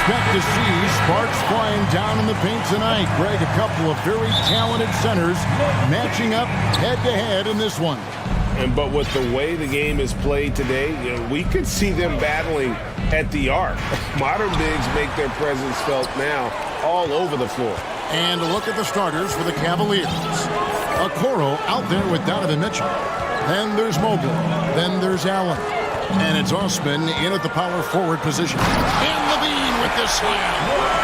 expect to see sparks flying down in the paint tonight. Greg, a couple of very talented centers matching up head-to-head in this one. But with the way the game is played today, we could see them battling at the arc. Modern bigs make their presence felt now all over the floor. And a look at the starters for the Cavaliers. Okoro out there with Donovan Mitchell. Then there's Mobley. Then there's Allen. And it's Osman in at the power forward position. And Levine with the slam.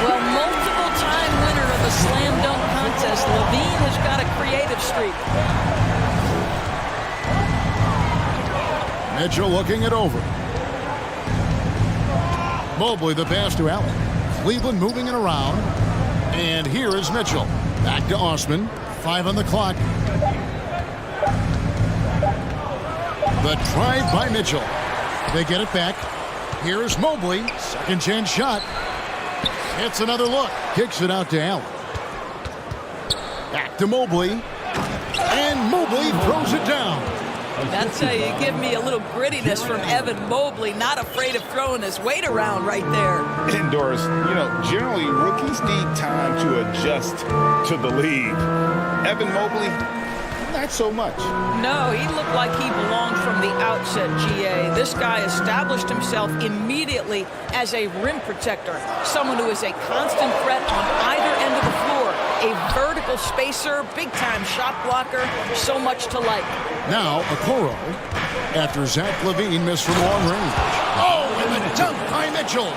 Well, multiple-time winner of the slam dunk contest, Levine has got a creative streak. Mitchell looking it over. Mobley the pass to Allen. Cleveland moving it around. And here is Mitchell. Back to Osman. 5 on the clock. The drive by Mitchell. They get it back. Here is Mobley. Second chance shot. Hits another look. Kicks it out to Allen. Back to Mobley. And Mobley throws it down. That's how you give me a little grittiness from Evan Mobley, not afraid of throwing his weight around right there. And Doris, generally rookies need time to adjust to the league. Evan Mobley, not so much. No, he looked like he belonged from the outset, GA. This guy established himself immediately as a rim protector, someone who is a constant threat on either end of the floor, a vertical spacer, big-time shot blocker, so much to like. Now, Okoro, after Zach LaVine missed from long range. Oh, and the dunk by Mitchell.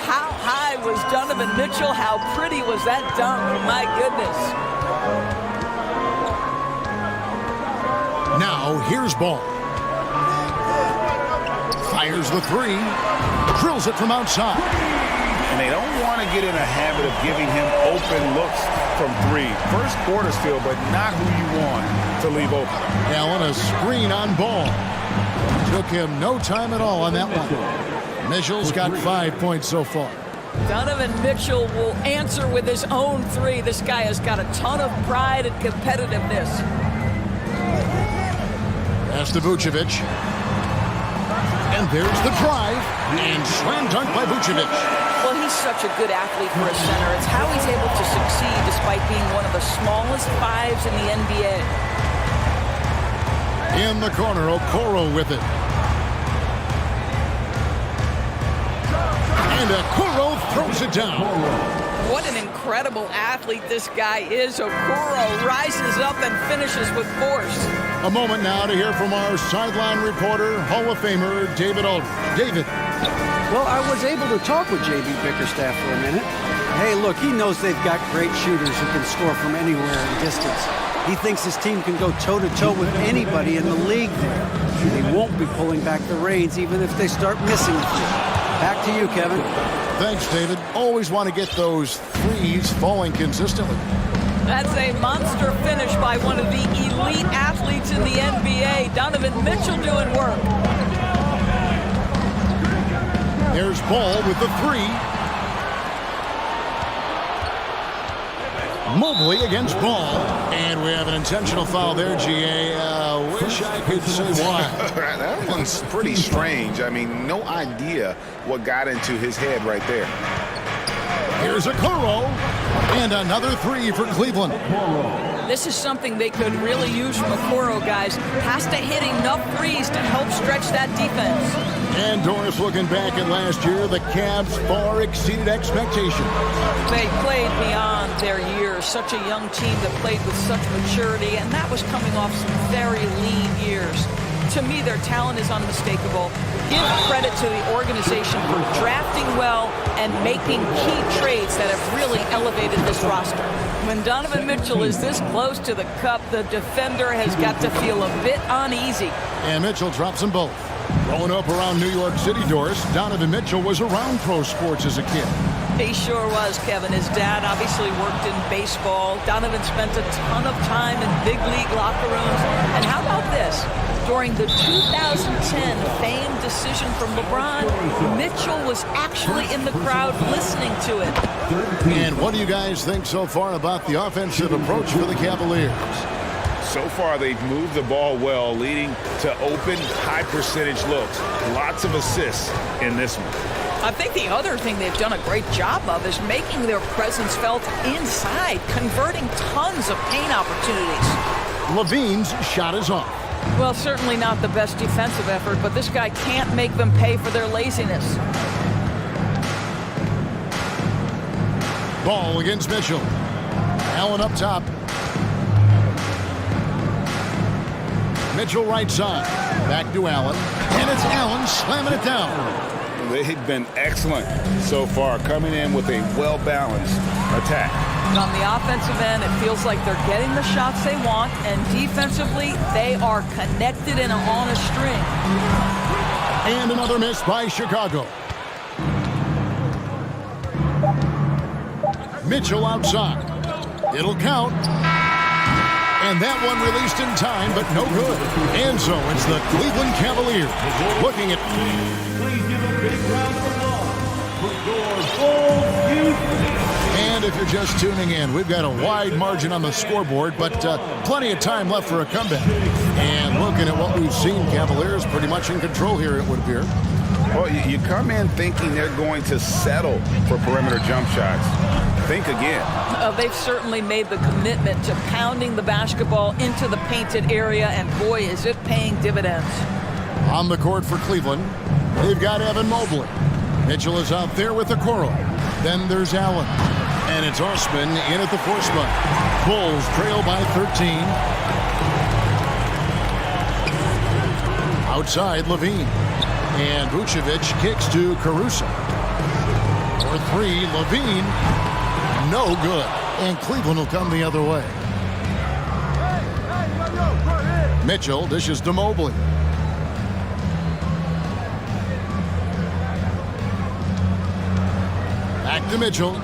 How high was Donovan Mitchell? How pretty was that dunk? My goodness. Now, here's Ball. Fires the three. Drills it from outside. And they don't want to get in a habit of giving him open looks from three. First quarter still, but not who you want to leave open. Allen, a screen on Ball. Took him no time at all on that one. Mitchell's got 5 points so far. Donovan Mitchell will answer with his own three. This guy has got a ton of pride and competitiveness. Pass to Vucevic. And there's the drive. And slam dunk by Vucevic. Well, he's such a good athlete for a center. It's how he's able to succeed despite being one of the smallest fives in the NBA. In the corner, Okoro with it. And Okoro throws it down. What an incredible athlete this guy is. Okoro rises up and finishes with force. A moment now to hear from our sideline reporter, Hall of Famer David Aldridge. David. Well, I was able to talk with J.B. Bickerstaff for a minute. Hey, look, he knows they've got great shooters who can score from anywhere in distance. He thinks his team can go toe-to-toe with anybody in the league there. They won't be pulling back the reins even if they start missing a few. Back to you, Kevin. Thanks, David. Always want to get those threes falling consistently. That's a monster finish by one of the elite athletes in the NBA. Donovan Mitchell doing work. There's Ball with the three. Mobley against Ball. And we have an intentional foul there, GA. Wish I could say why. That one's pretty strange. I mean, no idea what got into his head right there. Here's Okoro. And another three for Cleveland. This is something they could really use from Okoro, guys. Has to hit enough threes to help stretch that defense. And Doris, looking back at last year, the Cavs far exceeded expectations. They played beyond their years. Such a young team that played with such maturity, and that was coming off some very lean years. To me, their talent is unmistakable. Give credit to the organization for drafting well and making key trades that have really elevated this roster. When Donovan Mitchell is this close to the cup, the defender has got to feel a bit uneasy. And Mitchell drops them both. Growing up around New York City, Doris, Donovan Mitchell was around pro sports as a kid. He sure was, Kevin. His dad obviously worked in baseball. Donovan spent a ton of time in big league locker rooms. And how about this? During the 2010 famed decision from LeBron, Mitchell was actually in the crowd listening to it. And what do you guys think so far about the offensive approach for the Cavaliers? So far, they've moved the ball well, leading to open, high-percentage looks. Lots of assists in this one. I think the other thing they've done a great job of is making their presence felt inside, converting tons of paint opportunities. Levine's shot is off. Well, certainly not the best defensive effort, but this guy can't make them pay for their laziness. Ball against Mitchell. Allen up top. Mitchell right side. Back to Allen. And it's Allen slamming it down. They've been excellent so far, coming in with a well-balanced attack. On the offensive end, it feels like they're getting the shots they want, and defensively, they are connected and on a string. And another miss by Chicago. Mitchell outside. It'll count. And that one released in time, but no good. And so it's the Cleveland Cavaliers looking at... Please give a big round of applause for your And if you're just tuning in, we've got a wide margin on the scoreboard, but plenty of time left for a comeback. And looking at what we've seen, Cavaliers pretty much in control here, it would appear. Well, you come in thinking they're going to settle for perimeter jump shots. Think again. They've certainly made the commitment to pounding the basketball into the painted area, and boy, is it paying dividends. On the court for Cleveland, they've got Evan Mobley. Mitchell is out there with the Okoro. Then there's Allen. And it's Osman in at the 4 spot. Bulls trail by 13. Outside, Levine. And Vucevic kicks to Caruso. For 3, Levine. No good. And Cleveland will come the other way. Mitchell dishes to Mobley. Back to Mitchell.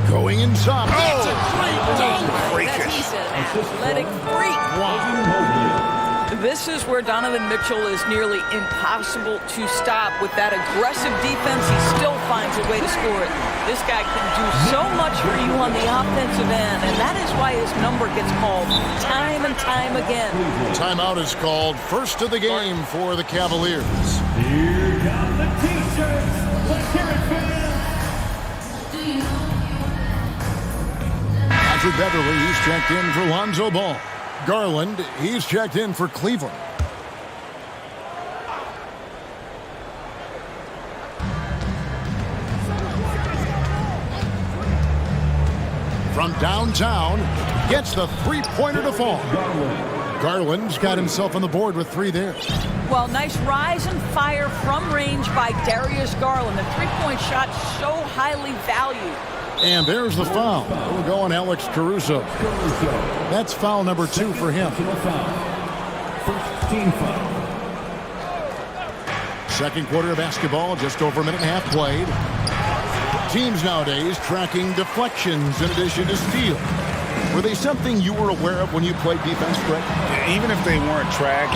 Going inside. That's a great dunk. He's an athletic freak. Wow. This is where Donovan Mitchell is nearly impossible to stop. With that aggressive defense, he still finds a way to score it. This guy can do so much for you on the offensive end, and that is why his number gets called time and time again. Timeout is called. First of the game for the Cavaliers. Here come the T-shirts. Let's hear it, fans. Patrick Beverly, he's checked in for Lonzo Ball. Garland, he's checked in for Cleveland. From downtown, gets the three-pointer to fall. Garland's got himself on the board with 3 there. Well, nice rise and fire from range by Darius Garland. The three-point shot so highly valued. And there's the foul. We'll go on Alex Caruso. That's foul number 2 for him. First team foul. Second quarter of basketball, just over a minute and a half played. Teams nowadays tracking deflections in addition to steals. Were they something you were aware of when you played defense, Greg? Even if they weren't tracked,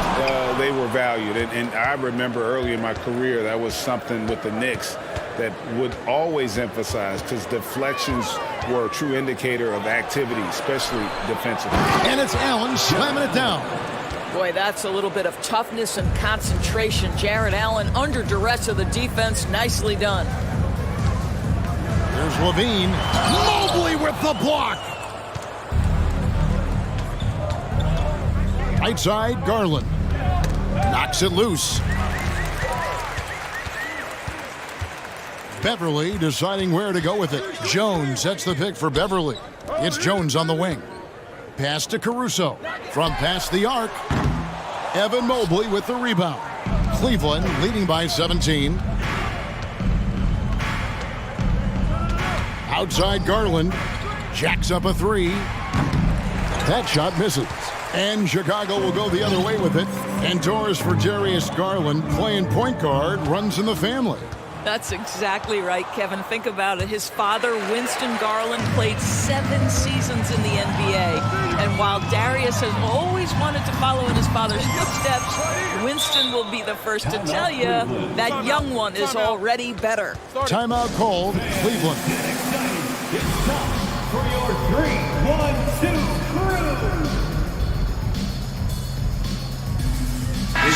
they were valued. And I remember early in my career, that was something with the Knicks that would always emphasize, because deflections were a true indicator of activity, especially defensively. And it's Allen slamming it down. Boy, that's a little bit of toughness and concentration. Jarrett Allen under duress of the defense. Nicely done. There's Levine. Mobley with the block. Right side, Garland. Knocks it loose. Beverly deciding where to go with it. Jones sets the pick for Beverly. It's Jones on the wing. Pass to Caruso. From past the arc. Evan Mobley with the rebound. Cleveland leading by 17. Outside Garland. Jacks up a 3. That shot misses. And Chicago will go the other way with it. And Torres for Darius Garland, playing point guard, runs in the family. That's exactly right, Kevin. Think about it. His father, Winston Garland, played 7 seasons in the NBA. And while Darius has always wanted to follow in his father's footsteps, Winston will be the first to tell you that young one is already better. Timeout called, Cleveland. It's time for your 3-1-2 crew.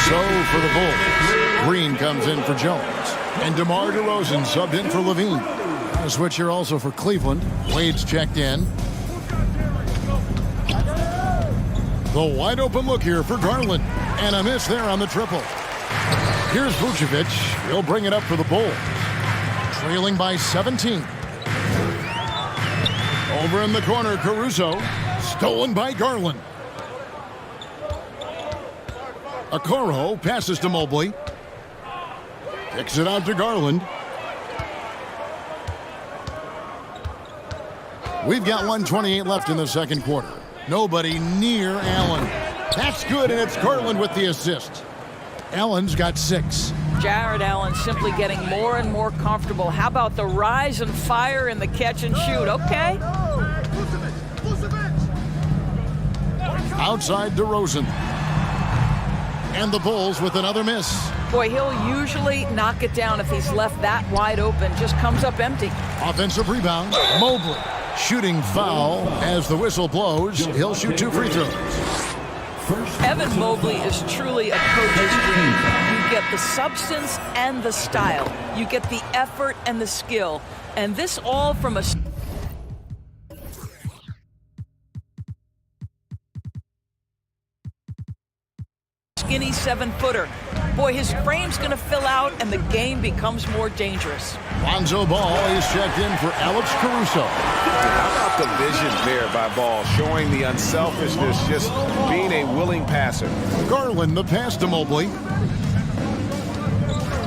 So for the Bulls, Green comes in for Jones. And DeMar DeRozan subbed in for Levine. A switch here also for Cleveland. Wade's checked in. The wide open look here for Garland. And a miss there on the triple. Here's Vucevic. He'll bring it up for the Bulls. Trailing by 17. Over in the corner, Caruso. Stolen by Garland. Okoro passes to Mobley. Kicks it out to Garland. We've got 1:28 left in the second quarter. Nobody near Allen. That's good, and it's Garland with the assist. Allen's got 6. Jared Allen simply getting more and more comfortable. How about the rise and fire in the catch and shoot? Okay. Outside DeRozan. And the Bulls with another miss. Boy, he'll usually knock it down if he's left that wide open. Just comes up empty. Offensive rebound. Mobley. Shooting foul as the whistle blows. He'll shoot 2 free throws. Evan Mobley is truly a coach's dream. You get the substance and the style. You get the effort and the skill. And this all from a skinny 7-footer. Boy, his frame's going to fill out and the game becomes more dangerous. Lonzo Ball is checked in for Alex Caruso. How about the vision there by Ball, showing the unselfishness, just being a willing passer. Garland the pass to Mobley.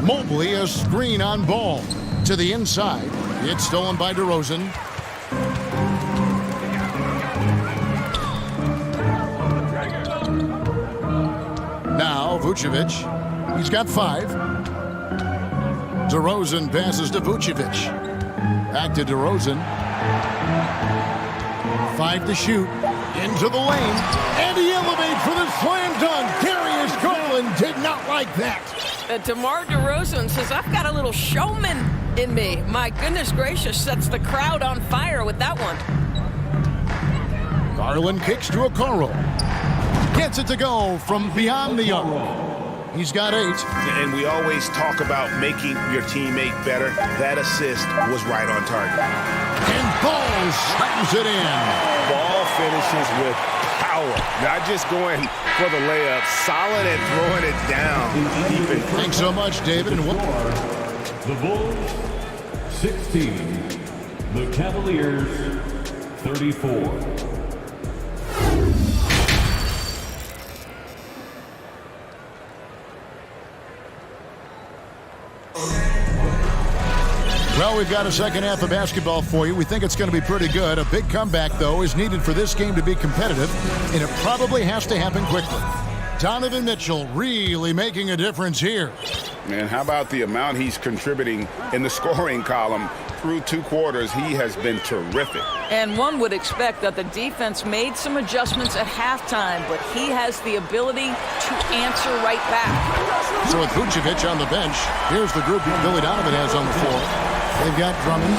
Mobley a screen on Ball. To the inside. It's stolen by DeRozan. Now Vucevic. He's got 5. DeRozan passes to Vucevic. Back to DeRozan. 5 to shoot. Into the lane. And he elevates for the slam dunk. Darius Garland did not like that. DeMar DeRozan says, I've got a little showman in me. My goodness gracious, sets the crowd on fire with that one. Garland kicks to Okoro. Gets it to go from beyond the arc. He's got 8. And we always talk about making your teammate better. That assist was right on target. And Ball slams it in. Ball finishes with power. Not just going for the layup, solid at throwing it down. Thanks so much, David. And The Bulls, 16. The Cavaliers, 34. well, we've got a second half of basketball for you. We think it's going to be pretty good. A big comeback, though, is needed for this game to be competitive, and it probably has to happen quickly. Donovan Mitchell really making a difference here. And how about the amount he's contributing in the scoring column? Through 2 quarters, he has been terrific. And one would expect that the defense made some adjustments at halftime, but he has the ability to answer right back. So with Vucevic on the bench, here's the group Billy Donovan has on the floor. They've got Drummond,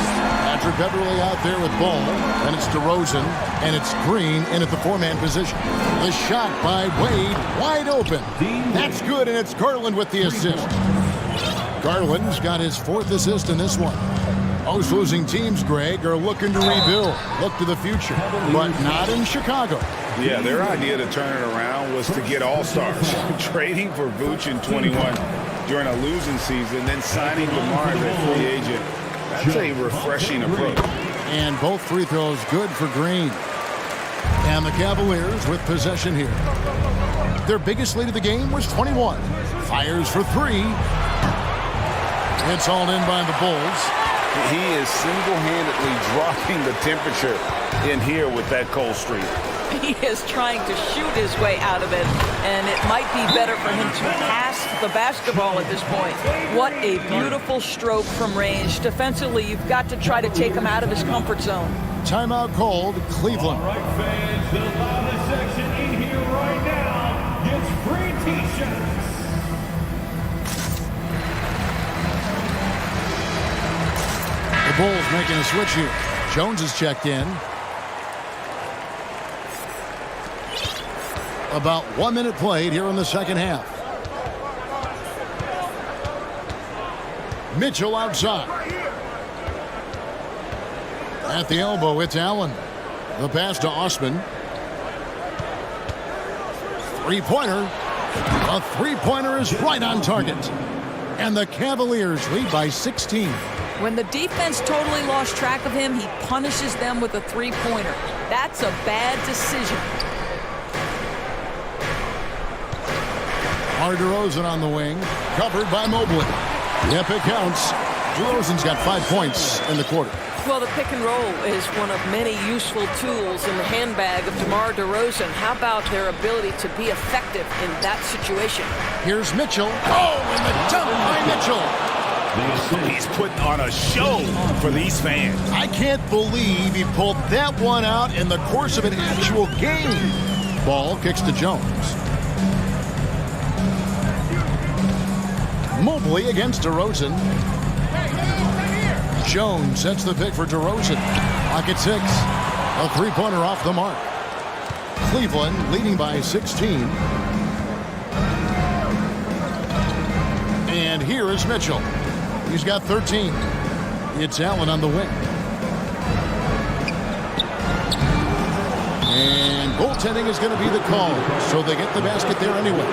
Patrick Beverly out there with Ball, and it's DeRozan, and it's Green in at the 4-man position. The shot by Wade, wide open. That's good, and it's Garland with the assist. Garland's got his 4th assist in this one. Most losing teams, Greg, are looking to rebuild, look to the future, but not in Chicago. Yeah, their idea to turn it around was to get all-stars. Trading for Vooch in 21 during a losing season, then signing DeMar as a free agent. That's a refreshing approach. And both free throws good for Green. And the Cavaliers with possession here. Their biggest lead of the game was 21. Fires for 3. It's hauled in by the Bulls. He is single-handedly dropping the temperature in here with that cold streak. He is trying to shoot his way out of it, and it might be better for him to pass the basketball at this point. What a beautiful stroke from range. Defensively, you've got to try to take him out of his comfort zone. Timeout called, Cleveland. All right, fans, the loudest section in here right now gets free T-shirts. The Bulls making a switch here. Jones is checked in. About 1 minute played here in the second half. Mitchell outside. At the elbow, it's Allen. The pass to Osman. Three-pointer. A three-pointer is right on target. And the Cavaliers lead by 16. When the defense totally lost track of him, he punishes them with a three-pointer. That's a bad decision. DeRozan on the wing, covered by Mobley. Yep, it counts. DeRozan's got 5 points in the quarter. Well, the pick and roll is one of many useful tools in the handbag of DeMar DeRozan. How about their ability to be effective in that situation? Here's Mitchell. Oh, and the dunk by Mitchell. He's putting on a show for these fans. I can't believe he pulled that one out in the course of an actual game. Ball kicks to Jones. Mobley against DeRozan. Jones sets the pick for DeRozan. Clock at 6. A three-pointer off the mark. Cleveland leading by 16. And here is Mitchell. He's got 13. It's Allen on the wing. And goaltending is going to be the call, so they get the basket there anyway.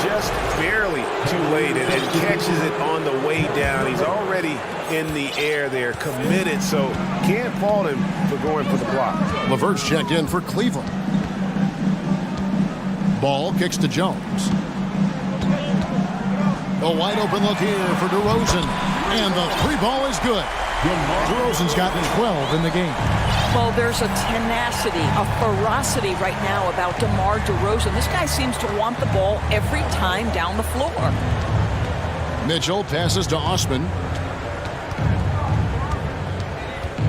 Just barely too late and catches it on the way down. He's already in the air there, committed, so can't fault him for going for the block. LeVert's checked in for Cleveland. Ball kicks to Jones. A wide open look here for DeRozan. And the three ball is good. DeRozan's got 12 in the game. Well, there's a tenacity, a ferocity right now about DeMar DeRozan. This guy seems to want the ball every time down the floor. Mitchell passes to Osman.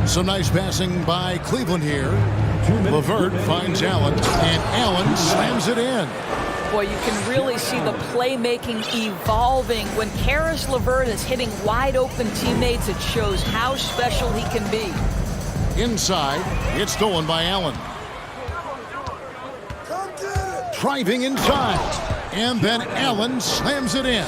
Some nice passing by Cleveland here. LeVert finds Allen, and Allen slams it in. Boy, you can really see the playmaking evolving. When Karis LeVert is hitting wide-open teammates, it shows how special he can be. Inside, it's stolen by Allen. Driving inside, and then Allen slams it in.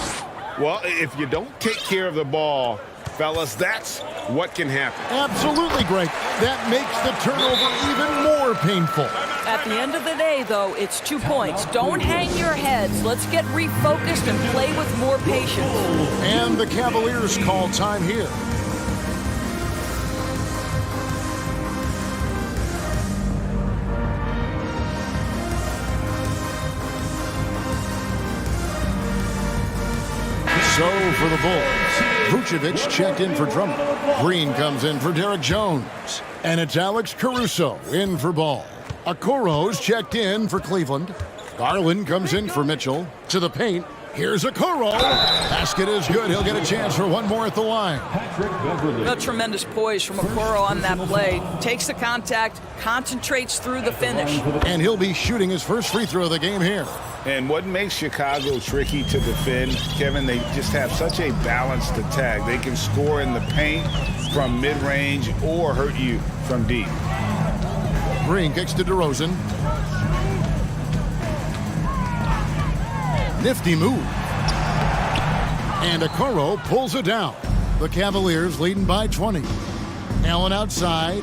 Well, if you don't take care of the ball, fellas, that's what can happen. Absolutely, Greg. That makes the turnover even more painful. At the end of the day, though, it's 2 points. Don't hang your heads. Let's get refocused and play with more patience. And the Cavaliers call time here. So for the Bulls, Vucevic checked in for Drummond. Green comes in for Derek Jones. And it's Alex Caruso in for Ball. Okoro's checked in for Cleveland. Garland comes in for Mitchell. To the paint. Here's Okoro. Basket is good. He'll get a chance for one more at the line. A tremendous poise from Okoro on that play. Takes the contact, concentrates through the finish. And he'll be shooting his first free throw of the game here. And what makes Chicago tricky to defend, Kevin, they just have such a balanced attack. They can score in the paint from mid-range or hurt you from deep. Green kicks to DeRozan. Nifty move. And Okoro pulls it down. The Cavaliers leading by 20. Allen outside.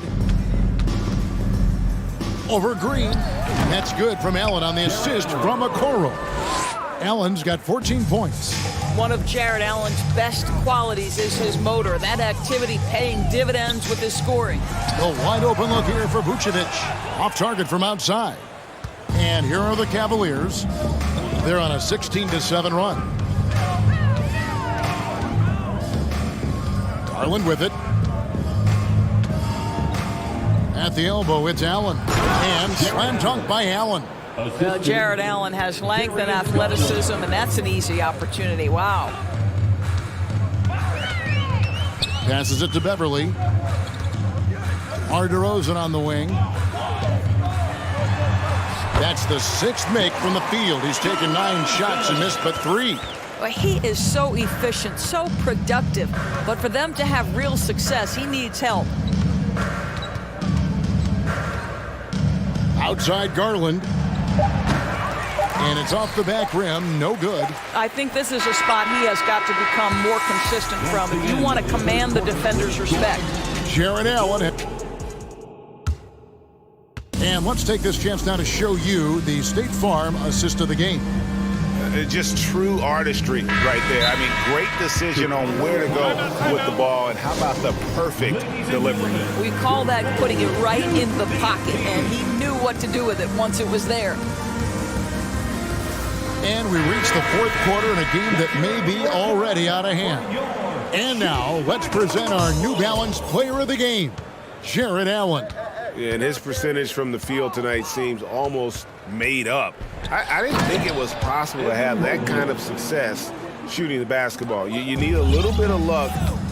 Over Green. That's good from Allen on the assist from Okoro. Allen's got 14 points. One of Jared Allen's best qualities is his motor. That activity paying dividends with his scoring. A wide open look here for Vucevic. Off target from outside. And here are the Cavaliers. They're on a 16-7 run. Garland with it. At the elbow, it's Allen. And slam dunk by Allen. Well, Jared Allen has length and athleticism, and that's an easy opportunity. Wow. Passes it to Beverly. DeRozan on the wing. That's the sixth make from the field. He's taken 9 shots and missed but 3. Well, he is so efficient, so productive. But for them to have real success, he needs help. Outside Garland. And it's off the back rim, no good. I think this is a spot he has got to become more consistent from if you want to command the defender's respect. Jared Allen. And let's take this chance now to show you the State Farm assist of the game. Just true artistry right there. I mean, great decision on where to go with the ball, and how about the perfect delivery? We call that putting it right in the pocket, and he knew what to do with it once it was there. And we reach the fourth quarter in a game that may be already out of hand. And now, let's present our New Balance Player of the Game, Jared Allen. And his percentage from the field tonight seems almost made up. I didn't think it was possible to have that kind of success shooting the basketball. You need a little bit of luck,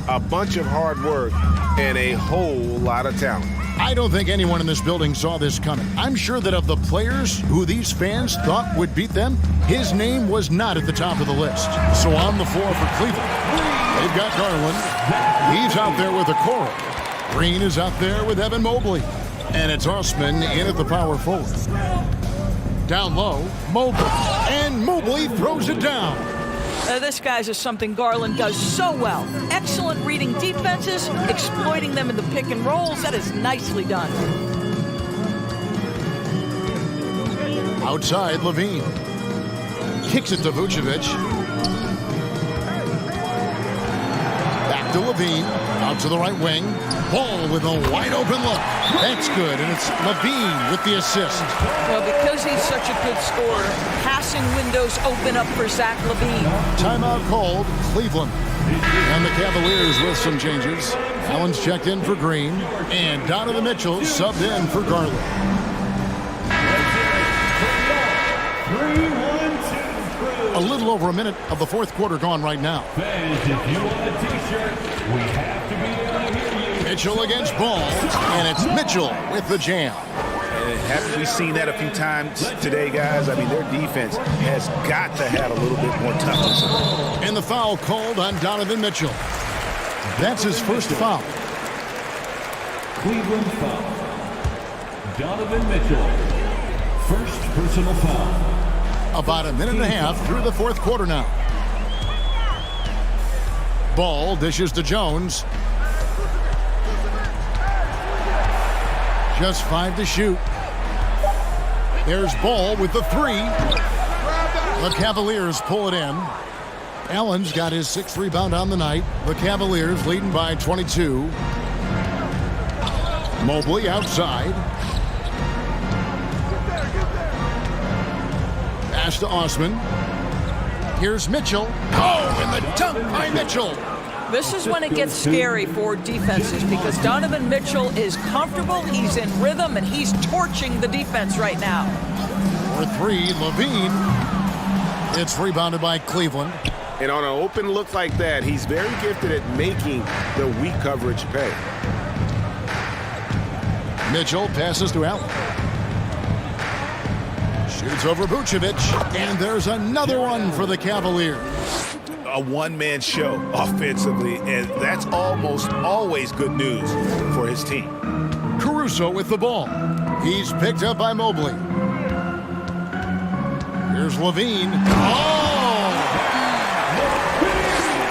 a bunch of hard work, and a whole lot of talent. I don't think anyone in this building saw this coming. I'm sure that of the players who these fans thought would beat them, his name was not at the top of the list. So on the floor for Cleveland, they've got Garland. He's out there with a Coral. Green is out there with Evan Mobley. And it's Osman in at the power forward. Down low, Mobley. And Mobley throws it down. This, guys, is something Garland does so well. Excellent reading defenses, exploiting them in the pick and rolls. That is nicely done. Outside, Levine. Kicks it to Vucevic. Back to Levine. Out to the right wing. Ball with a wide open look. That's good, and it's Levine with the assist. Well, because he's such a good scorer, passing windows open up for Zach Levine. Timeout called, Cleveland. And the Cavaliers with some changes. Allen's checked in for Green, and Donovan Mitchell subbed in for Garland. 3-1-2 A little over a minute of the fourth quarter gone right now. Fans, if you want a t-shirt, we have to be able to hear you. Mitchell against Ball, and it's Mitchell with the jam. Haven't we seen that a few times today, guys? I mean, their defense has got to have a little bit more toughness. And the foul called on Donovan Mitchell. That's his first foul. Cleveland foul. Donovan Mitchell. First personal foul. About a minute and a half through the fourth quarter now. Ball dishes to Jones. Just 5 to shoot. There's Ball with the 3. The Cavaliers pull it in. Allen's got his 6th rebound on the night. The Cavaliers leading by 22. Mobley outside. Pass to Osman. Here's Mitchell. Oh, and the dunk by Mitchell. This is when it gets scary for defenses because Donovan Mitchell is comfortable, he's in rhythm, and he's torching the defense right now. For 3, Levine. It's rebounded by Cleveland. And on an open look like that, he's very gifted at making the weak coverage pay. Mitchell passes to Allen. Shoots over Vucevic, and there's another one for the Cavaliers. A one-man show offensively, and that's almost always good news for his team. Caruso with the ball. He's picked up by Mobley. Here's Levine. Oh!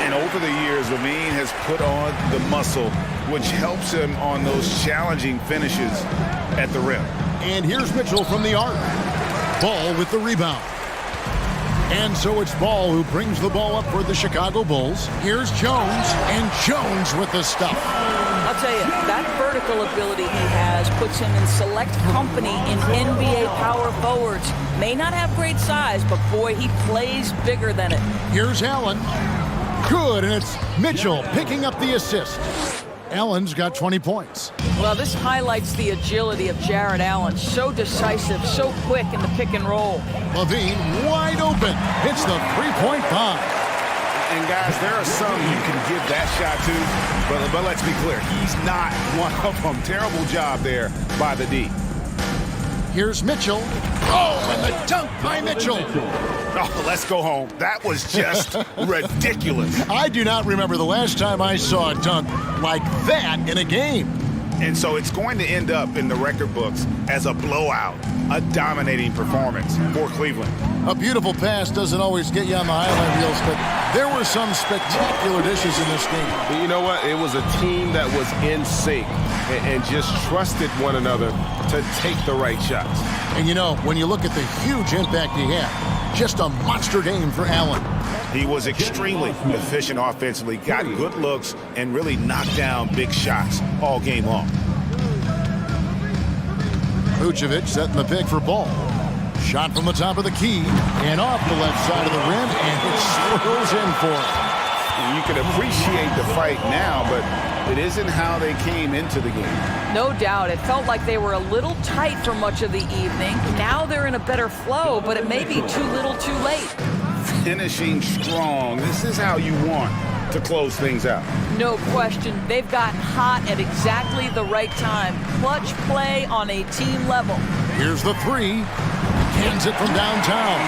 And over the years, Levine has put on the muscle, which helps him on those challenging finishes at the rim. And here's Mitchell from the arc. Ball with the rebound. And so it's Ball who brings the ball up for the Chicago Bulls. Here's Jones, and Jones with the stuff. I'll tell you, that vertical ability he has puts him in select company in NBA power forwards. May not have great size, but boy, he plays bigger than it. Here's Allen. Good, and it's Mitchell picking up the assist. Allen's got 20 points. Well, this highlights the agility of Jared Allen. So decisive, so quick in the pick and roll. Levine wide open. It's the three-point bomb. And guys, there are some you can give that shot to, but let's be clear, he's not one of them. Terrible job there by the D. Here's Mitchell. Oh, and the dunk by Mitchell. Oh, let's go home. That was just ridiculous. I do not remember the last time I saw a dunk like that in a game. And so it's going to end up in the record books as a blowout, a dominating performance for Cleveland. A beautiful pass doesn't always get you on the highlight reels, but there were some spectacular dishes in this game. You know what? It was a team that was in sync and just trusted one another to take the right shots. And you know, when you look at the huge impact he had, just a monster game for Allen. He was extremely efficient offensively, got good looks, and really knocked down big shots all game long. Vucevic setting the pick for Ball. Shot from the top of the key and off the left side of the rim, and it swirls in for him. You can appreciate the fight now, but it isn't how they came into the game. No doubt. It felt like they were a little tight for much of the evening. Now they're in a better flow, but it may be too little too late. Finishing strong. This is how you want to close things out. No question. They've gotten hot at exactly the right time. Clutch play on a team level. Here's the three. Cans it from downtown.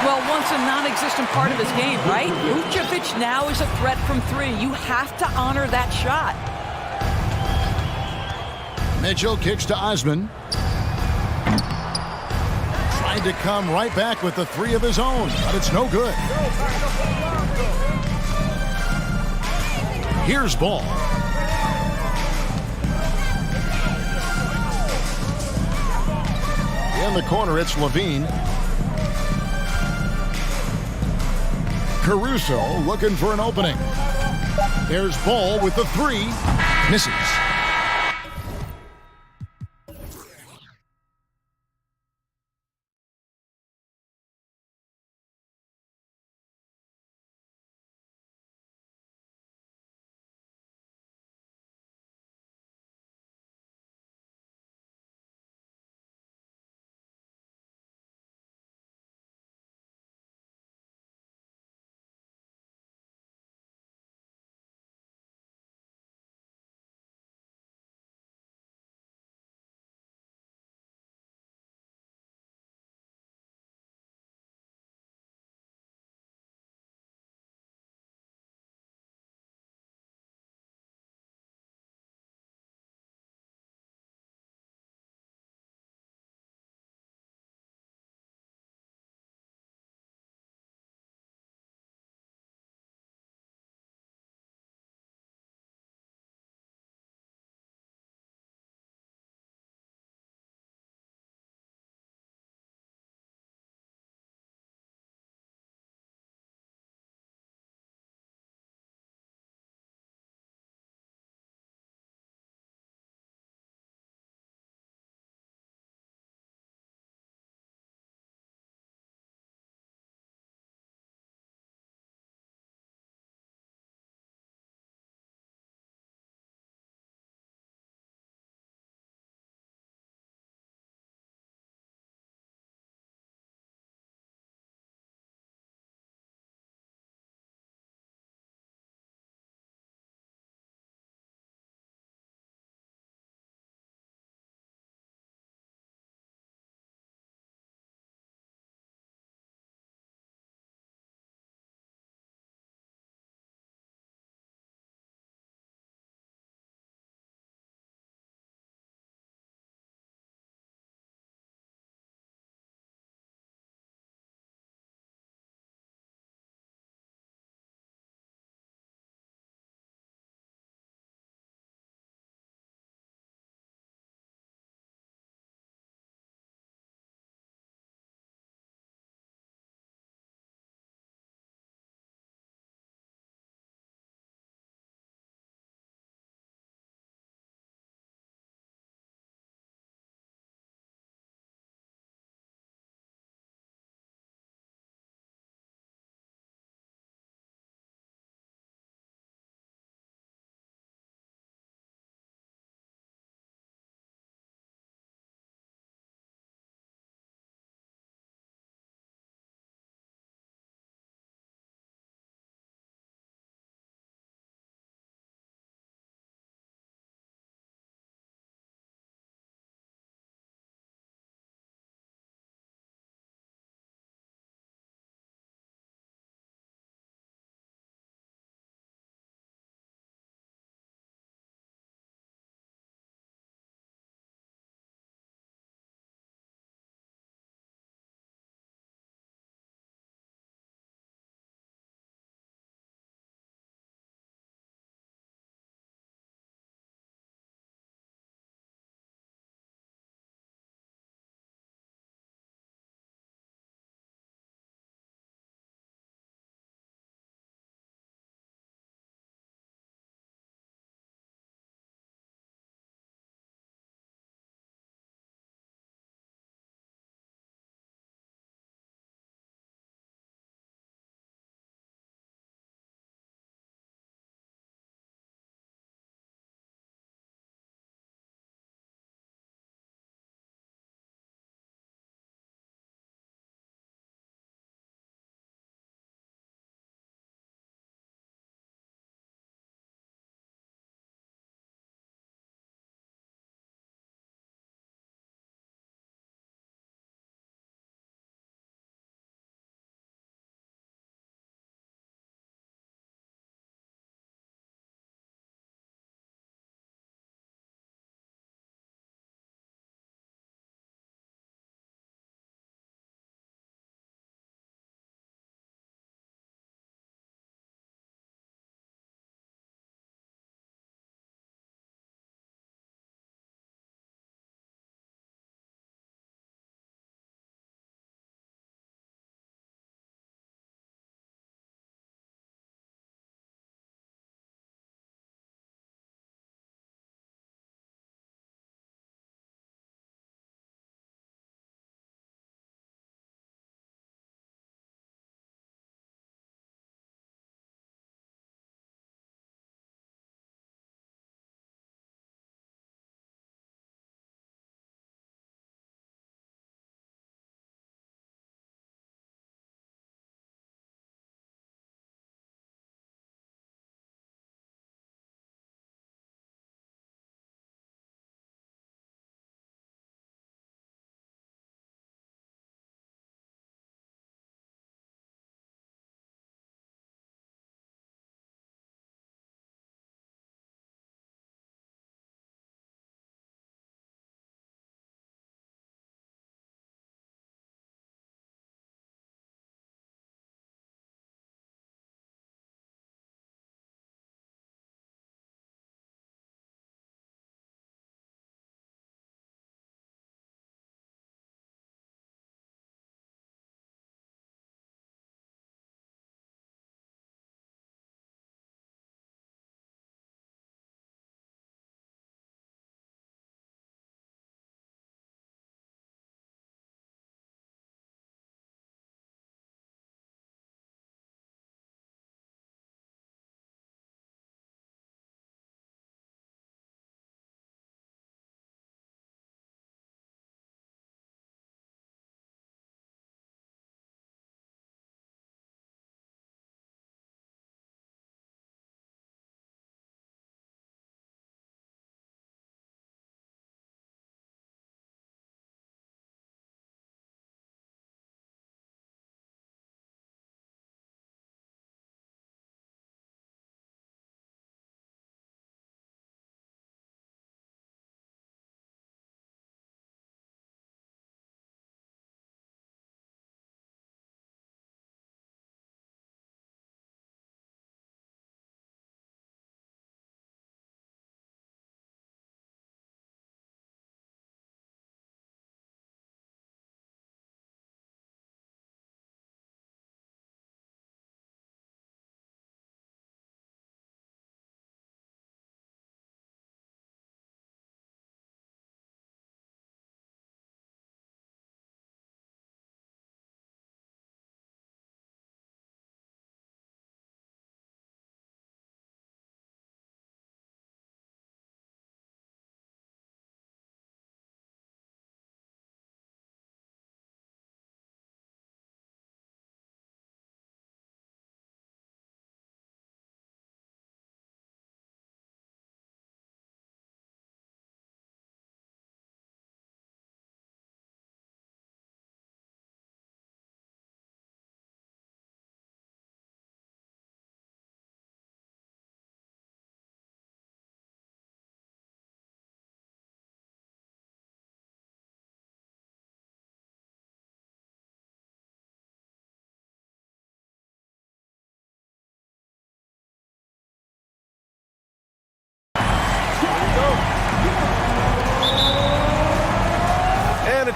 Well, once a non-existent part of his game, right? Vucevic now is a threat from three. You have to honor that shot. Mitchell kicks to Osman. Tried to come right back with the three of his own, but it's no good. Here's Ball. In the corner, it's Levine. Caruso looking for an opening. There's Ball with the three. Misses.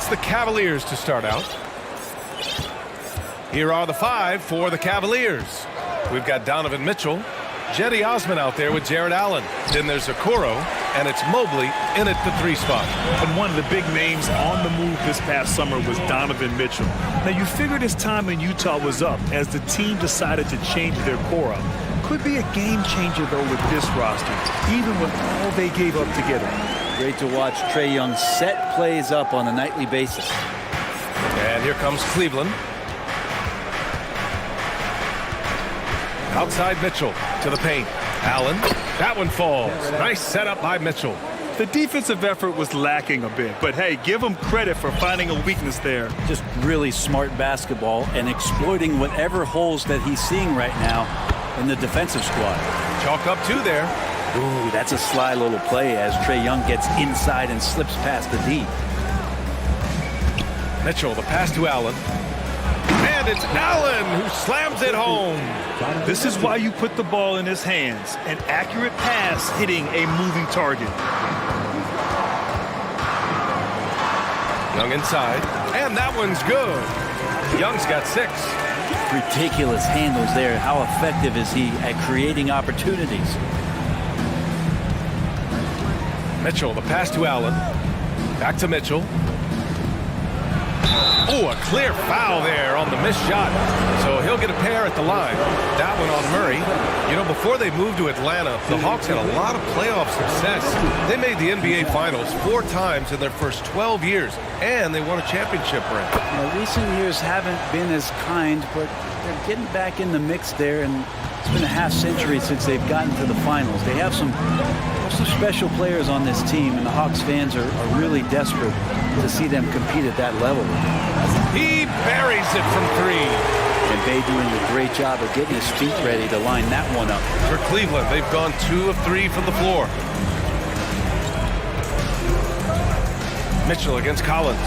It's the Cavaliers to start out. Here are the 5 for the Cavaliers. We've got Donovan Mitchell, Jetty Osman out there with Jared Allen. Then there's Okoro, and it's Mobley in at the 3 spot. And one of the big names on the move this past summer was Donovan Mitchell. Now, you figured his time in Utah was up as the team decided to change their core up. Could be a game changer, though, with this roster, even with all they gave up to get him. Great to watch Trae Young set plays up on a nightly basis. And here comes Cleveland. Outside Mitchell to the paint. Allen, that one falls. Nice setup by Mitchell. The defensive effort was lacking a bit, but hey, give him credit for finding a weakness there. Just really smart basketball and exploiting whatever holes that he's seeing right now in the defensive squad. Chalk up 2 there. Ooh, that's a sly little play as Trae Young gets inside and slips past the D. Mitchell, the pass to Allen. And it's Allen who slams it home. This is why you put the ball in his hands. An accurate pass hitting a moving target. Young inside, and that one's good. Young's got 6. Ridiculous handles there. How effective is he at creating opportunities? Mitchell, the pass to Allen. Back to Mitchell. Oh, a clear foul there on the missed shot. So he'll get a pair at the line. That one on Murray. You know, before they moved to Atlanta, the Hawks had a lot of playoff success. They made the NBA Finals 4 times in their first 12 years, and they won a championship ring. Recent years haven't been as kind, but they're getting back in the mix there, and it's been a half-century since they've gotten to the finals. They have some special players on this team, and the Hawks fans are really desperate to see them compete at that level. He buries it from 3. And Bay doing a great job of getting his feet ready to line that one up. For Cleveland, they've gone 2 of 3 from the floor. Mitchell against Collins.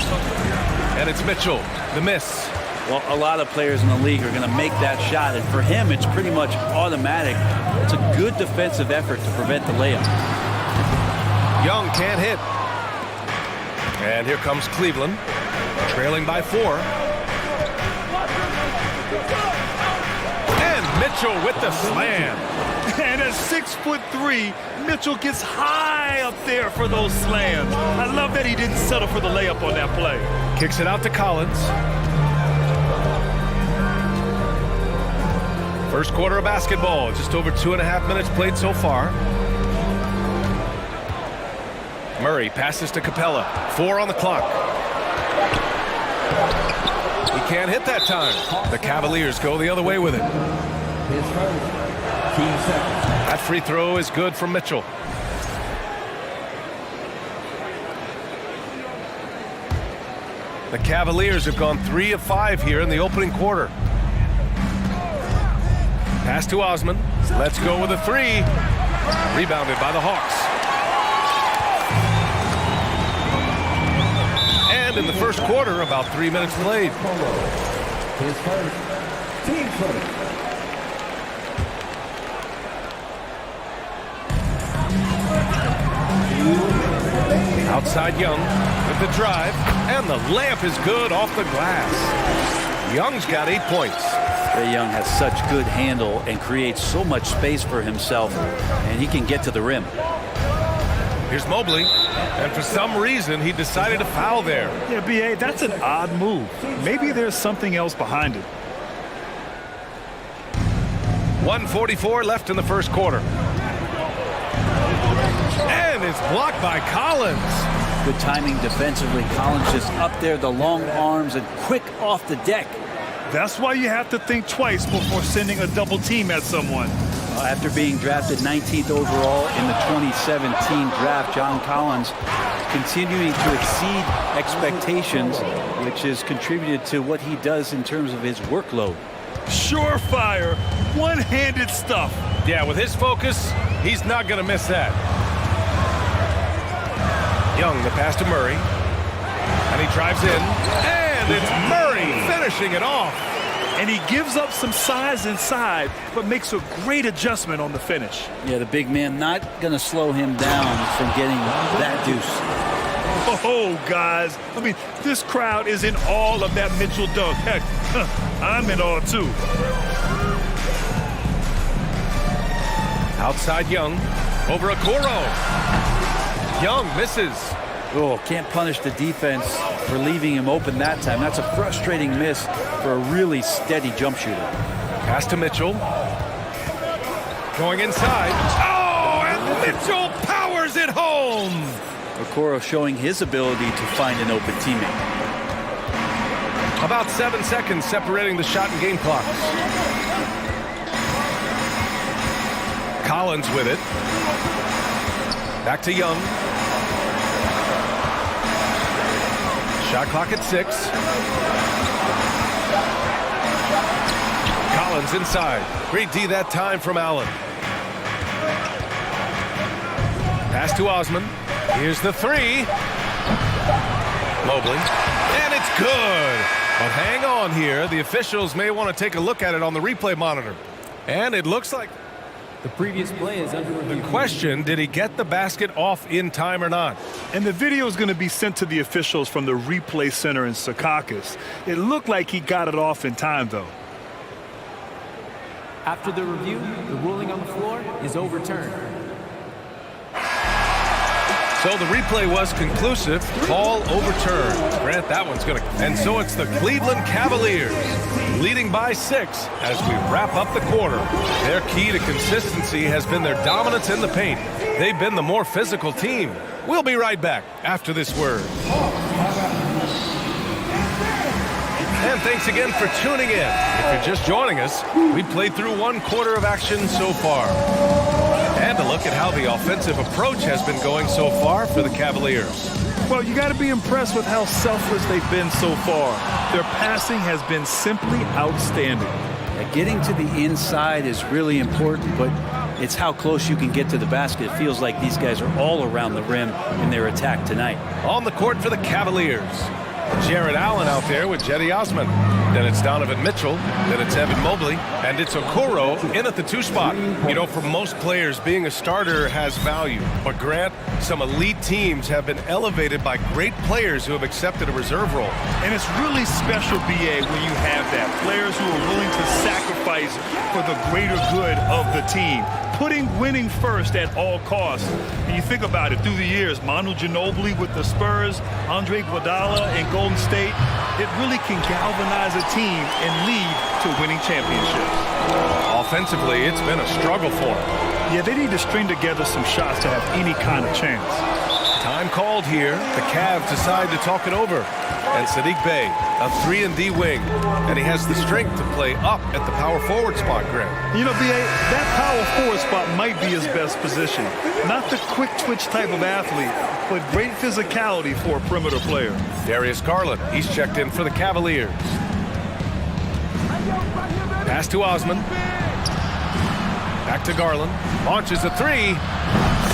And it's Mitchell, the miss. Well, a lot of players in the league are going to make that shot, and for him, it's pretty much automatic. It's a good defensive effort to prevent the layup. Young can't hit. And here comes Cleveland, trailing by 4. And Mitchell with the slam. And at 6'3", Mitchell gets high up there for those slams. I love that he didn't settle for the layup on that play. Kicks it out to Collins. First quarter of basketball, just over 2.5 minutes played so far. Murray passes to Capella. 4 on the clock. He can't hit that time. The Cavaliers go the other way with it. That free throw is good from Mitchell. The Cavaliers have gone 3 of 5 here in the opening quarter. Pass to Osman. Let's go with a 3. Rebounded by the Hawks. And in the first quarter, about 3 minutes played. Outside Young with the drive, and the layup is good off the glass. Young's got 8 points. Trae Young has such good handle and creates so much space for himself, and he can get to the rim. Here's Mobley, and for some reason, he decided to foul there. Yeah, B.A., that's an odd move. Maybe there's something else behind it. 1:44 left in the first quarter. And it's blocked by Collins. Good timing defensively. Collins just up there, the long arms, and quick off the deck. That's why you have to think twice before sending a double team at someone. After being drafted 19th overall in the 2017 draft, John Collins continuing to exceed expectations, which has contributed to what he does in terms of his workload. Surefire, one-handed stuff. Yeah, with his focus, he's not going to miss that. Young, the pass to Murray. And he drives in. And it's Murray finishing it off. And he gives up some size inside, but makes a great adjustment on the finish. Yeah, the big man not going to slow him down from getting that deuce. Oh, guys. I mean, this crowd is in awe of that Mitchell dunk. Heck, I'm in awe, too. Outside Young, over Okoro. Young misses. Oh, can't punish the defense for leaving him open that time. That's a frustrating miss for a really steady jump shooter. Pass to Mitchell. Going inside. Oh, and Mitchell powers it home. Okoro showing his ability to find an open teammate. About 7 seconds separating the shot and game clocks. Collins with it. Back to Young. Shot clock at 6. Collins inside. Great D that time from Allen. Pass to Osman. Here's the 3. Mobley. And it's good. But hang on here. The officials may want to take a look at it on the replay monitor. And it looks like the previous play is under review. The question, did he get the basket off in time or not? And the video is going to be sent to the officials from the replay center in Secaucus. It looked like he got it off in time, though. After the review, the ruling on the floor is overturned. So the replay was conclusive. Call overturned. Grant, that one's going to... And so it's the Cleveland Cavaliers leading by 6 as we wrap up the quarter. Their key to consistency has been their dominance in the paint. They've been the more physical team. We'll be right back after this word. And thanks again for tuning in. If you're just joining us, we played through 1 quarter of action so far. And a look at how the offensive approach has been going so far for the Cavaliers. Well, you got to be impressed with how selfless they've been so far. Their passing has been simply outstanding. Getting to the inside is really important, but it's how close you can get to the basket. It feels like these guys are all around the rim in their attack tonight. On the court for the Cavaliers, Jared Allen out there with Jetty Osman. Then it's Donovan Mitchell. Then it's Evan Mobley. And it's Okoro in at the 2 spot. You know, for most players, being a starter has value. But Grant, some elite teams have been elevated by great players who have accepted a reserve role. And it's really special, BA, when you have that. Players who are willing to sacrifice for the greater good of the team. Putting winning first at all costs. And you think about it, through the years, Manu Ginobili with the Spurs, Andre Iguodala in Golden State, it really can galvanize a team and lead to winning championships. Offensively, it's been a struggle for them. Yeah, they need to string together some shots to have any kind of chance. Time called here. The Cavs decide to talk it over. And Sadiq Bey, a 3-and-D wing. And he has the strength to play up at the power forward spot, Grant. You know, B.A., that power forward spot might be his best position. Not the quick twitch type of athlete, but great physicality for a perimeter player. Darius Garland, he's checked in for the Cavaliers. Pass to Osman. Back to Garland. Launches a 3.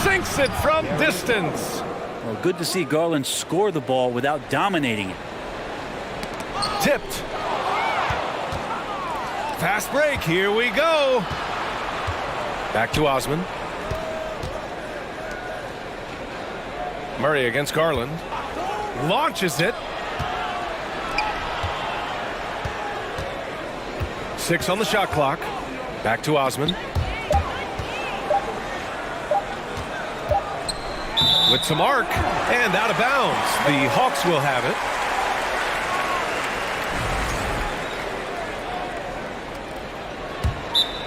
Sinks it from distance. Well, good to see Garland score the ball without dominating it. Tipped. Fast break. Here we go. Back to Osman. Murray against Garland. Launches it. 6 on the shot clock. Back to Osman. With some arc, and out of bounds. The Hawks will have it.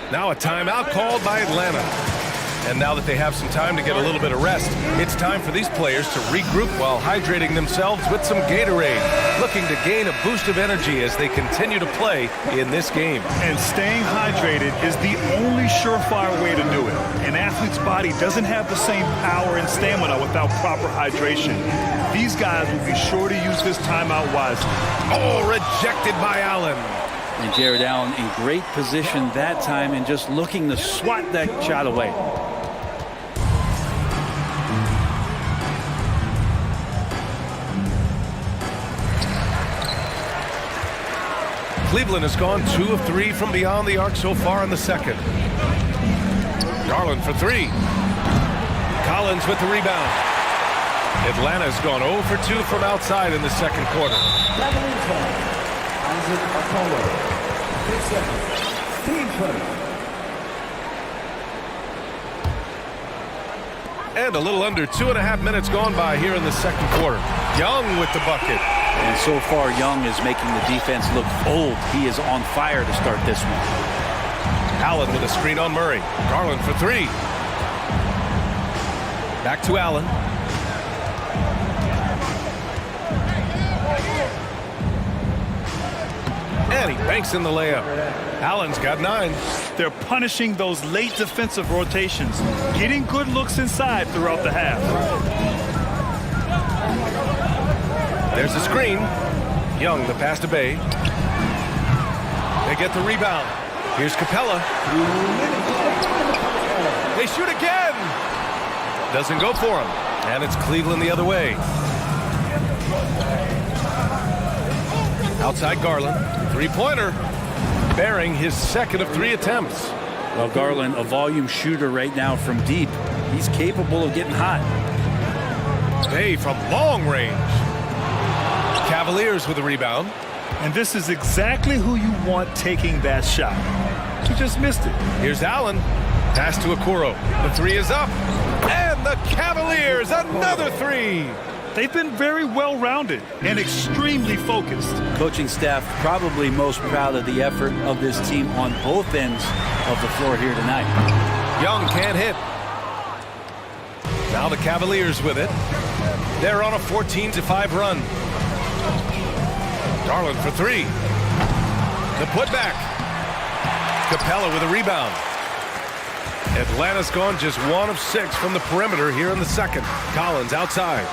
Now a timeout called by Atlanta. And now that they have some time to get a little bit of rest, it's time for these players to regroup while hydrating themselves with some Gatorade, looking to gain a boost of energy as they continue to play in this game. And staying hydrated is the only surefire way to do it. An athlete's body doesn't have the same power and stamina without proper hydration. These guys will be sure to use this timeout wisely. Oh, rejected by Allen. And Jared Allen in great position that time and just looking to swat that shot away. Cleveland has gone 2 of 3 from beyond the arc so far in the second. Garland for 3. Collins with the rebound. Atlanta's gone 0 for 2 from outside in the second quarter. And a little under 2.5 minutes gone by here in the second quarter. Young with the bucket. And so far, Young is making the defense look old. He is on fire to start this one. Allen with a screen on Murray. Garland for 3. Back to Allen. And he banks in the layup. Allen's got 9. They're punishing those late defensive rotations, getting good looks inside throughout the half. There's a screen. Young, the pass to Bay. They get the rebound. Here's Capella. They shoot again. Doesn't go for him. And it's Cleveland the other way. Outside Garland. Three-pointer. Bearing his second of 3 attempts. Well, Garland, a volume shooter right now from deep. He's capable of getting hot. Bay from long range. Cavaliers with a rebound. And this is exactly who you want taking that shot. He just missed it. Here's Allen. Pass to Okoro. The 3 is up. And the Cavaliers, another 3. They've been very well-rounded and extremely focused. Coaching staff probably most proud of the effort of this team on both ends of the floor here tonight. Young can't hit. Now the Cavaliers with it. They're on a 14-5 run. Garland for 3. The putback. Capella with a rebound. Atlanta's gone just 1 of 6 from the perimeter here in the second. Collins outside.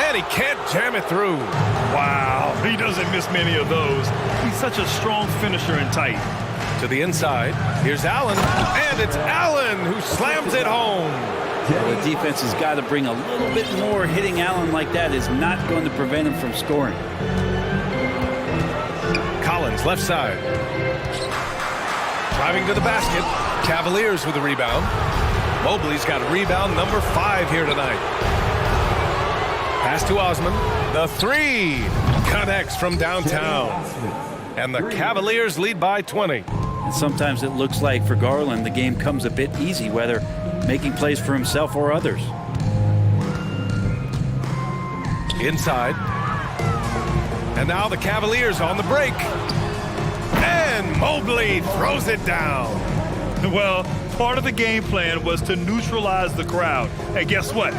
And he can't jam it through. Wow, he doesn't miss many of those. He's such a strong finisher and tight. To the inside. Here's Allen. And it's Allen who slams it home. Well, the defense has got to bring a little bit more. Hitting Allen like that is not going to prevent him from scoring. Collins left side. Driving to the basket. Cavaliers with a rebound. Mobley's got rebound number 5 here tonight. Pass to Osman. The 3 connects from downtown. And the Cavaliers lead by 20. And sometimes it looks like for Garland the game comes a bit easy, whether making plays for himself or others. Inside. And now the Cavaliers on the break. And Mobley throws it down. Well, part of the game plan was to neutralize the crowd. And guess what?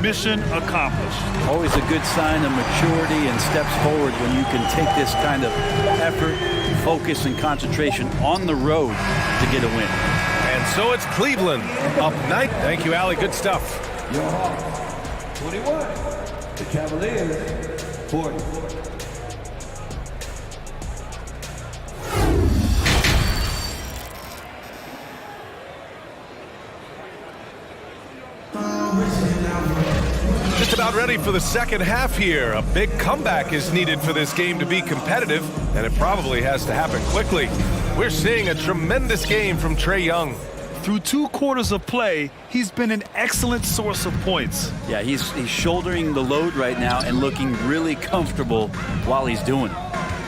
Mission accomplished. Always a good sign of maturity and steps forward when you can take this kind of effort, focus, and concentration on the road to get a win. And so it's Cleveland up 9. Thank you, Allie. Good stuff. 21. The Cavaliers 40. Just about ready for the second half here. A big comeback is needed for this game to be competitive, and it probably has to happen quickly. We're seeing a tremendous game from Trae Young. Through 2 quarters of play, he's been an excellent source of points. Yeah, he's shouldering the load right now and looking really comfortable while he's doing it.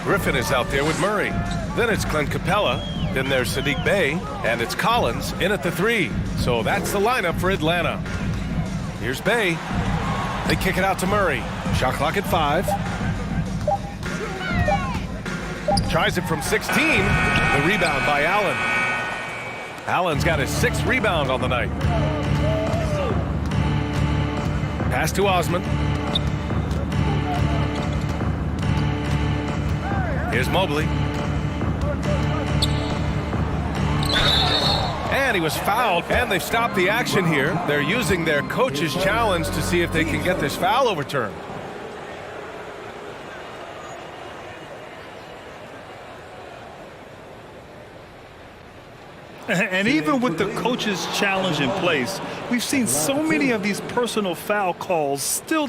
Griffin is out there with Murray. Then it's Clint Capella. Then there's Sadiq Bey. And it's Collins in at the 3. So that's the lineup for Atlanta. Here's Bey. They kick it out to Murray. Shot clock at 5. Tries it from 16. The rebound by Allen. Allen's got his 6th rebound on the night. Pass to Osman. Here's Mobley. And he was fouled, and they've stopped the action here. They're using their coach's challenge to see if they can get this foul overturned. And even with the coach's challenge in place, we've seen so many of these personal foul calls still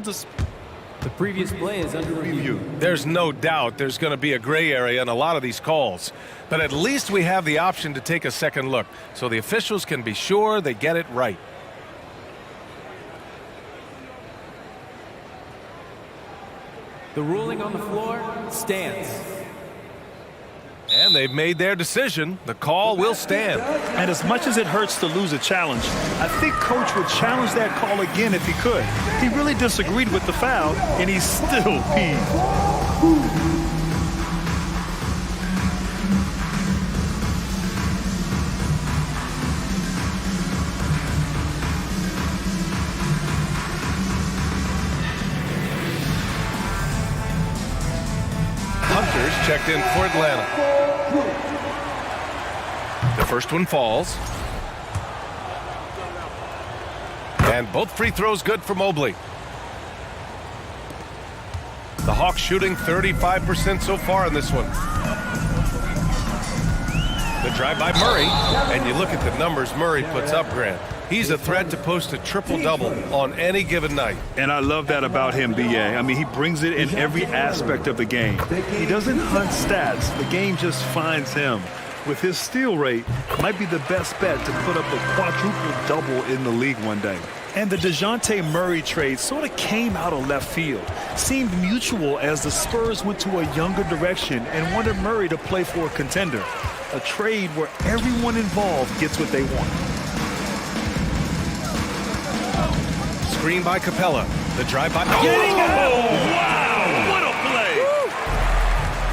The previous play is under review. There's no doubt there's going to be a gray area in a lot of these calls. But at least we have the option to take a second look, so the officials can be sure they get it right. The ruling on the floor stands. And they've made their decision. The call will stand. And as much as it hurts to lose a challenge, I think Coach would challenge that call again if he could. He really disagreed with the foul, and he's still peeved. Hunters checked in for Atlanta. The first one falls. And both free throws good for Mobley. The Hawks shooting 35% so far in this one. The drive by Murray, and you look at the numbers Murray puts up, Grant. He's a threat to post a triple-double on any given night. And I love that about him, B.A. I mean, he brings it in every aspect of the game. He doesn't hunt stats. The game just finds him. With his steal rate, might be the best bet to put up a quadruple-double in the league one day. And the DeJounte Murray trade sort of came out of left field. Seemed mutual as the Spurs went to a younger direction and wanted Murray to play for a contender. A trade where everyone involved gets what they want. Screen by Capella. The drive by... Getting out! Wow! What a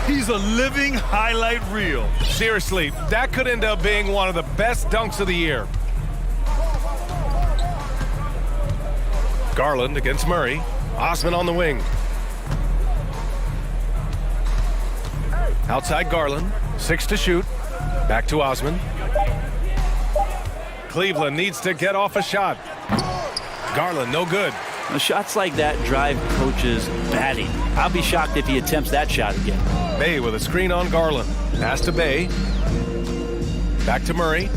play! He's a living highlight reel. Seriously, that could end up being one of the best dunks of the year. Garland against Murray. Osman on the wing. Outside Garland. 6 to shoot. Back to Osman. Cleveland needs to get off a shot. Garland, no good. Now, shots like that drive coaches batting. I'll be shocked if he attempts that shot again. Bay with a screen on Garland. Pass to Bay. Back to Murray.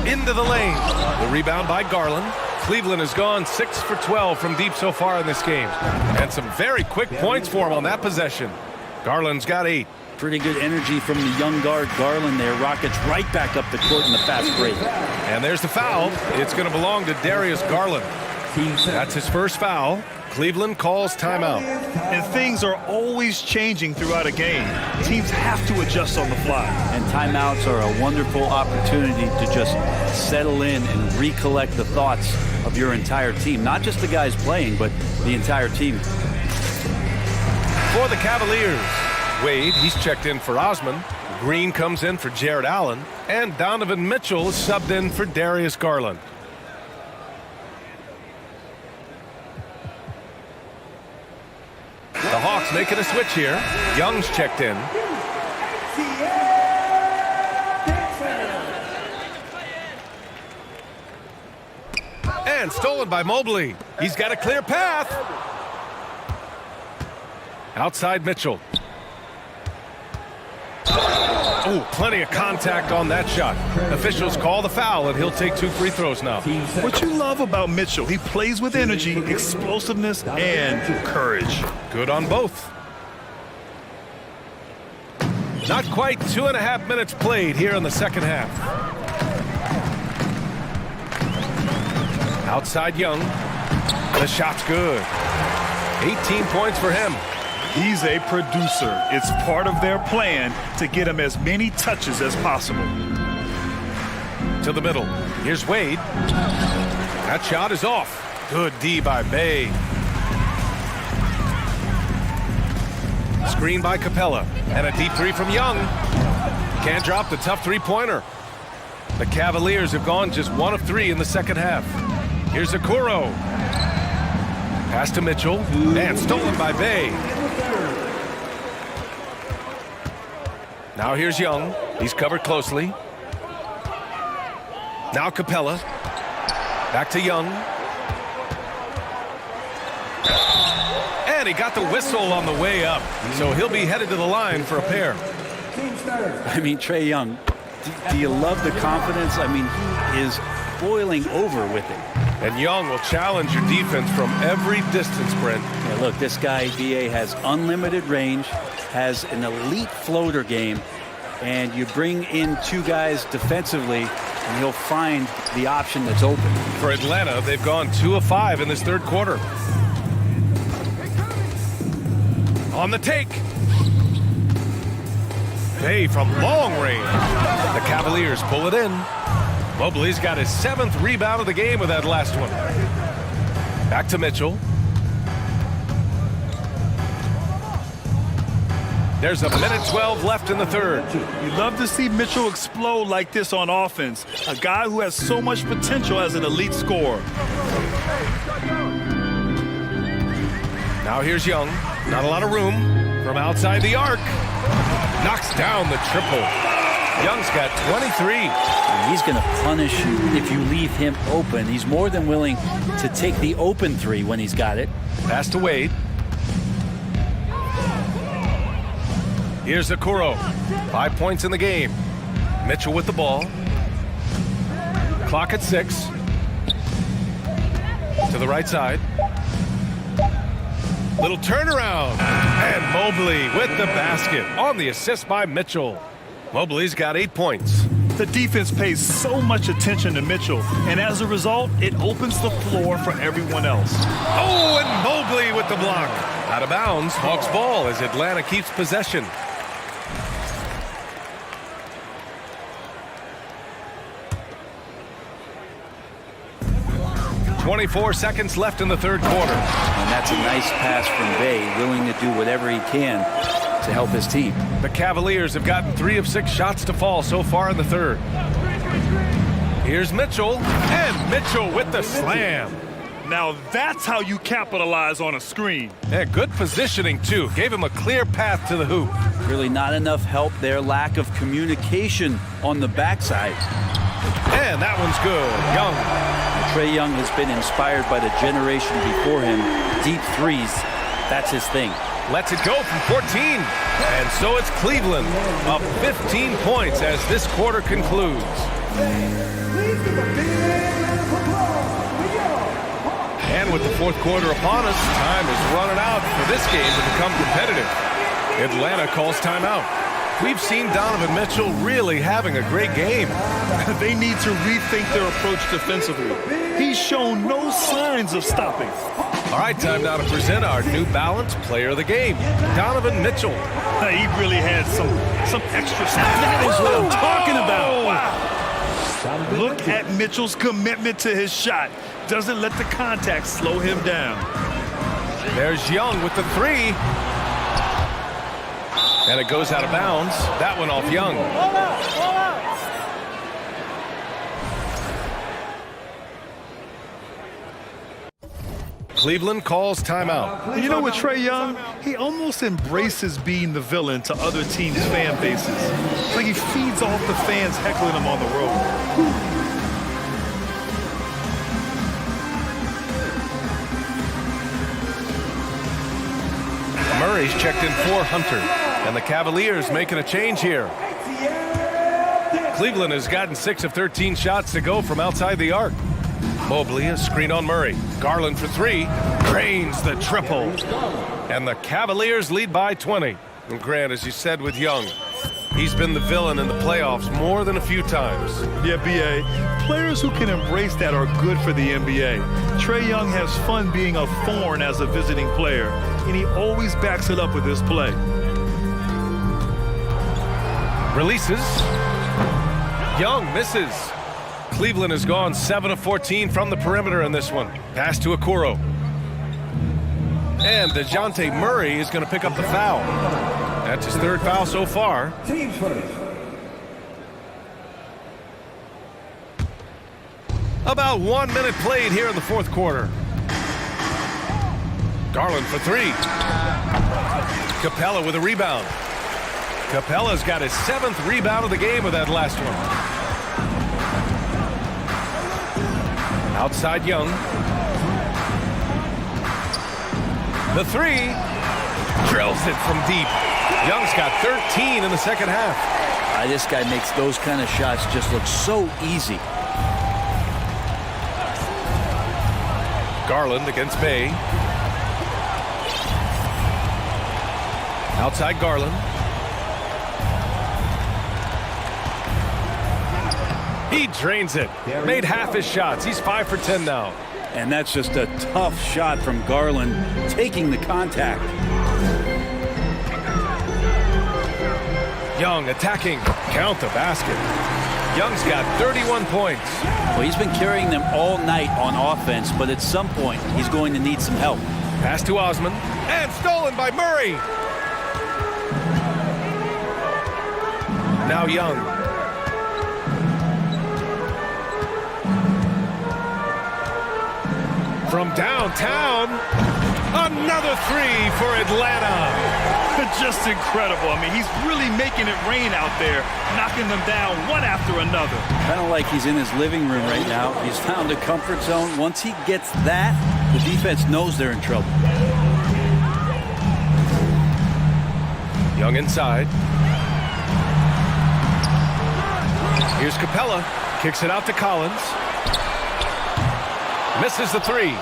Into the lane. The rebound by Garland. Cleveland has gone 6 for 12 from deep so far in this game. And some very quick points for him on that possession. Garland's got 8. Pretty good energy from the young guard Garland there. Rockets right back up the court in the fast break. And there's the foul. It's going to belong to Darius Garland. That's his first foul. Cleveland calls timeout. And things are always changing throughout a game. Teams have to adjust on the fly. And timeouts are a wonderful opportunity to just settle in and recollect the thoughts of your entire team. Not just the guys playing, but the entire team. For the Cavaliers, Wade, he's checked in for Osman. Green comes in for Jared Allen. And Donovan Mitchell is subbed in for Darius Garland. The Hawks making a switch here. Young's checked in. And stolen by Mobley. He's got a clear path. Outside Mitchell. Oh, plenty of contact on that shot. Officials call the foul, and he'll take 2 free throws now. What you love about Mitchell, he plays with energy, explosiveness, and courage. Good on both. Not quite 2.5 minutes played here in the second half. Outside Young. The shot's good. 18 points for him. He's a producer. It's part of their plan to get him as many touches as possible. To the middle. Here's Wade. That shot is off. Good D by Bay. Screen by Capella. And a deep 3 from Young. Can't drop the tough 3-pointer. The Cavaliers have gone just 1 of 3 in the second half. Here's Okoro. Pass to Mitchell. And stolen by Bay. Now here's Young. He's covered closely. Now Capella. Back to Young. And he got the whistle on the way up. So he'll be headed to the line for a pair. I mean, Trae Young, do you love the confidence? I mean, he is boiling over with it. And Young will challenge your defense from every distance, Brent. Yeah, look, this guy, BA, has unlimited range, has an elite floater game, and you bring in two guys defensively, and he'll find the option that's open. For Atlanta, they've gone 2 of 5 in this third quarter. On the take. Bay from long range. The Cavaliers pull it in. Mobley's got his 7th rebound of the game with that last one. Back to Mitchell. There's a minute 12 left in the third. You love to see Mitchell explode like this on offense. A guy who has so much potential as an elite scorer. Now here's Young. Not a lot of room from outside the arc. Knocks down the triple. Young's got 23. And he's going to punish you if you leave him open. He's more than willing to take the open three when he's got it. Pass to Wade. Here's Okoro. 5 points in the game. Mitchell with the ball. Clock at 6. To the right side. Little turnaround. And Mobley with the basket on the assist by Mitchell. Mobley's got 8 points. The defense pays so much attention to Mitchell, and as a result, it opens the floor for everyone else. Oh, and Mobley with the block. Out of bounds, Hawks ball as Atlanta keeps possession. .24 seconds left in the third quarter. And that's a nice pass from Bay, willing to do whatever he can to help his team. The Cavaliers have gotten 3 of 6 shots to fall so far in the third. Here's Mitchell, and Mitchell with the slam. Now that's how you capitalize on a screen. Yeah, good positioning, too. Gave him a clear path to the hoop. Really not enough help there. Lack of communication on the backside. And that one's good. Young. Trae Young has been inspired by the generation before him. Deep threes, that's his thing. Lets it go from 14. And so it's Cleveland up 15 points as this quarter concludes. And with the fourth quarter upon us, time is running out for this game to become competitive. Atlanta calls timeout. We've seen Donovan Mitchell really having a great game. They need to rethink their approach defensively. He's shown no signs of stopping. All right, time now to present our New Balance Player of the Game, Donovan Mitchell. He really had some extra stuff. That is what I'm talking about. Wow. Look at Mitchell's commitment to his shot. Doesn't let the contact slow him down. There's Young with the 3. And it goes out of bounds. That one off Young. Cleveland calls timeout. You know, with Trae Young, he almost embraces being the villain to other teams' fan bases. It's like he feeds off the fans heckling him on the road. Murray's checked in for Hunter. And the Cavaliers making a change here. Cleveland has gotten 6 of 13 shots to go from outside the arc. Mobley, a screen on Murray. Garland for 3. Drains the triple. And the Cavaliers lead by 20. And Grant, as you said with Young, he's been the villain in the playoffs more than a few times. Yeah, B.A., players who can embrace that are good for the NBA. Trae Young has fun being a thorn as a visiting player, and he always backs it up with his play. Releases. Young misses. Cleveland has gone 7 of 14 from the perimeter in this one. Pass to Okoro. And DeJounte Murray is going to pick up the foul. That's his 3rd foul so far. Team first. About 1 minute played here in the fourth quarter. Garland for 3. Capella with a rebound. Capella's got his 7th rebound of the game with that last one. Outside Young. The 3. Drills it from deep. Young's got 13 in the second half. This guy makes those kind of shots just look so easy. Garland against Bay. Outside Garland. He drains it. Made half his shots. He's 5 for 10 now. And that's just a tough shot from Garland, taking the contact. Young attacking. Count the basket. Young's got 31 points. Well, he's been carrying them all night on offense, but at some point, he's going to need some help. Pass to Osman. And stolen by Murray. Now Young. From downtown, another three for Atlanta. Just incredible. I mean, he's really making it rain out there, knocking them down one after another. Kind of like he's in his living room right now. He's found a comfort zone. Once he gets that, the defense knows they're in trouble. Young inside. Here's Capella. Kicks it out to Collins. Misses the three.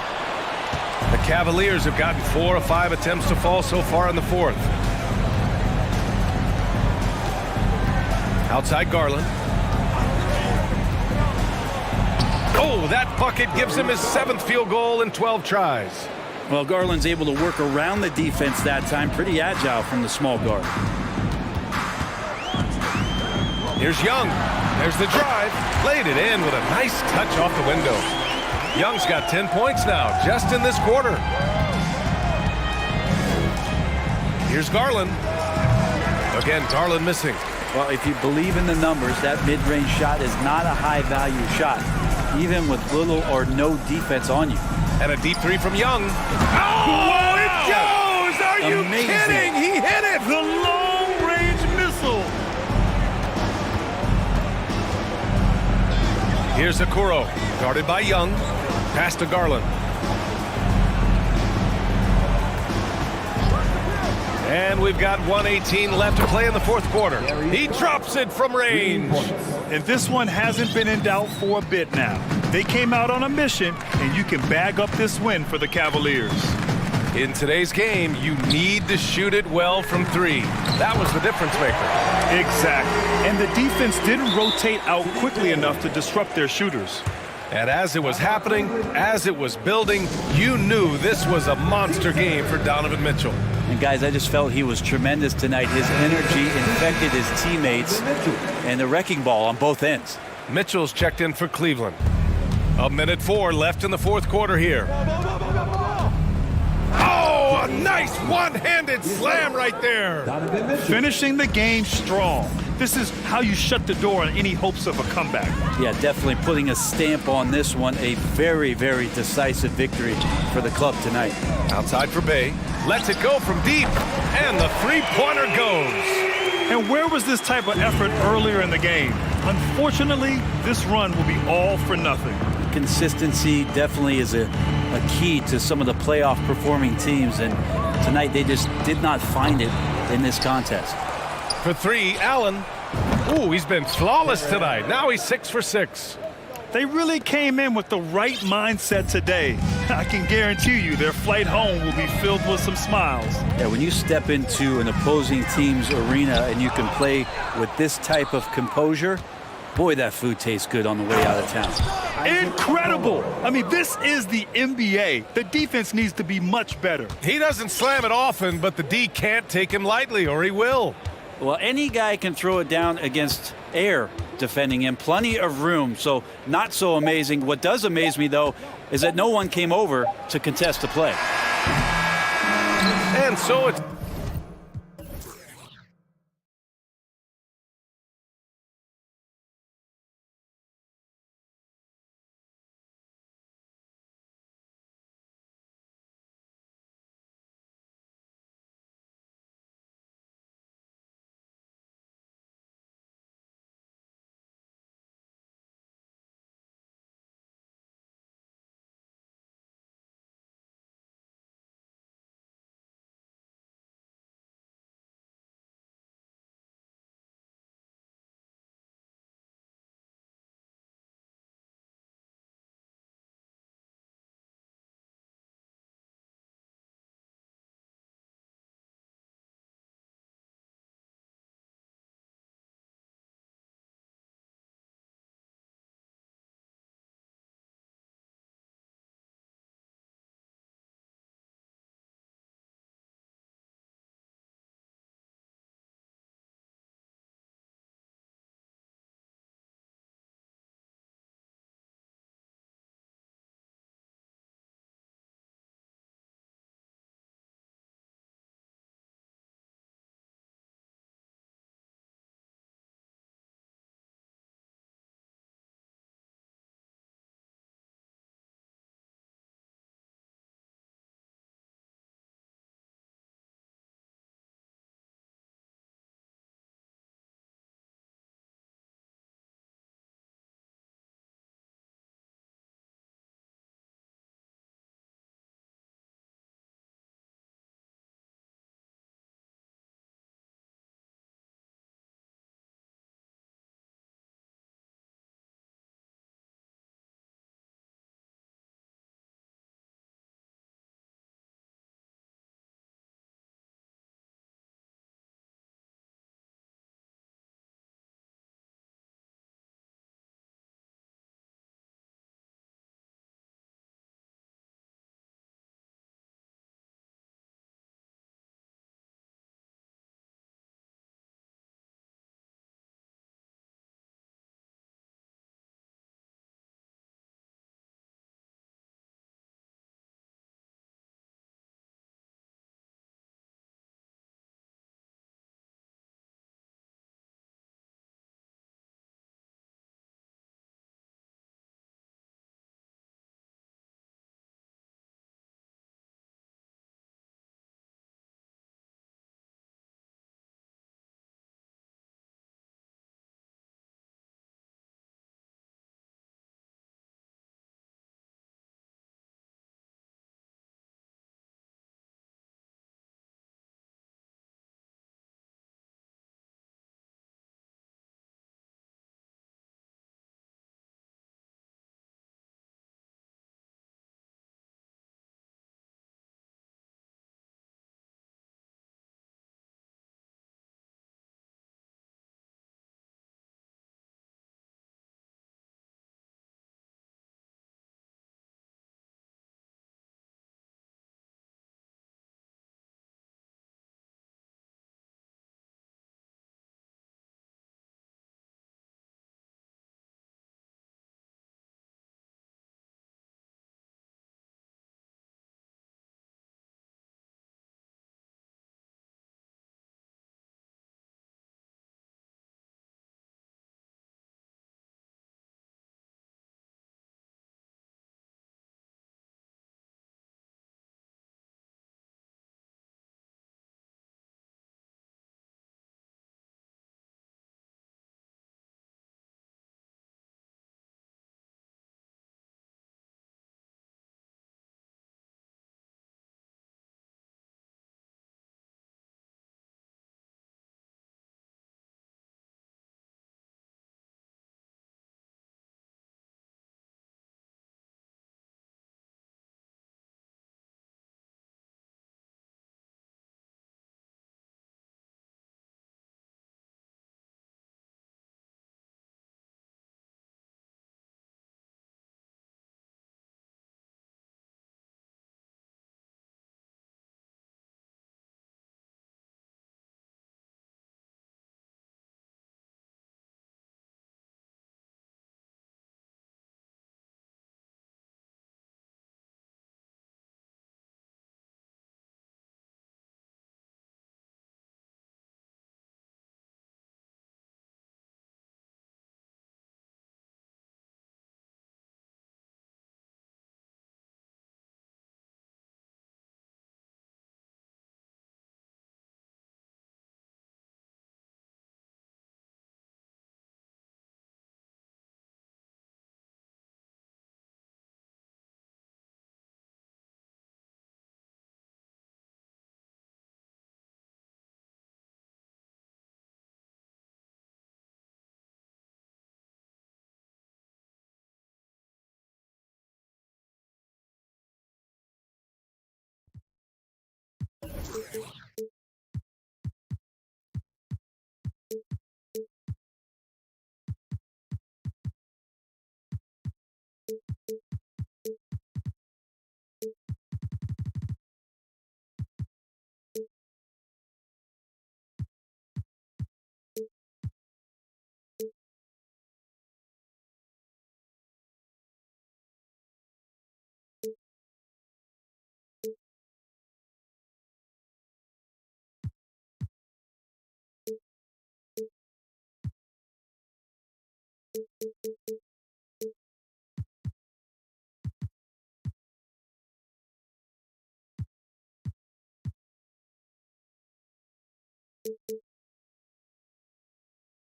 The Cavaliers have gotten 4 of 5 attempts to fall so far in the fourth. Outside Garland. Oh, that bucket gives him his 7th field goal in 12 tries. Well, Garland's able to work around the defense that time. Pretty agile from the small guard. Here's Young. There's the drive. Laid it in with a nice touch off the window. Young's got 10 points now, just in this quarter. Here's Garland. Again, Garland missing. Well, if you believe in the numbers, that mid-range shot is not a high-value shot, even with little or no defense on you. And a deep three from Young. Oh, it goes! Are you kidding? He hit it! The long-range missile. Here's Okoro, guarded by Young. Pass to Garland. And we've got 1:18 left to play in the fourth quarter. He drops it from range. And this one hasn't been in doubt for a bit now. They came out on a mission, and you can bag up this win for the Cavaliers. In today's game, you need to shoot it well from three. That was the difference maker. Exactly. And the defense didn't rotate out quickly enough to disrupt their shooters. And as it was happening, as it was building, you knew this was a monster game for Donovan Mitchell. And guys, I just felt he was tremendous tonight. His energy infected his teammates and the wrecking ball on both ends. Mitchell's checked in for Cleveland. 1:04 left in the fourth quarter here. Oh, a nice one-handed slam right there. Finishing the game strong. This is how you shut the door on any hopes of a comeback. Yeah, definitely putting a stamp on this one. A very, very decisive victory for the club tonight. Outside for Bay. Lets it go from deep. And the three-pointer goes. And where was this type of effort earlier in the game? Unfortunately, this run will be all for nothing. Consistency definitely is a key to some of the playoff performing teams. And tonight they just did not find it in this contest. For three, Allen. Ooh, he's been flawless tonight. Now he's 6 for 6. They really came in with the right mindset today. I can guarantee you their flight home will be filled with some smiles. Yeah, when you step into an opposing team's arena and you can play with this type of composure, boy, that food tastes good on the way out of town. Incredible! I mean, this is the NBA. The defense needs to be much better. He doesn't slam it often, but the D can't take him lightly or he will. Well, any guy can throw it down against air defending him. Plenty of room, so not so amazing. What does amaze me, though, is that no one came over to contest the play. And so it's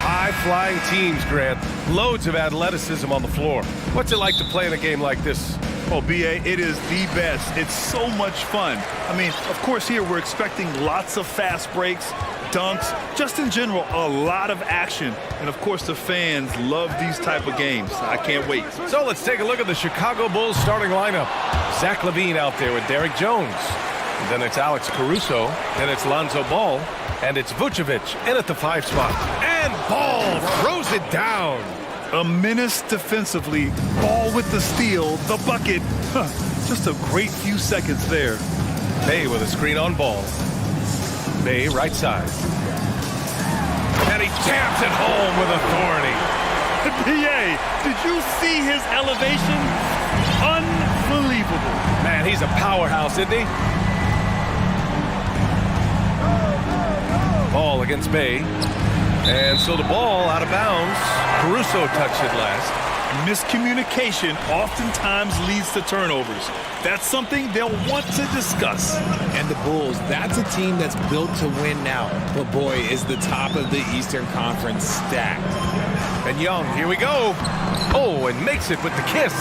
High-flying teams, Grant. Loads of athleticism on the floor. What's it like to play in a game like this? Oh, B.A., it is the best. It's so much fun. I mean, of course, here we're expecting lots of fast breaks, dunks, just in general, a lot of action. And, of course, the fans love these type of games. I can't wait. So let's take a look at the Chicago Bulls starting lineup. Zach LaVine out there with Derek Jones. And then it's Alex Caruso. Then it's Lonzo Ball. And it's Vucevic in at the 5 spot. And Ball throws it down. A menace defensively. Ball with the steal, the bucket. Huh, just a great few seconds there. Bay with a screen on Ball. Bay right side. And he jams it home with authority. PA, did you see his elevation? Unbelievable. Man, he's a powerhouse, isn't he? Ball against Bay. And so the ball out of bounds. Caruso touched it last. Miscommunication oftentimes leads to turnovers. That's something they'll want to discuss. And the Bulls, that's a team that's built to win now. But boy, is the top of the Eastern Conference stacked. And Young, here we go. Oh, and makes it with the kiss.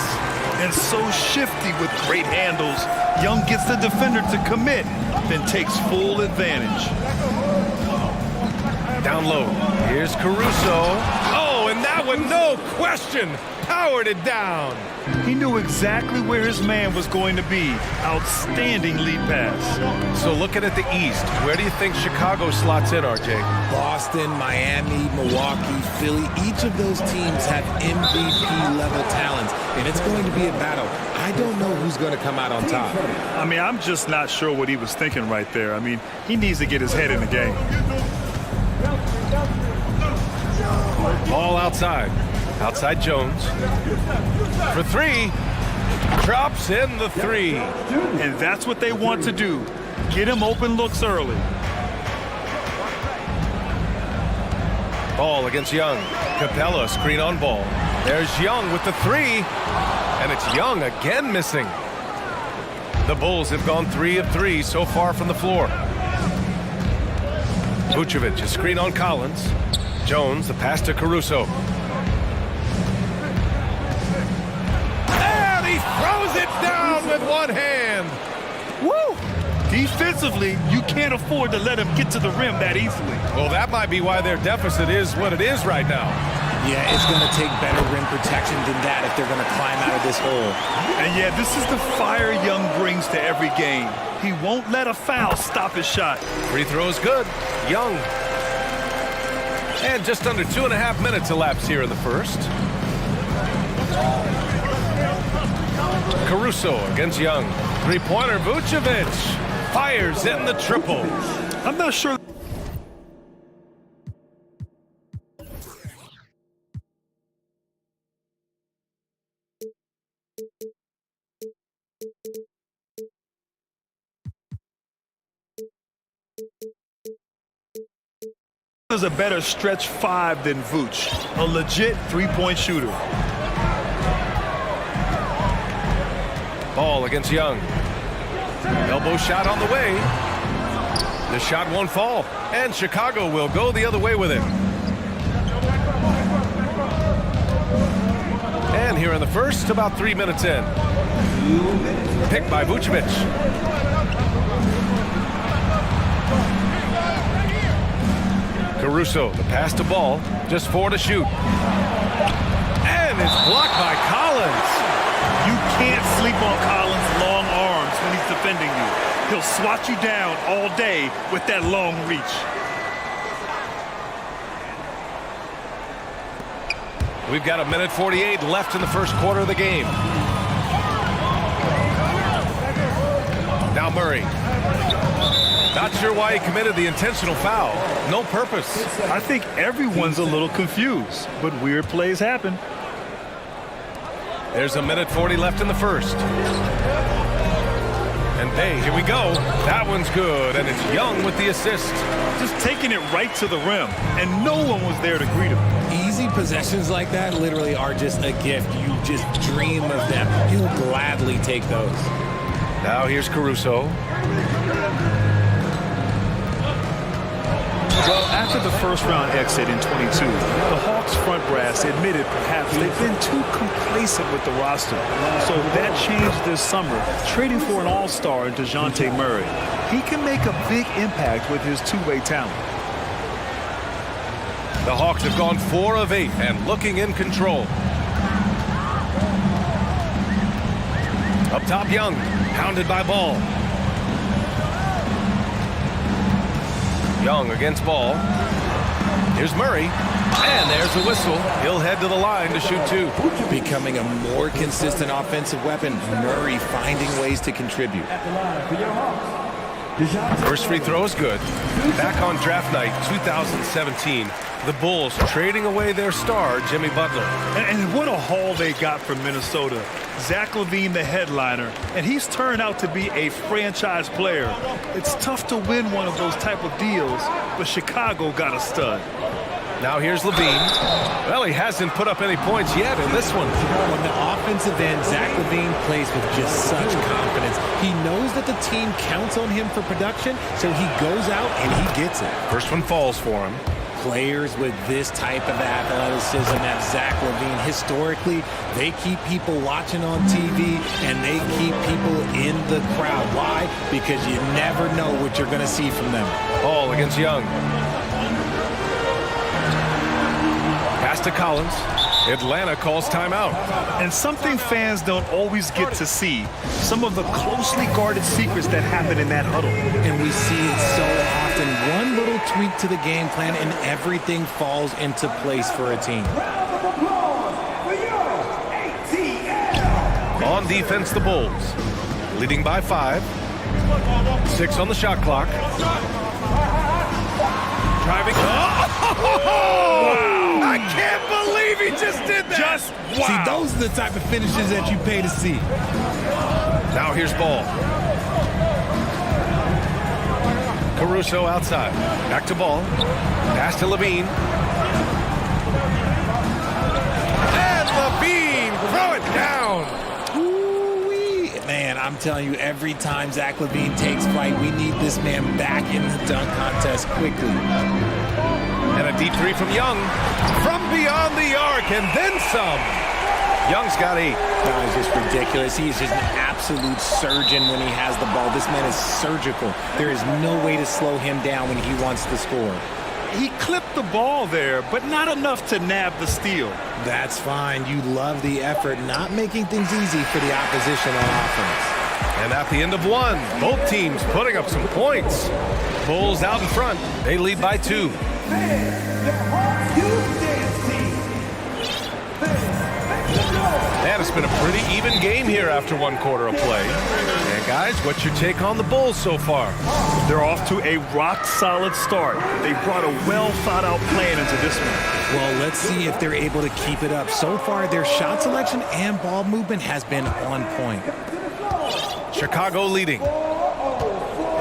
And so shifty with great handles. Young gets the defender to commit, then takes full advantage. Down low. Here's Caruso. Oh, and that one, no question, powered it down. He knew exactly where his man was going to be. Outstanding lead pass. So looking at the East, where do you think Chicago slots in, RJ? Boston, Miami, Milwaukee, Philly, each of those teams have MVP-level talents, and it's going to be a battle. I don't know who's going to come out on top. I mean, I'm just not sure what he was thinking right there. I mean, he needs to get his head in the game. Ball outside. Outside Jones. For 3. Drops in the 3. And that's what they want to do. Get him open looks early. Ball against Young. Capella, screen on Ball. There's Young with the 3. And it's Young again missing. The Bulls have gone 3 of 3 so far from the floor. Vucevic, a screen on Collins. Jones, the pass to Caruso. And he throws it down with one hand. Woo! Defensively, you can't afford to let him get to the rim that easily. Well, that might be why their deficit is what it is right now. Yeah, it's going to take better rim protection than that if they're going to climb out of this hole. And yeah, this is the fire Young brings to every game. He won't let a foul stop his shot. Free throw is good. Young. And just under 2.5 minutes elapsed here in the first. Caruso against Young. Three-pointer, Vucevic fires in the triple. I'm not sure. Is a better stretch 5 than Vooch, a legit three-point shooter. Ball against Young. Elbow shot on the way. The shot won't fall, and Chicago will go the other way with it. And here in the first, about 3 minutes in. Picked by Vucevic. Caruso, the pass to Ball, just 4 to shoot. And it's blocked by Collins. You can't sleep on Collins' long arms when he's defending you. He'll swat you down all day with that long reach. We've got 1:48 left in the first quarter of the game. Now Murray. Not sure why he committed the intentional foul. No purpose. I think everyone's a little confused, but weird plays happen. There's 1:40 left in the first. And hey, here we go. That one's good, and it's Young with the assist. Just taking it right to the rim, and no one was there to greet him. Easy possessions like that literally are just a gift. You just dream of them. He'll gladly take those. Now here's Caruso. Well, after the first round exit in 22, the Hawks front brass admitted perhaps they've been too complacent with the roster. So that changed this summer, trading for an all-star in DeJounte Murray. He can make a big impact with his two-way talent. The Hawks have gone 4 of 8 and looking in control. Up top, Young, pounded by Ball. Young against Ball. Here's Murray. And there's the whistle. He'll head to the line to shoot 2. Becoming a more consistent offensive weapon. Murray finding ways to contribute. First free throw is good. Back on draft night 2017, the Bulls trading away their star, Jimmy Butler. And what a haul they got from Minnesota. Zach LaVine, the headliner, and he's turned out to be a franchise player. It's tough to win one of those type of deals, but Chicago got a stud. Now here's LaVine. Well, he hasn't put up any points yet in this one. On the offensive end, Zach LaVine plays with just such confidence. He knows that the team counts on him for production, so he goes out and he gets it. First one falls for him. Players with this type of athleticism at Zach LaVine, historically, they keep people watching on TV and they keep people in the crowd. Why? Because you never know what you're going to see from them. Ball against Young. Pass to Collins. Atlanta calls timeout. And something fans don't always get to see, some of the closely guarded secrets that happen in that huddle. And we see it so often. One little tweak to the game plan and everything falls into place for a team. On defense, the Bulls. Leading by 5. 6 on the shot clock. Driving. Oh! I can't believe he just did that. Just wow. See, those are the type of finishes that you pay to see. Now here's Ball. Caruso outside. Back to Ball. Pass to LaVine. And LaVine, throw it down. Ooh-wee. Man, I'm telling you, every time Zach LaVine takes flight, we need this man back in the dunk contest quickly. And a deep 3 from Young. From beyond the arc, and then some. Young's got 8. That is just ridiculous. He is just an absolute surgeon when he has the ball. This man is surgical. There is no way to slow him down when he wants to score. He clipped the ball there, but not enough to nab the steal. That's fine. You love the effort, not making things easy for the opposition on offense. And at the end of 1, both teams putting up some points. Bulls out in front. They lead by 2. And it's been a pretty even game here after 1 quarter of play. And guys, what's your take on the Bulls so far? They're off to a rock-solid start. They brought a well-thought-out plan into this one. Well, let's see if they're able to keep it up. So far, their shot selection and ball movement has been on point. Chicago leading.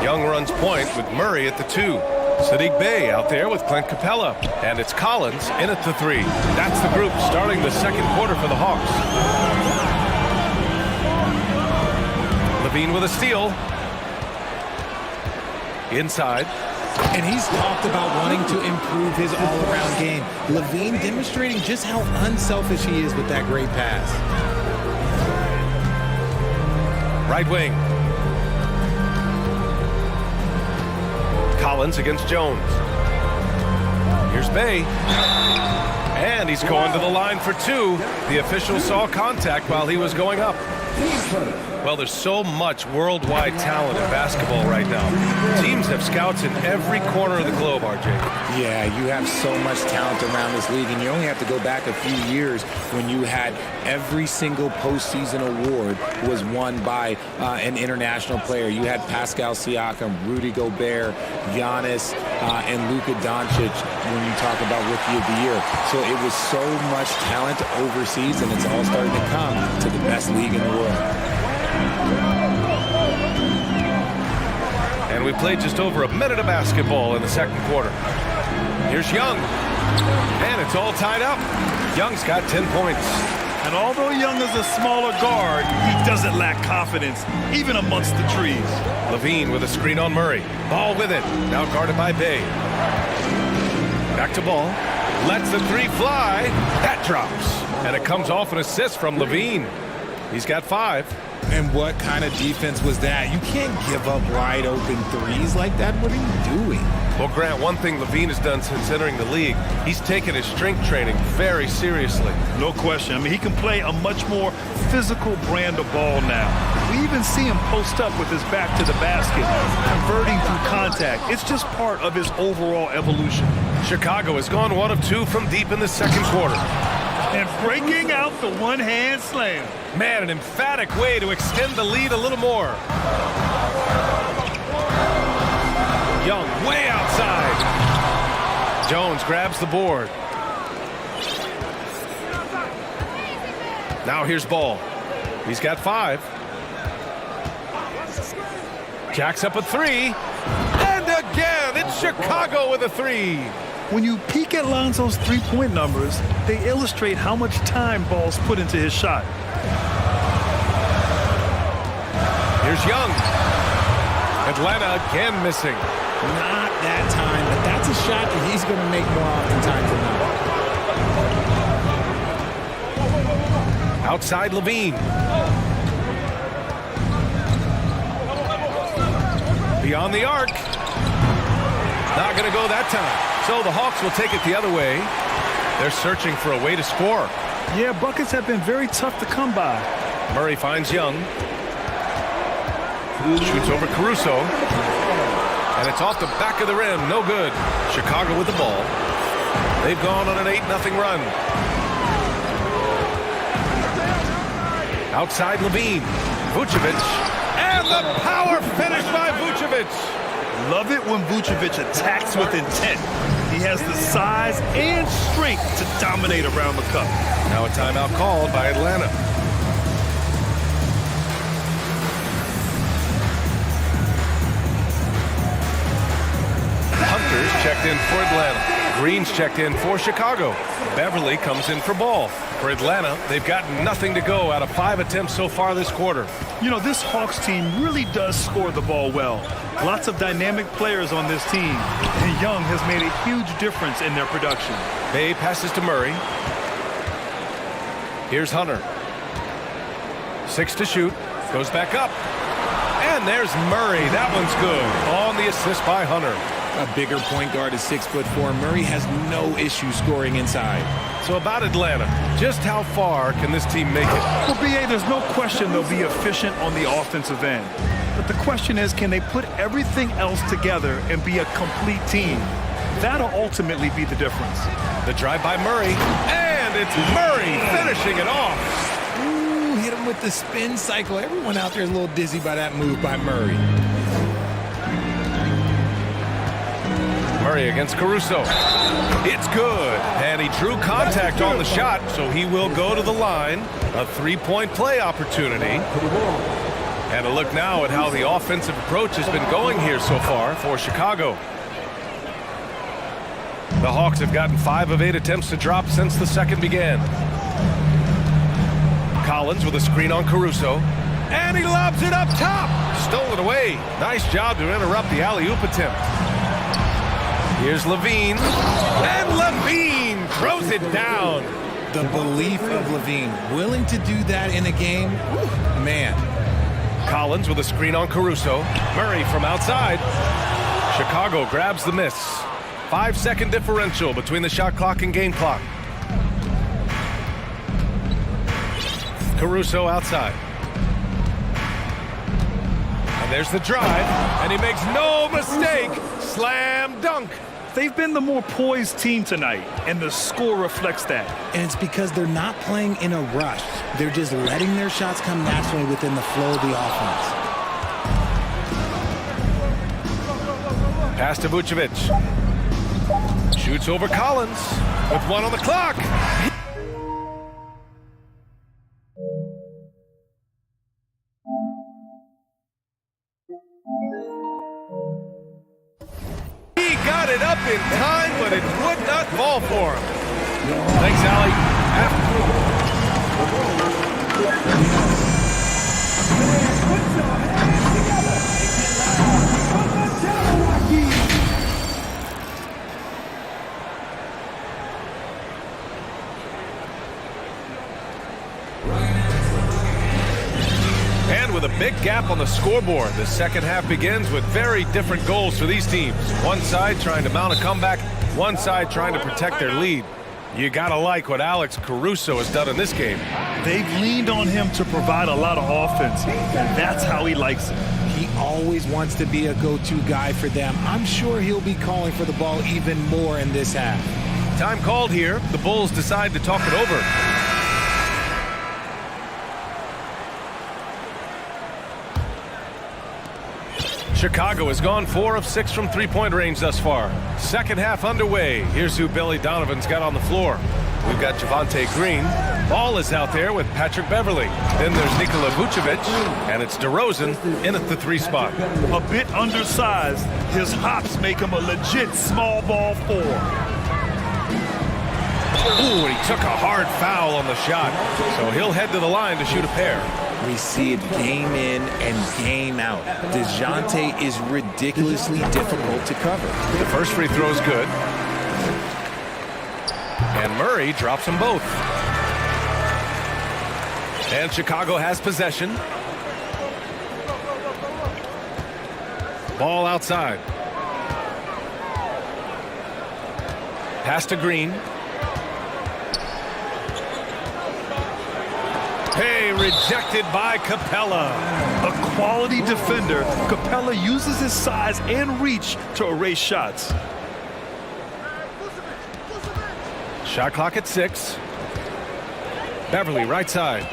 Young runs point with Murray at the 2. Sadiq Bey out there with Clint Capella. And it's Collins in at the 3. That's the group starting the second quarter for the Hawks. LaVine with a steal. Inside. And he's talked about wanting to improve his all-around game. LaVine demonstrating just how unselfish he is with that great pass. Right wing. Collins against Jones. Here's Bey. And he's going to the line for 2. The official saw contact while he was going up. team play. Well, there's so much worldwide talent in basketball right now. Teams have scouts in every corner of the globe, RJ. Yeah, you have so much talent around this league, and you only have to go back a few years when you had every single postseason award was won by an international player. You had Pascal Siakam, Rudy Gobert, Giannis, and Luka Doncic when you talk about Rookie of the Year. So it was so much talent overseas, and it's all starting to come to the best league in the world. And we played just over a minute of basketball in the second quarter. Here's Young. And it's all tied up. Young's got 10 points. And although Young is a smaller guard, he doesn't lack confidence, even amongst the trees. Levine with a screen on Murray. Ball with it. Now guarded by Bay. Back to Ball. Lets the three fly. That drops. And it comes off an assist from Levine. He's got 5. And what kind of defense was that? You can't give up wide open threes like that. What are you doing? Well, Grant, one thing Levine has done since entering the league, he's taken his strength training very seriously. No question. I mean, he can play a much more physical brand of ball now. We even see him post up with his back to the basket, converting through contact. It's just part of his overall evolution. Chicago has gone 1 of 2 from deep in the second quarter. And breaking out the one-hand slam. Man, an emphatic way to extend the lead a little more. Young way outside. Jones grabs the board. Now here's Ball. He's got 5. Jacks up a 3. And again, it's Chicago with a 3. When you peek at Lonzo's three-point numbers, they illustrate how much time Ball's put into his shot. Here's Young. Atlanta again missing. Not that time, but that's a shot that he's going to make more oftentimes than not. Outside Levine. Beyond the arc. Not going to go that time. So the Hawks will take it the other way. They're searching for a way to score. Yeah, buckets have been very tough to come by. Murray finds Young. Shoots over Caruso. And it's off the back of the rim. No good. Chicago with the ball. They've gone on an 8-0 run. Outside Levine. Vucevic. And the power finish by Vucevic. Love it when Vucevic attacks with intent. He has the size and strength to dominate around the cup. Now a timeout called by Atlanta. Hunter's checked in for Atlanta. Green's checked in for Chicago. Beverly comes in for Ball. For Atlanta, they've got nothing to go out of 5 attempts so far this quarter. You know, this Hawks team really does score the ball well. Lots of dynamic players on this team. And Young has made a huge difference in their production. Bay passes to Murray. Here's Hunter. 6 to shoot. Goes back up. And there's Murray. That one's good. On the assist by Hunter. A bigger point guard is 6'4". Murray has no issue scoring inside. So about Atlanta, just how far can this team make it? Well, B.A., there's no question they'll be efficient on the offensive end. But the question is, can they put everything else together and be a complete team? That'll ultimately be the difference. The drive by Murray, and it's Murray finishing it off. Ooh, hit him with the spin cycle. Everyone out there is a little dizzy by that move by Murray. Murray against Caruso. It's good. And he drew contact on the shot, so he will go to the line. A 3-point play opportunity. And a look now at how the offensive approach has been going here so far for Chicago. The Hawks have gotten 5 of 8 attempts to drop since the second began. Collins with a screen on Caruso. And he lobs it up top. Stole it away. Nice job to interrupt the alley-oop attempt. Here's Levine. And Levine throws it down. The belief of Levine. Willing to do that in a game. Man. Collins with a screen on Caruso. Murray from outside. Chicago grabs the miss. 5-second differential between the shot clock and game clock. Caruso outside. There's the drive, and he makes no mistake. Slam dunk. They've been the more poised team tonight, and the score reflects that. And it's because they're not playing in a rush. They're just letting their shots come naturally within the flow of the offense. Pass to Vucevic. Shoots over Collins with 1 on the clock. He got it up in time, but it would not fall for him. Thanks, Allie. And with a big gap on the scoreboard, the second half begins with very different goals for these teams. One side trying to mount a comeback, one side trying to protect their lead. You gotta like what Alex Caruso has done in this game. They've leaned on him to provide a lot of offense, and that's how he likes it. He always wants to be a go-to guy for them. I'm sure he'll be calling for the ball even more in this half. Time called here. The Bulls decide to talk it over. Chicago has gone 4 of 6 from three-point range thus far. Second half underway. Here's who Billy Donovan's got on the floor. We've got Javonte Green. Ball is out there with Patrick Beverly. Then there's Nikola Vucevic, and it's DeRozan in at the 3 spot. A bit undersized, his hops make him a legit small ball 4. Ooh, and he took a hard foul on the shot. So he'll head to the line to shoot a pair. We see it game in and game out. DeJounte is ridiculously difficult to cover. The first free throw is good. And Murray drops them both. And Chicago has possession. Ball outside. Pass to Green. Hey, rejected by Capella. A quality defender, Capella uses his size and reach to erase shots. Shot clock at 6. Beverly, right side.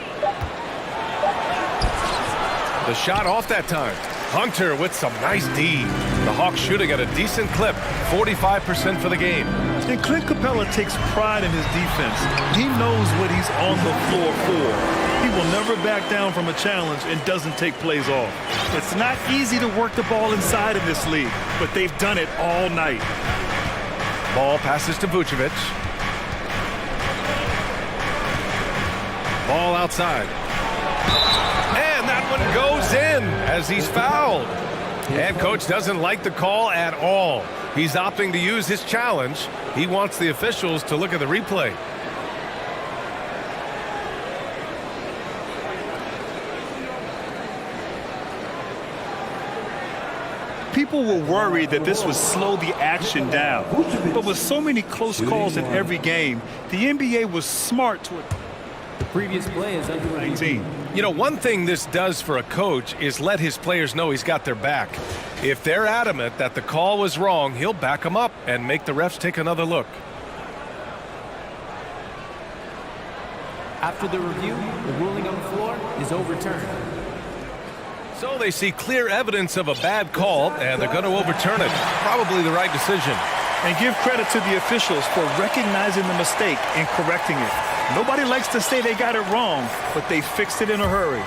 The shot off that time. Hunter with some nice D. The Hawks shooting at a decent clip, 45% for the game. And Clint Capella takes pride in his defense. He knows what he's on the floor for. He will never back down from a challenge and doesn't take plays off. It's not easy to work the ball inside in this league, but they've done it all night. Ball passes to Vucevic. Ball outside. And that one goes in as he's fouled. And coach doesn't like the call at all. He's opting to use his challenge. He wants the officials to look at the replay. People were worried that this would slow the action down. But with so many close calls in every game, the NBA was smart to The previous play is under 19. You know, one thing this does for a coach is let his players know he's got their back. If they're adamant that the call was wrong, he'll back them up and make the refs take another look. After the review, the ruling on the floor is overturned. So they see clear evidence of a bad call, and they're going to overturn it. Probably the right decision. And give credit to the officials for recognizing the mistake and correcting it. Nobody likes to say they got it wrong, but they fixed it in a hurry.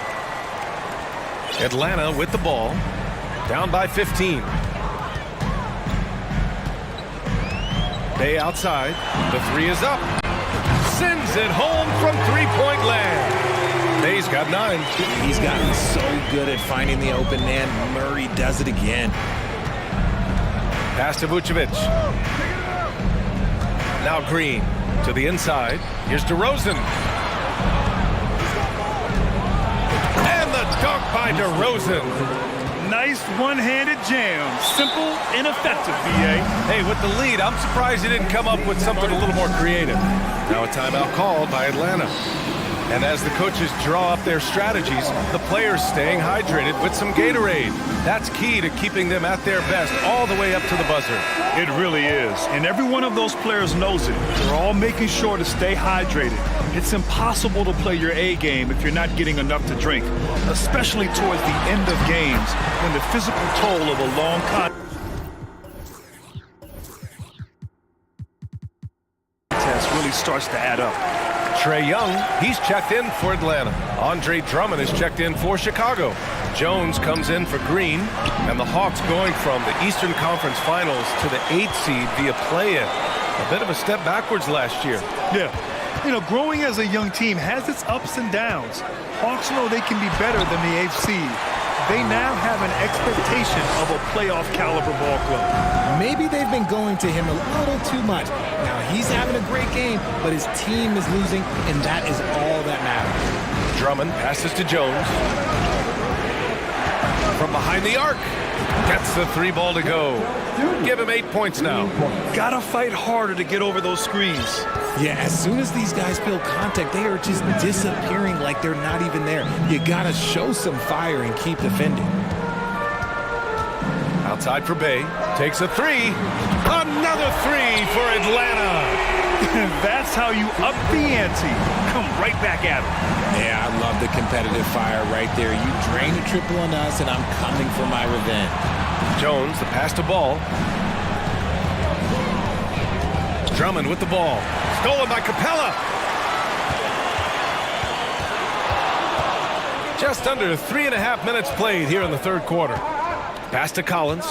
Atlanta with the ball, down by 15. Bay outside, the 3 is up. Sends it home from three-point land. Bay's got 9. He's gotten so good at finding the open man. Murray does it again. Pass to Vucevic. Now Green to the inside. Here's DeRozan. And the dunk by DeRozan. Nice one-handed jam. Simple and effective, B.A. Hey, with the lead, I'm surprised he didn't come up with something a little more creative. Now a timeout called by Atlanta. And as the coaches draw up their strategies, the players staying hydrated with some Gatorade. That's key to keeping them at their best all the way up to the buzzer. It really is. And every one of those players knows it. They're all making sure to stay hydrated. It's impossible to play your A game if you're not getting enough to drink, especially towards the end of games when the physical toll of a long contest really starts to add up. Trae Young, he's checked in for Atlanta. Andre Drummond is checked in for Chicago. Jones comes in for Green, and the Hawks going from the Eastern Conference Finals to the 8th seed via play-in. A bit of a step backwards last year. Yeah. You know, growing as a young team has its ups and downs. Hawks know they can be better than the 8th seed. They now have an expectation of a playoff caliber ball club. Maybe they've been going to him a little too much. Now he's having a great game, but his team is losing, and that is all that matters. Drummond passes to Jones. From behind the arc. Gets the 3 ball to go. Give him 8 points now. Gotta fight harder to get over those screens. Yeah, as soon as these guys feel contact, they are just disappearing like they're not even there. You gotta show some fire and keep defending. Outside for Bay. Takes a 3. Another 3 for Atlanta. That's how you up the ante. Come right back at him. Yeah, I love the competitive fire right there. You drain a triple on us, and I'm coming for my revenge. Jones, the pass to Ball. Drummond with the ball. Stolen by Capella. Just under 3.5 minutes played here in the third quarter. Pass to Collins.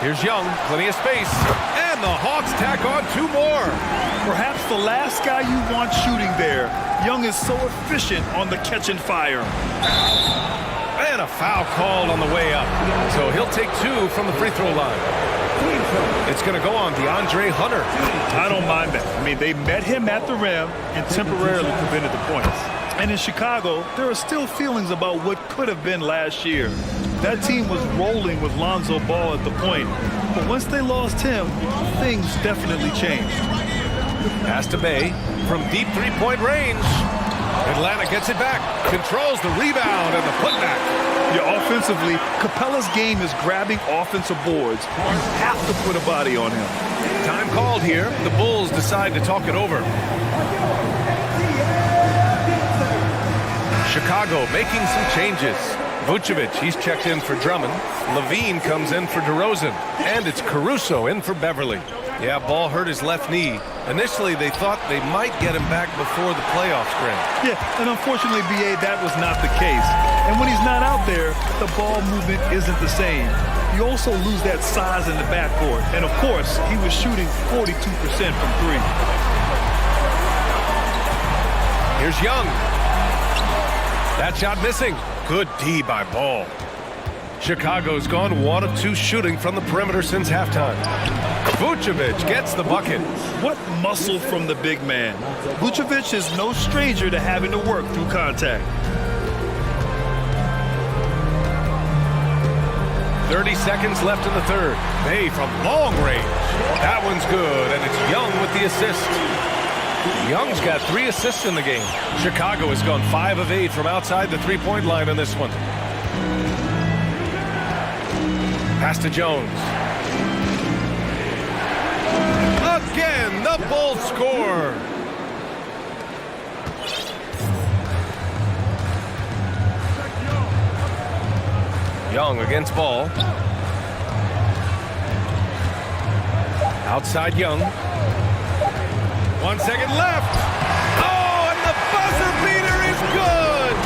Here's Young, plenty of space. And the Hawks tack on 2 more. Perhaps the last guy you want shooting there. Young is so efficient on the catch and fire. And a foul called on the way up. So he'll take 2 from the free throw line. It's going to go on DeAndre Hunter. I don't mind that. I mean, they met him at the rim and temporarily prevented the points. And in Chicago, there are still feelings about what could have been last year. That team was rolling with Lonzo Ball at the point. But once they lost him, things definitely changed. Pass to Bay from deep three-point range. Atlanta gets it back, controls the rebound and the putback. Yeah, offensively, Capella's game is grabbing offensive boards. You have to put a body on him. Time called here. The Bulls decide to talk it over. Chicago making some changes. Vucevic, he's checked in for Drummond. Levine comes in for DeRozan. And it's Caruso in for Beverly. Yeah, Ball hurt his left knee. Initially, they thought they might get him back before the playoff scrim. Yeah, and unfortunately, B.A., that was not the case. And when he's not out there, the ball movement isn't the same. You also lose that size in the backcourt. And, of course, he was shooting 42% from 3. Here's Young. That shot missing. Good D by Ball. Chicago's gone 1 of 2 shooting from the perimeter since halftime. Vucevic gets the bucket. What muscle from the big man. Vucevic is no stranger to having to work through contact. 30 seconds left in the third. Bay from long range. That one's good, and it's Young with the assist. Young's got 3 assists in the game. Chicago has gone 5 of 8 from outside the three-point line in this one. Pass to Jones. Again, the Bulls score. Young against Ball. Outside Young. 1 second left. Oh, and the buzzer beater is good.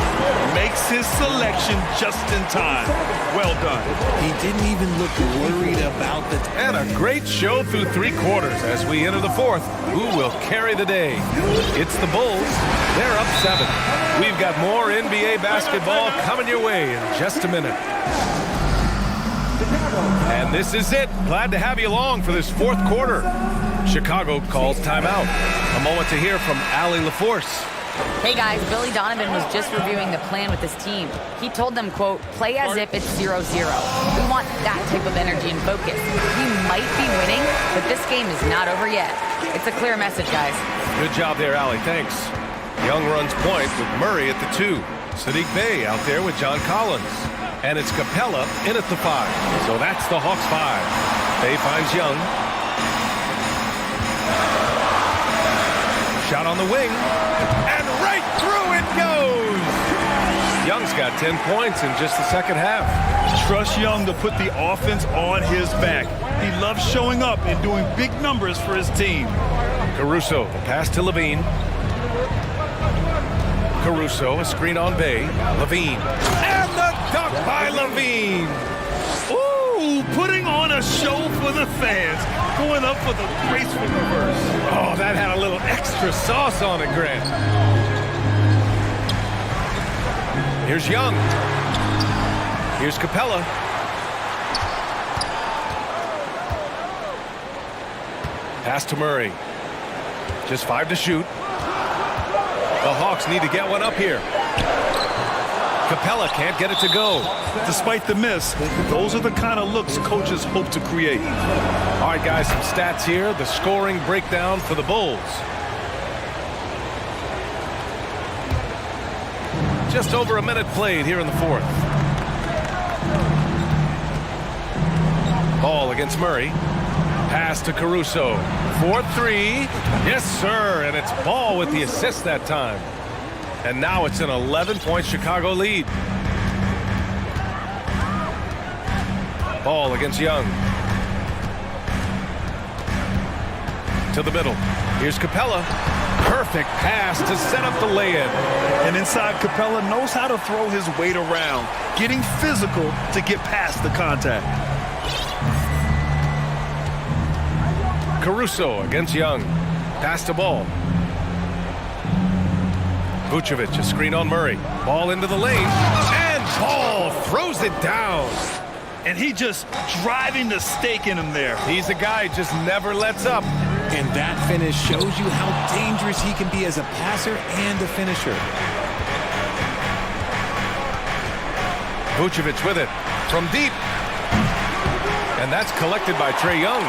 Makes his selection just in time. Well done. He didn't even look worried about the... And a great show through 3 quarters as we enter the 4th. Who will carry the day? It's the Bulls. They're up 7. We've got more NBA basketball coming your way in just a minute. And this is it. Glad to have you along for this 4th quarter. Chicago calls timeout. A moment to hear from Allie LaForce. Hey guys, Billy Donovan was just reviewing the plan with his team. He told them, quote, play as if it's 0-0. We want that type of energy and focus. We might be winning, but this game is not over yet. It's a clear message, guys. Good job there, Allie. Thanks. Young runs point with Murray at the 2. Sadiq Bey out there with John Collins. And it's Capella in at the 5. So that's the Hawks 5. Bey finds Young. Shot on the wing. And right through it goes! Young's got 10 points in just the second half. Trust Young to put the offense on his back. He loves showing up and doing big numbers for his team. Caruso, the pass to Levine. Caruso, a screen on Bey. Levine. And the dunk by Levine! Ooh, putting on a show for the fans. Going up for the graceful reverse. Oh, that had a little extra sauce on it, Grant. Here's Young. Here's Capella. Pass to Murray. Just 5 to shoot. The Hawks need to get one up here. Capella can't get it to go. Despite the miss, those are the kind of looks coaches hope to create. All right, guys, some stats here. The scoring breakdown for the Bulls. Just over a minute played here in the 4th. Ball against Murray. Pass to Caruso. 4-3. Yes, sir. And it's Ball with the assist that time. And now it's an 11-point Chicago lead. Ball against Young. To the middle. Here's Capella. Perfect pass to set up the lay-in. And inside, Capella knows how to throw his weight around, getting physical to get past the contact. Caruso against Young. Pass to Ball. Vucevic, a screen on Murray. Ball into the lane. And Ball throws it down. And he just driving the stake in him there. He's a guy who just never lets up. And that finish shows you how dangerous he can be as a passer and a finisher. Vucevic with it from deep. And that's collected by Trae Young.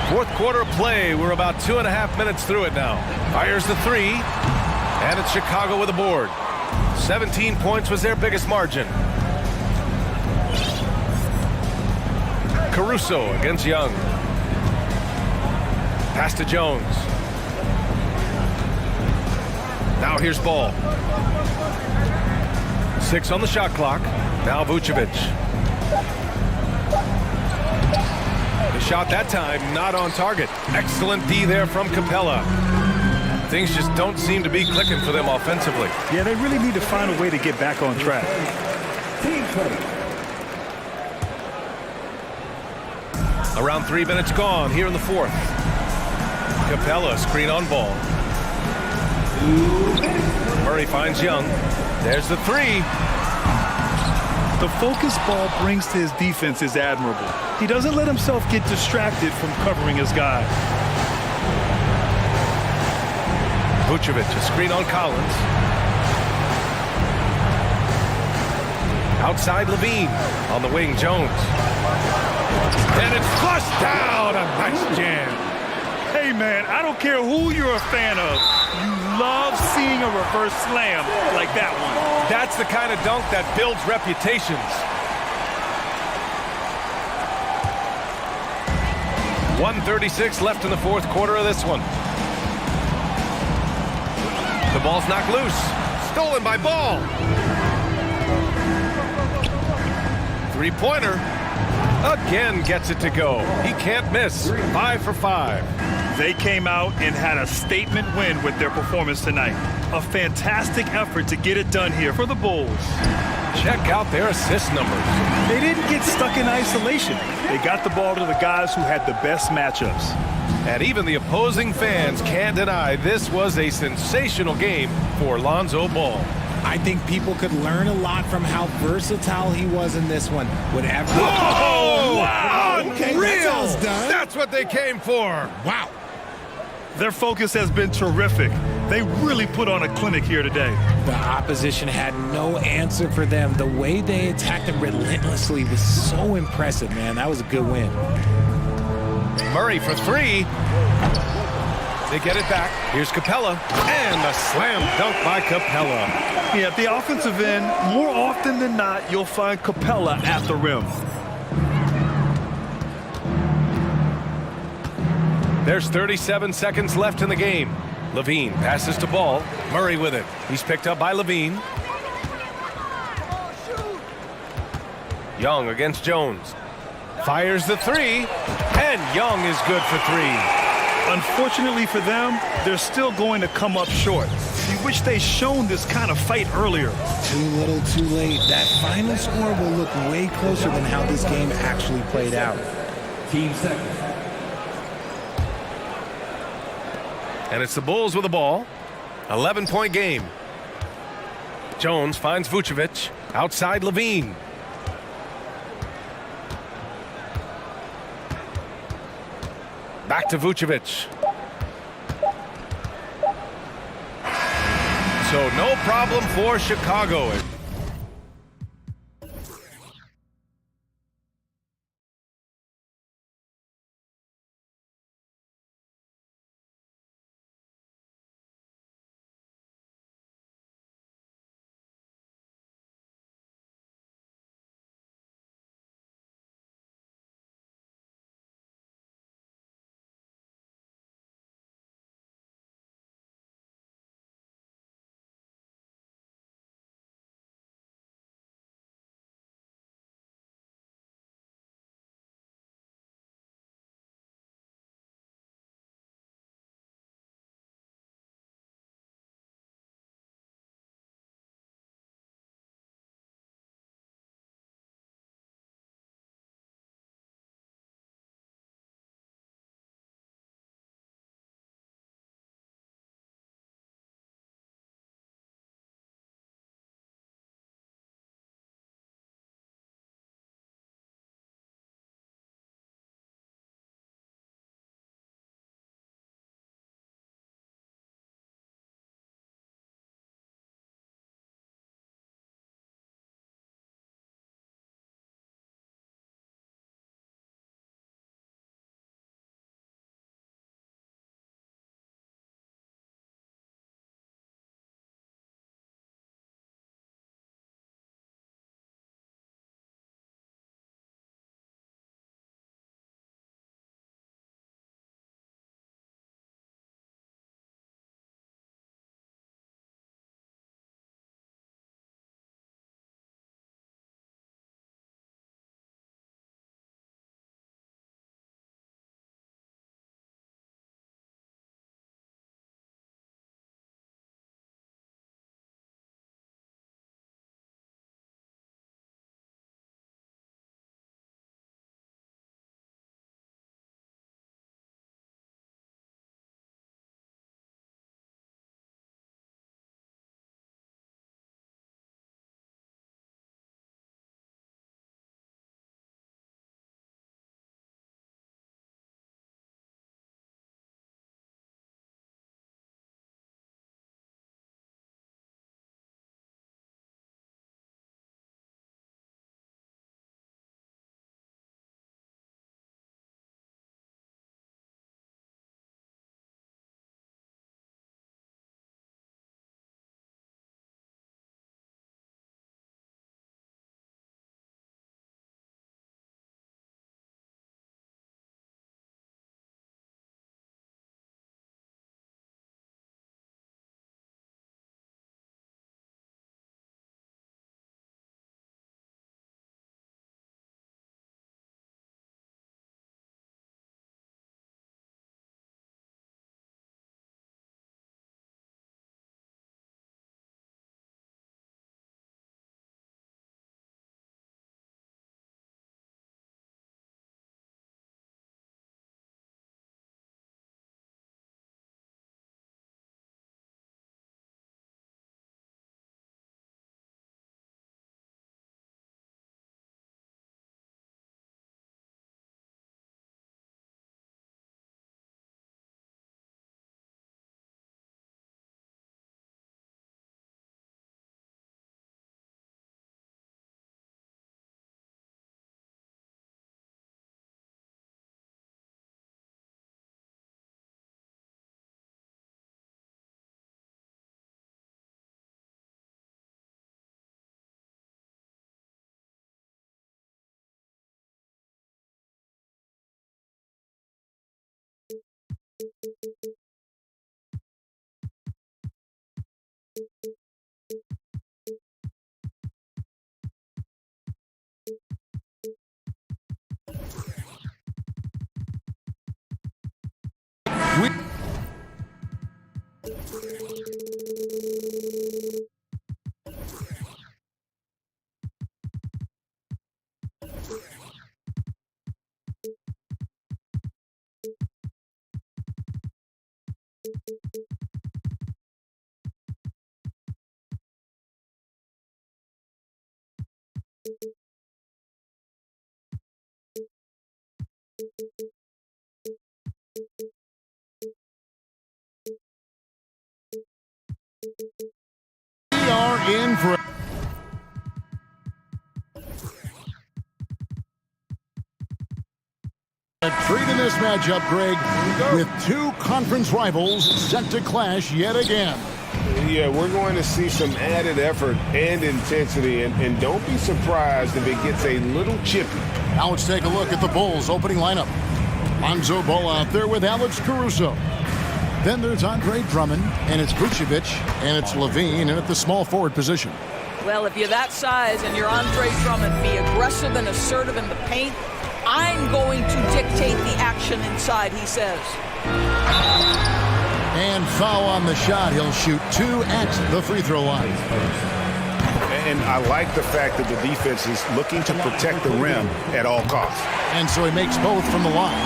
4th quarter of play. We're about 2.5 minutes through it now. Fires the 3. And it's Chicago with a board. 17 points was their biggest margin. Caruso against Young. Pass to Jones. Now here's Ball. 6 on the shot clock. Now Vucevic. The shot that time not on target. Excellent D there from Capella. Things just don't seem to be clicking for them offensively. Yeah, they really need to find a way to get back on track. Around 3 minutes gone here in the 4th. Capella screen on Ball. Murray finds Young. There's the 3. The focus Ball brings to his defense is admirable. He doesn't let himself get distracted from covering his guy. Vucevic, a screen on Collins. Outside Levine. On the wing, Jones. And it's flushed down. A nice jam. Hey, man, I don't care who you're a fan of. You love seeing a reverse slam like that one. That's the kind of dunk that builds reputations. 1:36 left in the 4th quarter of this one. The ball's knocked loose. Stolen by Ball. 3-pointer. Again gets it to go. He can't miss. 5 for 5. They came out and had a statement win with their performance tonight. A fantastic effort to get it done here for the Bulls. Check out their assist numbers. They didn't get stuck in isolation. They got the ball to the guys who had the best matchups. And even the opposing fans can't deny this was a sensational game for Lonzo Ball. I think people could learn a lot from how versatile he was in this one. Whatever. Whoa! Wow! Okay, Unreal! that sounds done. That's what they came for. Wow. Their focus has been terrific. They really put on a clinic here today. The opposition had no answer for them. The way they attacked them relentlessly was so impressive, man. That was a good win. Murray for three. They get it back. Here's Capella. And a slam dunk by Capella. Yeah, at the offensive end, more often than not, you'll find Capella at the rim. There's 37 seconds left in the game. Levine passes to Ball. Murray with it. He's picked up by Levine. Young against Jones. Fires the three. And Young is good for three. Unfortunately for them, they're still going to come up short. You wish they'd shown this kind of fight earlier. Too little, too late. That final score will look way closer than how this game actually played out. Team second. And it's the Bulls with the ball. 11-point game. Jones finds Vucevic. Outside Levine. Back to Vucevic. So no problem for Chicago. We are in for a treat in this matchup, Greg, with two conference rivals set to clash yet again. Yeah, we're going to see some added effort and intensity, and don't be surprised if it gets a little chippy. Now let's take a look at the Bulls' opening lineup. Lonzo Ball out there with Alex Caruso. Then there's Andre Drummond, and it's Vucevic, and it's Levine, and at the small forward position. Well, if you're that size and you're Andre Drummond, be aggressive and assertive in the paint. I'm going to dictate the action inside, he says. And foul on the shot. He'll shoot two at the free throw line. And I like the fact that the defense is looking to protect the rim at all costs. And so he makes both from the line.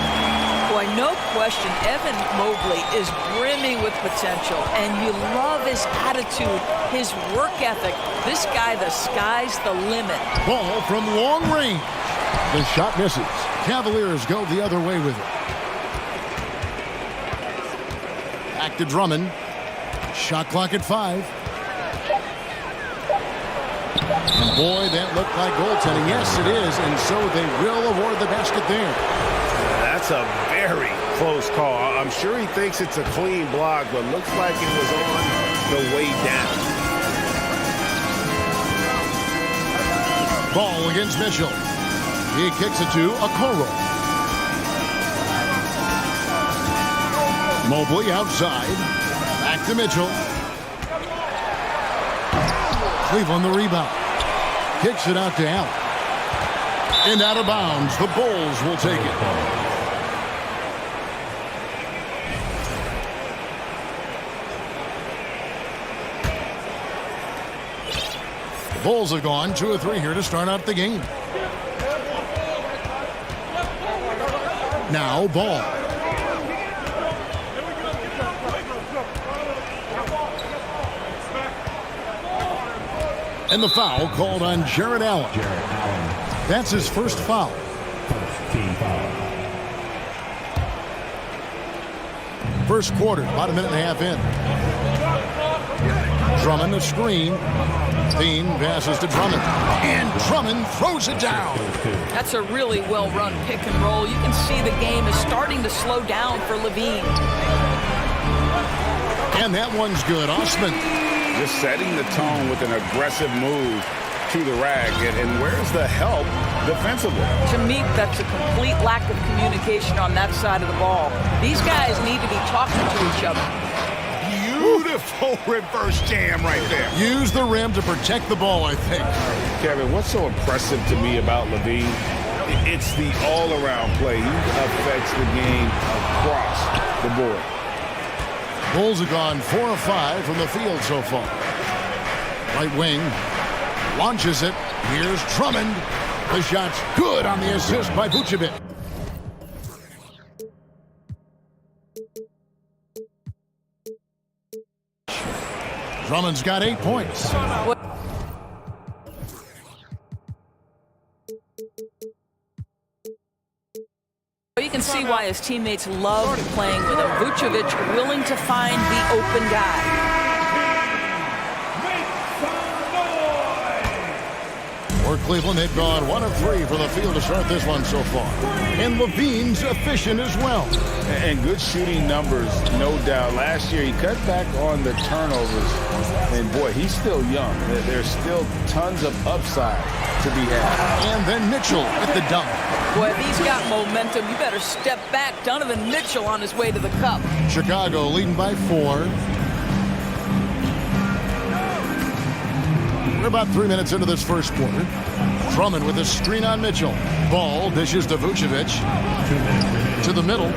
Boy, no question, Evan Mobley is brimming with potential, and you love his attitude, his work ethic. This guy, the sky's the limit. Ball from long range. The shot misses. Cavaliers go the other way with it. Back to Drummond. Shot clock at 5. And boy, that looked like goaltending. Yes, it is, and so they will award the basket there. That's a very close call. I'm sure he thinks it's a clean block, but looks like it was on the way down. Ball against Mitchell. He kicks it to Okoro. Mobley outside. Back to Mitchell. Cleveland the rebound. Kicks it out to Allen. And out of bounds. The Bulls will take it. The Bulls have gone 2 of 3 here to start out the game. Now Ball. And the foul called on Jared Allen. That's his first foul. First quarter, about a minute and a half in. Drummond a screen. Dean passes to Drummond. And Drummond throws it down. That's a really well-run pick and roll. You can see the game is starting to slow down for Levine. And that one's good. Osman. Just setting the tone with an aggressive move to the rack. And where's the help defensively? To me, that's a complete lack of communication on that side of the ball. These guys need to be talking to each other. Beautiful reverse jam right there. Use the rim to protect the ball, I think. Kevin, what's so impressive to me about Levine? It's the all-around play. He affects the game across the board. Bulls have gone 4 of 5 from the field so far. Right wing. Launches it. Here's Drummond. The shot's good on the assist by Vucevic. Drummond's got 8 points. You can see why his teammates loved playing with him. Vucevic willing to find the open guy. For Cleveland, they've gone 1 of 3 for the field to start this one so far. And Levine's efficient as well. And good shooting numbers, no doubt. Last year, he cut back on the turnovers. And, boy, he's still young. There's still tons of upside to be had. And then Mitchell at the dunk. Boy, if he's got momentum, you better step back. Donovan Mitchell on his way to the cup. Chicago leading by 4. We're about 3 minutes into this first quarter. Drummond with a screen on Mitchell. Ball dishes to Vucevic. To the middle.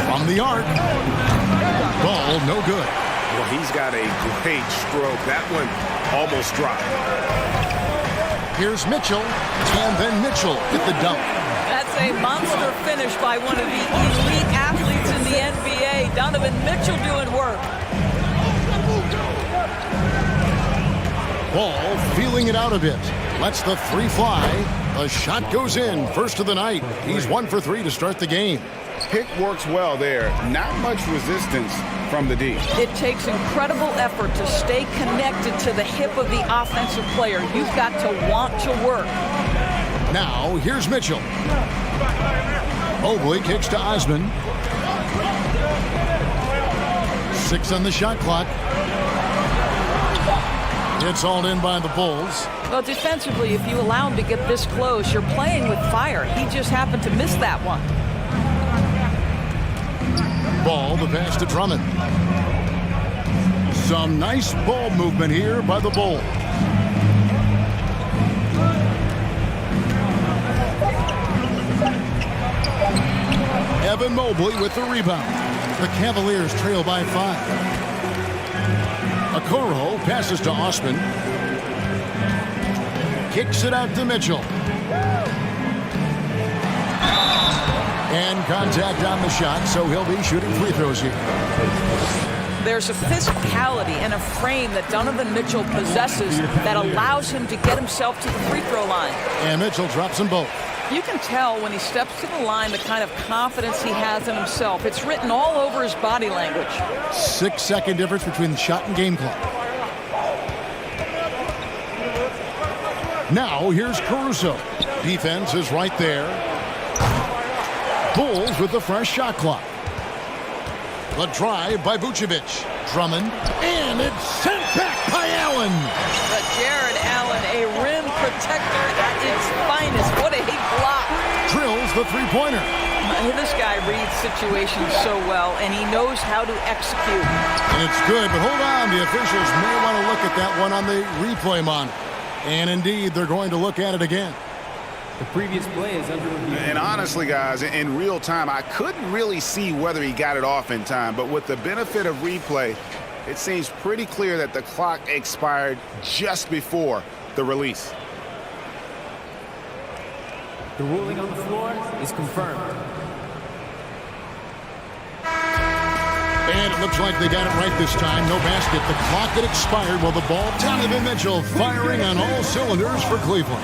From the arc. Ball no good. Well, he's got a great stroke. That one almost dropped. Here's Mitchell, and then Mitchell with the dunk. That's a monster finish by one of the elite athletes in the NBA. Donovan Mitchell doing work. Ball feeling it out a bit. Lets the 3 fly. The shot goes in. First of the night. He's 1 for 3 to start the game. Pick works well there. Not much resistance from the D. It takes incredible effort to stay connected to the hip of the offensive player. You've got to want to work. Now, here's Mitchell. Mobley kicks to Osman. 6 on the shot clock. It's all in by the Bulls. Well, defensively, if you allow him to get this close, you're playing with fire. He just happened to miss that one. Ball, the pass to Drummond. Some nice ball movement here by the Bulls. Evan Mobley with the rebound. The Cavaliers trail by 5. Okoro passes to Osman. Kicks it out to Mitchell. And contact on the shot, so he'll be shooting free throws here. There's a physicality and a frame that Donovan Mitchell possesses that allows him to get himself to the free throw line. And Mitchell drops them both. You can tell when he steps to the line the kind of confidence he has in himself. It's written all over his body language. 6-second difference between the shot and game clock. Now, here's Caruso. Defense is right there. Bulls with the fresh shot clock. The drive by Vucevic. Drummond. And it's sent back by Allen. But Jared Allen, a rim protector at its finest. What a block. Drills the three-pointer. This guy reads situations so well, and he knows how to execute. And it's good, but hold on. The officials may want to look at that one on the replay monitor. And indeed, they're going to look at it again. The previous play is under review. And honestly, guys, in real time, I couldn't really see whether he got it off in time. But with the benefit of replay, it seems pretty clear that the clock expired just before the release. The ruling on the floor is confirmed. And it looks like they got it right this time. No basket. The clock had expired while the ball. Donovan Mitchell firing on all cylinders for Cleveland.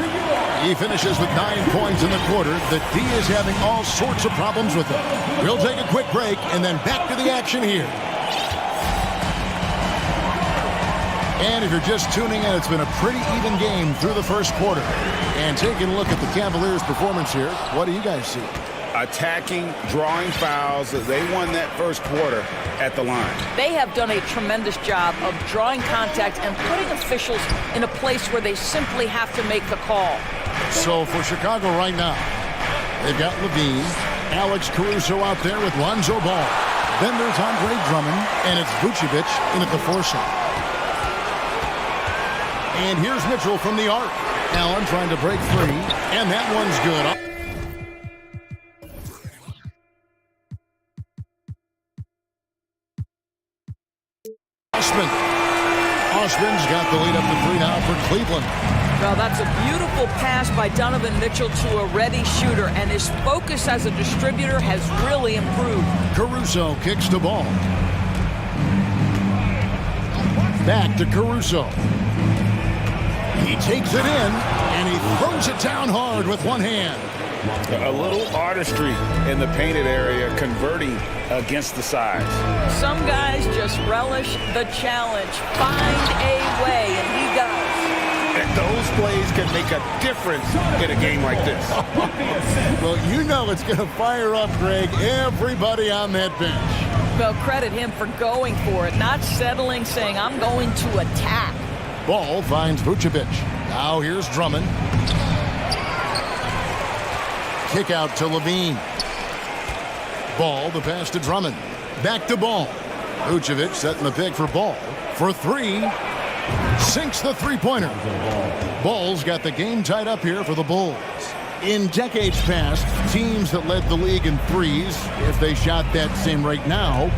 He finishes with 9 points in the quarter. The D is having all sorts of problems with him. We'll take a quick break and then back to the action here. And if you're just tuning in, it's been a pretty even game through the first quarter. And taking a look at the Cavaliers' performance here, what do you guys see? Attacking, drawing fouls. They won that first quarter at the line. They have done a tremendous job of drawing contact and putting officials in a place where they simply have to make the call. So for Chicago right now, they've got Levine, Alex Caruso out there with Lonzo Ball. Then there's Andre Drummond, and it's Vucevic in at the 4 side. And here's Mitchell from the arc. Allen trying to break free, and that one's good. Osman's got the lead up to 3 now for Cleveland. Well, that's a beautiful pass by Donovan Mitchell to a ready shooter, and his focus as a distributor has really improved. Caruso kicks the ball. Back to Caruso. He takes it in, and he throws it down hard with one hand. A little artistry in the painted area, converting against the size. Some guys just relish the challenge. Find a way, and he does. And those plays can make a difference in a game like this. Well, you know it's going to fire up, Greg, everybody on that bench. Well, credit him for going for it, not settling, saying, I'm going to attack. Ball finds Vucevic. Now here's Drummond. Kick out to Levine. Ball, the pass to Drummond. Back to Ball. Vucevic setting the pick for Ball. For three. Sinks the three-pointer. Ball's got the game tied up here for the Bulls. In decades past, teams that led the league in threes, if they shot that same rate now,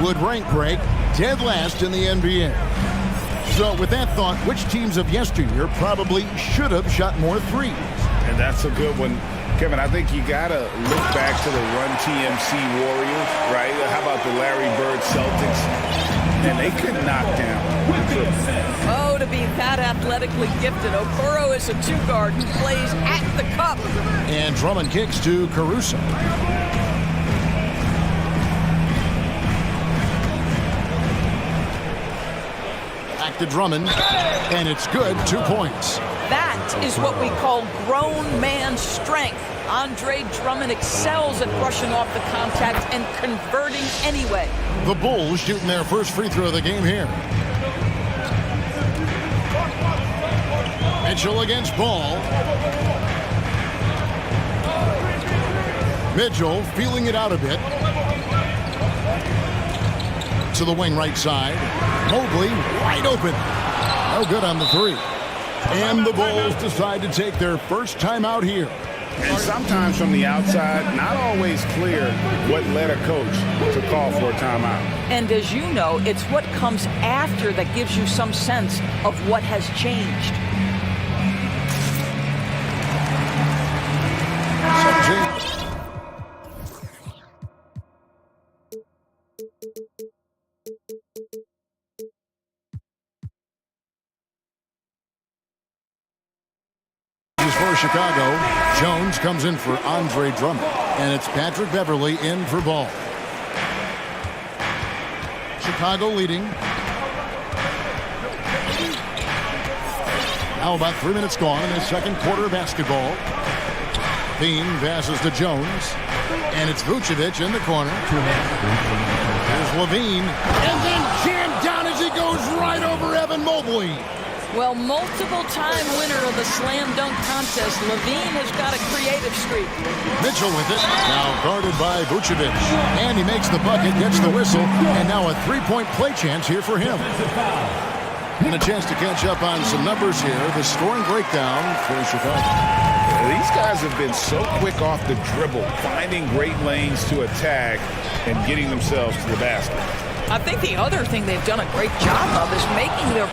would rank break dead last in the NBA. So with that thought, which teams of yesteryear probably should have shot more threes? And that's a good one. Kevin, I think you got to look back to the Run TMC Warriors, right? How about the Larry Bird Celtics? And they could knock down. Oh, to be that athletically gifted. Okoro is a two-guard who plays at the cup. And Drummond kicks to Caruso. Back to Drummond, and it's good, 2 points. That is what we call grown man strength. Andre Drummond excels at brushing off the contact and converting anyway. The Bulls shooting their first free throw of the game here. Mitchell against Ball. Mitchell feeling it out a bit. To the wing right side. Mobley wide open. No good on the three. And the Bulls decide to take their first time out here. And sometimes from the outside, not always clear what led a coach to call for a timeout. And as you know, it's what comes after that gives you some sense of what has changed. For Chicago, Jones comes in for Andre Drummond, and it's Patrick Beverley in for Ball. Chicago leading. Now about 3 minutes gone in the second quarter of basketball. Bean passes to Jones, and it's Vucevic in the corner. Here's Levine, and then jammed down as he goes right over Evan Mobley. Well, multiple-time winner of the slam dunk contest, Levine has got a creative streak. Mitchell with it, now guarded by Vucevic. And he makes the bucket, gets the whistle, and now a three-point play chance here for him. And a chance to catch up on some numbers here. The scoring breakdown for Chicago. These guys have been so quick off the dribble, finding great lanes to attack and getting themselves to the basket. I think the other thing they've done a great job of is making their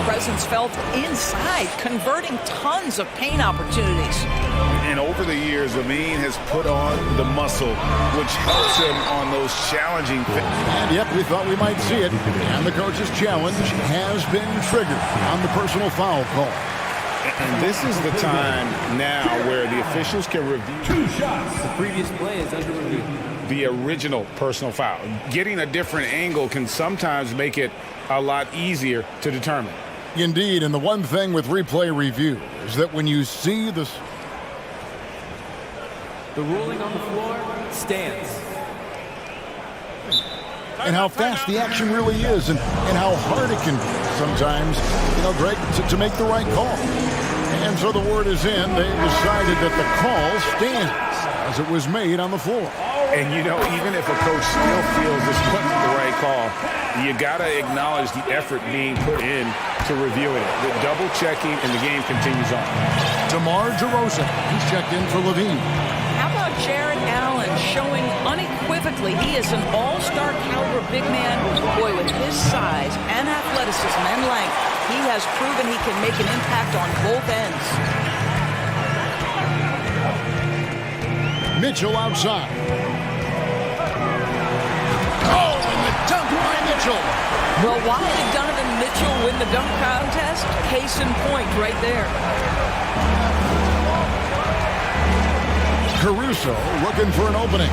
presence felt inside, converting tons of paint opportunities. And over the years, Levine has put on the muscle, which helps him on those challenging things. And yep, we thought we might see it. And the coach's challenge has been triggered on the personal foul call. And this is the time now where the officials can review 2 shots. The previous play is under review. The original personal foul. Getting a different angle can sometimes make it a lot easier to determine. Indeed, and the one thing with replay review is that when you see this... The ruling on the floor stands. And how fast the action really is and how hard it can be sometimes, Greg, to make the right call. And so the word is in. They decided that the call stands as it was made on the floor. And, even if a coach still feels this wasn't the right call, you got to acknowledge the effort being put in to reviewing it. The double checking, and the game continues on. DeMar DeRozan, he's checked in for Levine. How about Jared Allen showing unequivocally he is an all-star caliber big man? Boy, with his size and athleticism and length, he has proven he can make an impact on both ends. Mitchell outside. Oh, and the dunk by Mitchell. Well, why did Donovan Mitchell win the dunk contest? Case in point right there. Caruso looking for an opening.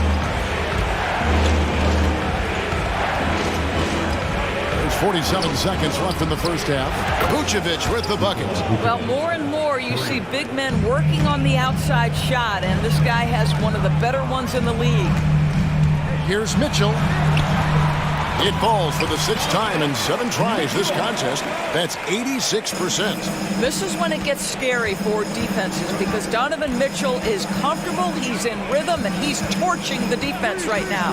There's 47 seconds left in the first half. Vucevic with the bucket. Well, more and more you see big men working on the outside shot, and this guy has one of the better ones in the league. Here's Mitchell. It falls for the 6th time in 7 tries this contest. That's 86%. This is when it gets scary for defenses because Donovan Mitchell is comfortable, he's in rhythm, and he's torching the defense right now.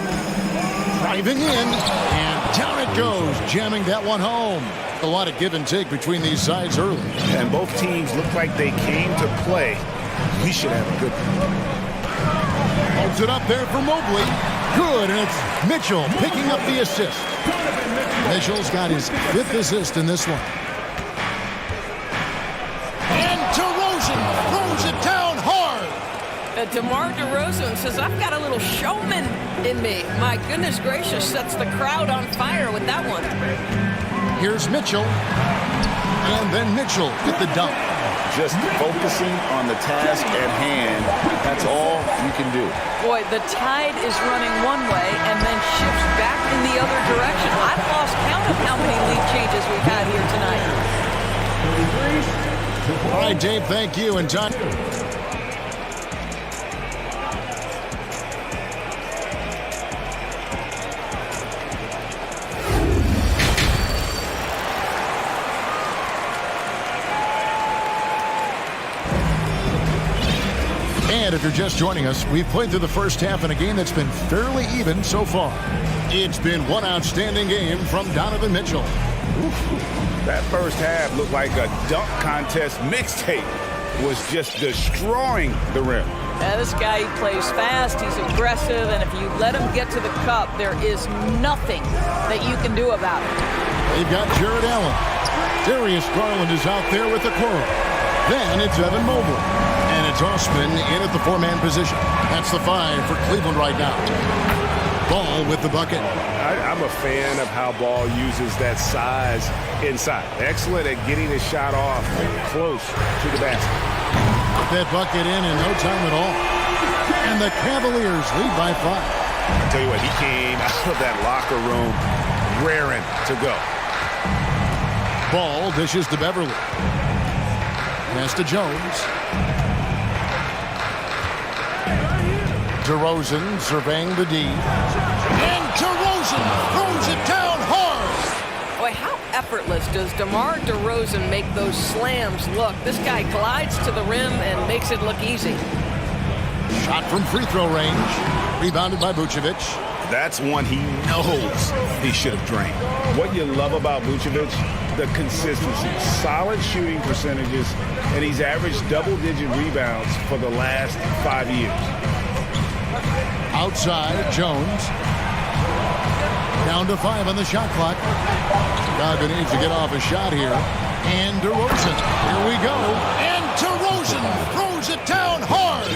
Driving in, and down it goes, jamming that one home. A lot of give and take between these sides early. And both teams look like they came to play. We should have a good one. Holds it up there for Mobley. Good, and it's Mitchell picking up the assist. Mitchell's got his 5th assist in this one. And DeRozan throws it down hard. DeMar DeRozan says, I've got a little showman in me. My goodness gracious, sets the crowd on fire with that one. Here's Mitchell. And then Mitchell with the dunk. Just focusing on the task at hand. That's all you can do. Boy, the tide is running one way and then shifts back in the other direction. I've lost count of how many lead changes we've had here tonight. All right, Dave, thank you. And time. And if you're just joining us, we've played through the first half in a game that's been fairly even so far. It's been one outstanding game from Donovan Mitchell. That first half looked like a dunk contest mixtape. Was just destroying the rim. Yeah, this guy, he plays fast, he's aggressive, and if you let him get to the cup, there is nothing that you can do about it. They've got Jared Allen. Darius Garland is out there with the Coral. Then it's Evan Mobley. And it's Osman in at the 4-man position. That's the 5 for Cleveland right now. Ball with the bucket. I'm a fan of how Ball uses that size inside. Excellent at getting his shot off close to the basket. That bucket in no time at all. And the Cavaliers lead by 5. I'll tell you what, he came out of that locker room raring to go. Ball dishes to Beverly. Pass to Jones. DeRozan surveying the D. And DeRozan throws it down hard. Boy, how effortless does DeMar DeRozan make those slams look? This guy glides to the rim and makes it look easy. Shot from free throw range. Rebounded by Vucevic. That's one he knows he should have drained. What you love about Vucevic, the consistency, solid shooting percentages, and he's averaged double-digit rebounds for the last 5 years. Outside, Jones. Down to 5 on the shot clock. Donovan needs to get off a shot here. And DeRozan. Here we go. And DeRozan throws it down hard.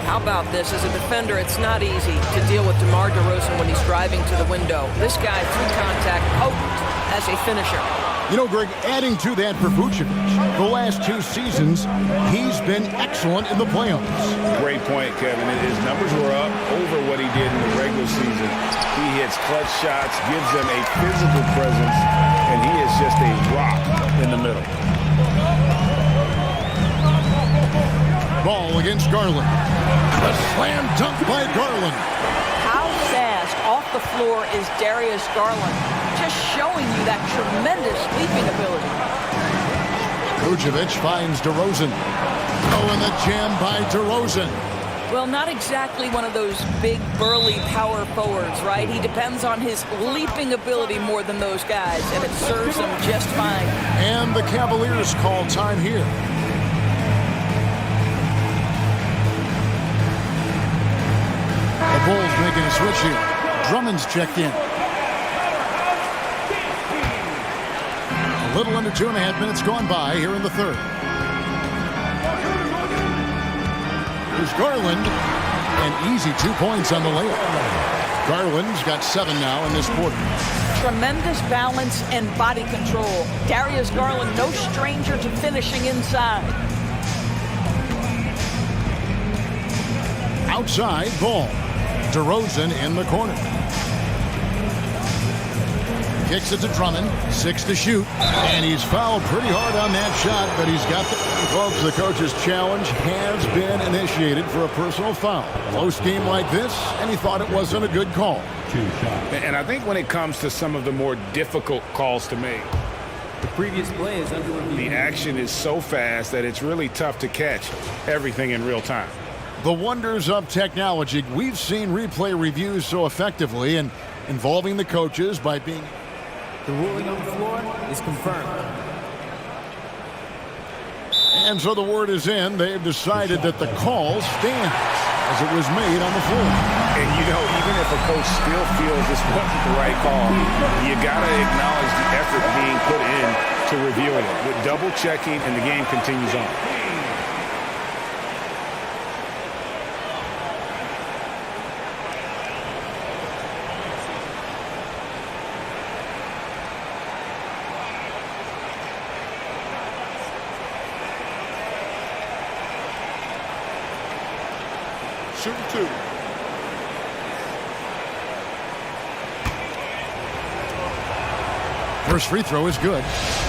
How about this? As a defender, it's not easy to deal with DeMar DeRozan when he's driving to the window. This guy, through contact, potent as a finisher. You know, Greg, adding to that for Vucevic, the last 2 seasons, he's been excellent in the playoffs. Great point, Kevin. His numbers were up over what he did in the regular season. He hits clutch shots, gives them a physical presence, and he is just a rock in the middle. Ball against Garland. A slam dunk by Garland. How fast off the floor is Darius Garland? Just showing you that tremendous leaping ability. Vucevic finds DeRozan. Oh, and the jam by DeRozan. Well, not exactly one of those big, burly power forwards, right? He depends on his leaping ability more than those guys, and it serves him just fine. And the Cavaliers call time here. The Bulls making a switch here. Drummond's checked in. A little under 2.5 minutes gone by here in the third. Here's Garland. An easy 2 points on the layup. Garland's got 7 now in this quarter. Tremendous balance and body control. Darius Garland, no stranger to finishing inside. Outside, Ball. DeRozan in the corner. Kicks it to Drummond. 6 to shoot. And he's fouled pretty hard on that shot, but he's got the... Folks, the coach's challenge has been initiated for a personal foul. Close game like this, and he thought it wasn't a good call. And I think when it comes to some of the more difficult calls to make, The previous play is under review. the action is so fast that it's really tough to catch everything in real time. The wonders of technology. We've seen replay reviews so effectively and involving the coaches by being... The ruling on the floor is confirmed. And so the word is in. They've decided that the call stands as it was made on the floor. And you know, even if a coach still feels this wasn't the right call, you gotta acknowledge the effort being put in to reviewing it, with double checking, and the game continues on. Shooting 2. First free throw is good.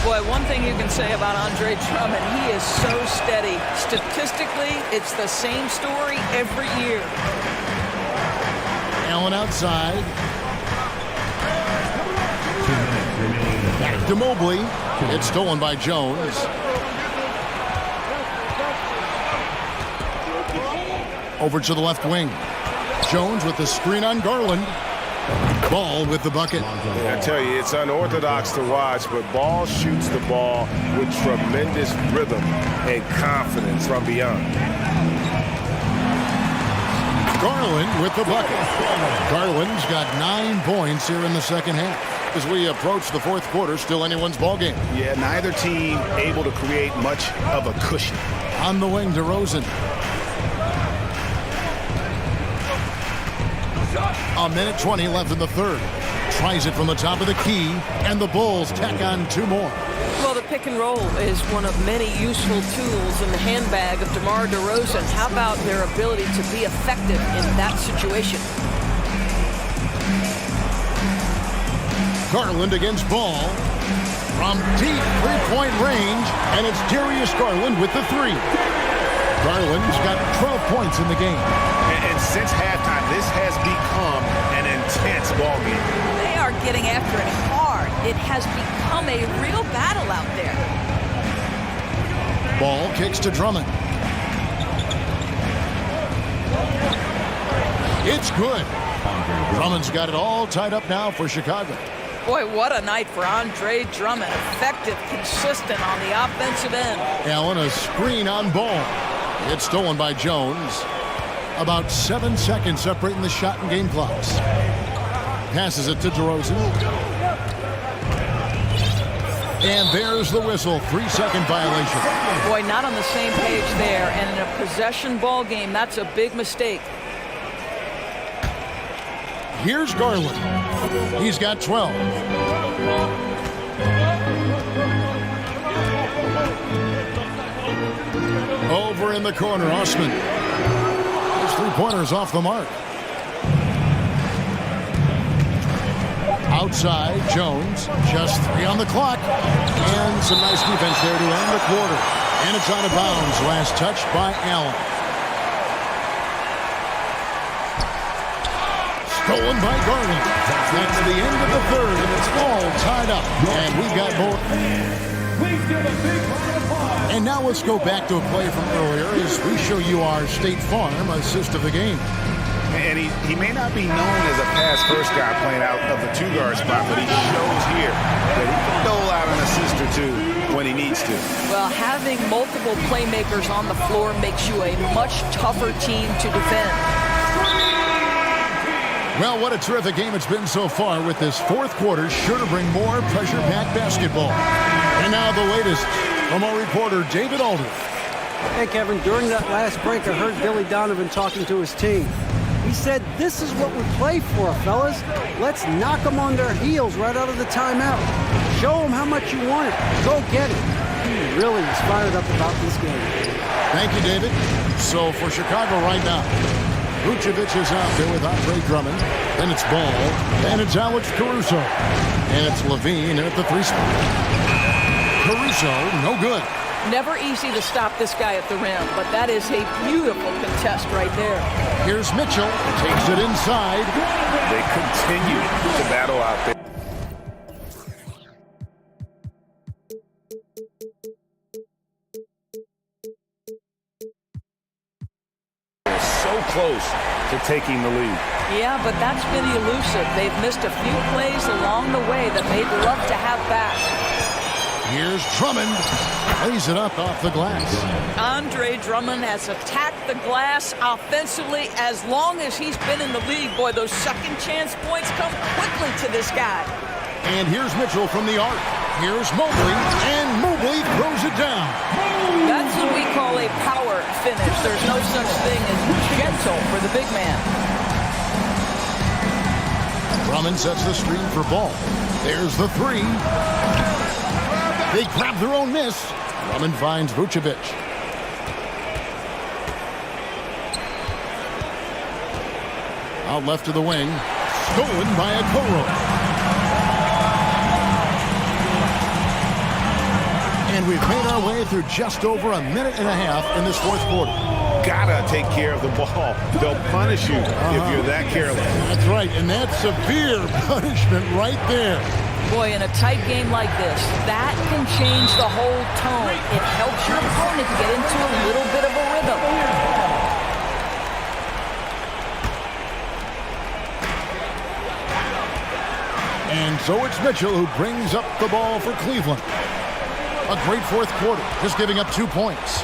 Boy, one thing you can say about Andre Drummond, he is so steady. Statistically, it's the same story every year. Allen outside. Back to Mobley. It's stolen by Jones. Over to the left wing. Jones with the screen on Garland. Ball with the bucket. I tell you, it's unorthodox to watch, but Ball shoots the ball with tremendous rhythm and confidence from beyond. Garland with the bucket. Garland's got 9 points here in the second half. As we approach the fourth quarter, still anyone's ball game. Yeah, neither team able to create much of a cushion. On the wing, DeRozan. A minute 20 left in the third. Tries it from the top of the key, and the Bulls tack on 2 more. Well, the pick and roll is one of many useful tools in the handbag of DeMar DeRozan. How about their ability to be effective in that situation? Garland against Ball. From deep three-point range, and it's Darius Garland with the 3. Garland's got 12 points in the game. And since halftime, this has become an intense ball game. They are getting after it hard. It has become a real battle out there. Ball kicks to Drummond. It's good. Drummond's got it all tied up now for Chicago. Boy, what a night for Andre Drummond. Effective, consistent on the offensive end. Allen, a screen on Ball. It's stolen by Jones. About 7 seconds separating the shot and game clocks. Passes it to DeRozan. And there's the whistle. 3-second violation. Boy, not on the same page there. And in a possession ball game, that's a big mistake. Here's Garland. He's got 12. Over in the corner, Osman. His three-pointer's off the mark. Outside, Jones. Just 3 on the clock. And some nice defense there to end the quarter. And it's out of bounds. Last touch by Allen. Stolen by Garland. That's the end of the third, and it's all tied up. And we've got more. And now let's go back to a play from earlier as we show you our State Farm assist of the game. And he may not be known as a pass-first guy playing out of the 2-guard spot, but he shows here that he can dole out an assist or 2 when he needs to. Well, having multiple playmakers on the floor makes you a much tougher team to defend. Well, what a terrific game it's been so far with this fourth quarter. Sure to bring more pressure-packed basketball. And now the latest from our reporter, David Aldridge. Hey, Kevin, during that last break, I heard Billy Donovan talking to his team. He said, this is what we play for, fellas. Let's knock them on their heels right out of the timeout. Show them how much you want it. Go get it. He really is fired up about this game. Thank you, David. So for Chicago right now, Vucevic is out there with Andre Drummond. Then it's Ball. And it's Alex Caruso. And it's Levine at the 3 spot. Caruso, no good. Never easy to stop this guy at the rim, but that is a beautiful contest right there. Here's Mitchell. Takes it inside. They continue to battle out there. So close to taking the lead. Yeah, but that's been elusive. They've missed a few plays along the way that they'd love to have back. Here's Drummond. Lays it up off the glass. Andre Drummond has attacked the glass offensively as long as he's been in the league. Boy, those second chance points come quickly to this guy. And here's Mitchell from the arc. Here's Mobley, and Mobley throws it down. That's what we call a power finish. There's no such thing as gentle for the big man. Drummond sets the screen for Ball. There's the 3. They grab their own miss. Drummond finds Vucevic. Out left to the wing. Stolen by Okoro. And we've made our way through just over a minute and a half in this 4th quarter. Gotta take care of the ball. They'll punish you if you're that careless. That's right, and that's severe punishment right there. Boy, in a tight game like this, that can change the whole tone. It helps your opponent get into a little bit of a rhythm. And so it's Mitchell who brings up the ball for Cleveland. A great 4th quarter, just giving up 2 points.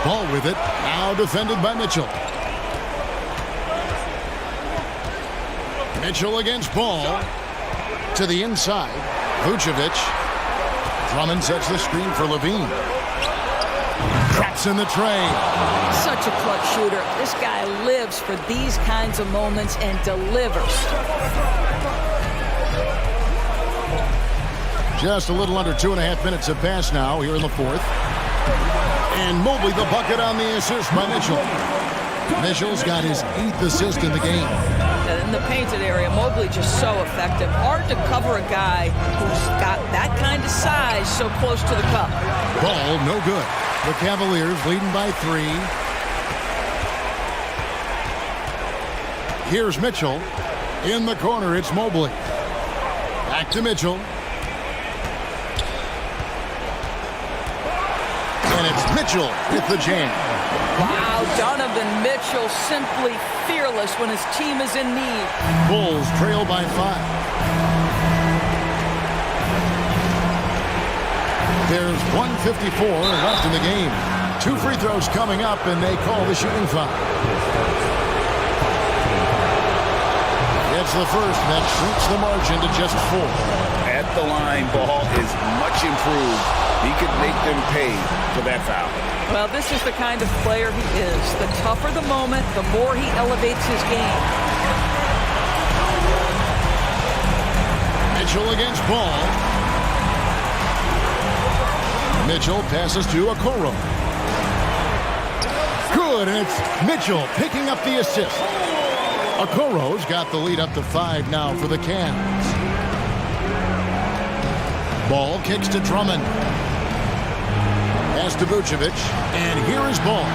Ball with it, now defended by Mitchell. Mitchell against Ball. To the inside, Vucevic. Drummond sets the screen for Levine. Drops in the tray. Such a clutch shooter. This guy lives for these kinds of moments and delivers. Just a little under 2.5 minutes have passed now here in the 4th. And Mobley the bucket on the assist by Mitchell. Mitchell's got his 8th assist in the game. In the painted area, Mobley just so effective. Hard to cover a guy who's got that kind of size so close to the cup. Ball, no good. The Cavaliers leading by 3. Here's Mitchell. In the corner, it's Mobley. Back to Mitchell. And it's Mitchell with the jam. Wow, Donovan Mitchell simply fearless when his team is in need. Bulls trail by 5. There's 1:54 left in the game. 2 free throws coming up, and they call the shooting foul. It's the first that shrinks the margin to just 4. At the line, Ball is much improved. He could make them pay for that foul. Well, this is the kind of player he is. The tougher the moment, the more he elevates his game. Mitchell against Ball. Mitchell passes to Okoro. Good, and it's Mitchell picking up the assist. Okoro's got the lead up to 5 now for the Cavs. Ball kicks to Drummond. Pass to Vucevic, and here is Ball.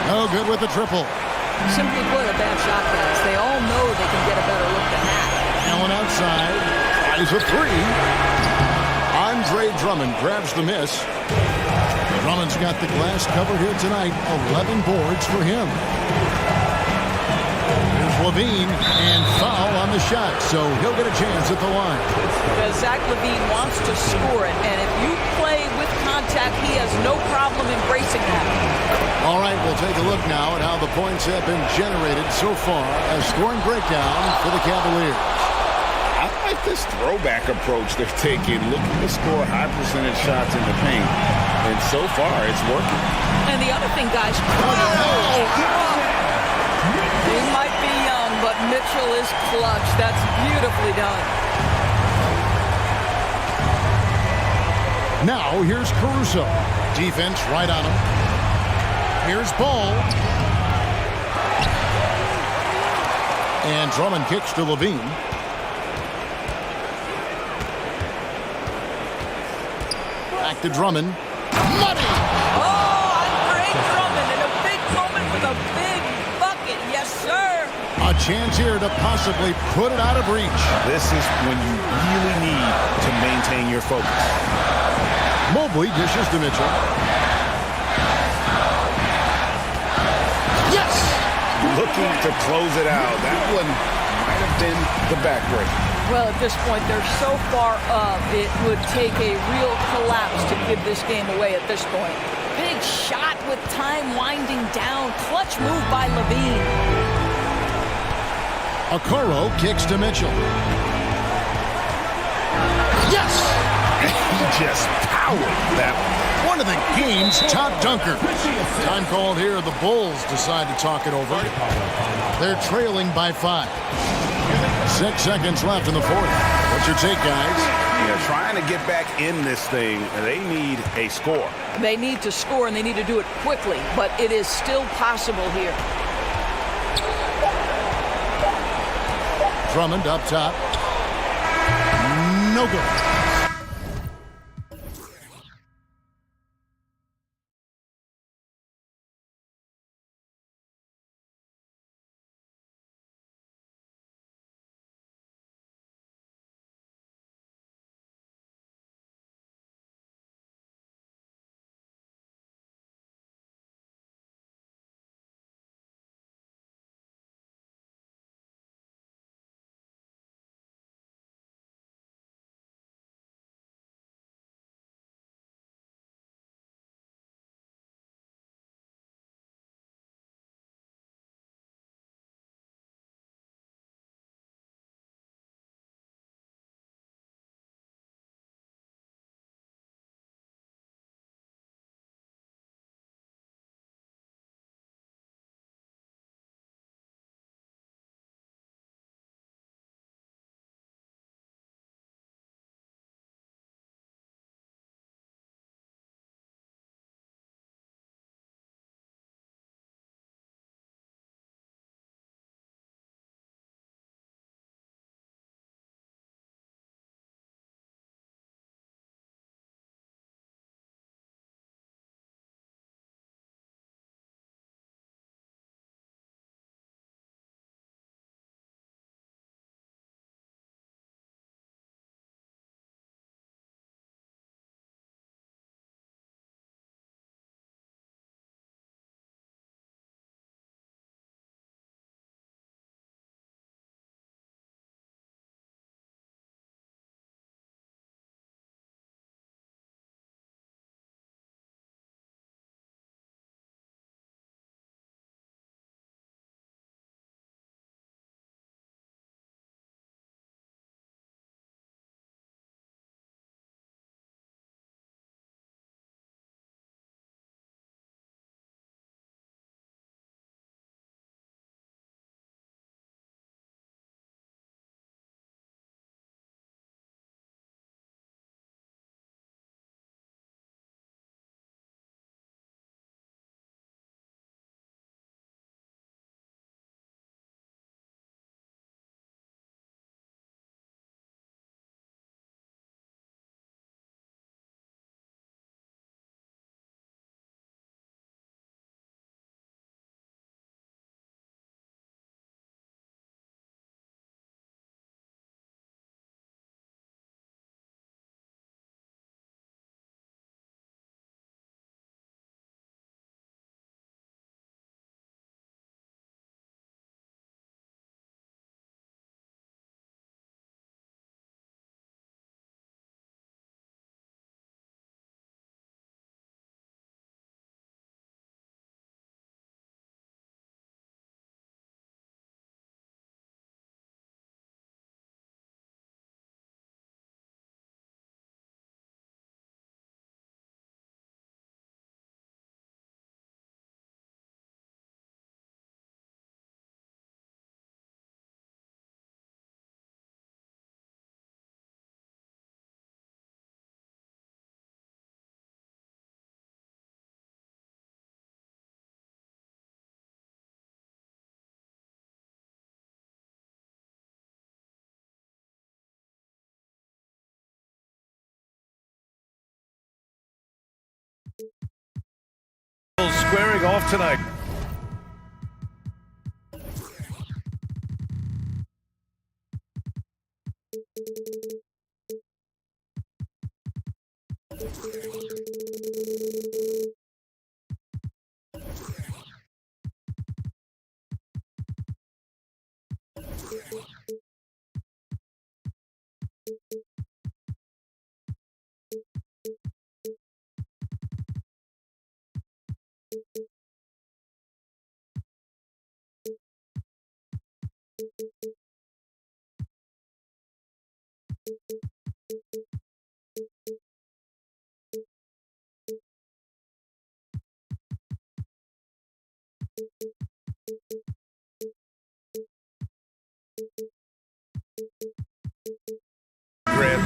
No good with the triple. Simply put, a bad shot, guys. They all know they can get a better look than that. Allen outside, tries a 3. Andre Drummond grabs the miss. Drummond's got the glass covered here tonight. 11 boards for him. Here's Levine, and foul on the shot, so he'll get a chance at the line. Because Zach Levine wants to score it, and if you play with contact, he has no problem embracing that. All right, we'll take a look now at how the points have been generated so far. A scoring breakdown for the Cavaliers. I like this throwback approach they're taking, looking to score high percentage shots in the paint. And so far, it's working. And the other thing, guys, he might be young, but Mitchell is clutch. That's beautifully done. Now, here's Caruso. Defense right on him. Here's Ball. And Drummond kicks to Levine. Back to Drummond. Money! Oh, Andre Drummond in a big moment with a big bucket. Yes, sir. A chance here to possibly put it out of reach. This is when you really need to maintain your focus. Mobley dishes to Mitchell. Yes! Looking to close it out. That one might have been the backbreak. Well, at this point, they're so far up, it would take a real collapse to give this game away at this point. Big shot with time winding down. Clutch move by Levine. Okoro kicks to Mitchell. Yes! He just powered that one. One of the game's top dunkers. Time called here. The Bulls decide to talk it over. They're trailing by 5. 6 seconds left in the fourth. What's your take, guys? Yeah, trying to get back in this thing, they need a score. They need to score, and they need to do it quickly, but it is still possible here. Drummond up top. No good. squaring off tonight.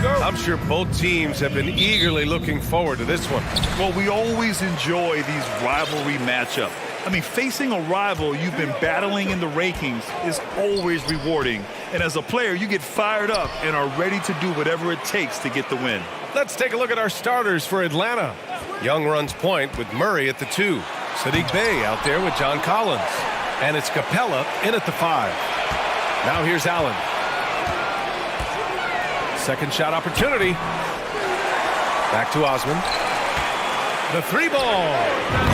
I'm sure both teams have been eagerly looking forward to this one. Well, we always enjoy these rivalry matchups. I mean, facing a rival you've been battling in the rankings is always rewarding. And as a player, you get fired up and are ready to do whatever it takes to get the win. Let's take a look at our starters for Atlanta. Young runs point with Murray at the 2. Sadiq Bey out there with John Collins. And it's Capella in at the 5. Now here's Allen. Second shot opportunity. Back to Osman. The 3 ball.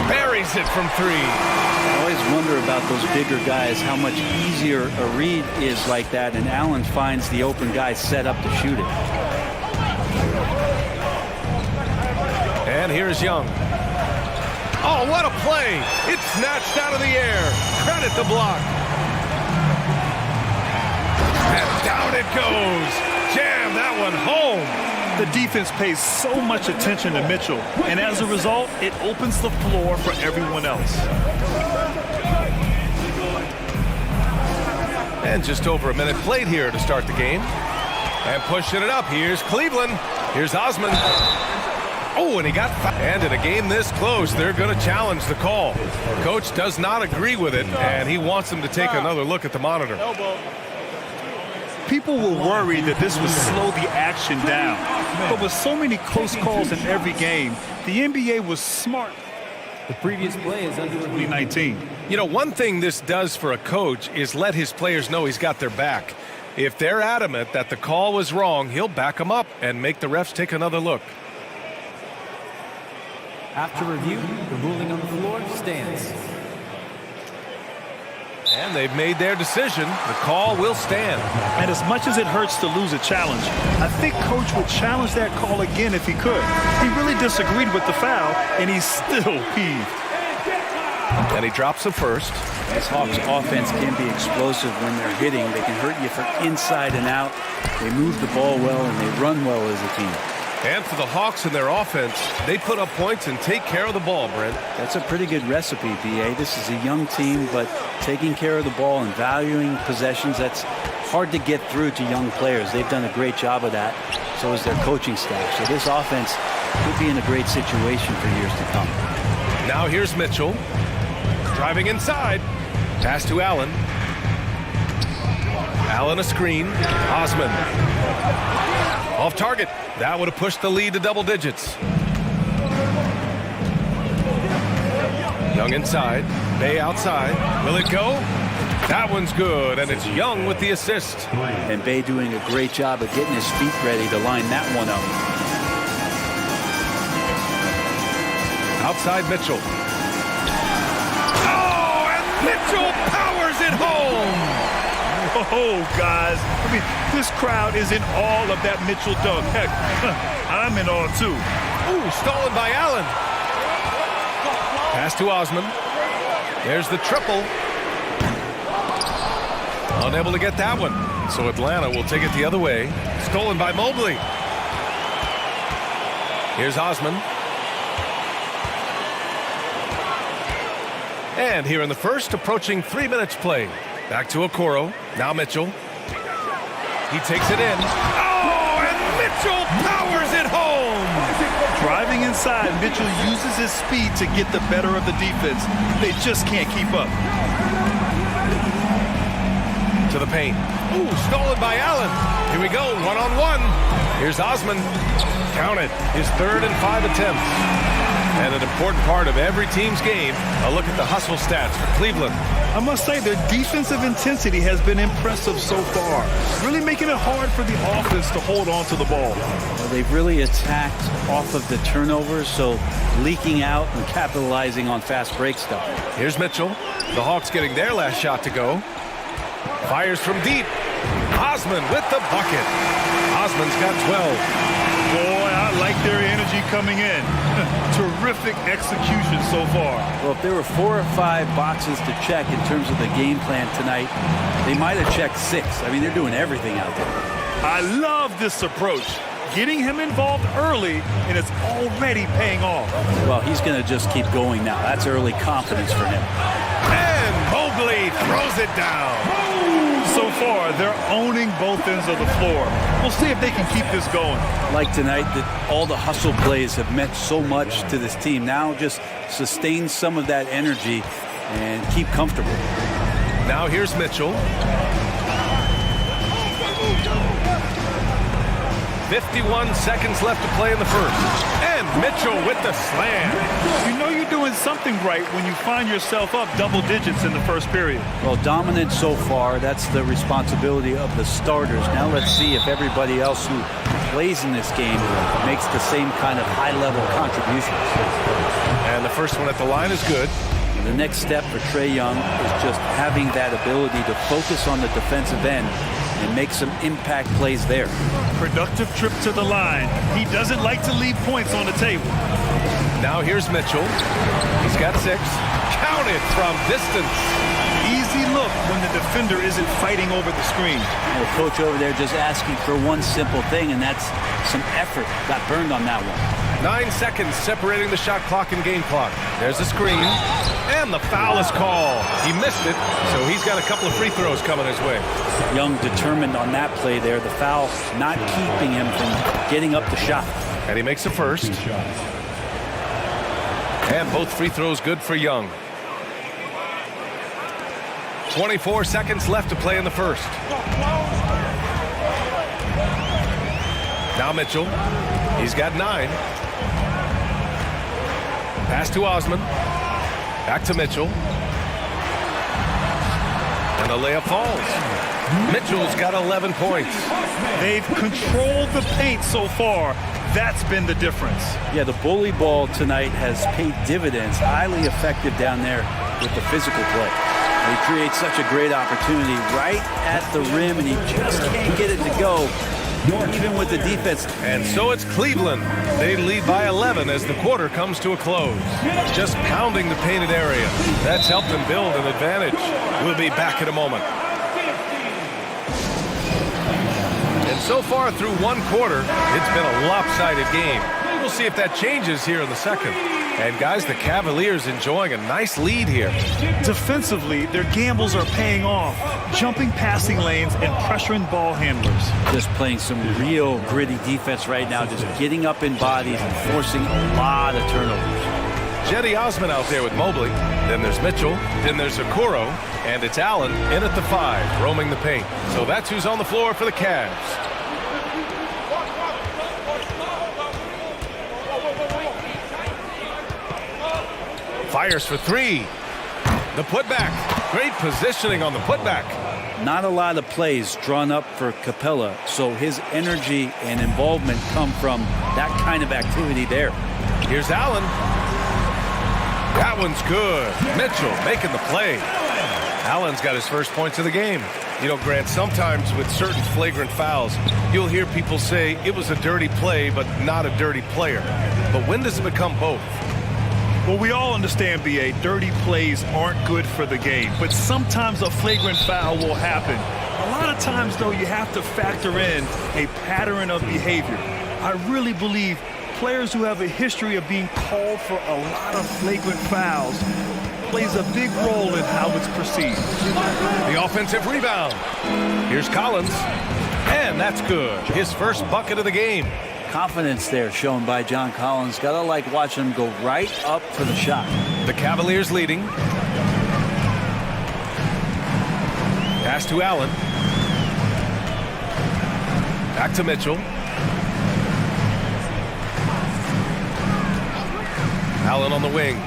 Buries it from 3. I always wonder about those bigger guys, how much easier a read is like that, and Allen finds the open guy set up to shoot it. And here's Young. Oh, what a play. It's snatched out of the air. Credit the block. And down it goes. Jam that one home. The defense pays so much attention to Mitchell, and as a result, it opens the floor for everyone else. And just over a minute played here to start the game. And pushing it up, here's Cleveland. Here's Osman. Oh, and he got fouled. And in a game this close, they're going to challenge the call. Coach does not agree with it, and he wants them to take another look at the monitor. People were worried that this would slow the action down. But with so many close calls in every game, the NBA was smart. The previous play is under 2019. You know, one thing this does for a coach is let his players know he's got their back. If they're adamant that the call was wrong, he'll back them up and make the refs take another look. After review, the ruling on the floor stands. And they've made their decision. The call will stand. And as much as it hurts to lose a challenge, I think Coach would challenge that call again if he could. He really disagreed with the foul, and he's still peeved. And he drops the first. This Hawks offense can be explosive when they're hitting. They can hurt you from inside and out. They move the ball well, and they run well as a team. And for the Hawks and their offense, they put up points and take care of the ball, Brent. That's a pretty good recipe, B.A. This is a young team, but taking care of the ball and valuing possessions, that's hard to get through to young players. They've done a great job of that. So is their coaching staff. So this offense could be in a great situation for years to come. Now here's Mitchell. Driving inside. Pass to Allen. Allen a screen. Osman. Off target. That would have pushed the lead to double digits. Young inside. Bey outside. Will it go? That one's good, and it's Young with the assist. And Bey doing a great job of getting his feet ready to line that one up. Outside Mitchell. Oh, and Mitchell powers it home! Oh, guys, I mean, this crowd is in awe of that Mitchell dunk. Heck, I'm in awe, too. Ooh, stolen by Allen. Pass to Osman. There's the triple. Unable to get that one. So Atlanta will take it the other way. Stolen by Mobley. Here's Osman. And here in the first, approaching 3 minutes played. Back to Okoro. Now Mitchell. He takes it in. Oh, and Mitchell powers it home! Driving inside, Mitchell uses his speed to get the better of the defense. They just can't keep up. To the paint. Ooh, stolen by Allen. Here we go, one-on-one. Here's Osman. Counted. His 3rd and 5 attempts. And an important part of every team's game, a look at the hustle stats for Cleveland. I must say their defensive intensity has been impressive so far, really making it hard for the offense to hold on to the ball. Well, they've really attacked off of the turnovers, so leaking out and capitalizing on fast break stuff. Here's Mitchell. The Hawks getting their last shot to go. Fires from deep. Osman with the bucket. Osman's got 12. Boy, I like their energy coming in. Terrific execution so far. Well, if there were 4 or 5 boxes to check in terms of the game plan tonight, they might have checked 6. I mean, they're doing everything out there. I love this approach. Getting him involved early, and it's already paying off. Well, he's going to just keep going now. That's early confidence for him. And Mobley throws it down. So far, they're owning both ends of the floor. We'll see if they can keep this going. Like tonight, that all the hustle plays have meant so much to this team. Now just sustain some of that energy and keep comfortable. Now here's Mitchell. 51 seconds left to play in the first. And Mitchell with the slam. You know you're doing something right when you find yourself up double digits in the first period. Well, dominant so far. That's the responsibility of the starters. Now let's see if everybody else who plays in this game makes the same kind of high-level contributions. And the first one at the line is good. The next step for Trae Young is just having that ability to focus on the defensive end and make some impact plays there. Productive trip to the line. He doesn't like to leave points on the table. Now here's Mitchell. He's got 6. Count it from distance. Easy look when the defender isn't fighting over the screen. The coach over there just asking for one simple thing, and that's some effort. Got burned on that one. 9 seconds separating the shot clock and game clock. There's the screen. And the foul is called. He missed it, so he's got a couple of free throws coming his way. Young determined on that play there. The foul not keeping him from getting up the shot. And he makes the first. And both free throws good for Young. 24 seconds left to play in the first. Now Mitchell. He's got 9. Pass to Osman. Back to Mitchell. And the layup falls. Mitchell's got 11 points. They've controlled the paint so far. That's been the difference. Yeah, the bully ball tonight has paid dividends. Highly effective down there with the physical play. He creates such a great opportunity right at the rim, and he just can't get it to go, even with the defense. And so it's Cleveland. They lead by 11 as the quarter comes to a close. Just pounding the painted area. That's helped them build an advantage. We'll be back in a moment. And so far through one quarter, it's been a lopsided game. We'll see if that changes here in the second. And guys, the Cavaliers enjoying a nice lead here. Defensively, their gambles are paying off, jumping passing lanes and pressuring ball handlers. Just playing some real gritty defense right now, just getting up in bodies and forcing a lot of turnovers. Jetty Osman out there with Mobley. Then there's Mitchell. Then there's Okoro. And it's Allen in at the 5, roaming the paint. So that's who's on the floor for the Cavs. Fires for 3. The putback. Great positioning on the putback. Not a lot of plays drawn up for Capella, so his energy and involvement come from that kind of activity there. Here's Allen. That one's good. Mitchell making the play. Allen's got his first points of the game. You know, Grant, sometimes with certain flagrant fouls, you'll hear people say it was a dirty play, but not a dirty player. But when does it become both? Well, we all understand, B.A., dirty plays aren't good for the game, but sometimes a flagrant foul will happen. A lot of times, though, you have to factor in a pattern of behavior. I really believe players who have a history of being called for a lot of flagrant fouls plays a big role in how it's perceived. The offensive rebound. Here's Collins. And that's good. His first bucket of the game. Confidence there shown by John Collins. Gotta like watching him go right up for the shot. The Cavaliers leading. Pass to Allen. Back to Mitchell. Allen on the wing.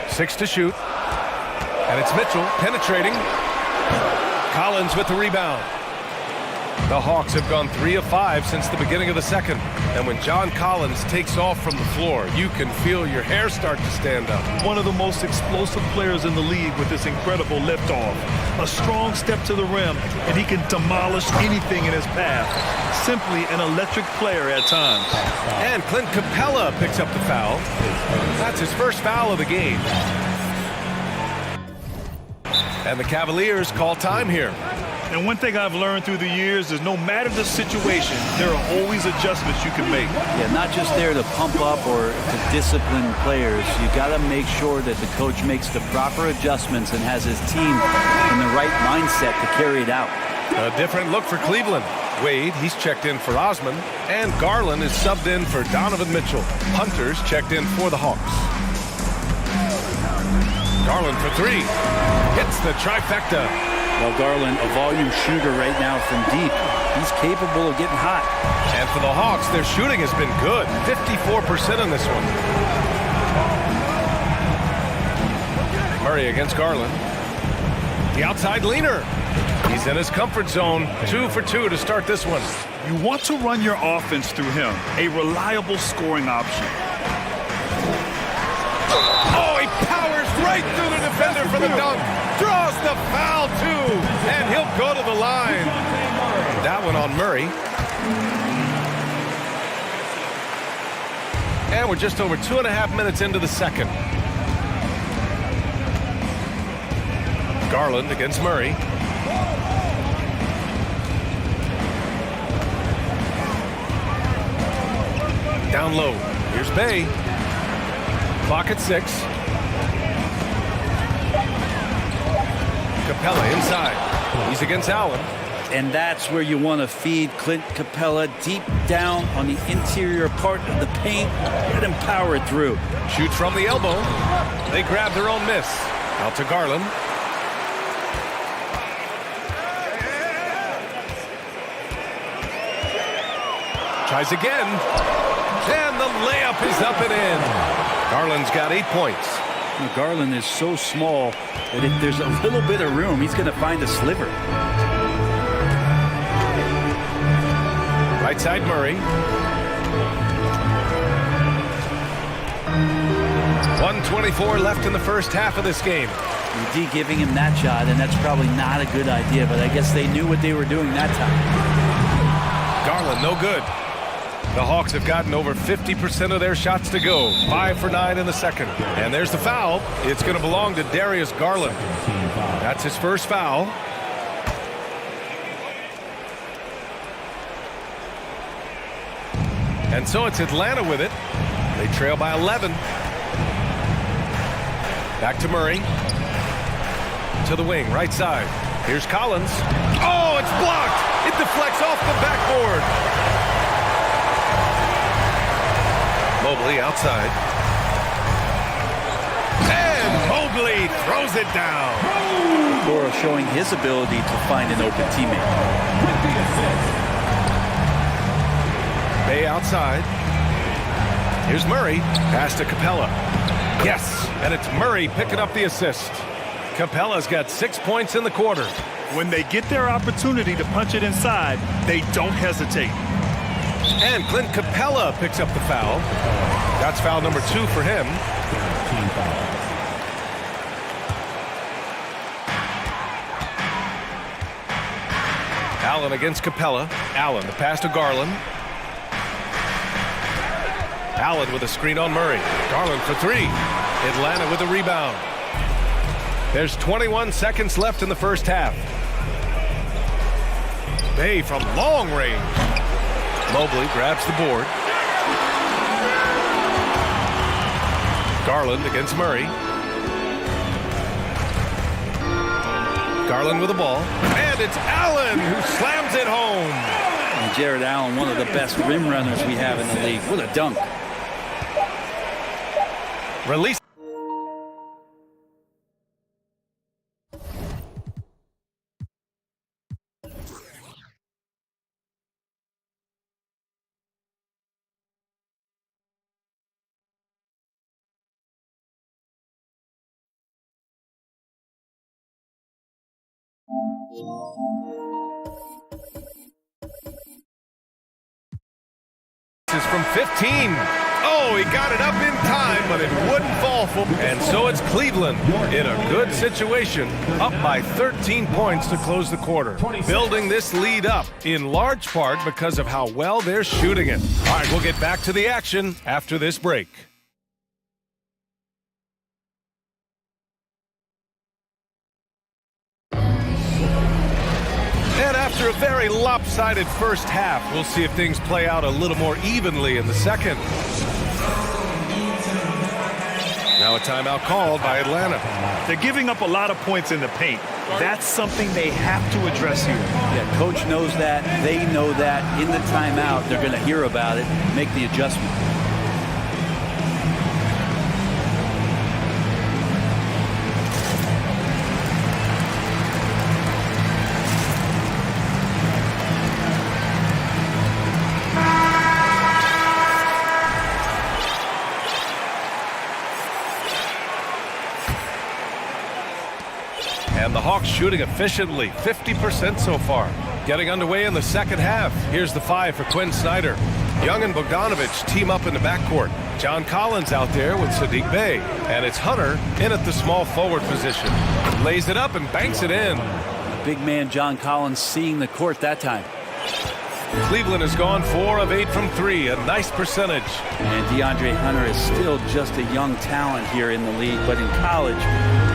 6 to shoot. And it's Mitchell penetrating. Collins with the rebound. The Hawks have gone 3 of 5 since the beginning of the second. And when John Collins takes off from the floor, you can feel your hair start to stand up. One of the most explosive players in the league with this incredible liftoff. A strong step to the rim, and he can demolish anything in his path. Simply an electric player at times. And Clint Capella picks up the foul. That's his first foul of the game. And the Cavaliers call time here. And one thing I've learned through the years is no matter the situation, there are always adjustments you can make. Yeah, not just there to pump up or to discipline players. You got to make sure that the coach makes the proper adjustments and has his team in the right mindset to carry it out. A different look for Cleveland. Wade, he's checked in for Osman, and Garland is subbed in for Donovan Mitchell. Hunter's checked in for the Hawks. Garland for 3. Hits the trifecta. Well, Garland, a volume shooter right now from deep. He's capable of getting hot. And for the Hawks, their shooting has been good. 54% on this one. Murray against Garland. The outside leaner. He's in his comfort zone. 2 for 2 to start this one. You want to run your offense through him, a reliable scoring option. Oh, he powers right through the defender for the dunk. Draws the foul, too. And he'll go to the line. That one on Murray. And we're just over 2.5 minutes into the second. Garland against Murray. Down low. Here's Bay. Clock at 6. Capella inside. He's against Allen. And that's where you want to feed Clint Capella deep down on the interior part of the paint. Let him power it through. Shoots from the elbow. They grab their own miss. Out to Garland. Tries again. And the layup is up and in. Garland's got 8 points. Now, Garland is so small that if there's a little bit of room, he's going to find a sliver. Right side Murray. 1:24 left in the first half of this game. D giving him that shot, and that's probably not a good idea, but I guess they knew what they were doing that time. Garland, no good. The Hawks have gotten over 50% of their shots to go. 5 for 9 in the second. And there's the foul. It's going to belong to Darius Garland. That's his first foul. And so it's Atlanta with it. They trail by 11. Back to Murray. To the wing, right side. Here's Collins. Oh, it's blocked. It deflects off the backboard. Mobley outside. And Mobley throws it down. Goro showing his ability to find an open teammate. Bay outside. Here's Murray. Pass to Capella. Yes, and it's Murray picking up the assist. Capella's got 6 points in the quarter. When they get their opportunity to punch it inside, they don't hesitate. And Clint Capella picks up the foul. That's foul number 2 for him. Allen against Capella. Allen, the pass to Garland. Allen with a screen on Murray. Garland for 3. Atlanta with a rebound. There's 21 seconds left in the first half. Bay from long range. Mobley grabs the board. Garland against Murray. Garland with the ball. And it's Allen who slams it home. And Jared Allen, one of the best rim runners we have in the league. What a dunk. Release. Is from 15. Oh, he got it up in time, but it wouldn't fall for. And so it's Cleveland in a good situation, up by 13 points to close the quarter. Building this lead up in large part because of how well they're shooting it. All right, we'll get back to the action after this break. And after a very lopsided first half, we'll see if things play out a little more evenly in the second. Now a timeout called by Atlanta. They're giving up a lot of points in the paint. That's something they have to address here. Yeah, coach knows that. They know that. In the timeout, they're going to hear about it, make the adjustment. And the Hawks shooting efficiently, 50% so far. Getting underway in the second half. Here's the 5 for Quinn Snyder. Young and Bogdanovich team up in the backcourt. John Collins out there with Sadiq Bey. And it's Hunter in at the small forward position. Lays it up and banks it in. Big man John Collins seeing the court that time. Cleveland has gone 4 of 8 from 3, a nice percentage. And DeAndre Hunter is still just a young talent here in the league, but in college,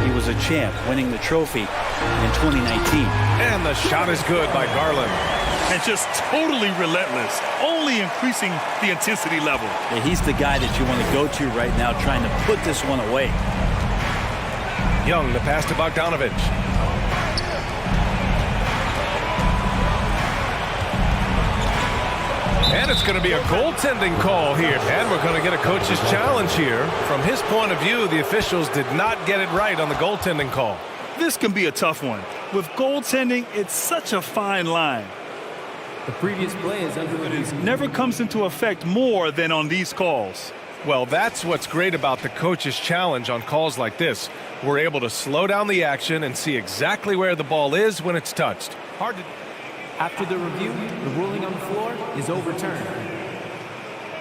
he was a champ, winning the trophy in 2019. And the shot is good by Garland. And just totally relentless, only increasing the intensity level. Yeah, he's the guy that you want to go to right now, trying to put this one away. Young, the pass to Bogdanovich. And it's going to be a goaltending call here. And we're going to get a coach's challenge here. From his point of view, the officials did not get it right on the goaltending call. This can be a tough one. With goaltending, it's such a fine line. The previous play is under review. Never comes into effect more than on these calls. Well, that's what's great about the coach's challenge on calls like this. We're able to slow down the action and see exactly where the ball is when it's touched. Hard to... After the review, the ruling on the floor is overturned.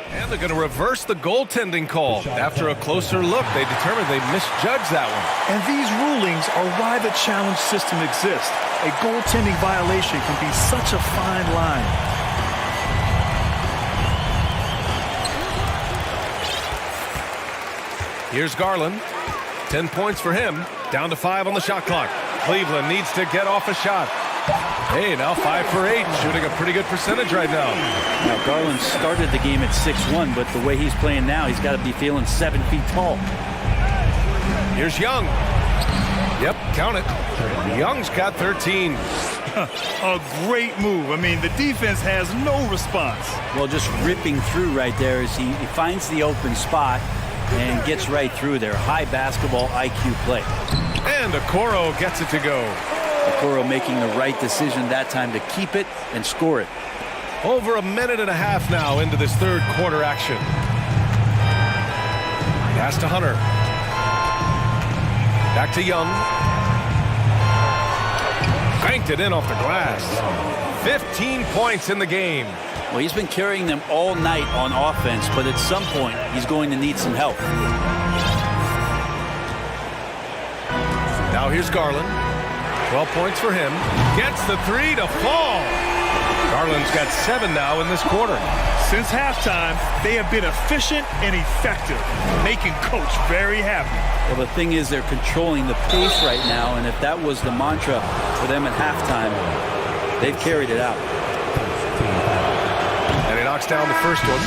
And they're going to reverse the goaltending call. After a closer look, they determined they misjudged that one. And these rulings are why the challenge system exists. A goaltending violation can be such a fine line. Here's Garland. 10 points for him. Down to 5 on the shot clock. Cleveland needs to get off a shot. Hey, now 5 for 8, shooting a pretty good percentage right now. Now, Garland started the game at 6'1", but the way he's playing now, he's got to be feeling 7 feet tall. Here's Young. Yep, count it. Young's got 13. A great move. I mean, the defense has no response. Well, just ripping through right there as he finds the open spot and gets right through there. High basketball IQ play. And Okoro gets it to go. Okoro making the right decision that time to keep it and score it. Over a minute and a half now into this third quarter action. Pass to Hunter. Back to Young. Banked it in off the glass. 15 points in the game. Well, he's been carrying them all night on offense, but at some point, he's going to need some help. Now here's Garland. 12 points for him. Gets the 3 to fall. Garland's got 7 now in this quarter. Since halftime, they have been efficient and effective, making Coach very happy. Well, the thing is, they're controlling the pace right now, and if that was the mantra for them at halftime, they've carried it out. And he knocks down the first one.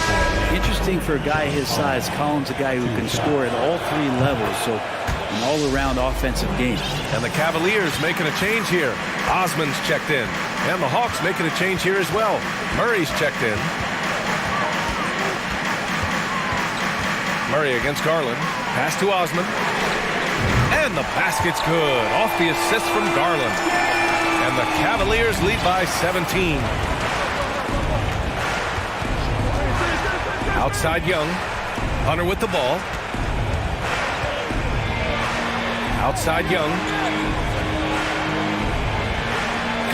Interesting for a guy his size. Collins, a guy who can score at all 3 levels, so an all-around offensive game. And the Cavaliers making a change here. Osman's checked in. And the Hawks making a change here as well. Murray's checked in. Murray against Garland. Pass to Osman. And the basket's good. Off the assist from Garland. And the Cavaliers lead by 17. Outside Young. Hunter with the ball. Outside Young.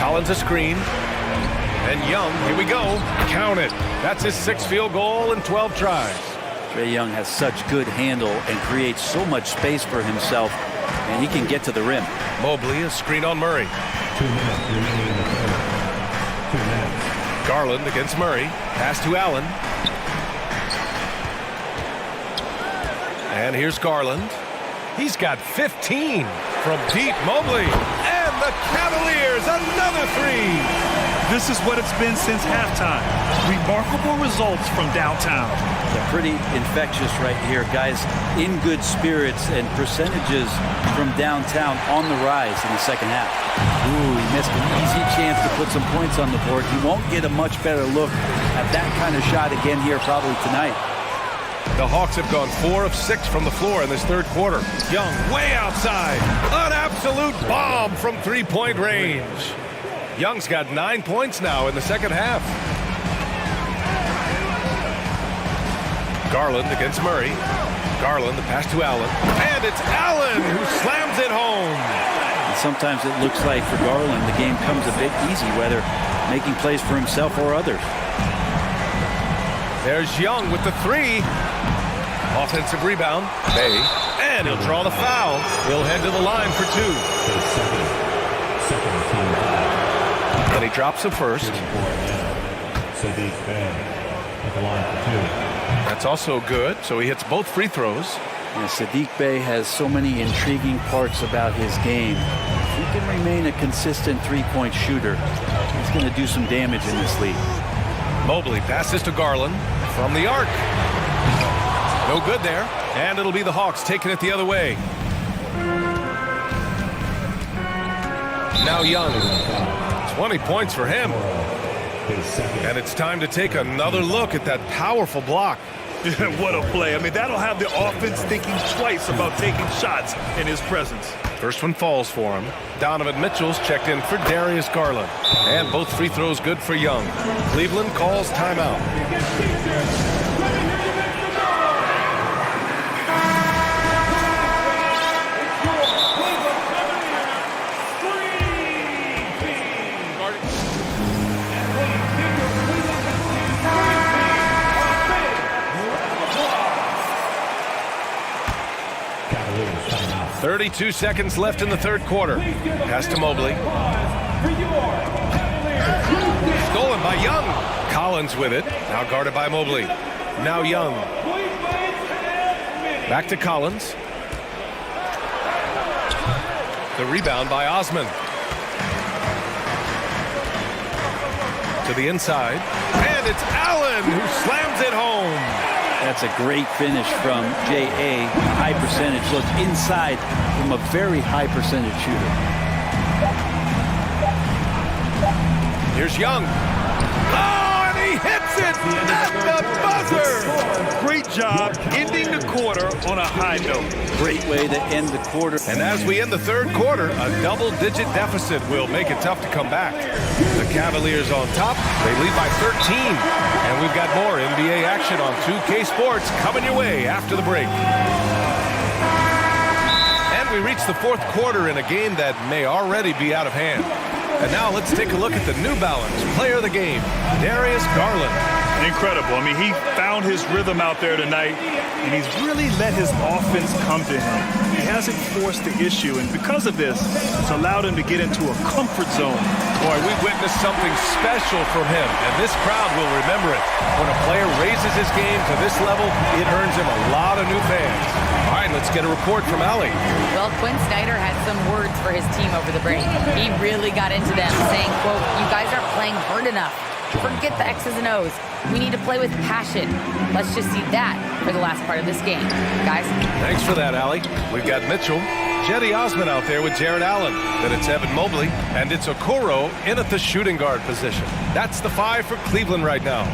Collins a screen. And Young, here we go. Count it. That's his 6th field goal in 12 tries. Trae Young has such good handle and creates so much space for himself, and he can get to the rim. Mobley, a screen on Murray. 2 minutes remaining in the third. 2 minutes. Garland against Murray. Pass to Allen. And here's Garland. He's got 15 from deep. Mobley. And the Cavaliers, another 3. This is what it's been since halftime. Remarkable results from downtown. They're pretty infectious right here. Guys in good spirits and percentages from downtown on the rise in the second half. Ooh, he missed an easy chance to put some points on the board. He won't get a much better look at that kind of shot again here probably tonight. The Hawks have gone 4 of 6 from the floor in this third quarter. Young way outside. An absolute bomb from three-point range. Young's got 9 points now in the second half. Garland against Murray. Garland, the pass to Allen. And it's Allen who slams it home. And sometimes it looks like for Garland the game comes a bit easy, whether making plays for himself or others. There's Young with the 3. Offensive rebound. Bay. And he'll draw the foul. He'll head to the line for 2. Second team foul. And he drops the first. Sadiq Bey at the line for 2. That's also good. So he hits both free throws. And Sadiq Bey has so many intriguing parts about his game. If he can remain a consistent three-point shooter, he's going to do some damage in this league. Mobley passes to Garland from the arc. No good there. And it'll be the Hawks taking it the other way. Now Young. 20 points for him. And it's time to take another look at that powerful block. What a play. I mean, that'll have the offense thinking twice about taking shots in his presence. First one falls for him. Donovan Mitchell's checked in for Darius Garland. And both free throws good for Young. Cleveland calls timeout. 32 seconds left in the third quarter. Pass to Mobley. Stolen by Young. Collins with it. Now guarded by Mobley. Now Young. Back to Collins. The rebound by Osman. To the inside. And it's Allen who slams it home. That's a great finish from J.A. High percentage look inside from a very high percentage shooter. Here's Young. Oh, and he hits it at the buzzer. Great job ending the quarter on a high note. Great way to end the quarter. And as we end the third quarter, a double-digit deficit will make it tough to come back. The Cavaliers on top. They lead by 13. And we've got more NBA action on 2K Sports coming your way after the break. And we reach the fourth quarter in a game that may already be out of hand. And now let's take a look at the New Balance player of the game, Darius Garland. Incredible. I mean, he found his rhythm out there tonight, and he's really let his offense come to him. He hasn't forced the issue, and because of this, it's allowed him to get into a comfort zone. Boy, we witnessed something special from him, and this crowd will remember it. When a player raises his game to this level, it earns him a lot of new fans. All right, let's get a report from Allie. Well, Quinn Snyder had some words for his team over the break. He really got into them, saying, quote, "You guys aren't playing hard enough. Forget the X's and O's. We need to play with passion. Let's just see that for the last part of this game, guys." Thanks for that, Allie. We've got Mitchell, Jetty Osman out there with Jared Allen. Then it's Evan Mobley, and it's Okoro in at the shooting guard position. That's the 5 for Cleveland right now.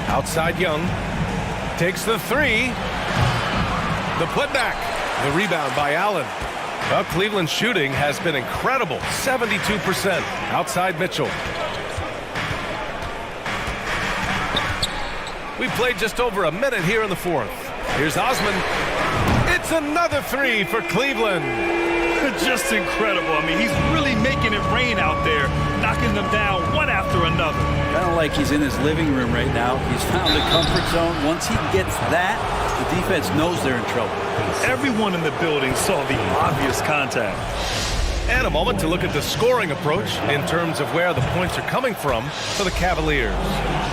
Outside Young. Takes the 3. The putback. The rebound by Allen. Well, Cleveland's shooting has been incredible. 72%. Outside Mitchell. We played just over a minute here in the fourth. Here's Osman. It's another 3 for Cleveland. just incredible. I mean, he's really making it rain out there, knocking them down one after another. Kind of like he's in his living room right now. He's found a comfort zone. Once he gets that, the defense knows they're in trouble. Everyone in the building saw the obvious contact. And a moment to look at the scoring approach in terms of where the points are coming from for the Cavaliers.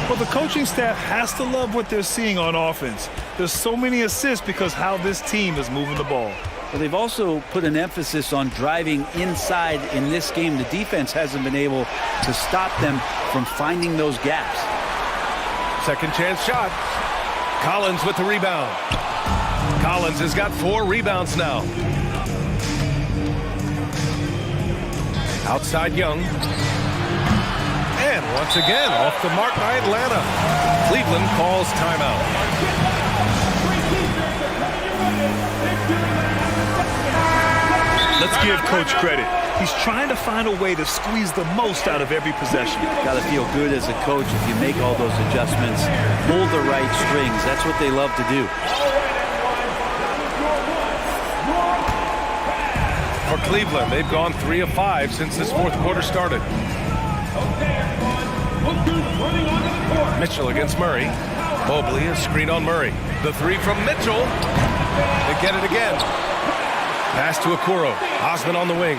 Well, the coaching staff has to love what they're seeing on offense. There's so many assists because how this team is moving the ball. Well, they've also put an emphasis on driving inside in this game. The defense hasn't been able to stop them from finding those gaps. Second chance shot. Collins with the rebound. Collins has got 4 rebounds now. Outside Young. And once again, off the mark by Atlanta. Cleveland calls timeout. Let's give Coach credit. He's trying to find a way to squeeze the most out of every possession. Got to feel good as a coach if you make all those adjustments, pull the right strings. That's what they love to do. For Cleveland, they've gone 3 of 5 since this fourth quarter started. Mitchell against Murray. Mobley, a screen on Murray. The 3 from Mitchell. They get it again. Pass to Okoro. Osman on the wing.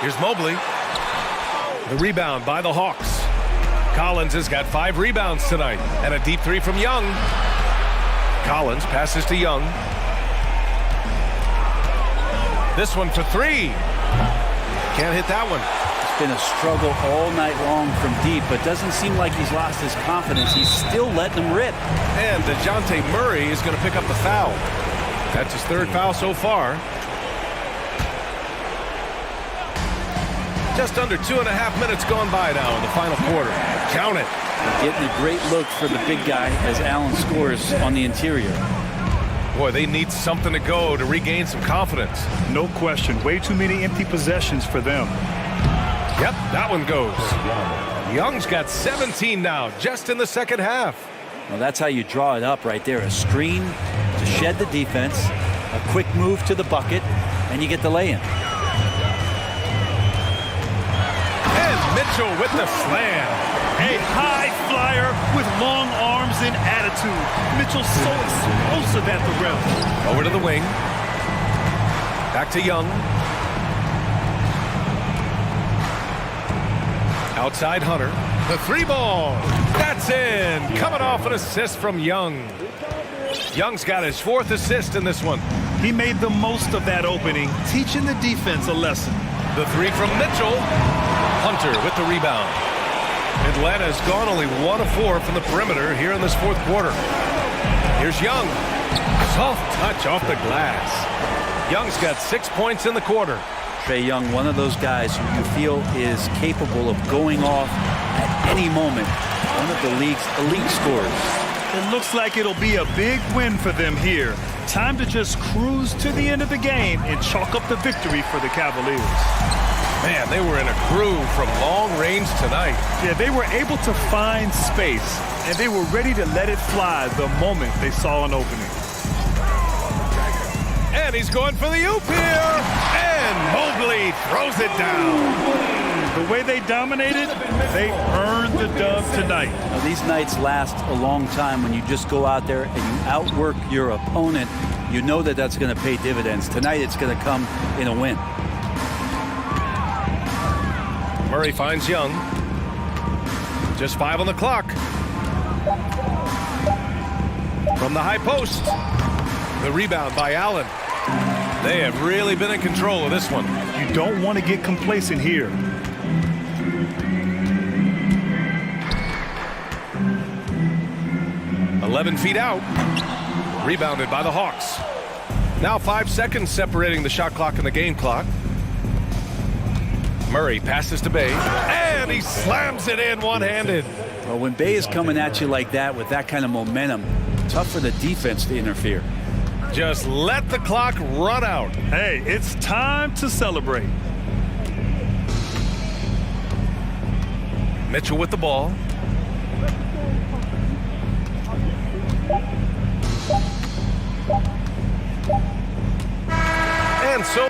Here's Mobley. The rebound by the Hawks. Collins has got 5 rebounds tonight. And a deep 3 from Young. Collins passes to Young. This one for 3. Can't hit that one. It's been a struggle all night long from deep, but doesn't seem like he's lost his confidence. He's still letting them rip. And DeJounte Murray is going to pick up the foul. That's his 3rd foul so far. Just under 2.5 minutes gone by now in the final quarter. Count it. Getting a great look for the big guy as Allen scores on the interior. Boy, they need something to go to regain some confidence. No question. Way too many empty possessions for them. Yep, that one goes. Young's got 17 now, just in the second half. Well, that's how you draw it up right there. A screen to shed the defense, a quick move to the bucket, and you get the lay-in. And Mitchell with the slam. A high flyer with long arms and attitude. Mitchell's so explosive at the rim. Over to the wing. Back to Young. Outside Hunter. The 3 ball. That's in. Coming off an assist from Young. Young's got his 4th assist in this one. He made the most of that opening, teaching the defense a lesson. The 3 from Mitchell. Hunter with the rebound. Atlanta has gone only 1 of 4 from the perimeter here in this fourth quarter. Here's Young. Soft touch off the glass. Young's got 6 points in the quarter. Trae Young, one of those guys who you feel is capable of going off at any moment. One of the league's elite scorers. It looks like it'll be a big win for them here. Time to just cruise to the end of the game and chalk up the victory for the Cavaliers. Man, they were in a groove from long range tonight. Yeah, they were able to find space, and they were ready to let it fly the moment they saw an opening. And he's going for the oop here. And Mobley throws it down. The way they dominated, they earned the dub tonight. Now, these nights last a long time when you just go out there and you outwork your opponent. You know that that's going to pay dividends. Tonight it's going to come in a win. Murray finds Young. Just 5 on the clock. From the high post. The rebound by Allen. They have really been in control of this one. You don't want to get complacent here. "11 feet out. Rebounded by the Hawks. Now 5 seconds separating the shot clock and the game clock. Murray passes to Bay, and he slams it in one-handed. Well, when Bay is coming at you like that with that kind of momentum, tough for the defense to interfere. Just let the clock run out. Hey, it's time to celebrate. Mitchell with the ball. And so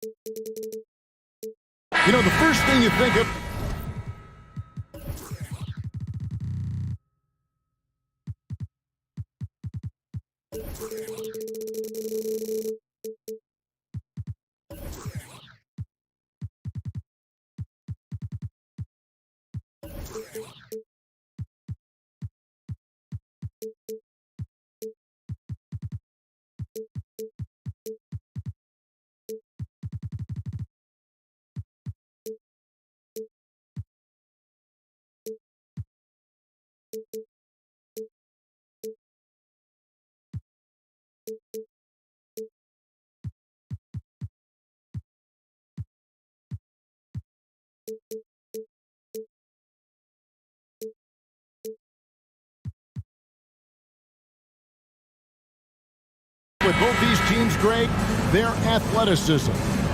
You know, the first thing you think of... With both these teams, Greg, their athleticism.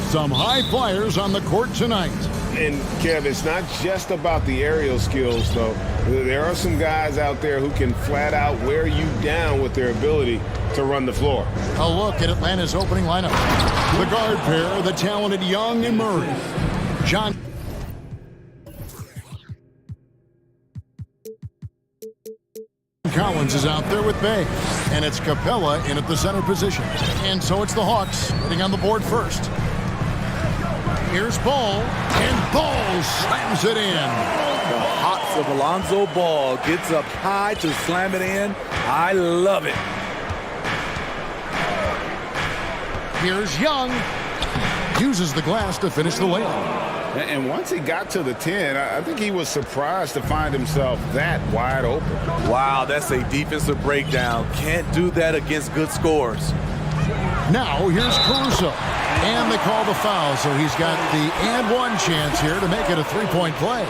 Some high flyers on the court tonight. And, Kev, it's not just about the aerial skills, though. There are some guys out there who can flat out wear you down with their ability to run the floor. A look at Atlanta's opening lineup. The guard pair, the talented Young and Murray. John... Collins is out there with Bay, and it's Capella in at the center position. And so it's the Hawks hitting on the board first. Here's Ball, and Ball slams it in. The hops of Alonzo Ball gets up high to slam it in. I love it. Here's Young. Uses the glass to finish the layup. And once he got to the 10, I think he was surprised to find himself that wide open. Wow, that's a defensive breakdown. Can't do that against good scores. Now here's Caruso. And they call the foul, so he's got the and one chance here to make it a three-point play.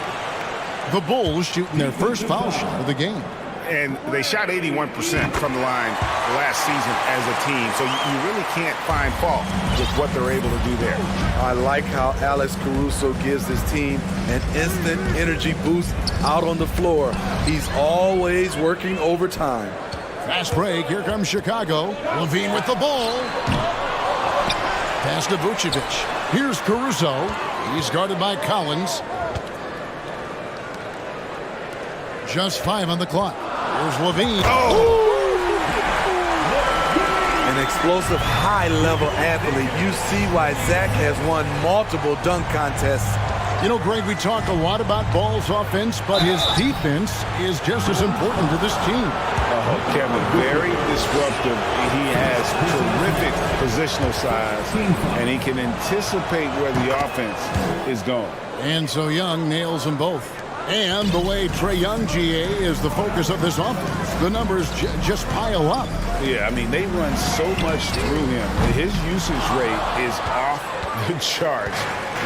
The Bulls shooting their first foul shot of the game. And they shot 81% from the line last season as a team, so you really can't find fault with what they're able to do there. I like how Alex Caruso gives his team an instant energy boost out on the floor. He's always working overtime. Fast break. Here comes Chicago. Levine with the ball. Pass to Vucevic. Here's Caruso. He's guarded by Collins. Just 5 on the clock. Here's Levine. Oh! An explosive, high-level athlete. You see why Zach has won multiple dunk contests. You know, Greg, we talk a lot about Ball's offense, but his defense is just as important to this team. Kevin, very disruptive. He has terrific positional size, and he can anticipate where the offense is going. And so Young nails them both. And the way Trae Young, GA, is the focus of this offense. The numbers just pile up. Yeah, I mean, they run so much through him. His usage rate is off the charts.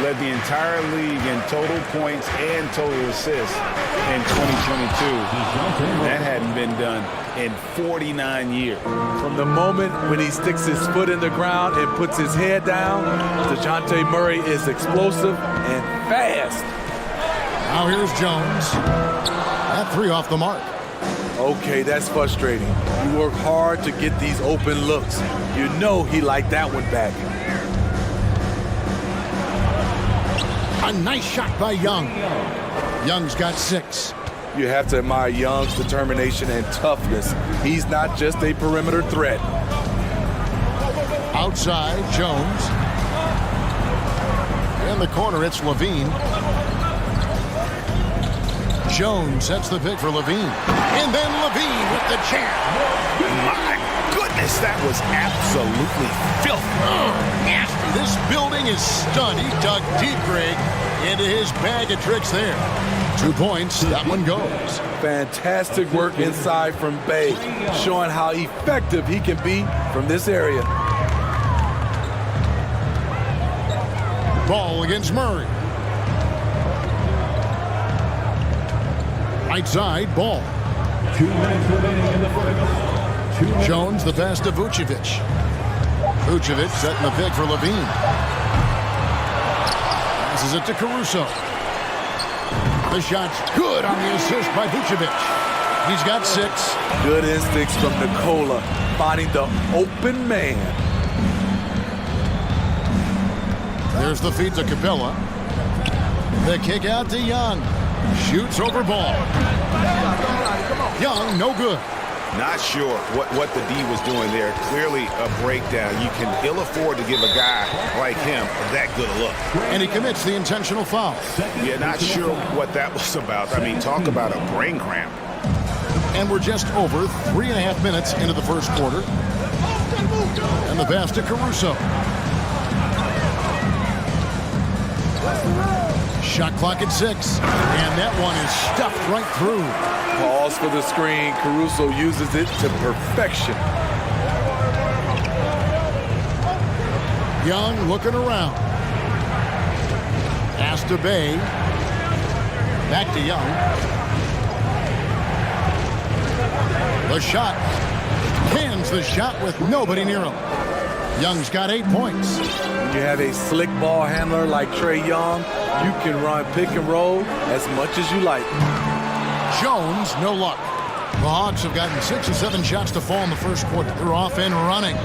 Led the entire league in total points and total assists in 2022. That hadn't been done in 49 years. From the moment when he sticks his foot in the ground and puts his head down, DeJounte Murray is explosive and fast. Now here's Jones. That 3 off the mark. Okay, that's frustrating. You work hard to get these open looks. You know he liked that one back. A nice shot by Young. Young's got 6. You have to admire Young's determination and toughness. He's not just a perimeter threat. Outside, Jones. In the corner, it's Levine. Jones sets the pick for Levine. And then Levine with the jam. My goodness, that was absolutely filthy. Nasty. This building is stunned. He dug deep, Greg, into his bag of tricks there. 2 points. That one goes. Fantastic work inside from Bay, showing how effective he can be from this area. Ball against Murray. Right side, Ball. 2 minutes remaining in the first. Jones, the pass to Vucevic. Vucevic setting the pick for Levine. Passes it to Caruso. The shot's good on the assist by Vucevic. He's got 6. Good instincts from Nikola, finding the open man. There's the feed to Capella. The kick out to Young. Shoots over ball. Young, no good. Not sure what the D was doing there. Clearly a breakdown. You can ill afford to give a guy like him that good a look. And he commits the intentional foul. Yeah, not sure what that was about. I mean, talk about a brain cramp. And we're just over 3.5 minutes into the first quarter. And the pass to Caruso. Shot clock at 6. And that one is stuffed right through. Calls for the screen. Caruso uses it to perfection. Young looking around. Pass to Bay. Back to Young. The shot. Cans the shot with nobody near him. Young's got 8 points. When you have a slick ball handler like Trae Young, you can run pick and roll as much as you like. Jones, no luck. The Hawks have gotten 6 or 7 shots to fall in the first quarter. They're off and running.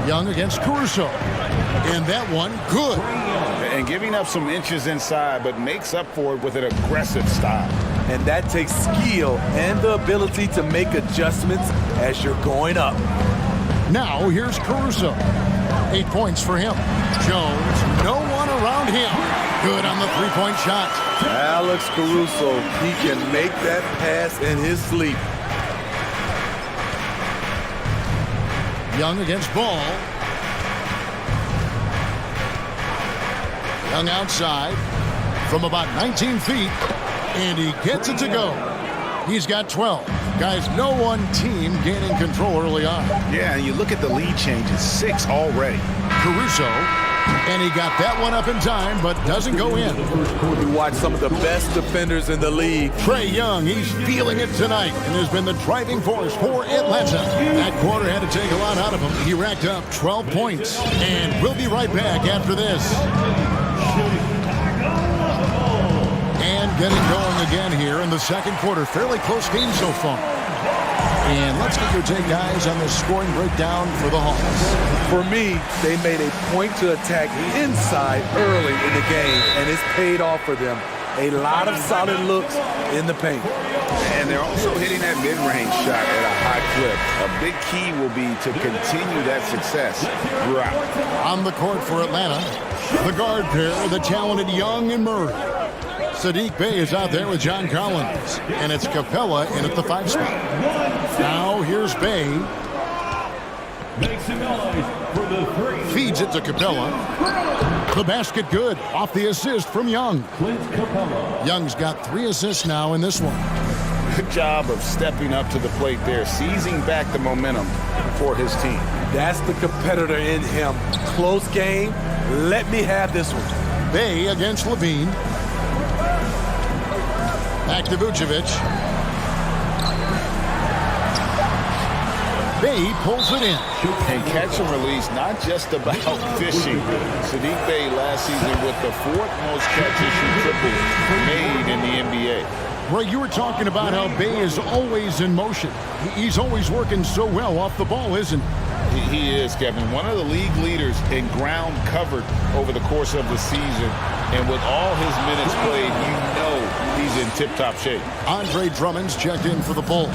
Young against Caruso. And that one, good. And giving up some inches inside, but makes up for it with an aggressive style. And that takes skill and the ability to make adjustments as you're going up. Now here's Caruso. 8 points for him. Jones, no one around him. Good on the three-point shot. Alex Caruso, he can make that pass in his sleep. Young against Ball. Young outside from about 19 feet, and he gets it to go. He's got 12. Guys, no one team gaining control early on. Yeah, and you look at the lead changes, 6 already. Caruso, and he got that one up in time, but doesn't go in. You watch some of the best defenders in the league. Trae Young, he's feeling it tonight and has been the driving force for Atlanta. That quarter had to take a lot out of him. He racked up 12 points, and we'll be right back after this. And getting going again here in the second quarter. Fairly close game so far. And let's get your take, guys, on the scoring breakdown for the Hawks. For me, they made a point to attack inside early in the game, and it's paid off for them. A lot of solid looks in the paint. And they're also hitting that mid-range shot at a high clip. A big key will be to continue that success throughout. On the court for Atlanta, the guard pair, the talented Young and Murray. Saddiq Bey is out there with John Collins, and it's Capella in at the 5 spot. Now here's Bey. Feeds it to Capella. The basket good, off the assist from Young. Young's got 3 assists now in this one. Good job of stepping up to the plate there, seizing back the momentum for his team. That's the competitor in him. Close game. Let me have this one. Bey against Levine. Back to Vucevic. Bey pulls it in. And catch and release, not just about fishing. Saddiq Bey last season with the 4th most catches and triples made in the NBA. Well, you were talking about how Bey is always in motion. He's always working so well off the ball, isn't he? He is, Kevin. One of the league leaders in ground covered over the course of the season. And with all his minutes played, you know he's in tip-top shape. Andre Drummond's checked in for the Bull.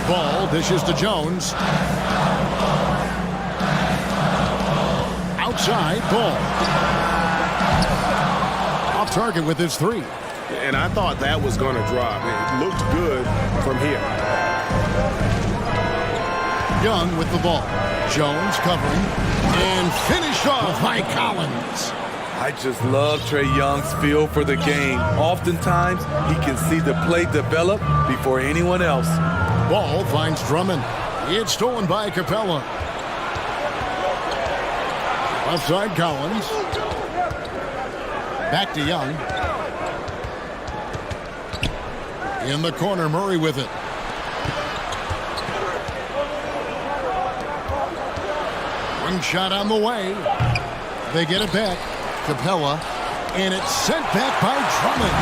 Ball dishes to Jones. Outside, Ball. Off target with his 3. And I thought that was going to drop. It looked good from here. Young with the ball. Jones covering. And finished off by Collins. I just love Trae Young's feel for the game. Oftentimes, he can see the play develop before anyone else. Ball finds Drummond. It's stolen by Capella. Outside Collins. Back to Young. In the corner, Murray with it. One shot on the way. They get it back. Capella. And it's sent back by Drummond.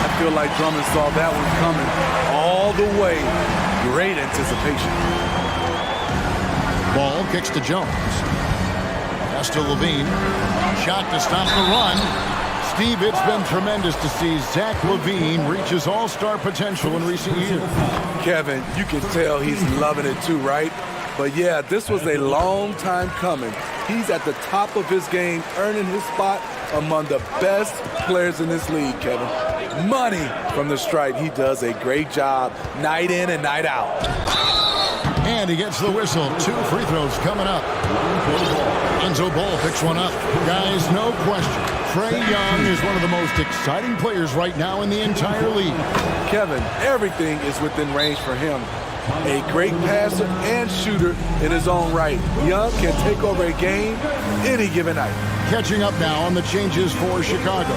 I feel like Drummond saw that one coming all the way. Great anticipation. Ball kicks to Jones. Pass to Levine. Shot to stop the run. Steve, it's been tremendous to see Zach LaVine reach his all-star potential in recent years. Kevin, you can tell he's loving it too, right? But yeah, this was a long time coming. He's at the top of his game, earning his spot among the best players in this league, Kevin. Money from the stripe. He does a great job night in and night out. And he gets the whistle. 2 free throws coming up. Enzo Ball picks one up. Guys, no question, Trae Young is one of the most exciting players right now in the entire league. Kevin, everything is within range for him. A great passer and shooter in his own right. Young can take over a game any given night. Catching up now on the changes for Chicago.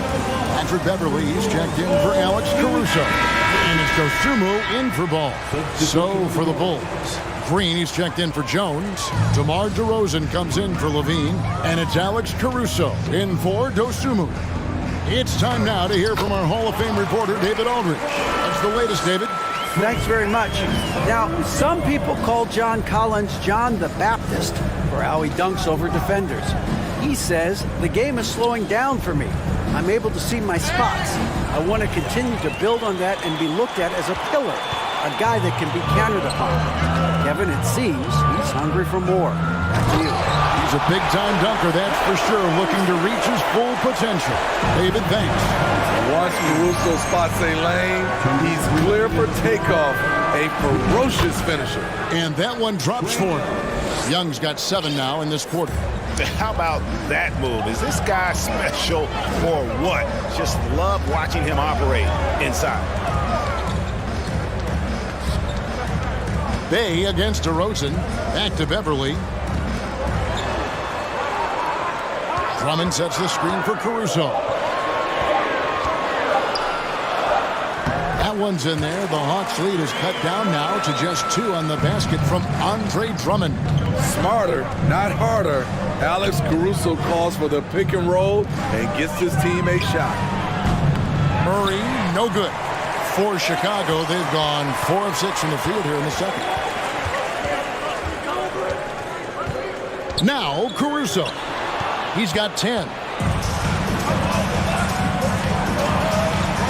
Patrick Beverly is checked in for Alex Caruso. And it's Dosumu in for Ball. So for the Bulls. Green, he's checked in for Jones. DeMar DeRozan comes in for Levine. And it's Alex Caruso in for Dosumu. It's time now to hear from our Hall of Fame reporter, David Aldridge. That's the latest, David. Thanks very much. Now, some people call John Collins John the Baptist for how he dunks over defenders. He says, the game is slowing down for me. I'm able to see my spots. I want to continue to build on that and be looked at as a pillar, a guy that can be counted upon. Kevin, it seems he's hungry for more. Back to you. He's a big-time dunker, that's for sure, looking to reach his full potential. David, thanks. Once Caruso spots a lane, he's clear for takeoff. A ferocious finisher. And that one drops for him. Young's got 7 now in this quarter. How about that move? Is this guy special or what? Just love watching him operate inside. Bay against DeRozan. Back to Beverly. Drummond sets the screen for Caruso. That one's in there. The Hawks lead is cut down now to just 2 on the basket from Andre Drummond. Smarter, not harder. Alex Caruso calls for the pick and roll and gets his team a shot. Murray, no good. For Chicago, they've gone 4 of 6 from the field here in the second. Now, Caruso. He's got 10.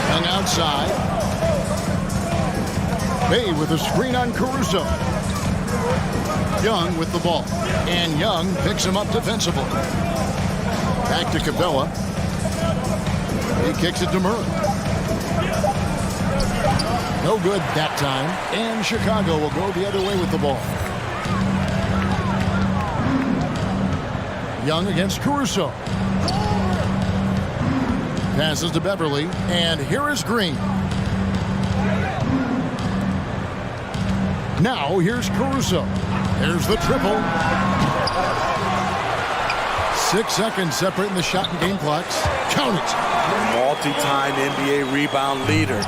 Young outside. Bay with a screen on Caruso. Young with the ball. And Young picks him up defensively. Back to Capella. He kicks it to Murray. No good that time. And Chicago will go the other way with the ball. Young against Caruso. Passes to Beverly. And here is Green. Now here's Caruso. There's the triple. 6 seconds separating the shot and game clocks. Count it. Multi-time NBA rebound leader.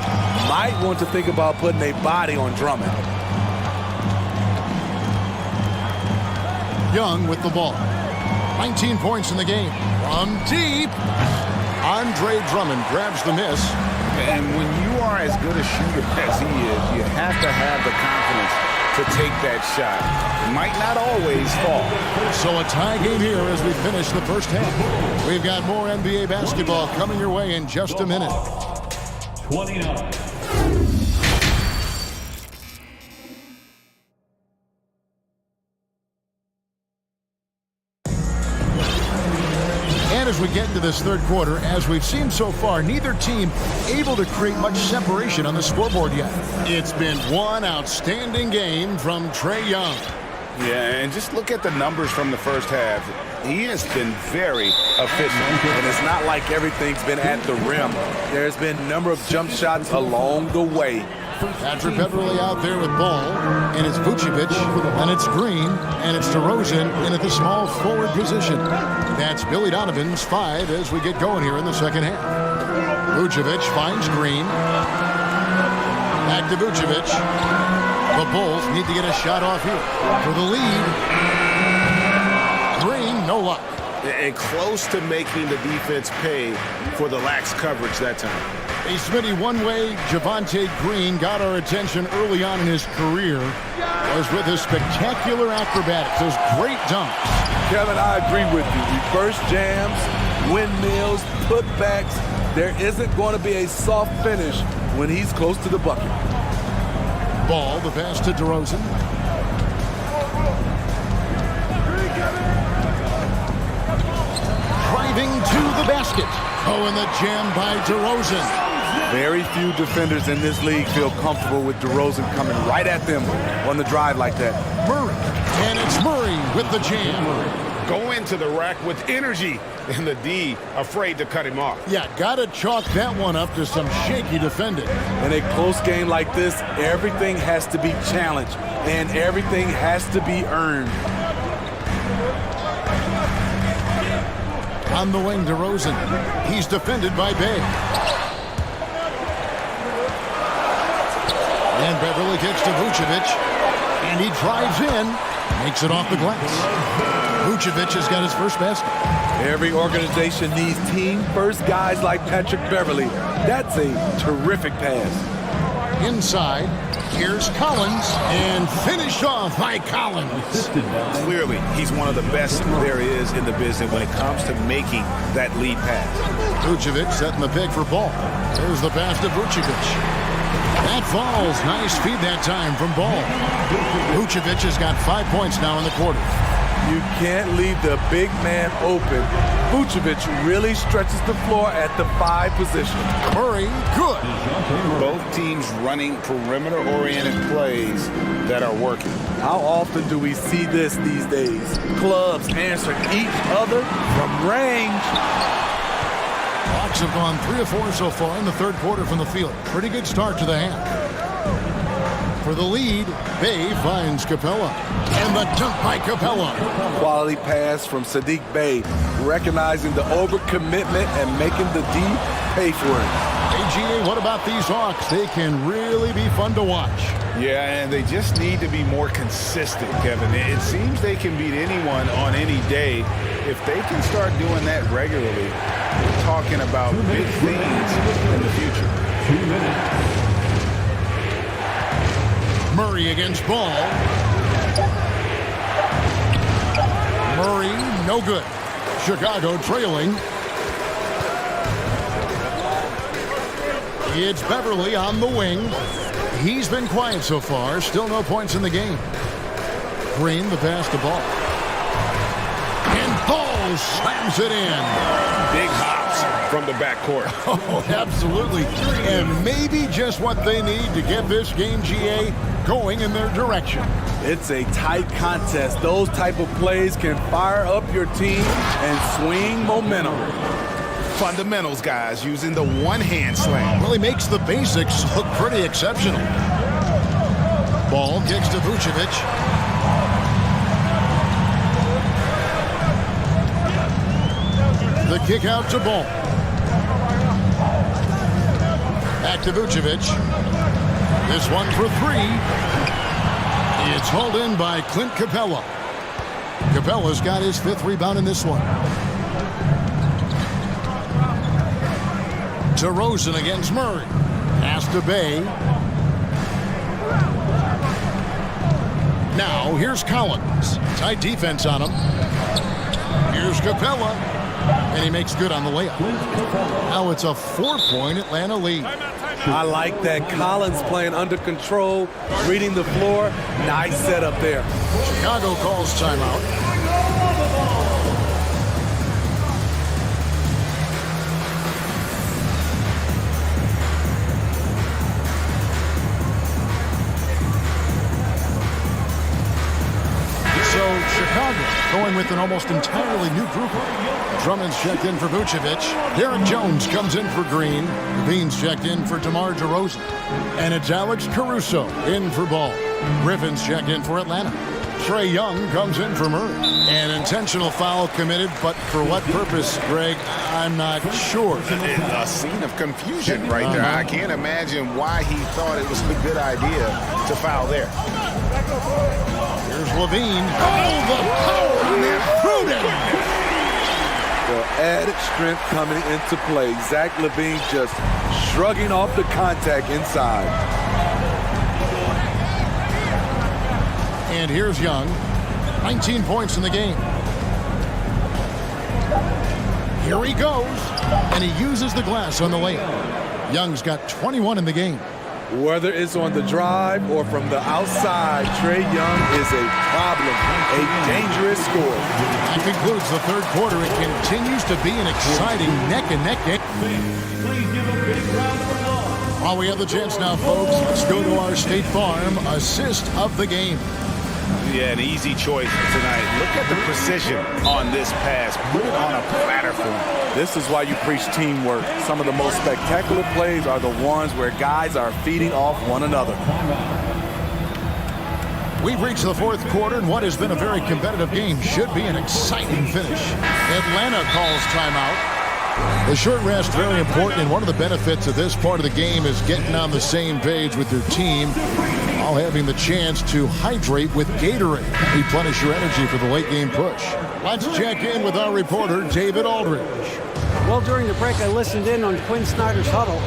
Might want to think about putting a body on Drummond. Young with the ball. 19 points in the game. From deep. Andre Drummond grabs the miss. And when you are as good a shooter as he is, you have to have the confidence to take that shot. Might not always fall. So a tie game here as we finish the first half. We've got more NBA basketball coming your way in just a minute. 29. And as we get into this third quarter, as we've seen so far, neither team able to create much separation on the scoreboard yet. It's been one outstanding game from Trae Young. Yeah, and just look at the numbers from the first half. He has been very efficient. And it's not like everything's been at the rim. There's been a number of jump shots along the way. Patrick Beverly out there with ball, and it's Vucevic, and it's Green, and it's DeRozan in at the small forward position. That's Billy Donovan's 5 as we get going here in the second half. Vucevic finds Green. Back to Vucevic. The Bulls need to get a shot off here for the lead. Green, no luck. and close to making the defense pay for the lax coverage that time. Hey, Smitty, one way Javonte Green got our attention early on in his career was with his spectacular acrobatics, those great dunks. Kevin, I agree with you. Reverse jams, windmills, putbacks. There isn't going to be a soft finish when he's close to the bucket. Ball, the pass to DeRozan. Driving to the basket. Oh, and the jam by DeRozan. Very few defenders in this league feel comfortable with DeRozan coming right at them on the drive like that. Murray, and it's Murray with the jam. Go into the rack with energy, and the D afraid to cut him off. Yeah, gotta chalk that one up to some shaky defending. In a close game like this, everything has to be challenged, and everything has to be earned. On the wing, DeRozan. He's defended by Bay. And Beverly kicks to Vucevic. And he drives in. Makes it off the glass. Vucevic has got his first basket. Every organization needs team-first guys like Patrick Beverly. That's a terrific pass. Inside, here's Collins, and finished off by Collins. Clearly, he's one of the best there is in the business when it comes to making that lead pass. Vucevic setting the pick for Ball. There's the pass to Vucevic. That falls. Nice feed that time from Ball. Vucevic has got 5 points now in the quarter. You can't leave the big man open. Vucevic really stretches the floor at the 5 position. Murray, good. Both teams running perimeter-oriented plays that are working. How often do we see this these days? Clubs answer each other from range. Hawks have gone 3 of 4 so far in the third quarter from the field. Pretty good start to the half. For the lead, Bay finds Capella. And the dunk by Capella. Quality pass from Sadiq Bey, recognizing the overcommitment and making the D pay for it. AGA, what about these Hawks? They can really be fun to watch. Yeah, and they just need to be more consistent, Kevin. It seems they can beat anyone on any day. If they can start doing that regularly, we're talking about big things in the future. 2 minutes. Murray against Ball. Murray, no good. Chicago trailing. It's Beverly on the wing. He's been quiet so far. Still no points in the game. Green, the pass to Ball. And Ball slams it in. Big hops from the backcourt. Oh, absolutely. And maybe just what they need to get this game, GA, going in their direction. It's a tight contest. Those type of plays can fire up your team and swing momentum. Fundamentals, guys, using the one-hand slam. Well, he makes the basics look pretty exceptional. Ball kicks to Vucevic. The kick out to Ball. Back to Vucevic. This one for 3. It's hauled in by Clint Capella. Capella's got his 5th rebound in this one. DeRozan against Murray. Pass to Bay. Now, here's Collins. Tight defense on him. Here's Capella. And he makes good on the layup. Now it's a 4-point Atlanta lead. I like that. Collins playing under control, reading the floor. Nice setup there. Chicago calls timeout. Chicago going with an almost entirely new group. Drummond's checked in for Vucevic. Derek Jones comes in for Green. Levine's checked in for DeMar DeRozan. And it's Alex Caruso in for Ball. Griffin's checked in for Atlanta. Trae Young comes in for Murray. An intentional foul committed, but for what purpose, Greg, I'm not sure. A scene of confusion right there. I can't imagine why he thought it was a good idea to foul there. Here's Levine. Oh, the power on that Pruden. The added strength coming into play. Zach LaVine just shrugging off the contact inside. And here's Young. 19 points in the game. Here he goes. And he uses the glass on the layup. Young's got 21 in the game. Whether it's on the drive or from the outside, Trae Young is a problem, a dangerous scorer. That concludes the third quarter. It continues to be an exciting neck-and-neck game. While we have the chance now, folks, let's go to our State Farm assist of the game. Yeah, an easy choice tonight. Look at the precision on this pass. Put it on a platter for him. This is why you preach teamwork. Some of the most spectacular plays are the ones where guys are feeding off one another. We've reached the fourth quarter, and what has been a very competitive game should be an exciting finish. Atlanta calls timeout. The short rest, very important, and one of the benefits of this part of the game is getting on the same page with your team while having the chance to hydrate with Gatorade. Replenish your energy for the late game push. Let's check in with our reporter, David Aldridge. Well, during the break, I listened in on Quinn Snyder's huddle.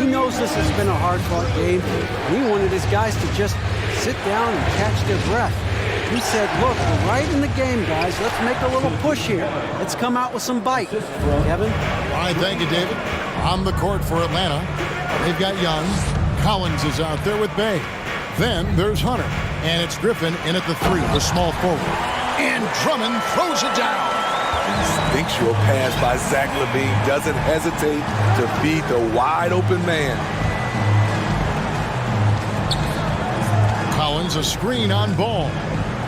He knows this has been a hard-fought game, and he wanted his guys to just sit down and catch their breath. He said, look, we're right in the game, guys. Let's make a little push here. Let's come out with some bite. Kevin? All right, thank you, David. On the court for Atlanta, they've got Young. Collins is out there with Bay. Then there's Hunter. And it's Griffin in at the three, the small forward. And Drummond throws it down. Instinctual pass by Zach LaVine doesn't hesitate to feed the wide-open man. Collins, a screen on ball.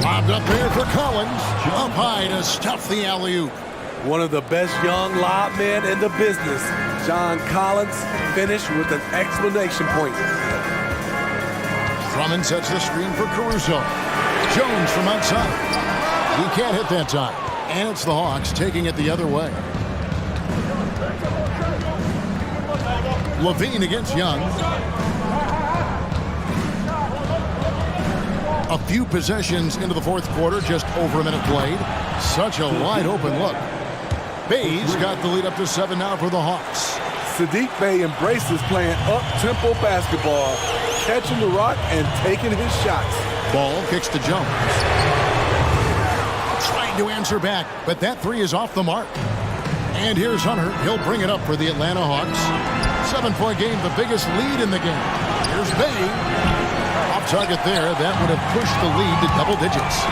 Lobbed up there for Collins. Up high to stuff the alley-oop. One of the best young lob men in the business. John Collins finished with an exclamation point. Drummond sets the screen for Caruso. Jones from outside. He can't hit that time. And it's the Hawks taking it the other way. LaVine against Young. A few possessions into the fourth quarter, just over a minute played. Such a wide open look. Bay's got the lead up to 7 now for the Hawks. Saddiq Bey embraces playing up-tempo basketball, catching the rock and taking his shots. Ball kicks to Jones. Trying to answer back, but that three is off the mark. And here's Hunter. He'll bring it up for the Atlanta Hawks. 7-point game, the biggest lead in the game. Here's Bey. Off target there. That would have pushed the lead to double digits.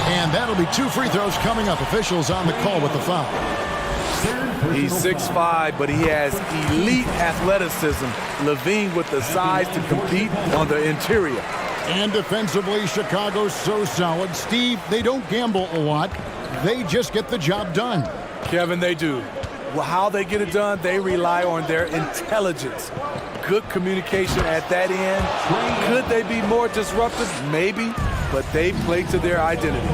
And that'll be 2 free throws coming up. Officials on the call with the foul. He's 6'5", but he has elite athleticism. LaVine with the size to compete on the interior. And defensively, Chicago's so solid. Steve, they don't gamble a lot. They just get the job done. Kevin, they do. Well, how they get it done, they rely on their intelligence. Good communication at that end. Could they be more disruptive? Maybe, but they play to their identity.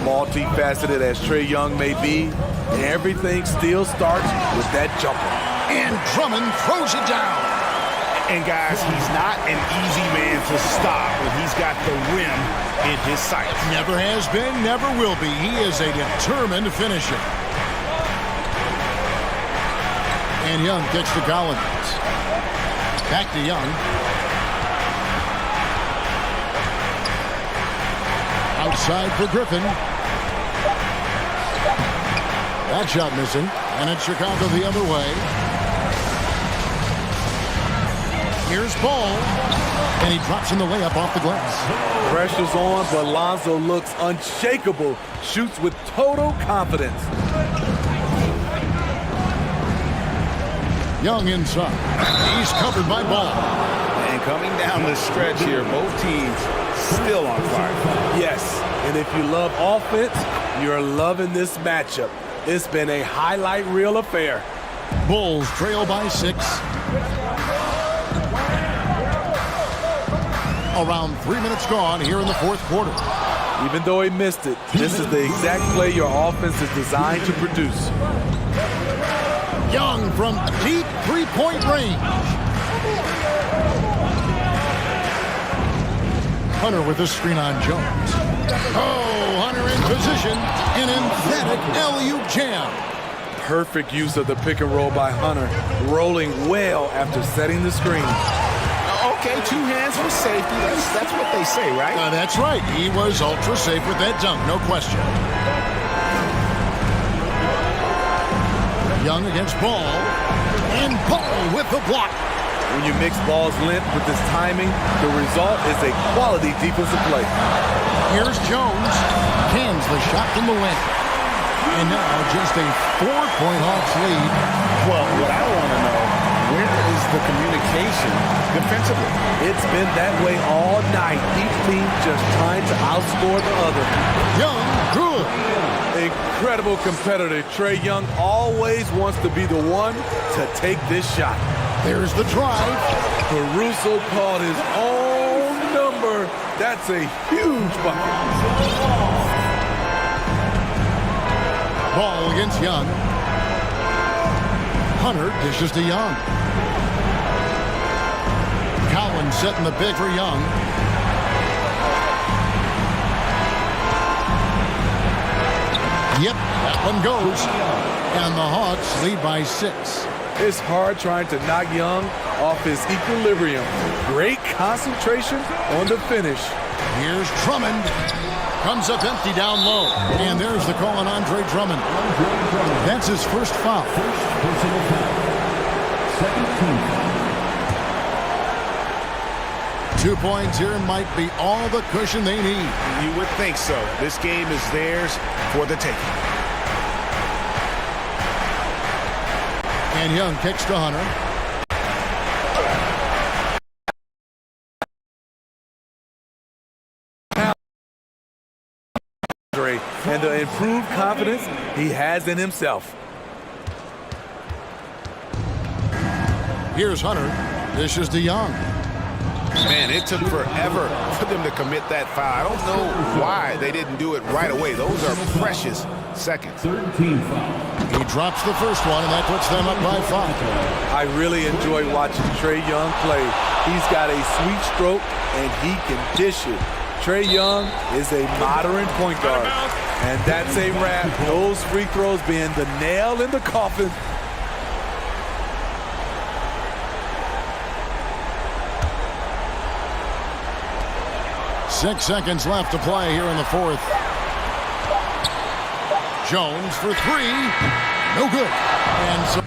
Multifaceted as Trae Young may be, everything still starts with that jumper. And Drummond throws it down. And guys, he's not an easy man to stop when he's got the rim in his sights. Never has been, never will be. He is a determined finisher. And Young kicks to Collins. Back to Young. Outside for Griffin. That shot missing. And it's Chicago the other way. Here's Ball. And he drops in the layup off the glass. Pressure's on, but Lonzo looks unshakable. Shoots with total confidence. Young inside. He's covered by Ball. And coming down the stretch here, both teams still on fire. Yes, and if you love offense, you're loving this matchup. It's been a highlight reel affair. Bulls trail by 6. Around 3 minutes gone here in the fourth quarter. Even though he missed it, this is the exact play your offense is designed to produce. Young from deep three-point range. Hunter with the screen on Jones. Oh, Hunter in position. An emphatic alley-oop jam. Perfect use of the pick and roll by Hunter, rolling well after setting the screen. Okay, 2 hands for safety. That's what they say, right? That's right. He was ultra safe with that dunk, no question. Young against Ball. And Ball with the block. When you mix Ball's length with his timing, the result is a quality defensive play. Here's Jones. Cans the shot from the wing. And now just a 4-point Hawks lead. Well, what I want to know, where is the communication defensively? It's been that way all night. Each team just trying to outscore the other. Young, good. Incredible competitor. Trae Young always wants to be the one to take this shot. There's the drive. Caruso called his own number. That's a huge bucket. Ball against Young. Hunter dishes to Young. Collins setting the big for Young. Yep, that one goes. And the Hawks lead by 6. It's hard trying to knock Young off his equilibrium. Great concentration on the finish. Here's Drummond. Comes up empty down low. And there's the call on Andre Drummond. That's his first foul. Second team foul. 2 points here might be all the cushion they need. You would think so. This game is theirs for the taking. And Young kicks to Hunter. And the improved confidence he has in himself. Here's Hunter. This is DeYoung. Man, it took forever for them to commit that foul. I don't know why they didn't do it right away. Those are precious seconds. Third team foul. He drops the first one, and that puts them up by 5. I really enjoy watching Trae Young play. He's got a sweet stroke, and he can dish it. Trae Young is a modern point guard. And that's a wrap. Those free throws being the nail in the coffin. Six seconds left to play here in the 4th. Jones for 3. No good. And so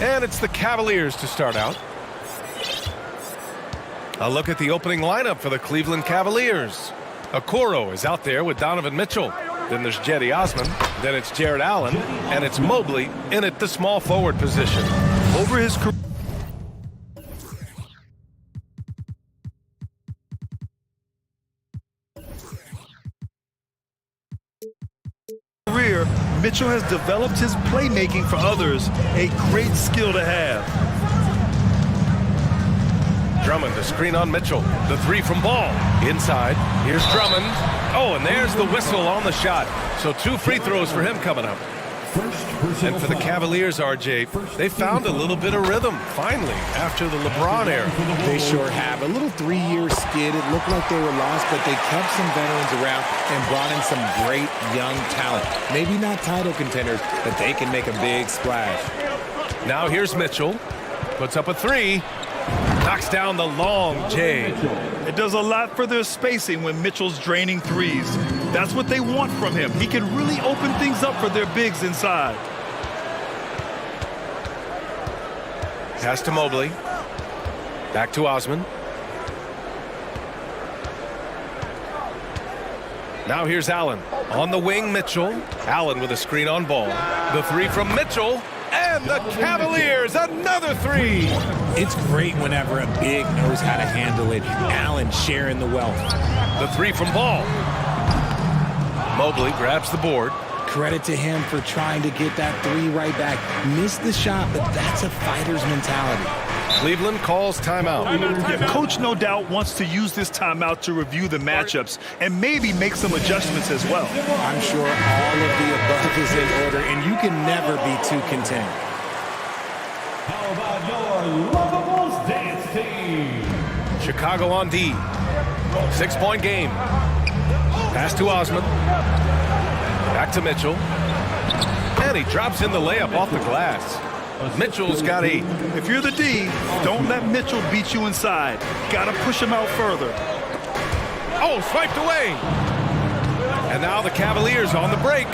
And it's the Cavaliers to start out. A look at the opening lineup for the Cleveland Cavaliers. Okoro is out there with Donovan Mitchell. Then there's Jetty Osman. Then it's Jared Allen. And it's Mobley in at the small forward position. Over his career, Mitchell has developed his playmaking for others, a great skill to have. Drummond, the screen on Mitchell. The three from Ball. Inside. Here's Drummond. Oh, and there's the whistle on the shot. So 2 free throws for him coming up. And for the Cavaliers, RJ, they found a little bit of rhythm, finally, after the LeBron era. They sure have. A little 3-year skid. It looked like they were lost, but they kept some veterans around and brought in some great young talent. Maybe not title contenders, but they can make a big splash. Now here's Mitchell. Puts up a 3. Knocks down the long J. It does a lot for their spacing when Mitchell's draining threes. That's what they want from him. He can really open things up for their bigs inside. Pass to Mobley. Back to Osman. Now here's Allen. On the wing, Mitchell. Allen with a screen on Ball. The 3 from Mitchell. And the Cavaliers, another 3. It's great whenever a big knows how to handle it. Allen sharing the wealth. The 3 from Ball. Mobley grabs the board. Credit to him for trying to get that 3 right back. Missed the shot, but that's a fighter's mentality. Cleveland calls timeout. Yeah, coach no doubt wants to use this timeout to review the matchups and maybe make some adjustments as well. I'm sure all of the above is in order, and you can never be too content. How about your Lavables dance team? Chicago on D. 6-point game. Pass to Osman. Back to Mitchell. And he drops in the layup off the glass. Mitchell's got 8. If you're the D, don't let Mitchell beat you inside. Gotta push him out further. Oh, swiped away. And now the Cavaliers on the break.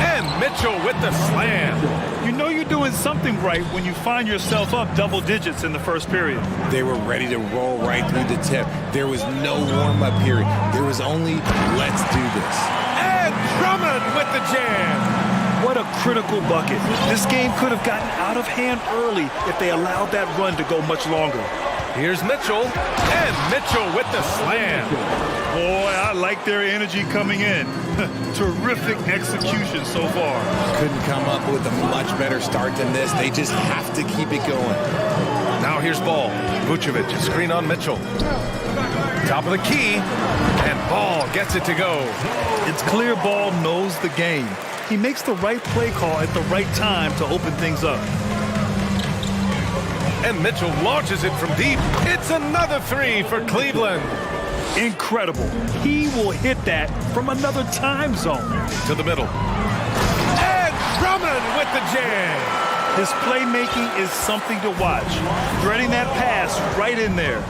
And Mitchell with the slam. You know you're doing something right when you find yourself up double digits in the first period. They were ready to roll right through the tip. There was no warm-up period. There was only, let's do this. And Drummond with the jam. What a critical bucket. This game could have gotten out of hand early if they allowed that run to go much longer. Here's Mitchell, and Mitchell with the slam. Boy, I like their energy coming in. Terrific execution so far. Couldn't come up with a much better start than this. They just have to keep it going. Now here's Ball. Vucevic, screen on Mitchell. Top of the key, and Ball gets it to go. It's clear Ball knows the game. He makes the right play call at the right time to open things up. And Mitchell launches it from deep. It's another 3 for Cleveland. Incredible. He will hit that from another time zone. To the middle. And Drummond with the jam. His playmaking is something to watch. Threading that pass right in there.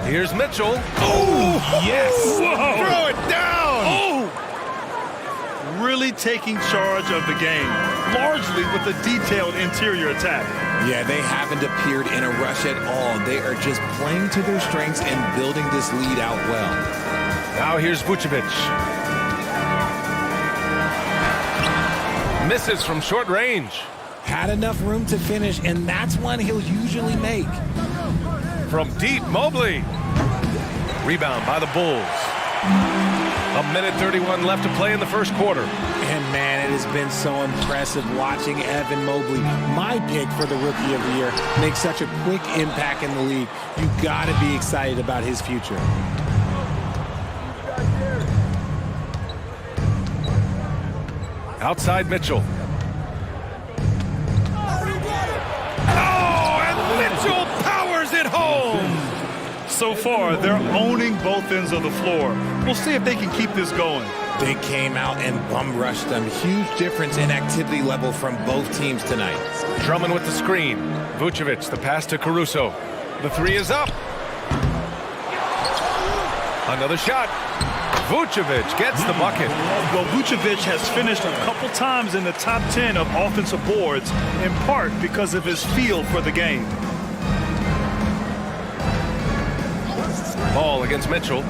Here's Mitchell. Oh, yes. Whoa. Throw it down. Oh. Really taking charge of the game, largely with a detailed interior attack. Yeah, they haven't appeared in a rush at all. They are just playing to their strengths and building this lead out well. Now here's Vucevic. Misses from short range. Had enough room to finish, and that's one he'll usually make. From deep, Mobley. Rebound by the Bulls. 1:31 left to play in the first quarter. And man, it has been so impressive watching Evan Mobley, my pick for the Rookie of the Year, make such a quick impact in the league. You got to be excited about his future. Outside Mitchell. Oh, and Mitchell powers it home. So far, they're owning both ends of the floor. We'll see if they can keep this going. They came out and bum rushed them. Huge difference in activity level from both teams tonight. Drummond with the screen. Vucevic, the pass to Caruso. The 3 is up. Another shot. Vucevic gets the bucket. Well, Vucevic has finished a couple times in the top 10 of offensive boards, in part because of his feel for the game. Ball against Mitchell.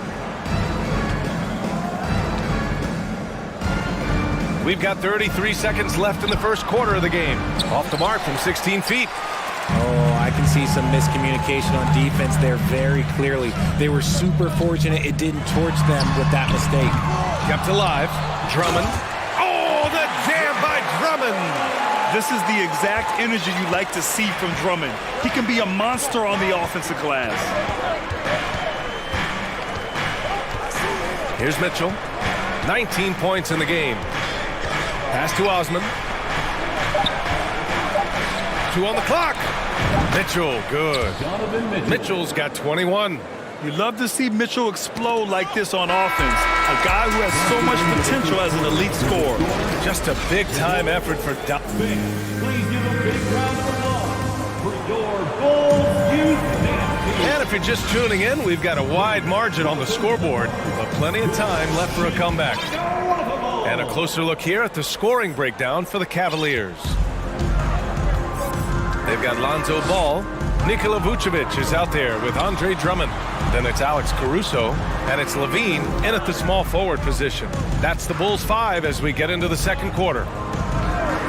We've got 33 seconds left in the first quarter of the game. Off the mark from 16 feet. Oh, I can see some miscommunication on defense there very clearly. They were super fortunate it didn't torch them with that mistake. Kept alive. Drummond. Oh, the jam by Drummond. This is the exact energy you like to see from Drummond. He can be a monster on the offensive glass. Here's Mitchell. 19 points in the game. Pass to Osman. 2 on the clock. Mitchell, good. Mitchell's got 21. You love to see Mitchell explode like this on offense. A guy who has so much potential as an elite scorer. Just a big-time effort for Dow. Please give a big round of applause for your Bulls Youth Champions. And if you're just tuning in, we've got a wide margin on the scoreboard, but plenty of time left for a comeback. And a closer look here at the scoring breakdown for the Cavaliers. They've got Lonzo Ball. Nikola Vucevic is out there with Andre Drummond. Then it's Alex Caruso, and it's Levine in at the small forward position. That's the Bulls 5 as we get into the second quarter.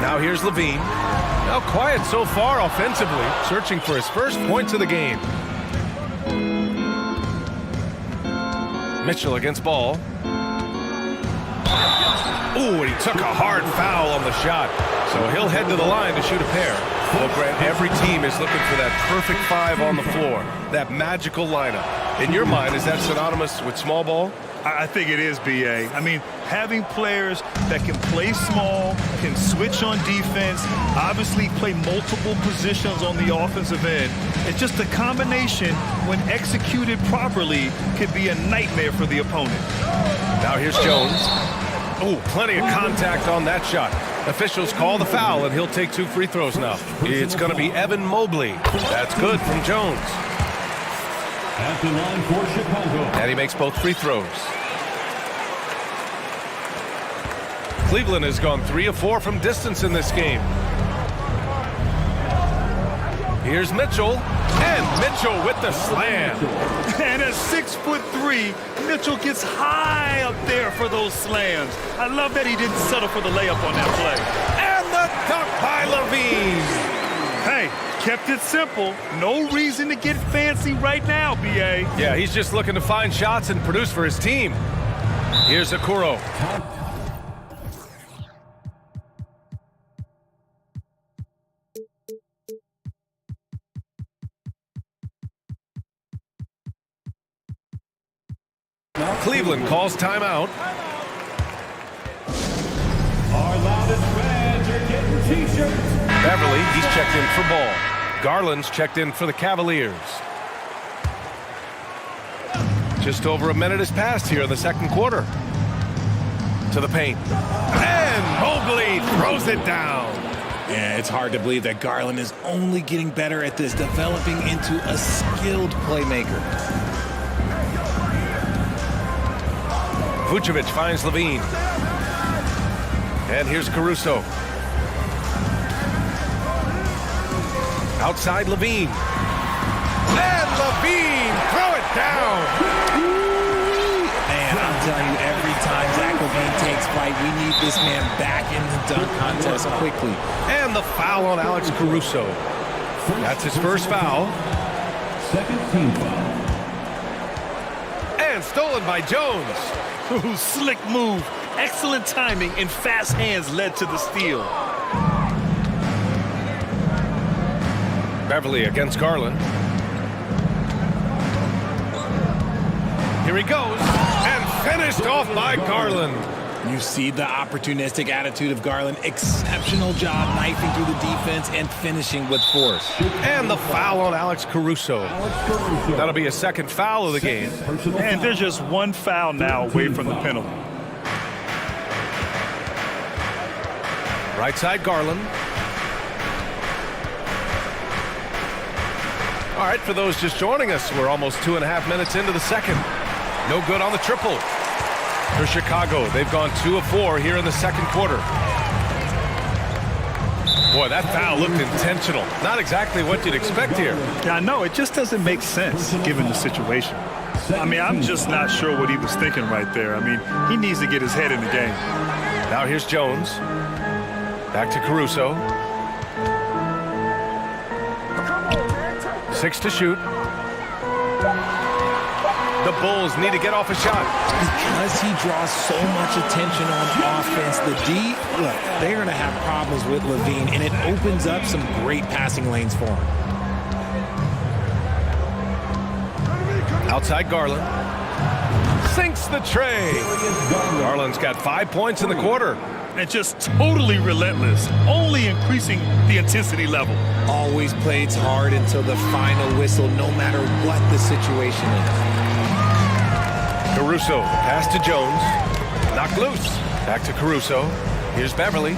Now here's Levine. Now quiet so far offensively, searching for his first points of the game. Mitchell against Ball. Ooh, and he took a hard foul on the shot. So he'll head to the line to shoot a pair. Well, Grant, every team is looking for that perfect 5 on the floor, that magical lineup. In your mind, is that synonymous with small ball? I think it is, B.A. I mean, having players that can play small, can switch on defense, obviously play multiple positions on the offensive end. It's just a combination, when executed properly, could be a nightmare for the opponent. Now here's Jones. Oh, plenty of contact on that shot. Officials call the foul, and he'll take 2 free throws now. It's going to be Evan Mobley. That's good from Jones. At the line for Chicago. And he makes both free throws. Cleveland has gone 3 of 4 from distance in this game. Here's Mitchell, and Mitchell with the slam. And at 6'3", Mitchell gets high up there for those slams. I love that he didn't settle for the layup on that play. And the dunk by Levine. Hey, kept it simple. No reason to get fancy right now, B.A. Yeah, he's just looking to find shots and produce for his team. Here's Okoro. Cleveland calls timeout. Our loudest fans are getting T-shirts. Beverly, he's checked in for Ball. Garland's checked in for the Cavaliers. Just over a minute has passed here in the second quarter. To the paint. And Mobley throws it down. Yeah, it's hard to believe that Garland is only getting better at this, developing into a skilled playmaker. Vucevic finds Levine. And here's Caruso. Outside Levine. And Levine, throw it down. Man, I'm telling you, every time Zach Levine takes flight, we need this man back in the dunk contest quickly. And the foul on Alex Caruso. That's his first foul. Second team foul. And stolen by Jones. Ooh, slick move. Excellent timing and fast hands led to the steal. Beverly against Garland. Here he goes. And finished off by Garland. You see the opportunistic attitude of Garland. Exceptional job knifing through the defense and finishing with force. And the foul on Alex Caruso. That'll be a second foul of the game. And there's just one foul now away from the penalty. Right side Garland. All right, for those just joining us, we're almost 2.5 minutes into the second. No good on the triple. For Chicago, they've gone 2 of 4 here in the second quarter. Boy, that foul looked intentional. Not exactly what you'd expect here. Yeah, I know. It just doesn't make sense given the situation. I mean, I'm just not sure what he was thinking right there. I mean, he needs to get his head in the game. Now here's Jones. Back to Caruso. 6 to shoot. The Bulls need to get off a shot. Because he draws so much attention on offense, the D, look, they're going to have problems with Levine, and it opens up some great passing lanes for him. Outside Garland. Sinks the tray. Garland's got 5 points in the quarter. And just totally relentless, only increasing the intensity level. Always plays hard until the final whistle, no matter what the situation is. Caruso, pass to Jones. Knocked loose. Back to Caruso. Here's Beverly.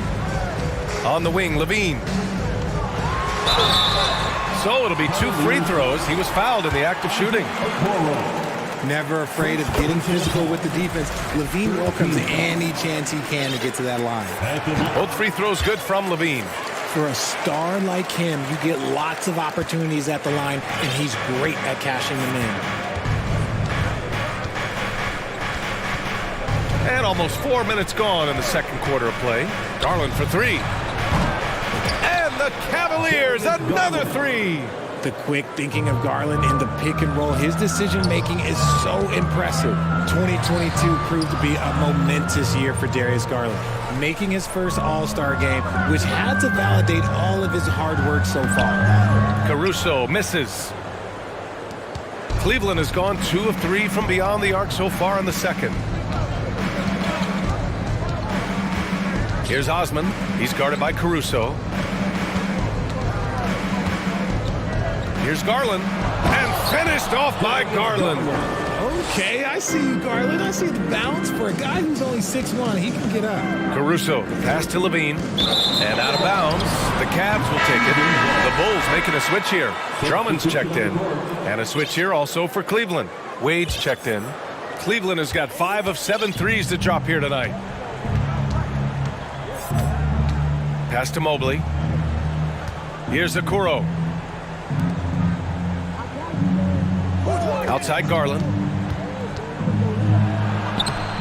On the wing, Levine. So it'll be 2 free throws. He was fouled in the act of shooting. Never afraid of getting physical with the defense. Levine welcomes any chance he can to get to that line. Both free throws good from Levine. For a star like him, you get lots of opportunities at the line, and he's great at cashing them in. And almost 4 minutes gone in the second quarter of play. Garland for 3. And the Cavaliers, another 3. The quick thinking of Garland in the pick and roll, his decision-making is so impressive. 2022 proved to be a momentous year for Darius Garland, making his first All-Star game, which had to validate all of his hard work so far. Caruso misses. Cleveland has gone 2 of 3 from beyond the arc so far in the second. Here's Osman. He's guarded by Caruso. Here's Garland, and finished off by Garland. Okay, I see you, Garland. I see the bounce for a guy who's only 6'1". He can get up. Caruso, pass to Levine, and out of bounds. The Cavs will take it. The Bulls making a switch here. Drummond's checked in, and a switch here also for Cleveland. Wade's checked in. Cleveland has got 5 of 7 threes to drop here tonight. Pass to Mobley. Here's Okoro. Outside Garland.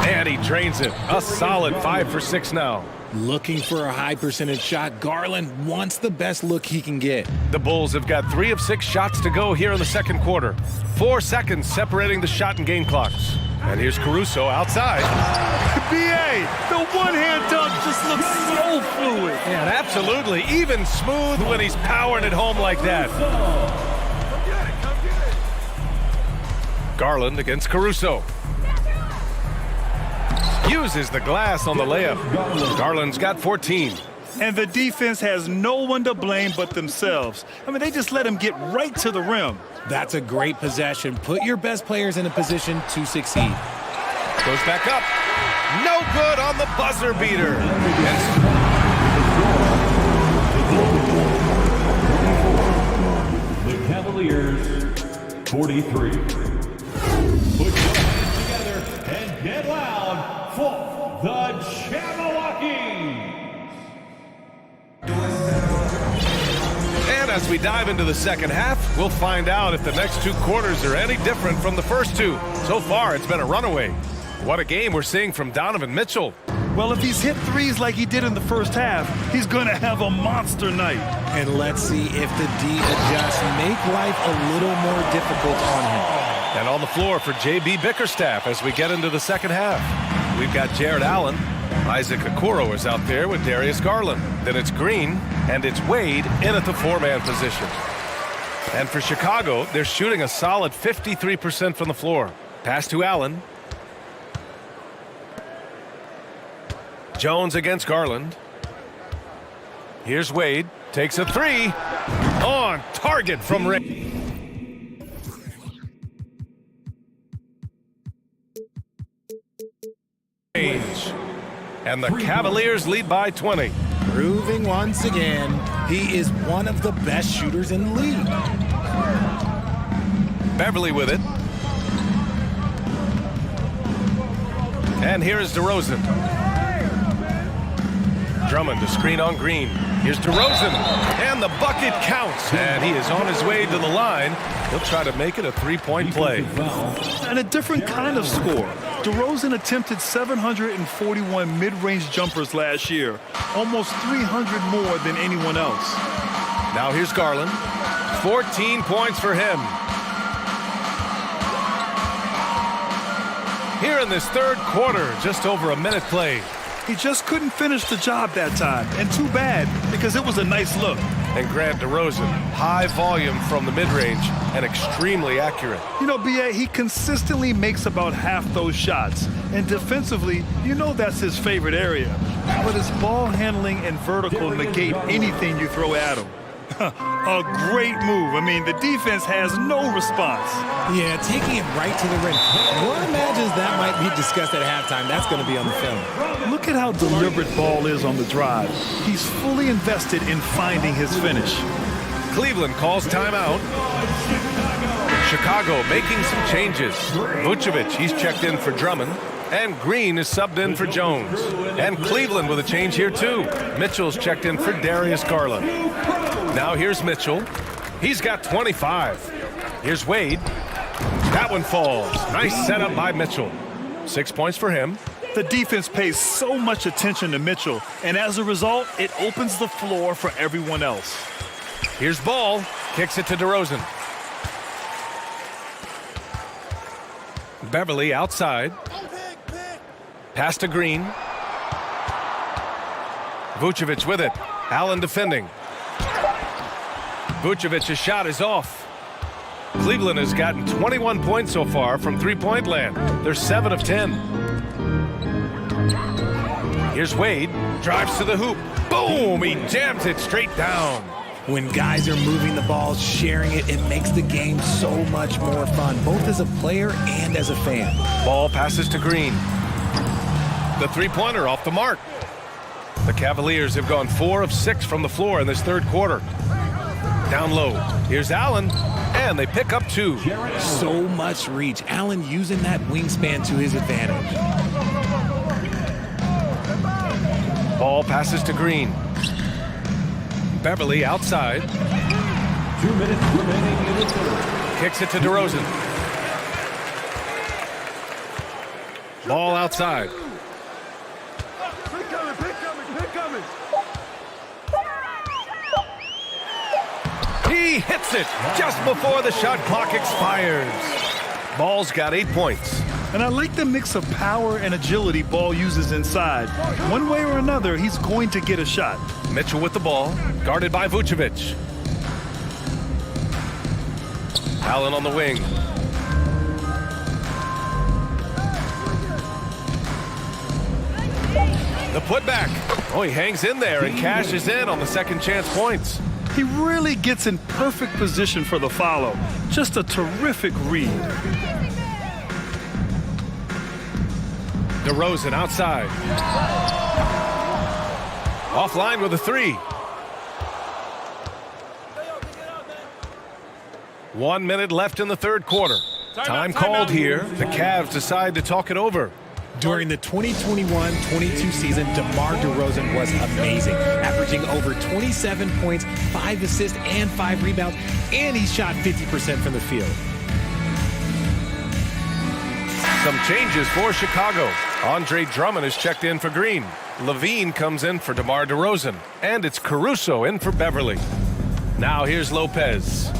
And he drains it. A solid 5 for 6 now. Looking for a high percentage shot. Garland wants the best look he can get. The Bulls have got 3 of 6 shots to go here in the second quarter. 4 seconds separating the shot and game clocks. And here's Caruso outside. B.A., the one-hand dunk just looks so fluid. Yeah, and absolutely. Even smooth when he's powering it home like that. Garland against Caruso. Uses the glass on the layup. Garland's got 14. And the defense has no one to blame but themselves. I mean, they just let him get right to the rim. That's a great possession. Put your best players in a position to succeed. Goes back up. No good on the buzzer beater. The Cavaliers, 43. Put your hands together and get loud for the Jabberwockies. And as we dive into the second half, we'll find out if the next 2 quarters are any different from the first 2. So far, it's been a runaway. What a game we're seeing from Donovan Mitchell. Well, if he's hit threes like he did in the first half, he's going to have a monster night. And let's see if the D adjusts, make life a little more difficult on him. And on the floor for J.B. Bickerstaff as we get into the second half. We've got Jared Allen. Isaac Okoro is out there with Darius Garland. Then it's Green, and it's Wade in at the 4-man position. And for Chicago, they're shooting a solid 53% from the floor. Pass to Allen. Jones against Garland. Here's Wade. Takes a 3. On target from range. And the Cavaliers lead by 20. Proving once again, he is one of the best shooters in the league. Beverly with it. And here is DeRozan. Drummond to screen on Green. Here's DeRozan, and the bucket counts, and he is on his way to the line. He'll try to make it a three-point play. And a different kind of score. DeRozan attempted 741 mid-range jumpers last year, almost 300 more than anyone else. Now here's Garland. 14 points for him. Here in this third quarter, just over a minute played. He just couldn't finish the job that time, and too bad, because it was a nice look. And Grant DeRozan, high volume from the mid-range and extremely accurate. You know, B.A., he consistently makes about half those shots. And defensively, you know that's his favorite area. But his ball handling and vertical negate anything you throw at him. A great move. I mean, the defense has no response. Yeah, taking it right to the rim. One imagines that might be discussed at halftime. That's going to be on the film. Look at how deliberate Ball is on the drive. He's fully invested in finding his finish. Cleveland calls timeout. Chicago making some changes. Vucevic, he's checked in for Drummond. And Green is subbed in for Jones. And Cleveland with a change here, too. Mitchell's checked in for Darius Garland. Now here's Mitchell. He's got 25. Here's Wade. That one falls. Nice setup by Mitchell. 6 points for him. The defense pays so much attention to Mitchell, and as a result, it opens the floor for everyone else. Here's Ball. Kicks it to DeRozan. Beverly outside. Pass to Green. Vucevic with it. Allen defending. Vucevic's shot is off. Cleveland has gotten 21 points so far from three-point land. They're 7 of 10. Here's Wade. Drives to the hoop. Boom! He jams it straight down. When guys are moving the ball, sharing it, it makes the game so much more fun, both as a player and as a fan. Ball passes to Green. The three-pointer off the mark. The Cavaliers have gone 4 of 6 from the floor in this third quarter. Down low. Here's Allen, and they pick up 2. So much reach. Allen using that wingspan to his advantage. Ball passes to Green. Beverly outside. 2 minutes remaining in the third. Kicks it to DeRozan. Ball outside. He hits it just before the shot clock expires. Ball's got 8 points. And I like the mix of power and agility Ball uses inside. One way or another, he's going to get a shot. Mitchell with the ball, guarded by Vucevic. Allen on the wing. The putback. Oh, he hangs in there and cashes in on the second chance points. He really gets in perfect position for the follow. Just a terrific read. DeRozan outside. Offline with a 3. 1 minute left in the third quarter. Time called here. The Cavs decide to talk it over. During the 2021-22 season, DeMar DeRozan was amazing, averaging over 27 points, 5 assists, and 5 rebounds, and he shot 50% from the field. Some changes for Chicago. Andre Drummond is checked in for Green. Levine comes in for DeMar DeRozan, and it's Caruso in for Beverly. Now here's Lopez.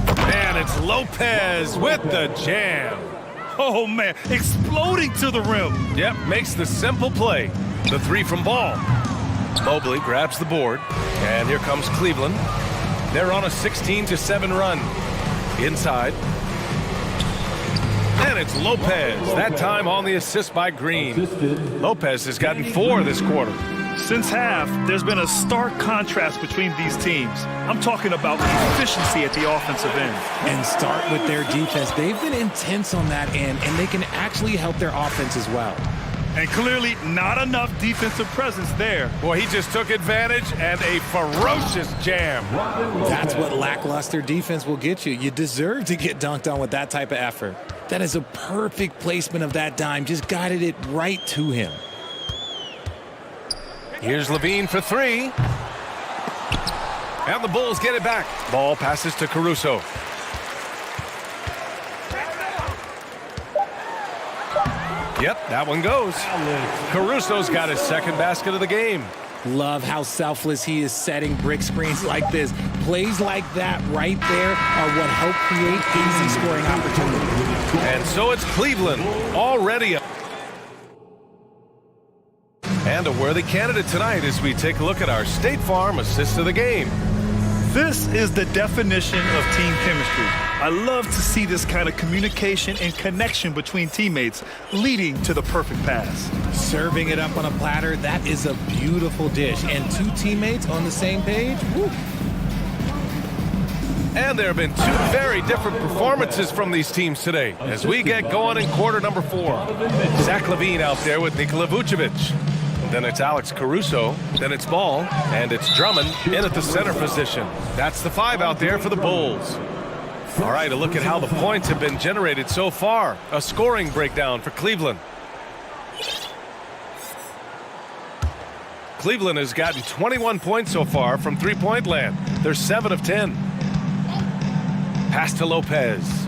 And it's Lopez with the jam. Oh, man, exploding to the rim. Yep, makes the simple play. The 3 from Ball. Mobley grabs the board, and here comes Cleveland. They're on a 16-7 run. Inside. And it's Lopez, that time on the assist by Green. Lopez has gotten 4 this quarter. Since half, there's been a stark contrast between these teams. I'm talking about efficiency at the offensive end. And start with their defense. They've been intense on that end, and they can actually help their offense as well. And clearly not enough defensive presence there. Boy, he just took advantage and a ferocious jam. That's what lackluster defense will get you. You deserve to get dunked on with that type of effort. That is a perfect placement of that dime. Just guided it right to him. Here's Levine for three. And the Bulls get it back. Ball passes to Caruso. Yep, that one goes. Caruso's got his second basket of the game. Love how selfless he is setting brick screens like this. Plays like that right there are what help create easy scoring opportunities. And so it's Cleveland already. And a worthy candidate tonight as we take a look at our State Farm assist of the game. This is the definition of team chemistry. I love to see this kind of communication and connection between teammates leading to the perfect pass. Serving it up on a platter, that is a beautiful dish. And two teammates on the same page, woo. And there have been two very different performances from these teams today as we get going in quarter number 4. Zach LaVine out there with Nikola Vucevic. Then it's Alex Caruso, then it's Ball, and it's Drummond in at the center position. That's the 5 out there for the Bulls. All right, a look at how the points have been generated so far. A scoring breakdown for Cleveland. Cleveland has gotten 21 points so far from three-point land. They're 7 of 10. Pass to Lopez.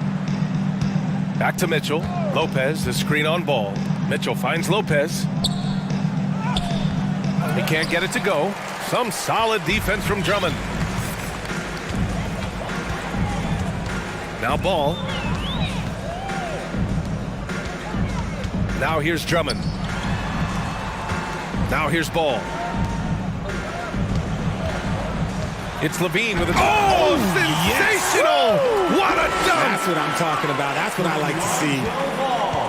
Back to Mitchell. Lopez, the screen on Ball. Mitchell finds Lopez. He can't get it to go. Some solid defense from Drummond. Now Ball. Now here's Drummond. Now here's Ball. It's Levine with a... Oh, sensational! Yes. What a dunk! That's what I'm talking about. That's what I like to see.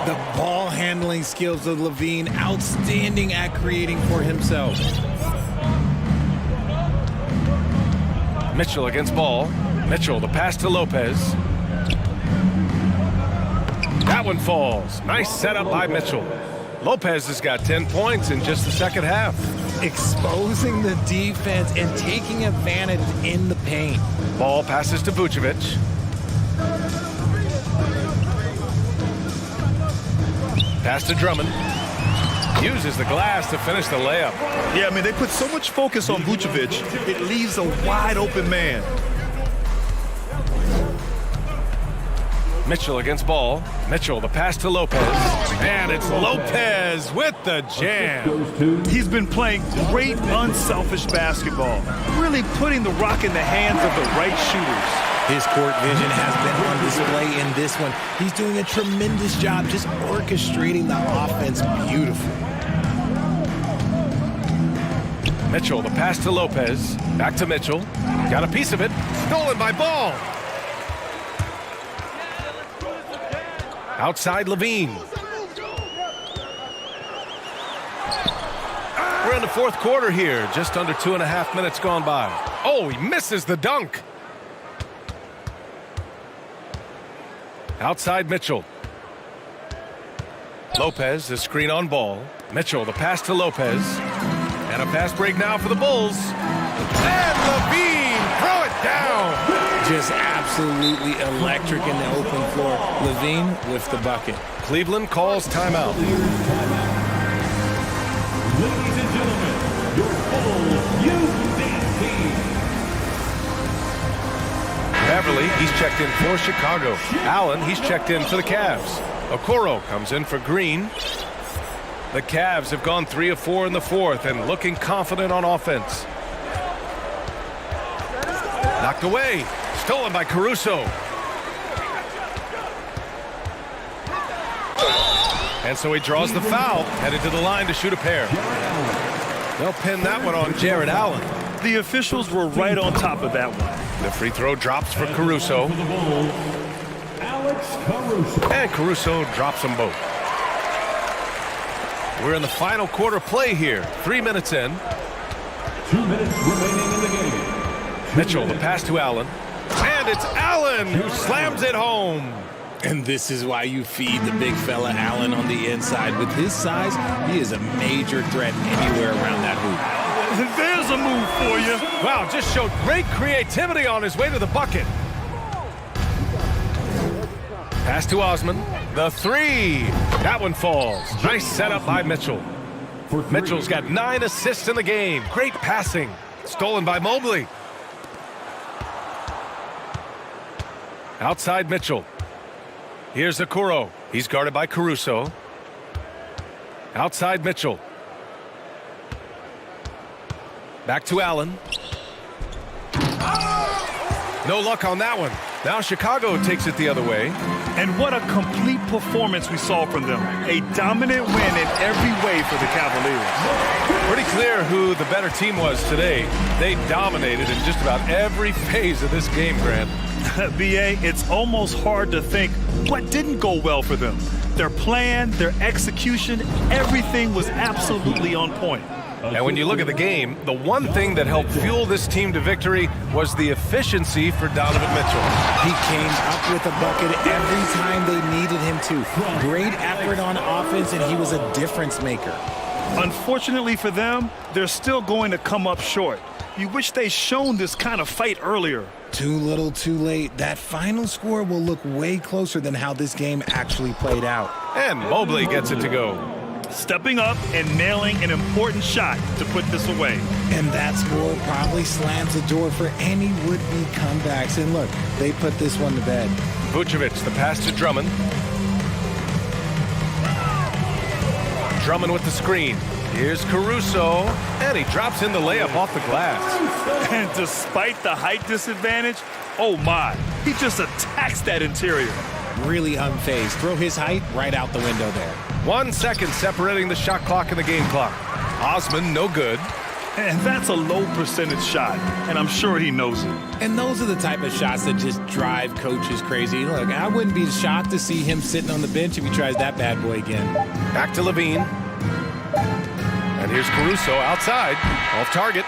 The ball handling skills of Levine, outstanding at creating for himself. Mitchell against Ball. Mitchell, the pass to Lopez. That one falls. Nice setup by Mitchell. Lopez has got 10 points in just the second half. Exposing the defense and taking advantage in the paint. Ball passes to Vucevic. Pass to Drummond. Uses the glass to finish the layup. Yeah, I mean, they put so much focus on Vucevic, it leaves a wide open man. Mitchell against Ball. Mitchell, the pass to Lopez. And it's Lopez with the jam. He's been playing great, unselfish basketball, really putting the rock in the hands of the right shooters. His court vision has been on display in this one. He's doing a tremendous job just orchestrating the offense beautifully. Mitchell, the pass to Lopez. Back to Mitchell. Got a piece of it. Stolen by Ball. Outside Levine. We're in the fourth quarter here. Just under 2.5 minutes gone by. Oh, he misses the dunk. Outside Mitchell. Lopez, the screen on Ball. Mitchell, the pass to Lopez. And a fast break now for the Bulls. And Levine, throw it down. Just absolutely electric in the open floor. Levine with the bucket. Cleveland calls timeout. Ladies and gentlemen, your Bulls youth team. Beverly, he's checked in for Chicago. Allen, he's checked in for the Cavs. Okoro comes in for Green. The Cavs have gone 3 of 4 in the fourth and looking confident on offense. Knocked away. Stolen by Caruso. And so he draws the foul, headed to the line to shoot a pair. They'll pin that one on Jared Allen. The officials were right on top of that one. The free throw drops for Caruso. And Caruso drops them both. We're in the final quarter play here. 3 minutes in. 2 minutes remaining in the game. Mitchell, the pass to Allen. And it's Allen who slams it home. And this is why you feed the big fella Allen on the inside. With his size, he is a major threat anywhere around that hoop. There's a move for you. Wow, just showed great creativity on his way to the bucket. Pass to Osman. The three. That one falls. Nice setup by Mitchell. Mitchell's got 9 assists in the game. Great passing. Stolen by Mobley. Outside Mitchell. Here's Okoro. He's guarded by Caruso. Outside Mitchell. Back to Allen. No luck on that one. Now Chicago takes it the other way. And what a complete performance we saw from them. A dominant win in every way for the Cavaliers. Pretty clear who the better team was today. They dominated in just about every phase of this game, Grant. B.A., it's almost hard to think what didn't go well for them. Their plan, their execution, everything was absolutely on point. And when you look at the game, the one thing that helped fuel this team to victory was the efficiency for Donovan Mitchell. He came up with a bucket every time they needed him to. Great effort on offense, and he was a difference maker. Unfortunately for them, they're still going to come up short. You wish they'd shown this kind of fight earlier. Too little, too late. That final score will look way closer than how this game actually played out. And Mobley gets it to go. Stepping up and nailing an important shot to put this away. And that score probably slams the door for any would-be comebacks. And look, they put this one to bed. Vucevic, the pass to Drummond. Drummond with the screen. Here's Caruso, and he drops in the layup off the glass. And despite the height disadvantage, oh my, he just attacks that interior. Really unfazed. Throw his height right out the window there. 1 second separating the shot clock and the game clock. Osman, no good. And that's a low percentage shot, and I'm sure he knows it. And those are the type of shots that just drive coaches crazy. Look, I wouldn't be shocked to see him sitting on the bench if he tries that bad boy again. Back to Levine. And here's Caruso outside, off target.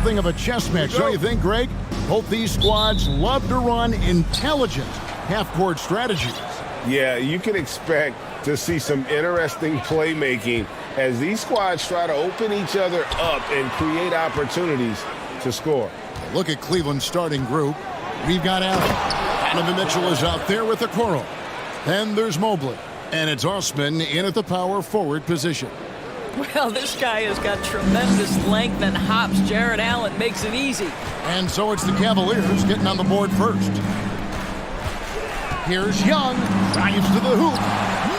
something of a chess match, don't you think, Greg? Both these squads love to run intelligent half-court strategies. Yeah, you can expect to see some interesting playmaking as these squads try to open each other up and create opportunities to score. Look at Cleveland's starting group. We've got Allen. Donovan Mitchell is out there with the Coral. Then there's Mobley. And it's Osman in at the power forward position. Well, this guy has got tremendous length and hops. Jared Allen makes it easy. And so it's the Cavaliers getting on the board first. Here's Young, drives to the hoop.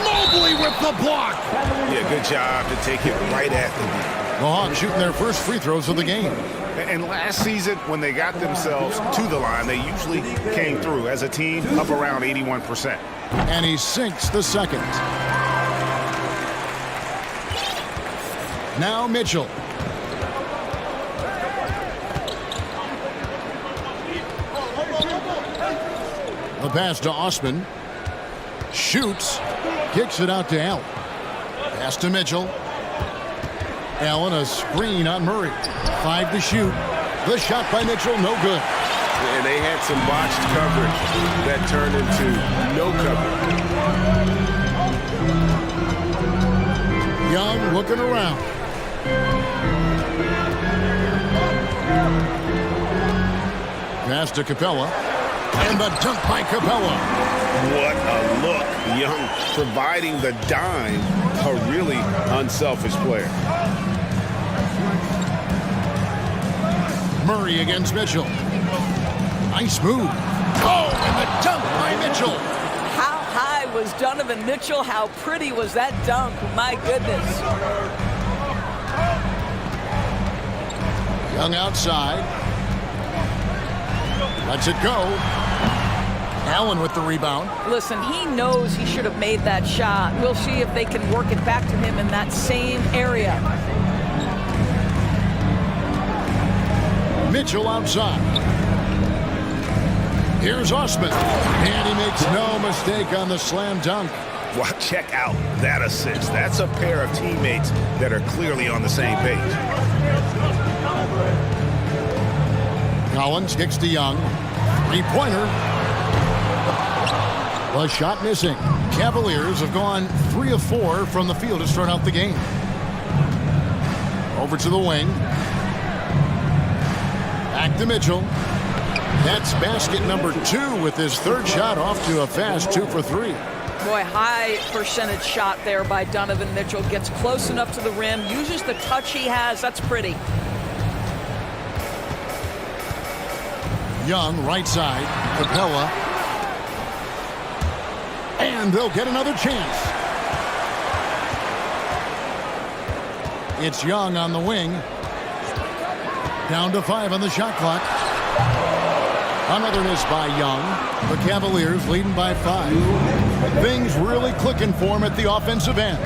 Mobley with the block. Yeah, good job to take it right at them. The Hawks shooting their first free throws of the game. And last season, when they got themselves to the line, they usually came through as a team up around 81%. And he sinks the second. Now Mitchell. The pass to Osman. Shoots. Kicks it out to Allen. Pass to Mitchell. Allen, a screen on Murray. 5 to shoot. The shot by Mitchell, no good. And they had some botched coverage that turned into no coverage. Young looking around. Pass to Capella. And the dunk by Capella. What a look. Young providing the dime. A really unselfish player. Murray against Mitchell. Nice move. Oh, and the dunk by Mitchell. How high was Donovan Mitchell? How pretty was that dunk? My goodness. Young outside. Lets it go. Allen with the rebound. Listen, he knows he should have made that shot. We'll see if they can work it back to him in that same area. Mitchell outside. Here's Osman. And he makes no mistake on the slam dunk. Well, check out that assist. That's a pair of teammates that are clearly on the same page. Collins kicks to Young. Three-pointer. The shot missing. Cavaliers have gone 3 of 4 from the field to start out the game. Over to the wing. Back to Mitchell. That's basket number 2 with his third shot off to a fast 2 for 3. Boy, high percentage shot there by Donovan Mitchell. Gets close enough to the rim, uses the touch he has. That's pretty. Young, right side. Capella. And they'll get another chance. It's Young on the wing. Down to 5 on the shot clock. Another miss by Young. The Cavaliers leading by 5. Things really clicking for him at the offensive end.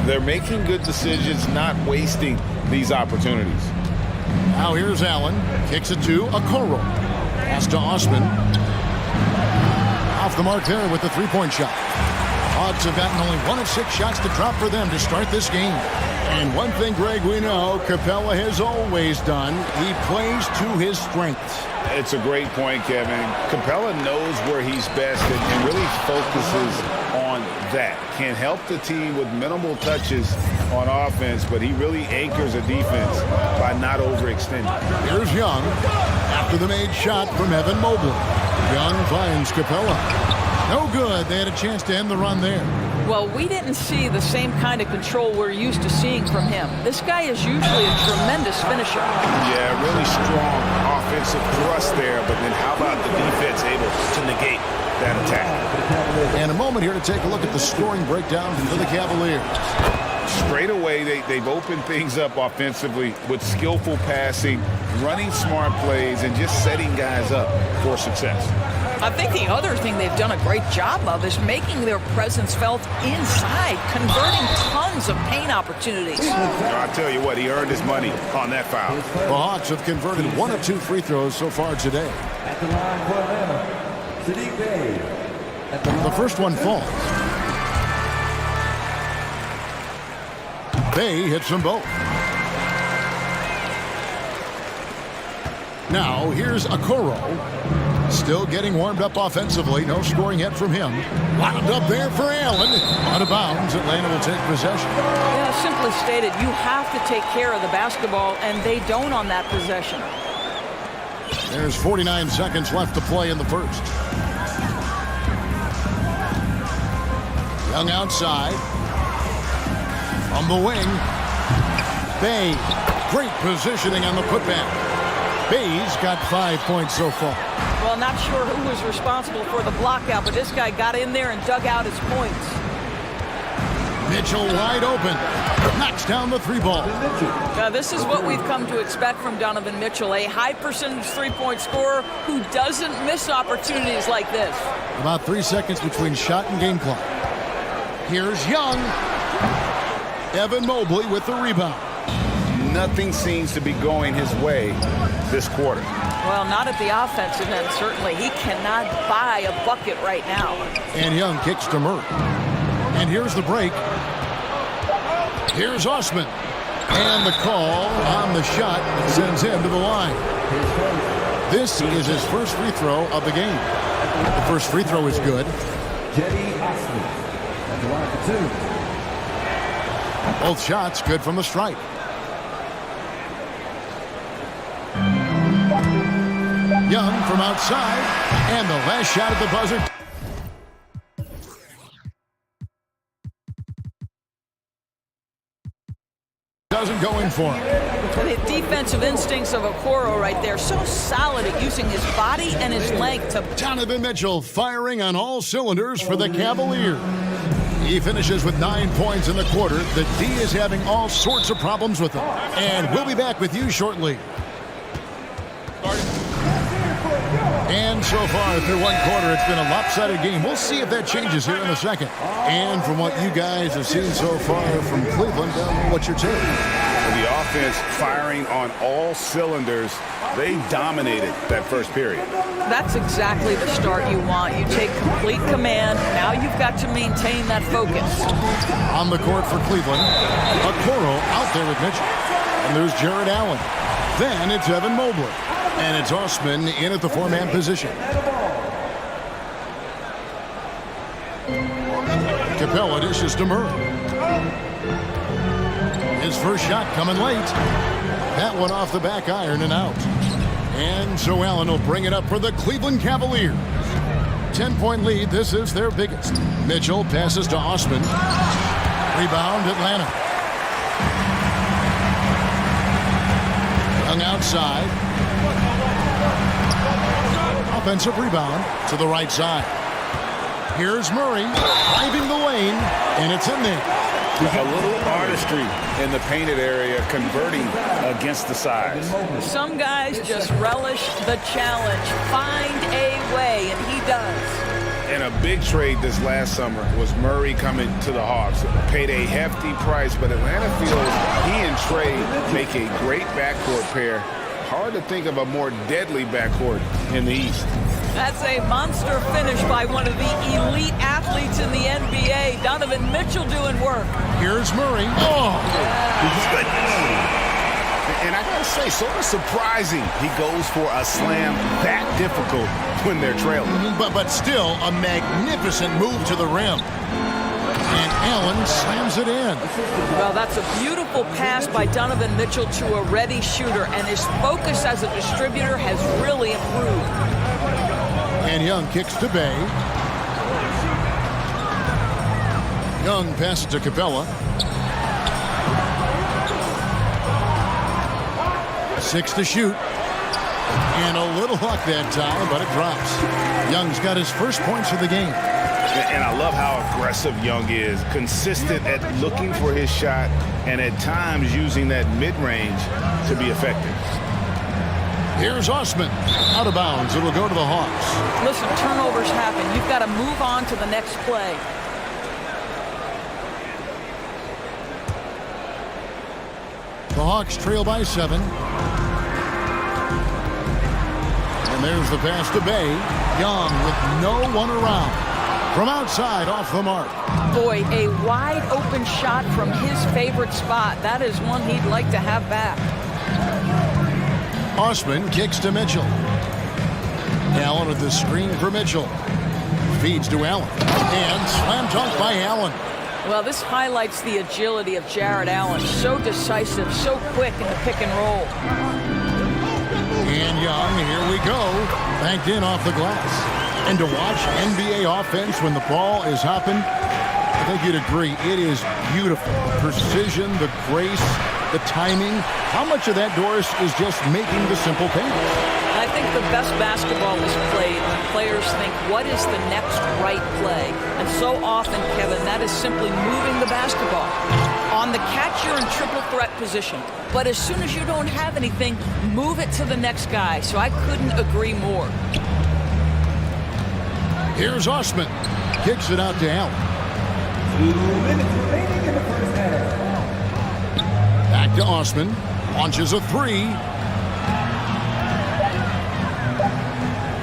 They're making good decisions, not wasting these opportunities. Now here's Allen. Kicks it to Okoro. Pass to Osman. Off the mark there with the three-point shot. Hawks have gotten only 1 of 6 shots to drop for them to start this game. And one thing, Greg, we know Capella has always done. He plays to his strengths. It's a great point, Kevin. Capella knows where he's best and really focuses on that. Can help the team with minimal touches on offense, but he really anchors a defense by not overextending. Here's Young after the made shot from Evan Mobley. Young finds Capella. No good. They had a chance to end the run there. Well, we didn't see the same kind of control we're used to seeing from him. This guy is usually a tremendous finisher. Yeah, really strong offensive thrust there, but then how about the defense able to negate that attack? And a moment here to take a look at the scoring breakdown for the Cavaliers. Straight away, they've opened things up offensively with skillful passing, running smart plays, and just setting guys up for success. I think the other thing they've done a great job of is making their presence felt inside, converting tons of paint opportunities. I'll tell you what, he earned his money on that foul. The Hawks have converted 1 of 2 free throws so far today. At the line for Atlanta, Sadiq Bey. The first one falls. Bay hits them both. Now here's Okoro. Still getting warmed up offensively. No scoring yet from him. Wound up there for Allen. Out of bounds. Atlanta will take possession. Yeah, simply stated, you have to take care of the basketball, and they don't on that possession. There's 49 seconds left to play in the first. Young outside. On the wing. Bay. Great positioning on the putback. Bay's got 5 points so far. Well, not sure who was responsible for the blockout, but this guy got in there and dug out his points. Mitchell wide open. Knocks down the three ball. Now, this is what we've come to expect from Donovan Mitchell, a high-percentage three-point scorer who doesn't miss opportunities like this. About 3 seconds between shot and game clock. Here's Young. Evan Mobley with the rebound. Nothing seems to be going his way this quarter. Well, not at the offensive end, certainly. He cannot buy a bucket right now. And Young kicks to Murray. And here's the break. Here's Osman. And the call on the shot that sends him to the line. This is his first free throw of the game. The first free throw is good. Both shots good from the stripe. Young from outside, and the last shot at the buzzer. Doesn't go in for him. The defensive instincts of Okoro right there, so solid at using his body and his length to... Donovan Mitchell firing on all cylinders for the Cavaliers. He finishes with 9 points in the quarter. The D is having all sorts of problems with him. And we'll be back with you shortly. And so far, through one quarter, it's been a lopsided game. We'll see if that changes here in a second. And from what you guys have seen so far from Cleveland, what's your take? The offense firing on all cylinders. They dominated that first period. That's exactly the start you want. You take complete command. Now you've got to maintain that focus. On the court for Cleveland, Okoro out there with Mitchell. And there's Jared Allen. Then it's Evan Mobley. And it's Osman in at the four-man position. Capella dishes to Murray. His first shot coming late. That one off the back iron and out. And so Allen will bring it up for the Cleveland Cavaliers. 10-point lead. This is their biggest. Mitchell passes to Osman. Rebound Atlanta. Young outside. Offensive rebound to the right side. Here's Murray driving the lane, and it's in there. A little artistry in the painted area, converting against the size. Some guys just relish the challenge. Find a way, and he does. And a big trade this last summer was Murray coming to the Hawks. Paid a hefty price, but Atlanta feels he and Trey make a great backcourt pair. Hard to think of a more deadly backcourt in the East. That's a monster finish by one of the elite athletes in the NBA. Donovan Mitchell doing work. Here's Murray. Oh! And I gotta say, sort of surprising he goes for a slam that difficult when they're trailing. But still a magnificent move to the rim. And Allen slams it in. Well, that's a beautiful pass by Donovan Mitchell to a ready shooter, and his focus as a distributor has really improved. And Young kicks to Bay. Young passes to Capella. 6 to shoot. And a little luck that time, but it drops. Young's got his first points of the game. And I love how aggressive Young is. Consistent at looking for his shot and at times using that mid-range to be effective. Here's Osman. Out of bounds. It'll go to the Hawks. Listen, turnovers happen. You've got to move on to the next play. The Hawks trail by 7. And there's the pass to Bay. Young with no one around. From outside, off the mark. Boy, a wide open shot from his favorite spot. That is one he'd like to have back. Osman kicks to Mitchell. Allen with the screen for Mitchell. Feeds to Allen. And slam dunk by Allen. Well, this highlights the agility of Jared Allen. So decisive, so quick in the pick and roll. And Young, here we go. Banked in off the glass. And to watch NBA offense when the ball is hopping, I think you'd agree, it is beautiful. The precision, the grace, the timing. How much of that, Doris, is just making the simple pass? I think the best basketball is played when players think, what is the next right play? And so often, Kevin, that is simply moving the basketball. On the catch, you're in triple threat position. But as soon as you don't have anything, move it to the next guy. So I couldn't agree more. Here's Osman. Kicks it out to Allen. 2 minutes remaining in the first half. Back to Osman. Launches a three.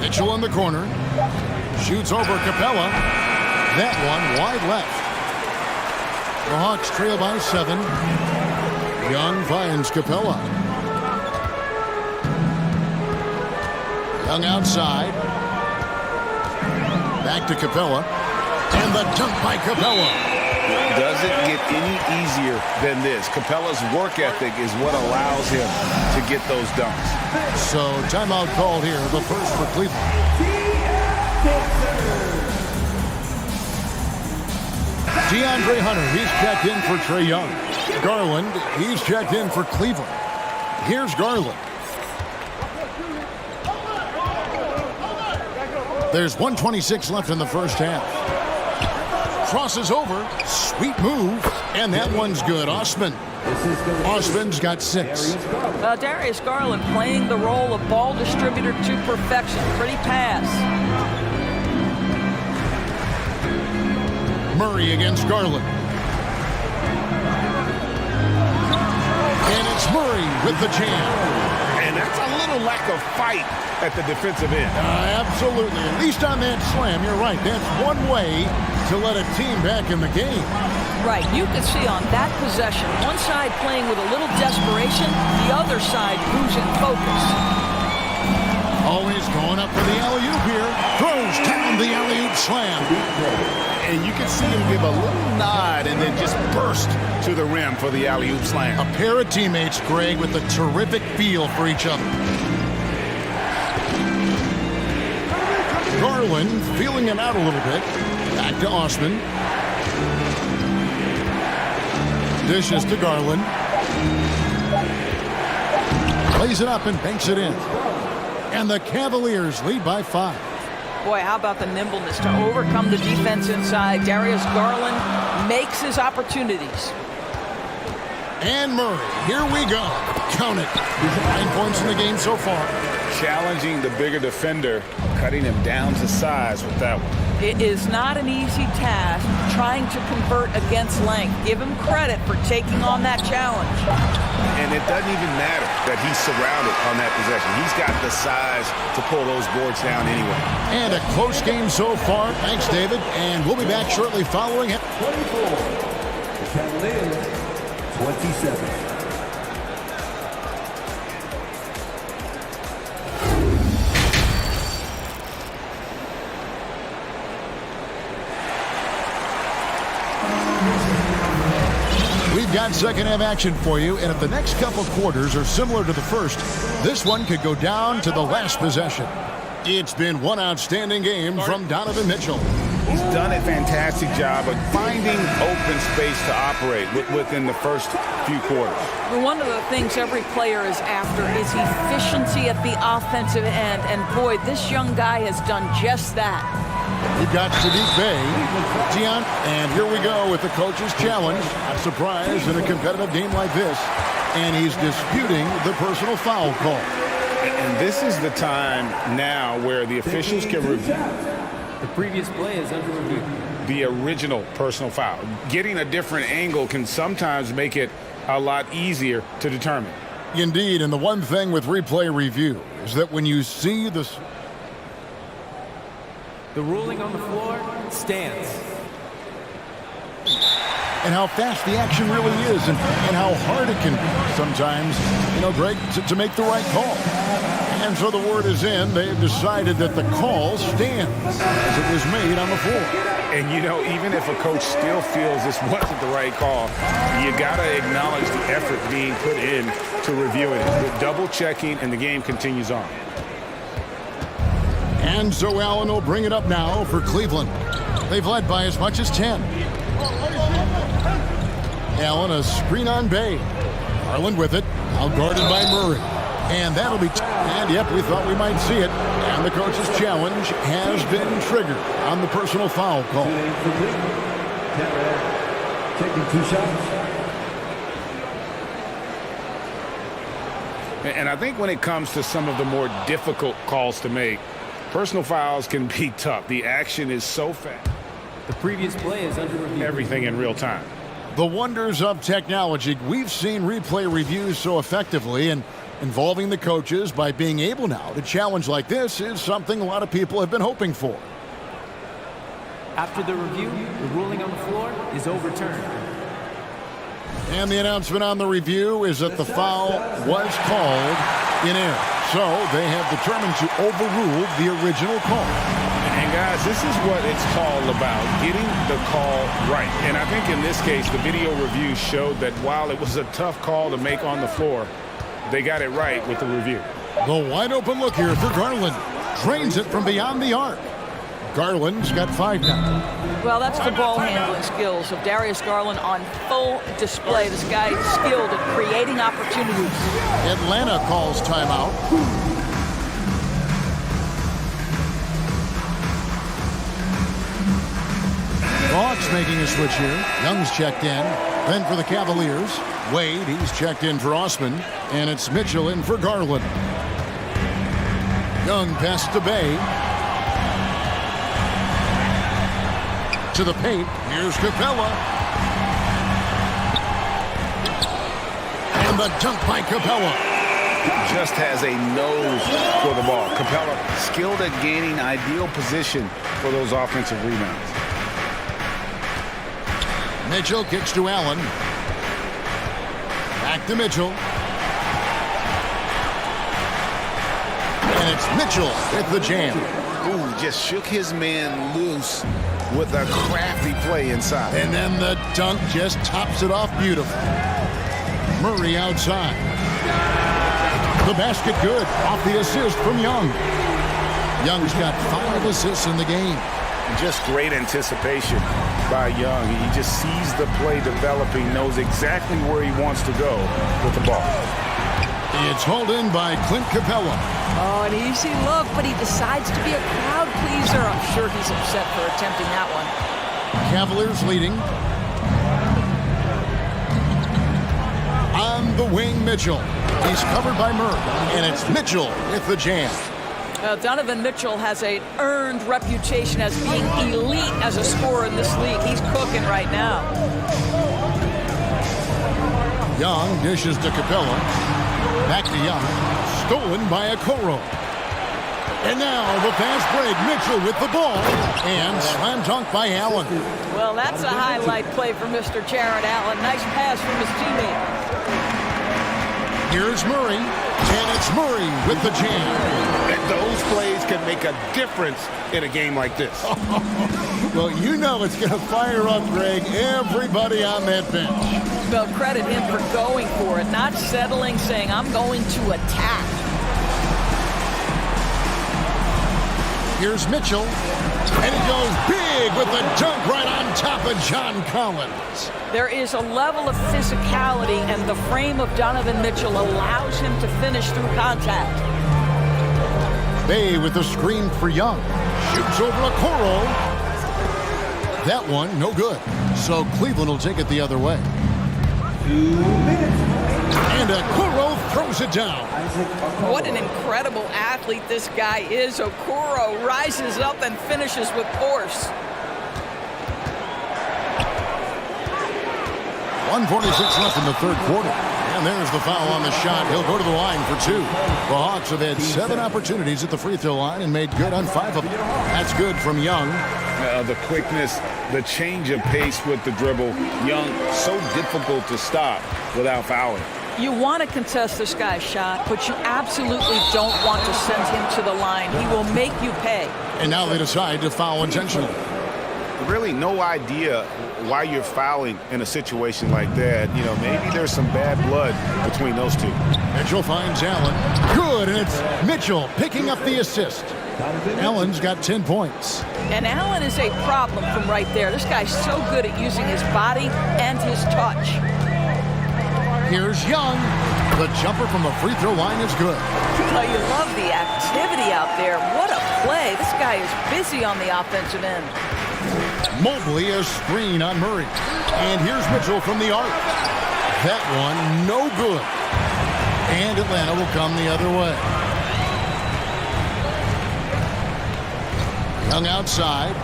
Mitchell in the corner. Shoots over Capella. That one wide left. The Hawks trail by 7. Young finds Capella. Young outside. Back to Capella. And the dunk by Capella. Doesn't get any easier than this. Capella's work ethic is what allows him to get those dunks. So timeout called here, the first for Cleveland. DeAndre Hunter, he's checked in for Trae Young. Garland, he's checked in for Cleveland. Here's Garland. There's 1:26 left in the first half. Crosses over, sweet move, and that one's good. Osman's got 6. Darius Garland playing the role of ball distributor to perfection. Pretty pass. Murray against Garland. And it's Murray with the jam. And that's a little lack of fight at the defensive end. Absolutely. At least on that slam, you're right. That's one way to let a team back in the game. Right. You could see on that possession, one side playing with a little desperation, the other side losing focus. Always going up for the alley-oop here. Throws down the alley-oop slam. And you can see him give a little nod and then just burst to the rim for the alley-oop slam. A pair of teammates, Greg, with a terrific feel for each other. Garland feeling him out a little bit. Back to Osman. Dishes to Garland. Plays it up and banks it in. And the Cavaliers lead by 5. Boy, how about the nimbleness to overcome the defense inside. Darius Garland makes his opportunities. And Murray, here we go. Count it. 9 points in the game so far. Challenging the bigger defender, cutting him down to size with that one. It is not an easy task trying to convert against length. Give him credit for taking on that challenge. And it doesn't even matter that he's surrounded on that possession. He's got the size to pull those boards down anyway. And a close game so far. Thanks, David. And we'll be back shortly following it. 24. The Cavaliers, 27. We've got second half action for you, and if the next couple quarters are similar to the first, this one could go down to the last possession. It's been one outstanding game from Donovan Mitchell. He's done a fantastic job of finding open space to operate within the first few quarters. One of the things every player is after is efficiency at the offensive end, and boy, this young guy has done just that. We've got Sadiq Bey, Gian, and here we go with the coach's challenge. A surprise in a competitive game like this, and he's disputing the personal foul call. And this is the time now where the officials can review the previous play is under review. The original personal foul. Getting a different angle can sometimes make it a lot easier to determine. Indeed, and the one thing with replay review is that when you see this... The ruling on the floor stands. and how fast the action really is and how hard it can sometimes, Greg, to make the right call. And so the word is in. They've decided that the call stands as it was made on the floor. And, even if a coach still feels this wasn't the right call, you got to acknowledge the effort being put in to reviewing it. Double checking, and the game continues on. And so Allen will bring it up now for Cleveland. They've led by as much as 10. Allen, a screen on Bay. Garland with it, out guarded by Murray. And that'll be, and yep, we thought we might see it. And the coach's challenge has been triggered on the personal foul call. Taking 2 shots. And I think when it comes to some of the more difficult calls to make, personal fouls can be tough. The action is so fast. The previous play is under review. Everything in real time. The wonders of technology. We've seen replay reviews so effectively, and involving the coaches by being able now to challenge like this is something a lot of people have been hoping for. After the review, the ruling on the floor is overturned. And the announcement on the review is that the foul was called in error. So they have determined to overrule the original call. And guys, this is what it's all about, getting the call right. And I think in this case, the video review showed that while it was a tough call to make on the floor, they got it right with the review. The wide open look here for Garland. Drains it from beyond the arc. Garland's got 5 now. Well, that's the ball handling skills of Darius Garland on full display. This guy is skilled at creating opportunities. Atlanta calls timeout. Hawks making a switch here. Young's checked in. Then for the Cavaliers, Wade, he's checked in for Osman. And it's Mitchell in for Garland. Young pass to Bay. To the paint. Here's Capella. And the dunk by Capella. Just has a nose for the ball. Capella skilled at gaining ideal position for those offensive rebounds. Mitchell kicks to Allen. Back to Mitchell. And it's Mitchell with the jam. Ooh, just shook his man loose with a crafty play inside. And then the dunk just tops it off beautifully. Murray outside. The basket good. Off the assist from Young. Young's got 5 assists in the game. Just great anticipation by Young. He just sees the play developing, knows exactly where he wants to go with the ball. It's hauled in by Clint Capella. Oh, an easy look, but he decides to be a crowd pleaser. I'm sure he's upset for attempting that one. Cavaliers leading. On the wing, Mitchell. He's covered by Murray, and it's Mitchell with the jam. Donovan Mitchell has an earned reputation as being elite as a scorer in this league. He's cooking right now. Young dishes to Capella. Back to Young. Stolen by Okoro. And now the fast break. Mitchell with the ball. And slam dunk by Allen. Well, that's a highlight play for Mr. Jared Allen. Nice pass from his teammate. Here's Murray. And it's Murray with the jam. And those plays can make a difference in a game like this. Well, you know it's going to fire up, Greg, everybody on that bench. Well, credit him for going for it, not settling, saying, I'm going to attack. Here's Mitchell. And he goes big with the dunk right on top of John Collins. There is a level of physicality, and the frame of Donovan Mitchell allows him to finish through contact. Bay with the screen for Young. Shoots over Okoro. That one, no good. So Cleveland will take it the other way. 2 minutes. And Okoro throws it down. What an incredible athlete this guy is. Okoro rises up and finishes with force. 1:46 left in the third quarter. And there's the foul on the shot. He'll go to the line for 2. The Hawks have had 7 opportunities at the free throw line and made good on 5 of them. That's good from Young. The quickness, the change of pace with the dribble. Young, so difficult to stop without fouling. You want to contest this guy's shot, but you absolutely don't want to send him to the line. He will make you pay. And now they decide to foul intentionally. Really no idea why you're fouling in a situation like that. You know, maybe there's some bad blood between those two. Mitchell finds Allen. Good, and it's Mitchell picking up the assist. Allen's got 10 points. And Allen is a problem from right there. This guy's so good at using his body and his touch. Here's Young. The jumper from the free throw line is good. Oh, you love the activity out there. What a play. This guy is busy on the offensive end. Mobley a screen on Murray. And here's Mitchell from the arc. That one, no good. And Atlanta will come the other way. Young outside.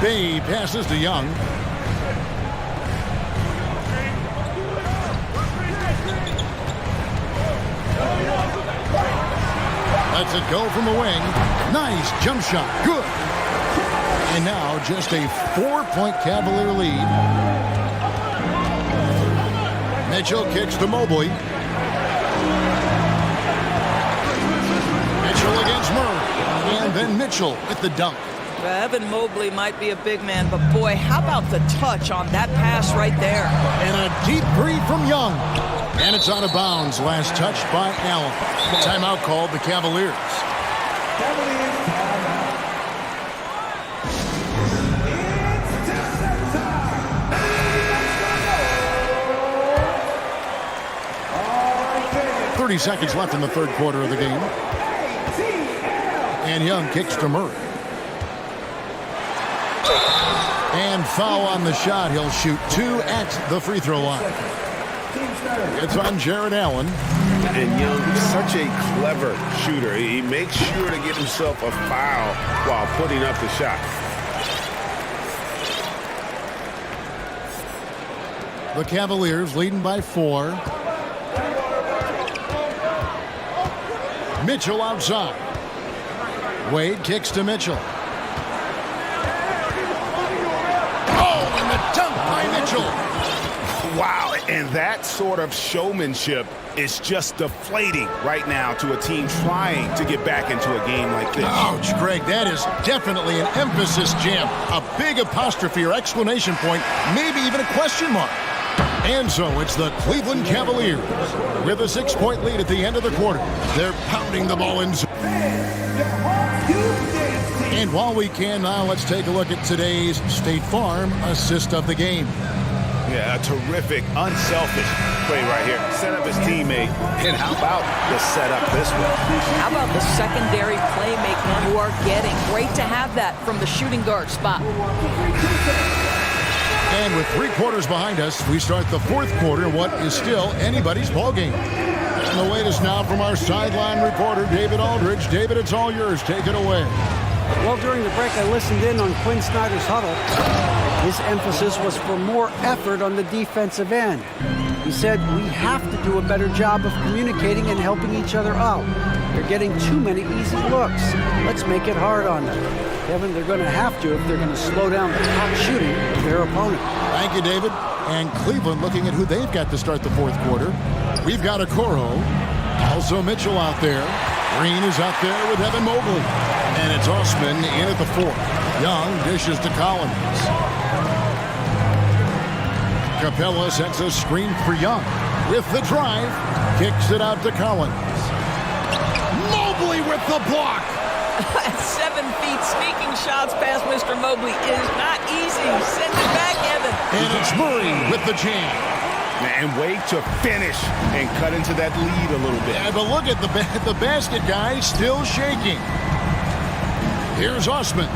Bay passes to Young. Lets it go from the wing. Nice jump shot. Good. And now just a 4-point Cavalier lead. Mitchell kicks to Mobley. Mitchell against Murray. And then Mitchell with the dunk. Evan Mobley might be a big man, but boy, how about the touch on that pass right there? And a deep three from Young. And it's out of bounds. Last touch by Allen. Timeout called the Cavaliers. 30 seconds left in the third quarter of the game. And Young kicks to Murray. And foul on the shot. He'll shoot 2 at the free throw line. It's on Jared Allen. And Young, such a clever shooter. He makes sure to get himself a foul while putting up the shot. The Cavaliers leading by 4. Mitchell outside. Wade kicks to Mitchell. Oh, and the dunk by Mitchell. Wow, and that sort of showmanship is just deflating right now to a team trying to get back into a game like this. Ouch, Greg, that is definitely an emphasis jam. A big apostrophe or exclamation point, maybe even a question mark. And so it's the Cleveland Cavaliers with a 6-point lead at the end of the quarter. They're pounding the ball in. And while we can now, let's take a look at today's State Farm assist of the game. Yeah, a terrific, unselfish play right here. Set up his teammate. And how about the setup this way? How about the secondary playmaking you are getting? Great to have that from the shooting guard spot. And with 3 quarters behind us, we start the fourth quarter, what is still anybody's ballgame. And the latest now from our sideline reporter, David Aldridge. David, it's all yours. Take it away. Well, during the break, I listened in on Quinn Snyder's huddle. His emphasis was for more effort on the defensive end. He said, we have to do a better job of communicating and helping each other out. They're getting too many easy looks. Let's make it hard on them. Kevin, they're going to have to if they're going to slow down the top shooting of their opponent. Thank you, David. And Cleveland looking at who they've got to start the fourth quarter. We've got Okoro. Also Mitchell out there. Green is out there with Evan Mobley. And it's Osman in at the 4th. Young dishes to Collins. Capella sets a screen for Young. With the drive, kicks it out to Collins. Mobley with the block. At 7 feet, sneaking shots past Mr. Mobley is not easy. Send it back, Evan. And it's Murray with the jam. And wait to finish and cut into that lead a little bit. Yeah, but look at the basket guy still shaking. Here's Osman.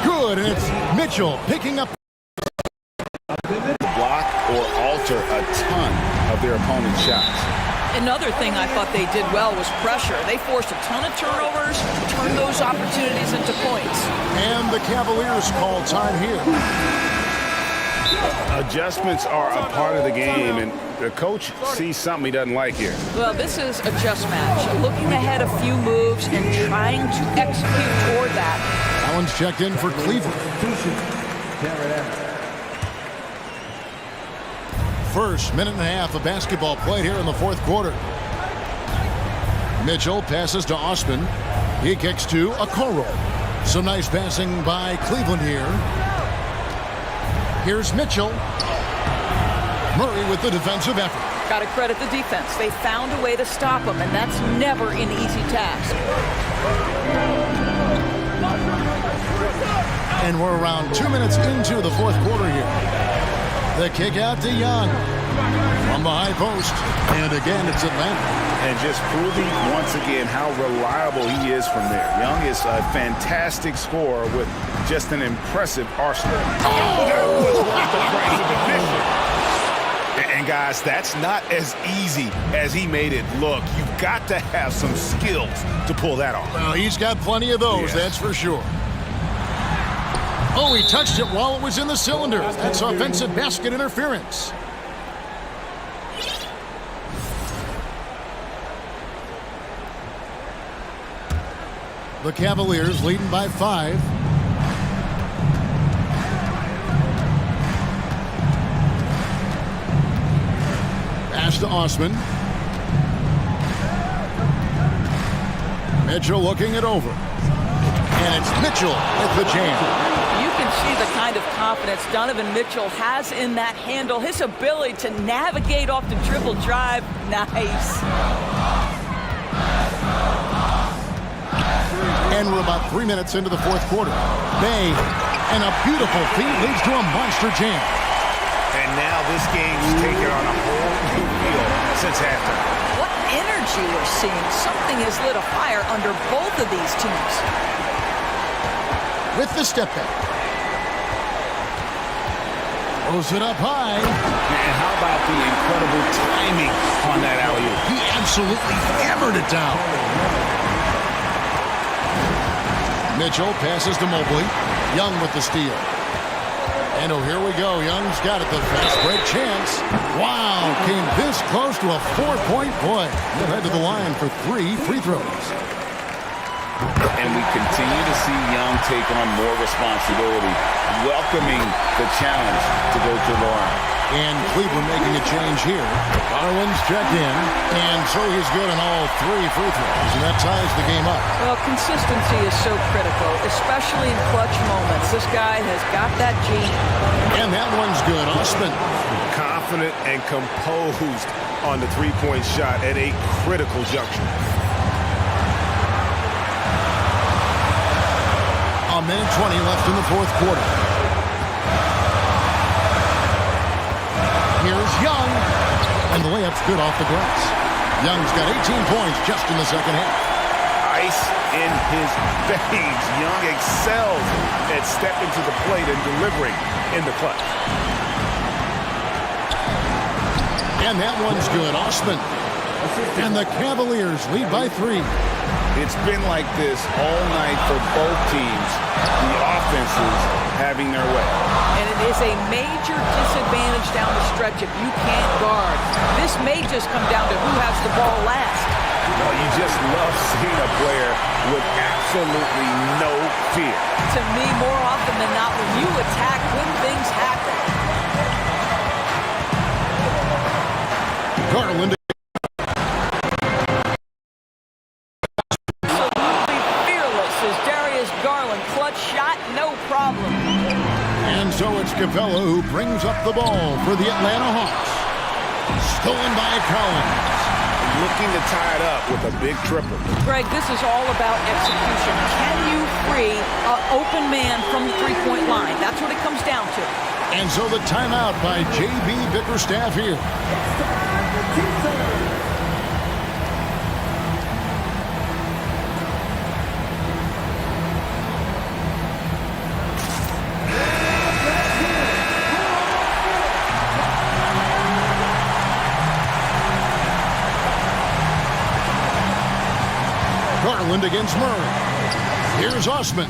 Good, and it's Mitchell picking up. Block or alter a ton of their opponent's shots. Another thing I thought they did well was pressure. They forced a ton of turnovers, turned those opportunities into points. And the Cavaliers call time here. Adjustments are a part of the game, and the coach sees something he doesn't like here. Well, this is a just match. Looking ahead a few moves and trying to execute toward that. Allen's checked in for Cleveland. First minute and a half of basketball played here in the fourth quarter. Mitchell passes to Osman. He kicks to Okoro. Some nice passing by Cleveland here. Here's Mitchell. Murray with the defensive effort. Got to credit the defense. They found a way to stop him, and that's never an easy task. And we're around 2 minutes into the fourth quarter here. The kick out to Young from the high post. And again, it's Atlanta. And just proving once again how reliable he is from there. Young is a fantastic scorer with just an impressive arsenal. Oh, that was worth the price of admission. And guys, that's not as easy as he made it look. You've got to have some skills to pull that off. Well, he's got plenty of those, yes. That's for sure. Oh, he touched it while it was in the cylinder. That's offensive basket interference. The Cavaliers leading by 5. Pass to Osman. Mitchell looking it over. And it's Mitchell with the jam. You can see the kind of confidence Donovan Mitchell has in that handle. His ability to navigate off the dribble drive. Nice. And we're about 3 minutes into the fourth quarter. Bay, and a beautiful feed leads to a monster jam. And now this game's taken on a whole new feel since halftime. What energy we're seeing. Something has lit a fire under both of these teams. With the step back. Throws it up high. And how about the incredible timing on that alley-oop? He absolutely hammered it down. Mitchell passes to Mobley. Young with the steal. And oh, here we go. Young's got it. The fast break chance. Wow, came this close to a 4-point play. He'll head to the line for 3 free throws. And we continue to see Young take on more responsibility, welcoming the challenge to go to the line. And Cleveland making a change here. Garland's checked in, and so he's good on all 3 free throws, and that ties the game up. Well, consistency is so critical, especially in clutch moments. This guy has got that gene. And that one's good. Osman. Confident and composed on the three-point shot at a critical juncture. A minute 20 left in the fourth quarter. Here's Young, and the layup's good off the glass. Young's got 18 points just in the second half. Ice in his veins. Young excels at stepping to the plate and delivering in the clutch. And that one's good. Osman. And the Cavaliers lead by 3. It's been like this all night for both teams. The offenses having their way. And it is a major disadvantage down the stretch if you can't guard. This may just come down to who has the ball last. Well, you just love seeing a player with absolutely no fear. To me, more often than not, when you attack, good things happen. Garland. And so it's Capella who brings up the ball for the Atlanta Hawks. Stolen by Collins. Looking to tie it up with a big triple. Greg, this is all about execution. Can you free an open man from the three-point line? That's what it comes down to. And so the timeout by J.B. Bickerstaff here. Garland against Murray. Here's Osman.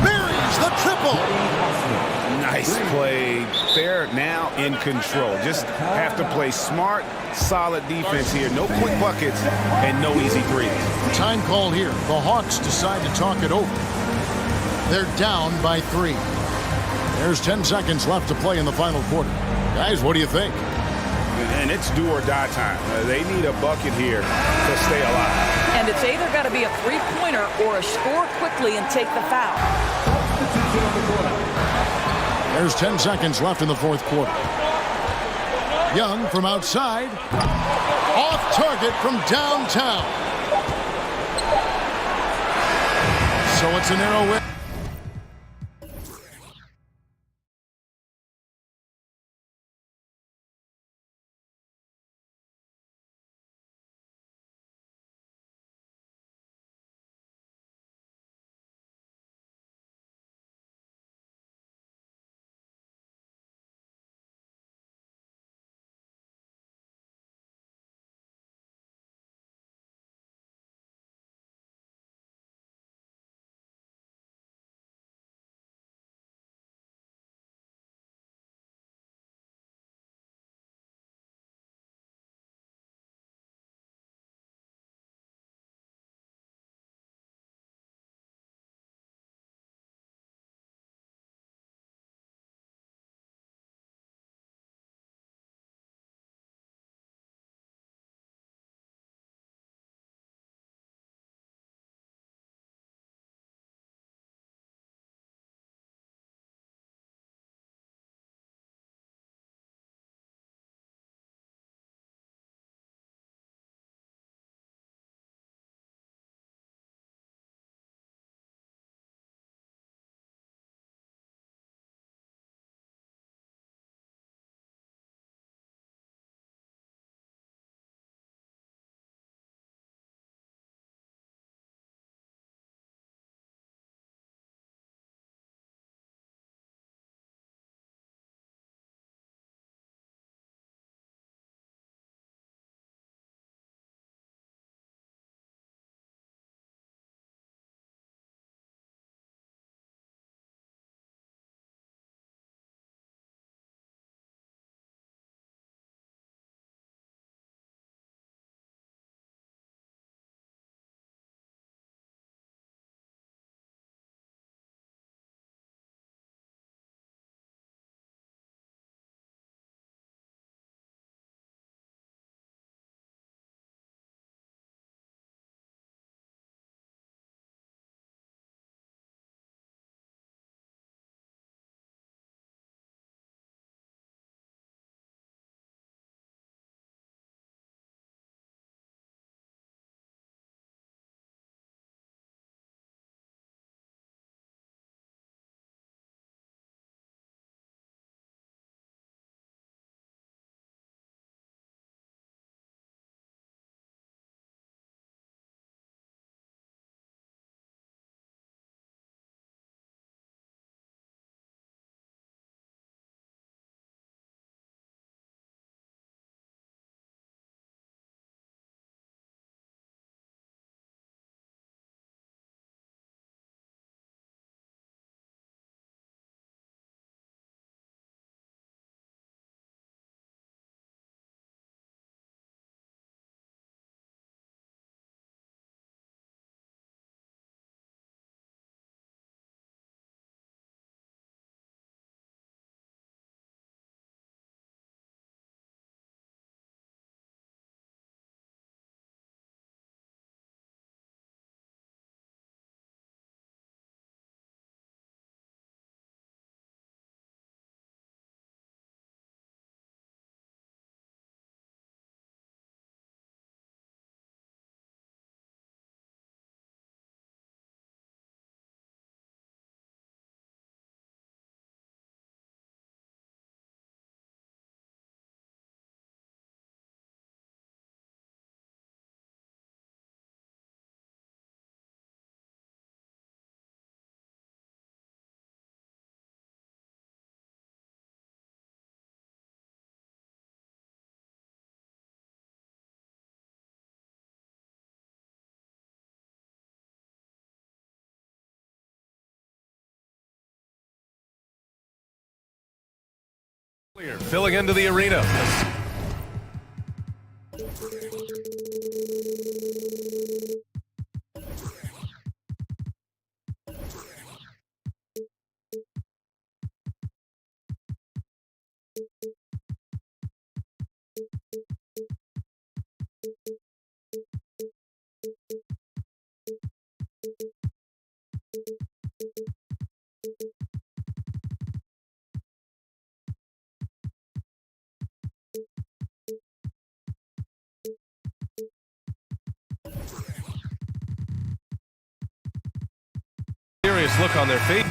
Buries the triple. Nice play. They're now in control. Just have to play smart, solid defense here. No quick buckets and no easy threes. Time called here. The Hawks decide to talk it over. They're down by 3. There's 10 seconds left to play in the final quarter. Guys, what do you think? And it's do or die time. They need a bucket here to stay alive. And it's either got to be a three-pointer or a score quickly and take the foul. There's 10 seconds left in the fourth quarter. Young from outside. Off target from downtown. So it's a narrow win. Filling into the arena. Serious look on their face.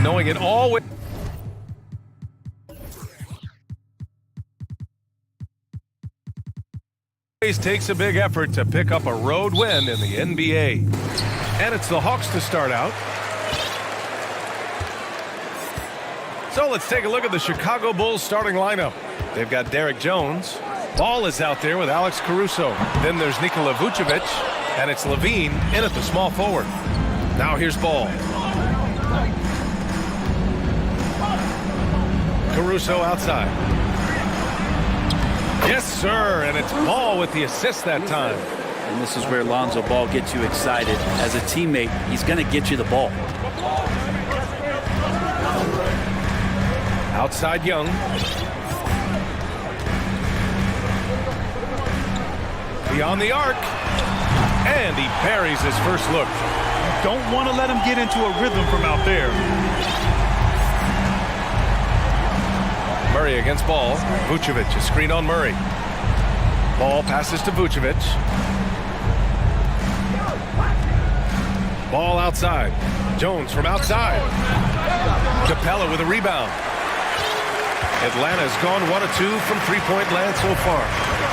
Knowing it always. Takes a big effort to pick up a road win in the NBA. And it's the Hawks to start out. So let's take a look at the Chicago Bulls starting lineup. They've got Derek Jones. Ball is out there with Alex Caruso. Then there's Nikola Vucevic. And it's Levine in at the small forward. Now here's Ball. Caruso outside. Yes, sir, and it's Ball with the assist that time. And this is where Lonzo Ball gets you excited. As a teammate, he's going to get you the ball. Outside Young. Beyond the arc. And he buries his first look. Don't want to let him get into a rhythm from out there. Murray against Ball. Vucevic, a screen on Murray. Ball passes to Vucevic. Ball outside. Jones from outside. Capella with a rebound. Atlanta's gone 1 of 2 from three-point land so far.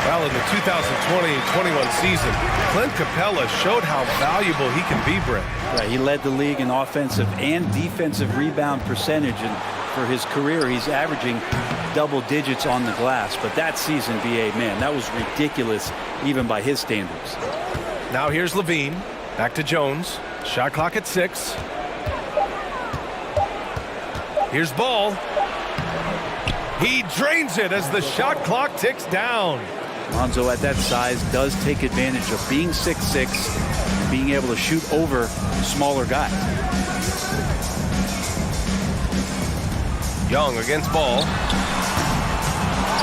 Well, in the 2020-21 season, Clint Capella showed how valuable he can be, Brett. Right, he led the league in offensive and defensive rebound percentage, and for his career, he's averaging double digits on the glass. But that season, B.A., man, that was ridiculous, even by his standards. Now here's Levine. Back to Jones. Shot clock at 6. Here's Ball. He drains it as the shot clock ticks down. Lonzo at that size does take advantage of being 6'6", and being able to shoot over smaller guys. Young against Ball.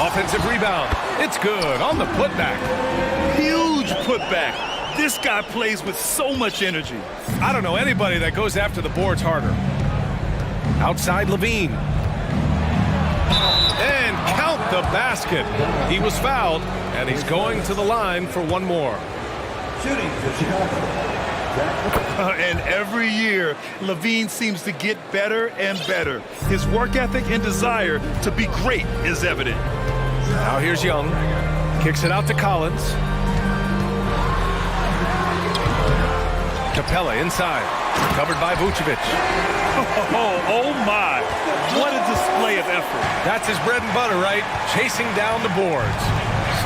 Offensive rebound. It's good on the putback. Huge putback. This guy plays with so much energy. I don't know anybody that goes after the boards harder. Outside Levine. And count the basket. He was fouled, and he's going to the line for one more. Shooting for Chicago. And every year, Levine seems to get better and better. His work ethic and desire to be great is evident. Now here's Young. Kicks it out to Collins. Capella inside. Covered by Vucevic. Oh my. What a display of effort. That's his bread and butter, right? Chasing down the boards.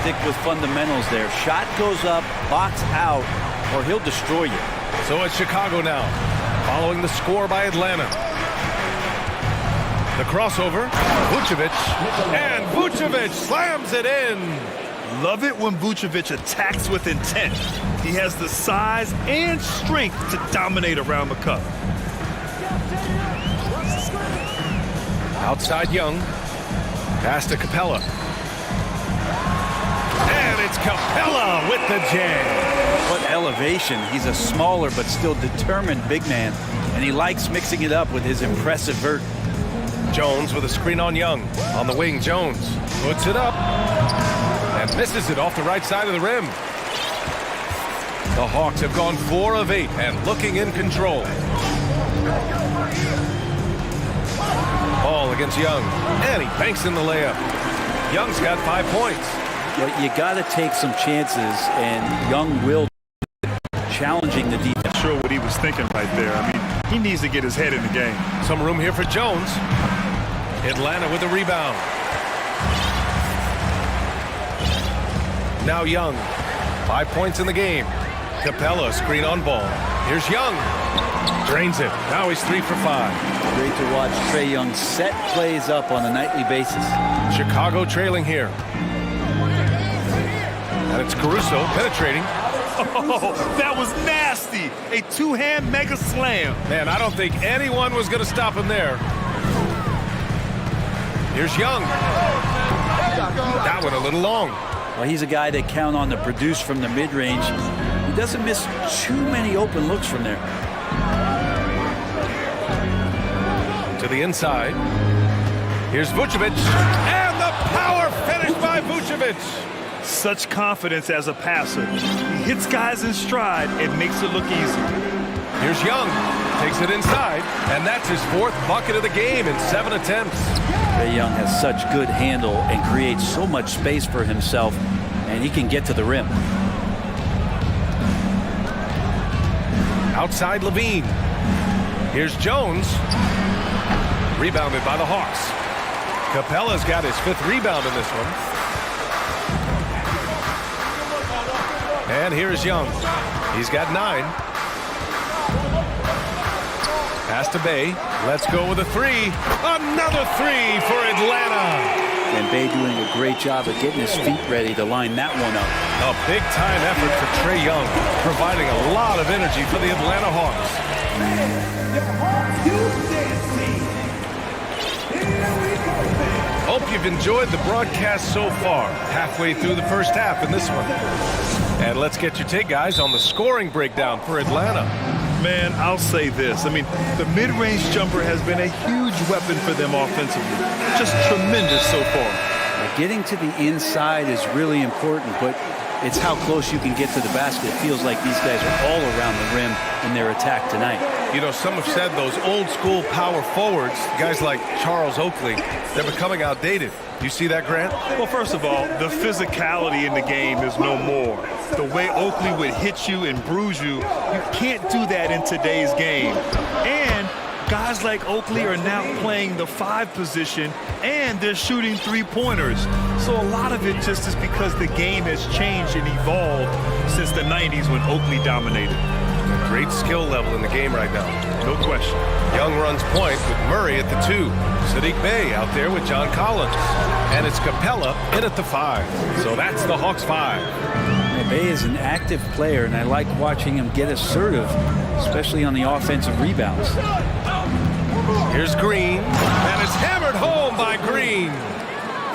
Stick with fundamentals there. Shot goes up, box out, or he'll destroy you. So it's Chicago now, following the score by Atlanta. The crossover, Vucevic, and Vucevic slams it in. Love it when Vucevic attacks with intent. He has the size and strength to dominate around the cup. Outside Young, pass to Capella. And it's Capella with the jam. What elevation. He's a smaller but still determined big man, and he likes mixing it up with his impressive vert. Jones with a screen on Young. On the wing, Jones puts it up and misses it off the right side of the rim. The Hawks have gone 4 of 8 and looking in control. Ball against Young, and he banks in the layup. Young's got 5 points. But you got to take some chances, and Young will challenging the defense. Not sure what he was thinking right there. I mean, he needs to get his head in the game. Some room here for Jones. Atlanta with the rebound. Now Young, 5 points in the game. Capella screen on Ball. Here's Young. Drains it. Now he's 3 for 5. Great to watch Trae Young set plays up on a nightly basis. Chicago trailing here. And it's Caruso penetrating. Oh, that was nasty. A two-hand mega slam. Man, I don't think anyone was going to stop him there. Here's Young. That one a little long. Well, he's a guy that count on to produce from the mid-range. He doesn't miss too many open looks from there. To the inside. Here's Vucevic. And the power finish by Vucevic. Such confidence as a passer. He hits guys in stride and makes it look easy. Here's Young. Takes it inside. And that's his 4th bucket of the game in 7 attempts. Trae Young has such good handle and creates so much space for himself, and he can get to the rim. Outside Levine. Here's Jones. Rebounded by the Hawks. Capella's got his 5th rebound in this one. And here's Young. He's got 9. Pass to Bay. Let's go with a 3. Another 3 for Atlanta. And Bay doing a great job of getting his feet ready to line that one up. A big-time effort for Trae Young, providing a lot of energy for the Atlanta Hawks. Hope you've enjoyed the broadcast so far. Halfway through the first half in this one. And let's get your take, guys, on the scoring breakdown for Atlanta. Man, I'll say this. I mean, the mid-range jumper has been a huge weapon for them offensively. Just tremendous so far. Getting to the inside is really important, but it's how close you can get to the basket. It feels like these guys are all around the rim in their attack tonight. You know, some have said those old-school power forwards, guys like Charles Oakley, they're becoming outdated. You see that, Grant? Well, first of all, the physicality in the game is no more. The way Oakley would hit you and bruise you, you can't do that in today's game. And guys like Oakley are now playing the 5 position, and they're shooting 3-pointers. So a lot of it just is because the game has changed and evolved since the 90s when Oakley dominated. Great skill level in the game right now. No question. Young runs point with Murray at the 2. Sadiq Bey out there with John Collins. And it's Capella in at the 5. So that's the Hawks 5. Bey is an active player, and I like watching him get assertive, especially on the offensive rebounds. Here's Green, and it's hammered home by Green.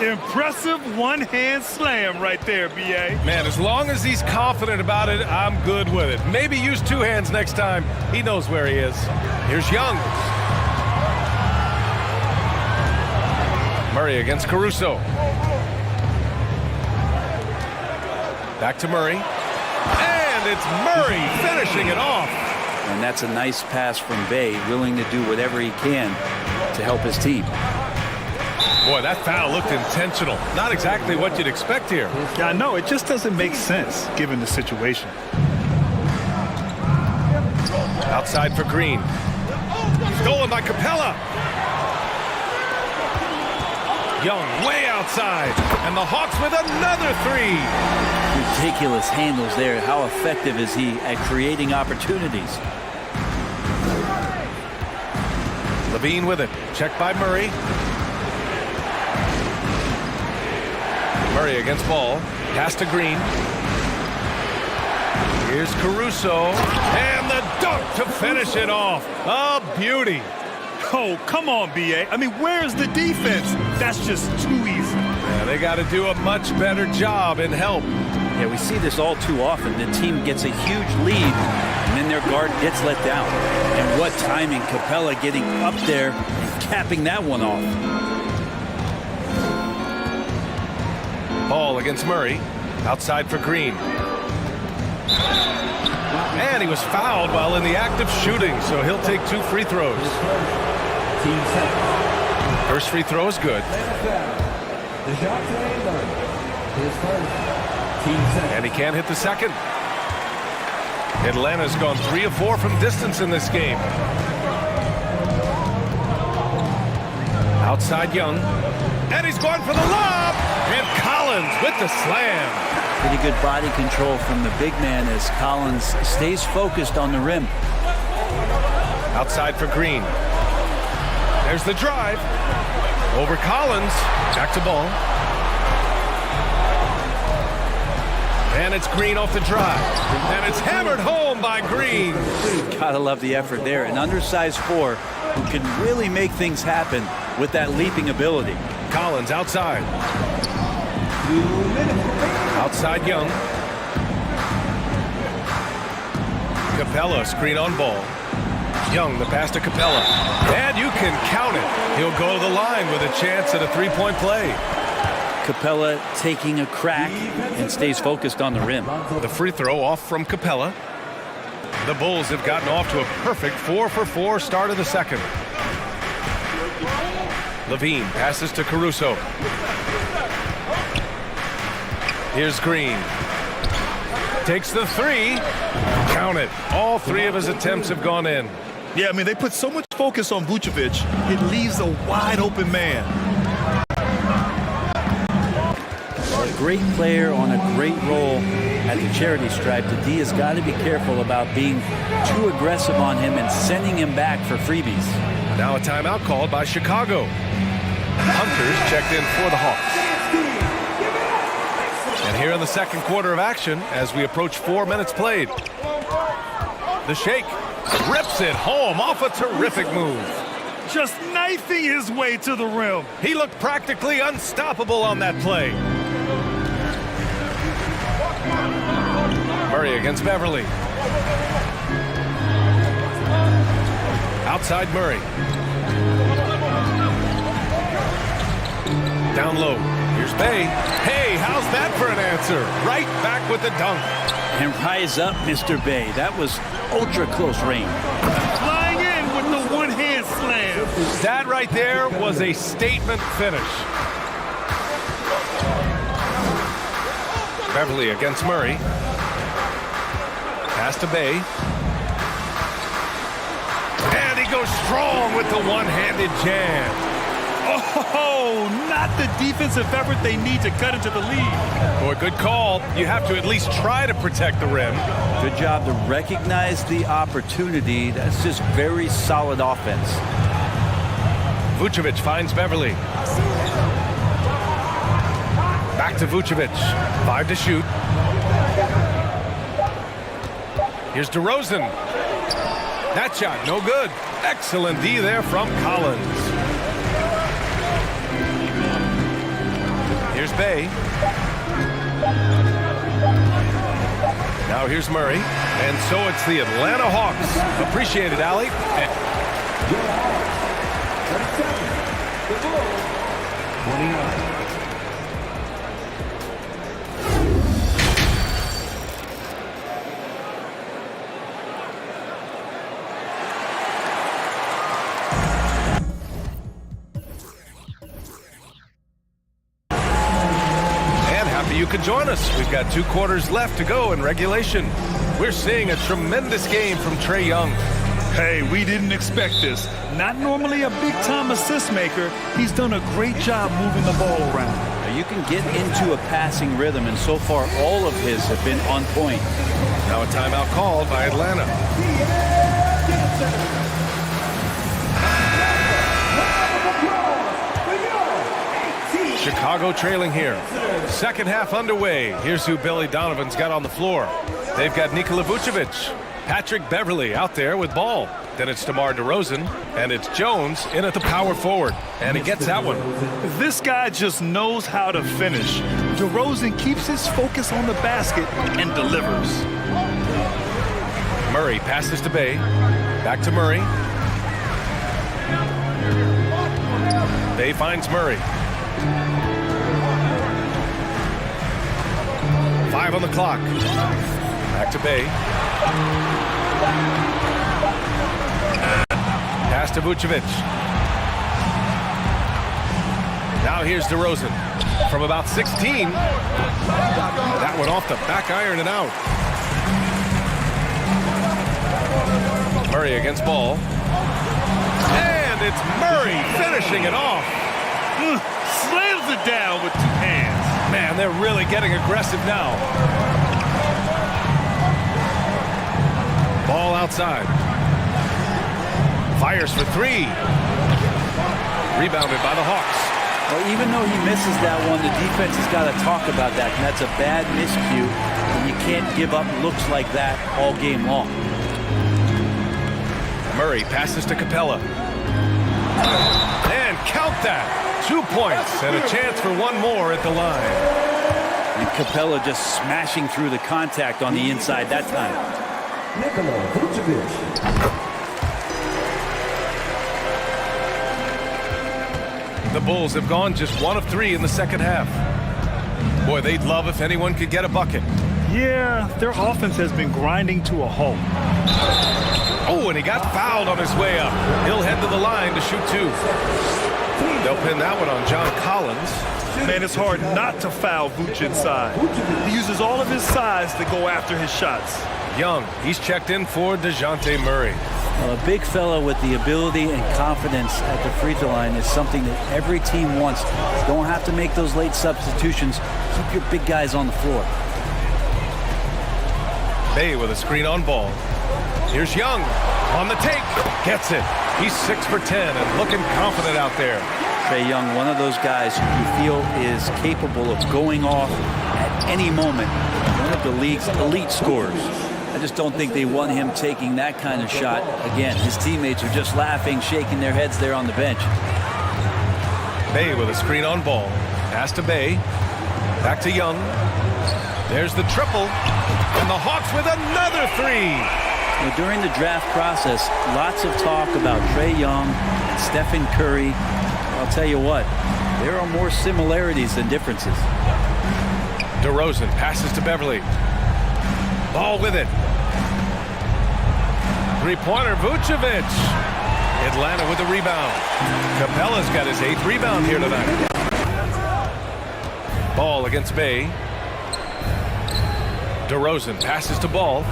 Impressive one-hand slam right there, B.A. Man, as long as he's confident about it, I'm good with it. Maybe use 2 hands next time. He knows where he is. Here's Young. Murray against Caruso. Back to Murray. And it's Murray finishing it off. And that's a nice pass from Bey, willing to do whatever he can to help his team. Boy, that foul looked intentional. Not exactly what you'd expect here. Yeah, I know. It just doesn't make sense, given the situation. Outside for Green. Stolen by Capella. Young way outside. And the Hawks with another 3. Ridiculous handles there. How effective is he at creating opportunities? Levine with it. Checked by Murray. Murray against Ball. Pass to Green. Here's Caruso. And the dunk to finish it off. A beauty. Oh, come on, B.A. I mean, where's the defense? That's just too easy. Yeah, they got to do a much better job in help. Yeah, we see this all too often. The team gets a huge lead, and then their guard gets let down. And what timing, Capella getting up there and capping that one off. Ball against Murray. Outside for Green. And he was fouled while in the act of shooting, so he'll take 2 free throws. First free throw is good. And he can't hit the second. Atlanta's gone 3 of 4 from distance in this game. Outside Young. And he's going for the lob. And Collins with the slam. Pretty good body control from the big man as Collins stays focused on the rim. Outside for Green. There's the drive. Over Collins. Back to ball. And it's Green off the drive. And it's hammered home by Green. Gotta love the effort there. An undersized four who can really make things happen with that leaping ability. Collins outside. Outside Young. Capella screen on ball. Young, the pass to Capella. And you can count it. He'll go to the line with a chance at a three-point play. Capella taking a crack and stays focused on the rim. The free throw off from Capella. The Bulls have gotten off to a perfect 4-for-4 start of the second. Levine passes to Caruso. Here's Green. Takes the three. Count it. All three of his attempts have gone in. Yeah, I mean, they put so much focus on Vucevic, it leaves a wide open man. A great player on a great role at the charity stripe. The D has got to be careful about being too aggressive on him and sending him back for freebies. Now a timeout called by Chicago. Hunters checked in for the Hawks. And here in the second quarter of action, as we approach 4 minutes played. The shake rips it home off a terrific move. Just knifing his way to the rim. He looked practically unstoppable on that play. Murray against Beverly. Outside Murray. Down low. Here's Bay. Hey, how's that for an answer? Right back with the dunk. And rise up, Mr. Bay. That was ultra close range. Flying in with the one-hand slam. That right there was a statement finish. Beverly against Murray. Pass to Bay. And he goes strong with the one-handed jam. Oh, not the defensive effort they need to cut into the lead. Boy, good call. You have to at least try to protect the rim. Good job to recognize the opportunity. That's just very solid offense. Vucevic finds Beverly. Back to Vucevic. 5 to shoot. Here's DeRozan. That shot, no good. Excellent D there from Collins. Here's Bay. Now here's Murray. And so it's the Atlanta Hawks. Appreciate it, Allie. You can join us. We've got 2 quarters left to go in regulation. We're seeing a tremendous game from Trae Young. Hey, we didn't expect this. Not normally a big-time assist maker. He's done a great job moving the ball around. Now you can get into a passing rhythm, and so far all of his have been on point. Now a timeout called by Atlanta. Chicago trailing here. Second half underway. Here's who Billy Donovan's got on the floor. They've got Nikola Vucevic, Patrick Beverly out there with ball. Then it's DeMar DeRozan, and it's Jones in at the power forward. And he gets that one. This guy just knows how to finish. DeRozan keeps his focus on the basket and delivers. Murray passes to Bay. Back to Murray. Bay finds Murray. 5 on the clock. Back to Bay. Pass to Vucevic. Now here's DeRozan from about 16. That one off the back iron and out. Murray against ball. And it's Murray finishing it off. Slams it down with 2 hands. Man, they're really getting aggressive now. Ball outside. Fires for three. Rebounded by the Hawks. Well, even though he misses that one, the defense has got to talk about that, and that's a bad miscue, and you can't give up looks like that all game long. Murray passes to Capella. And count that! 2 points and a chance for one more at the line. And Capella just smashing through the contact on the inside that time. The Bulls have gone just 1 of 3 in the second half. Boy, they'd love if anyone could get a bucket. Yeah, their offense has been grinding to a halt. Oh, and he got fouled on his way up. He'll head to the line to shoot 2. They'll pin that one on John Collins. Man, it's hard not to foul Vooch inside. He uses all of his size to go after his shots. Young, he's checked in for DeJounte Murray. A big fella with the ability and confidence at the free throw line is something that every team wants. You don't have to make those late substitutions. Keep your big guys on the floor. Bay with a screen on ball. Here's Young on the take. Gets it. He's 6 for 10 and looking confident out there. Trae Young, one of those guys who you feel is capable of going off at any moment. One of the league's elite scorers. I just don't think they want him taking that kind of shot. Again, his teammates are just laughing, shaking their heads there on the bench. Bay with a screen on ball. Pass to Bay. Back to Young. There's the triple. And the Hawks with another 3. Now, during the draft process, lots of talk about Trae Young and Stephen Curry. I'll tell you what, there are more similarities than differences. DeRozan passes to Beverly. Ball with it. Three-pointer, Vucevic. Atlanta with the rebound. Capella's got his 8th rebound here tonight. Ball against Bay. DeRozan passes to Ball.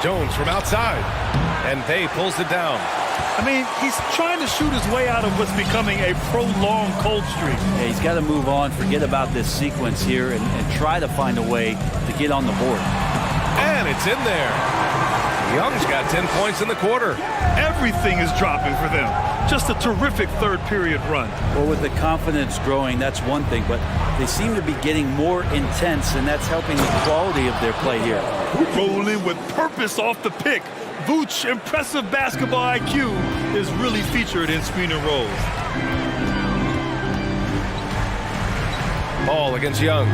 Jones from outside. And Bay pulls it down. I mean, he's trying to shoot his way out of what's becoming a prolonged cold streak. Yeah, he's got to move on, forget about this sequence here, and try to find a way to get on the board. And it's in there. Young's got 10 points in the quarter. Everything is dropping for them. Just a terrific third period run. Well, with the confidence growing, that's one thing, but they seem to be getting more intense, and that's helping the quality of their play here. Rolling with purpose off the pick. Vooch, impressive basketball IQ, is really featured in screen and rolls. Ball against Young.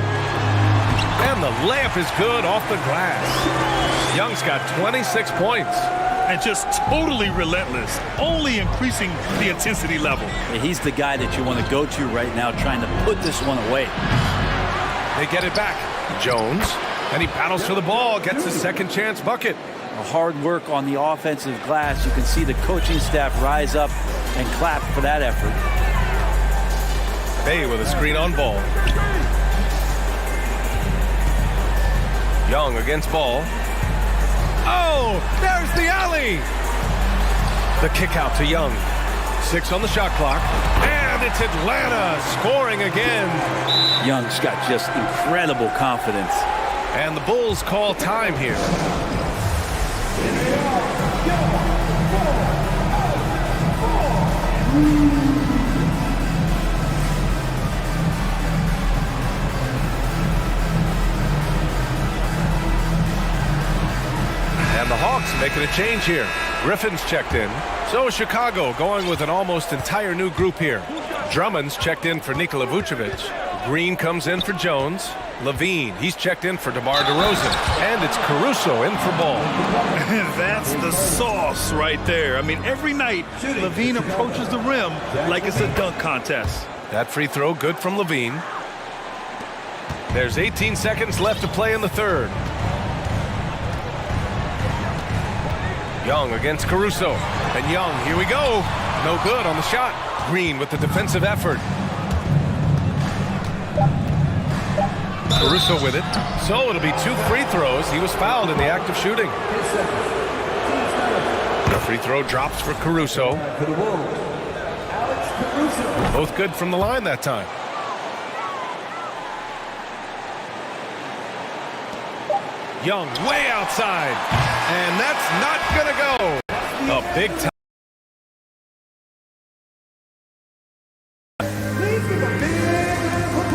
And the layup is good off the glass. Young's got 26 points. And just totally relentless, only increasing the intensity level. Yeah, he's the guy that you want to go to right now, trying to put this one away. They get it back. Jones. And he battles for the ball, gets his second chance bucket. Hard work on the offensive glass. You can see the coaching staff rise up and clap for that effort. Bay with a screen on Ball. Young against Ball. Oh, there's the alley. The kick out to Young. 6 on the shot clock. And it's Atlanta scoring again. Young's got just incredible confidence. And the Bulls call time here. And the Hawks making a change here. Griffin's checked in. So is Chicago going with an almost entire new group here. Drummond's checked in for Nikola Vucevic. Green comes in for Jones. Levine, he's checked in for DeMar DeRozan. And it's Caruso in for Ball. That's the sauce right there. I mean, every night, Levine approaches the rim like it's a dunk contest. That free throw good from Levine. There's 18 seconds left to play in the third. Young against Caruso. And Young, here we go. No good on the shot. Green with the defensive effort. Caruso with it. So it'll be 2 free throws. He was fouled in the act of shooting. The free throw drops for Caruso. Both good from the line that time. Young way outside. And that's not going to go. A big time.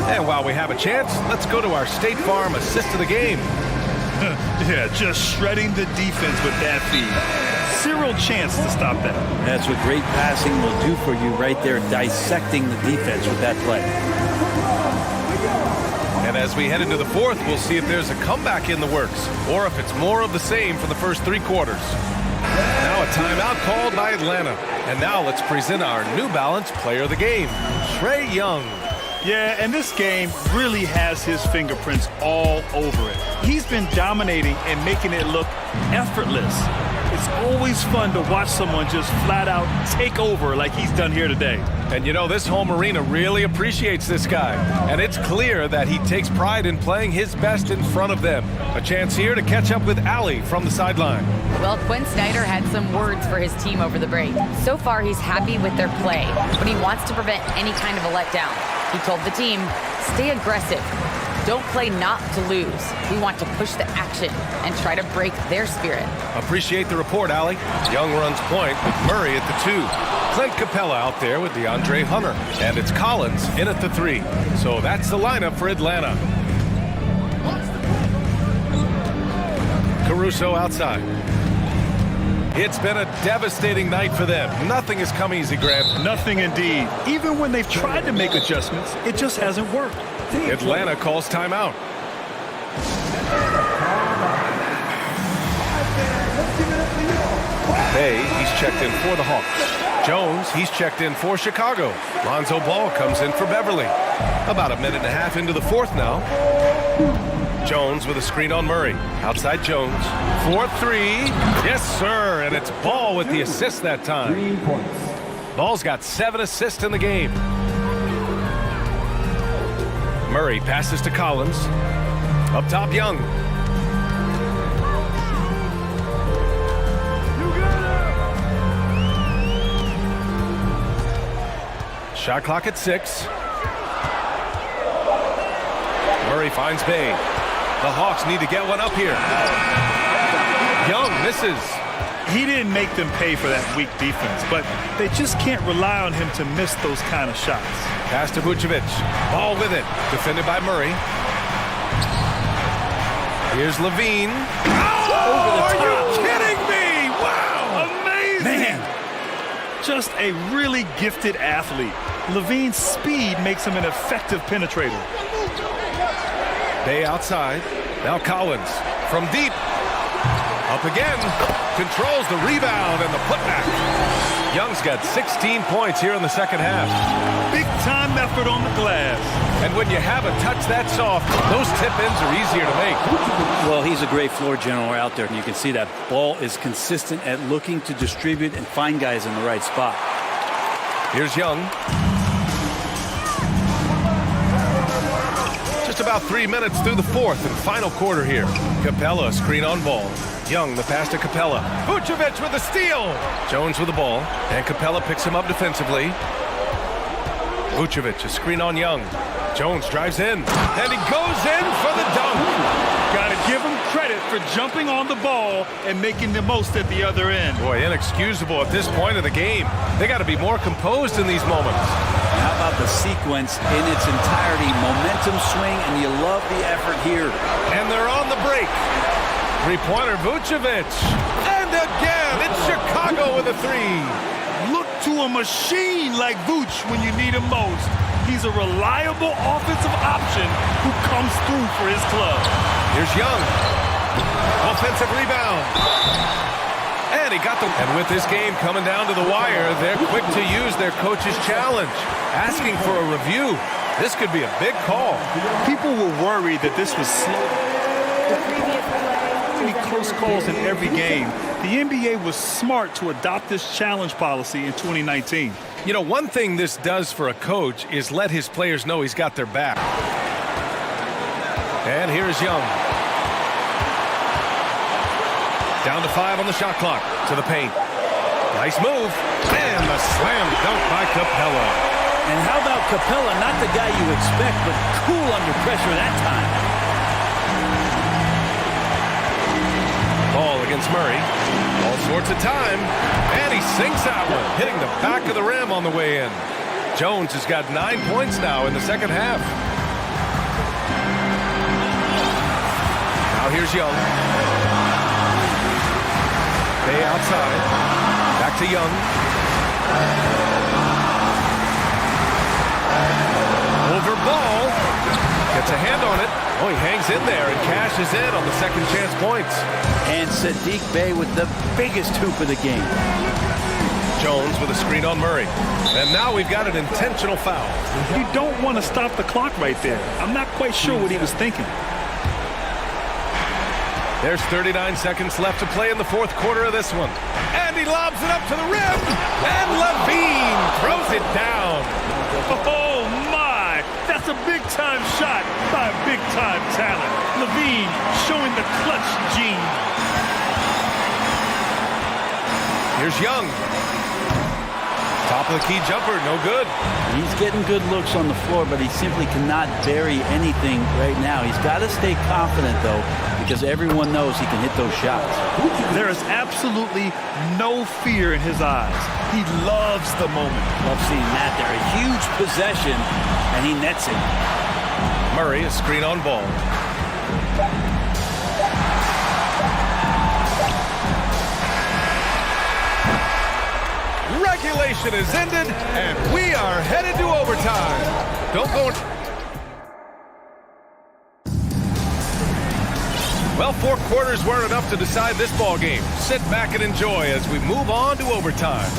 And while we have a chance, let's go to our State Farm assist of the game. Yeah, just shredding the defense with that feed. Zero chance to stop that. That's what great passing will do for you right there, dissecting the defense with that play. And as we head into the fourth, we'll see if there's a comeback in the works, or if it's more of the same for the first 3 quarters. Now a timeout called by Atlanta. And now let's present our New Balance player of the game, Trae Young. Yeah, and this game really has his fingerprints all over it. He's been dominating and making it look effortless. It's always fun to watch someone just flat out take over like he's done here today. And you know, this home arena really appreciates this guy. And it's clear that he takes pride in playing his best in front of them. A chance here to catch up with Allie from the sideline. Well, Quinn Snyder had some words for his team over the break. So far, he's happy with their play, but he wants to prevent any kind of a letdown. He told the team, stay aggressive. Don't play not to lose. We want to push the action and try to break their spirit. Appreciate the report, Allie. Young runs point with Murray at the 2. Clint Capella out there with DeAndre Hunter. And it's Collins in at the 3. So that's the lineup for Atlanta. Caruso outside. It's been a devastating night for them. Nothing has come easy, Grant. Nothing indeed. Even when they've tried to make adjustments, it just hasn't worked. Atlanta calls timeout. Bay, he's checked in for the Hawks. Jones, he's checked in for Chicago. Lonzo Ball comes in for Beverly. About a minute and a half into the fourth now. Jones with a screen on Murray. Outside Jones. 4-3. Yes, sir. And it's Ball with the assist that time. 3 points. Ball's got 7 assists in the game. Murray passes to Collins. Up top, Young. Shot clock at 6. Murray finds Bay. The Hawks need to get one up here. Young misses. He didn't make them pay for that weak defense, but they just can't rely on him to miss those kind of shots. Pass to Vucevic. Ball with it. Defended by Murray. Here's Levine. Oh, are you kidding me? Wow. Amazing. Man, just a really gifted athlete. Levine's speed makes him an effective penetrator. Bay outside. Now Collins from deep. Up again. Controls the rebound and the putback. Young's got 16 points here in the second half. Big time effort on the glass. And when you have a touch that soft, those tip-ins are easier to make. Well, he's a great floor general out there, and you can see that Ball is consistent at looking to distribute and find guys in the right spot. Here's Young. Just about 3 minutes through the fourth and final quarter here. Capella screen on Ball. Young, the pass to Capella. Vucevic with the steal. Jones with the ball, and Capella picks him up defensively. Vucevic, a screen on Young. Jones drives in, and he goes in for the dunk. Got to give him credit for jumping on the ball and making the most at the other end. Boy, inexcusable at this point of the game. They got to be more composed in these moments. How about the sequence in its entirety? Momentum swing, and you love the effort here. And they're on the break. Three-pointer, Vucevic. And again, it's Chicago with a 3. Look to a machine like Vuce when you need him most. He's a reliable offensive option who comes through for his club. Here's Young. Offensive rebound. And he got the... And with this game coming down to the wire, they're quick to use their coach's challenge. Asking for a review. This could be a big call. People were worried that this was slow. Many close calls in every game. The NBA was smart to adopt this challenge policy in 2019. You know, one thing this does for a coach is let his players know he's got their back. And here's Young. Down to 5 on the shot clock. To the paint. Nice move. And the slam dunk by Capella. And how about Capella? Not the guy you expect, but cool under pressure that time. against Murray. All sorts of time. And he sinks that one, hitting the back of the rim on the way in. Jones has got 9 points now in the second half. Now here's Young. Bay outside. Back to Young. Over ball. Gets a hand on it. Oh, he hangs in there and cashes in on the second chance points. And Sadiq Bey with the biggest hoop of the game. Jones with a screen on Murray. And now we've got an intentional foul. You don't want to stop the clock right there. I'm not quite sure what he was thinking. There's 39 seconds left to play in the fourth quarter of this one. And he lobs it up to the rim. And Levine throws it down. Oh, my! That's a big-time shot by a big-time talent. Levine showing the clutch gene. Here's Young. Top of the key jumper, no good. He's getting good looks on the floor, but he simply cannot bury anything right now. He's got to stay confident, though, because everyone knows he can hit those shots. There is absolutely no fear in his eyes. He loves the moment. Love seeing that there. A huge possession, and he nets it. Murray, a screen on ball. Regulation is ended, and we are headed to overtime. Don't go... Well, 4 quarters weren't enough to decide this ball game. Sit back and enjoy as we move on to overtime.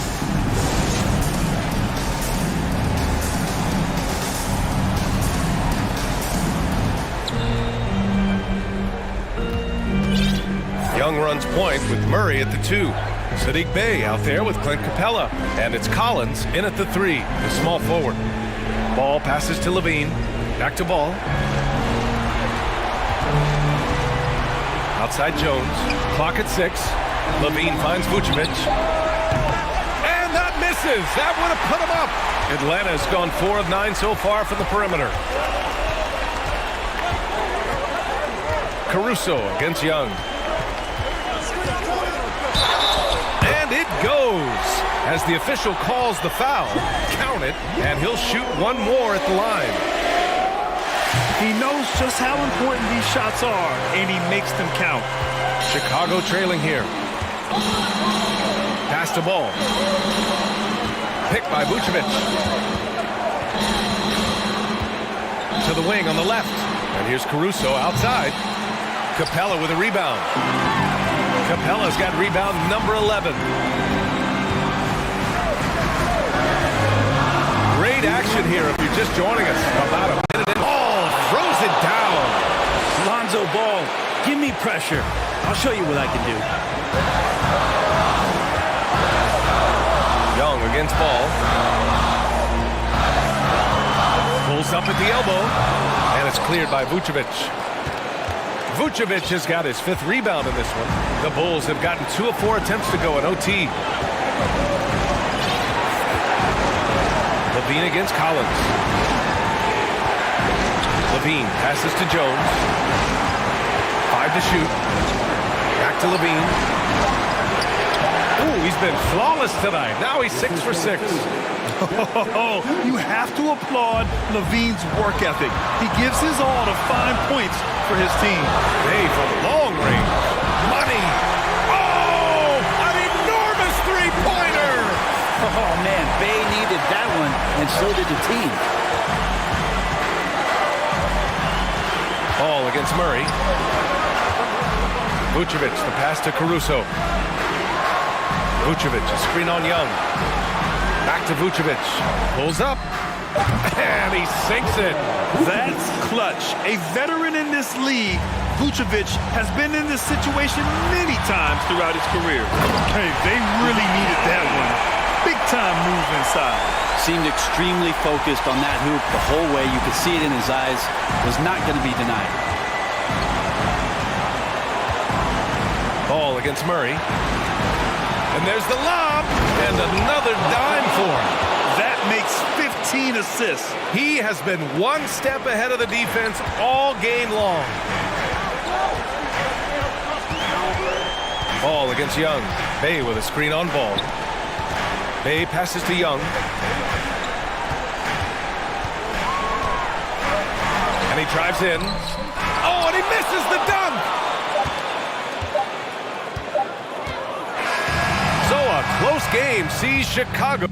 Young runs point with Murray at the 2. Sadiq Bey out there with Clint Capella. And it's Collins in at the 3, the small forward. Ball passes to Levine. Back to Ball. Outside Jones. Clock at 6. Levine finds Vucevic. And that misses. That would have put him up. Atlanta's gone 4 of 9 so far from the perimeter. Caruso against Young. And it goes as the official calls the foul. Count it, and he'll shoot one more at the line. He knows just how important these shots are, and he makes them count. Chicago trailing here. Pass to Ball. Picked by Vucevic. To the wing on the left. And here's Caruso outside. Capella with a rebound. Capella's got rebound number 11. Great action here if you're just joining us. About a minute in. Ball throws it down. Lonzo Ball, give me pressure. I'll show you what I can do. Young against Ball. Pulls up at the elbow. And it's cleared by Vucevic. Vucevic has got his 5th rebound in this one. The Bulls have gotten 2 of 4 attempts to go in OT. Levine against Collins. Levine passes to Jones. 5 to shoot. Back to Levine. Ooh, he's been flawless tonight. Now he's 6 for 6. You have to applaud Levine's work ethic. He gives his all to find points for his team. Hey, from long range. Money. Oh, an enormous three-pointer. Oh, man, Bey needed that one, and so did the team. Ball against Murray. Vucevic, the pass to Caruso. Vucevic, a screen on Young. Back to Vucevic. Pulls up. And he sinks it. That's clutch. A veteran in this league, Vucevic has been in this situation many times throughout his career. Hey, they really needed that one. Big time move inside. Seemed extremely focused on that hoop the whole way. You could see it in his eyes. Was not going to be denied. Ball against Murray. And there's the lob. And another dime for him. That makes 15 assists. He has been one step ahead of the defense all game long. Ball against Young. Bay with a screen on Ball. Bay passes to Young. And he drives in. Oh, and he misses the dunk! So a close game sees Chicago.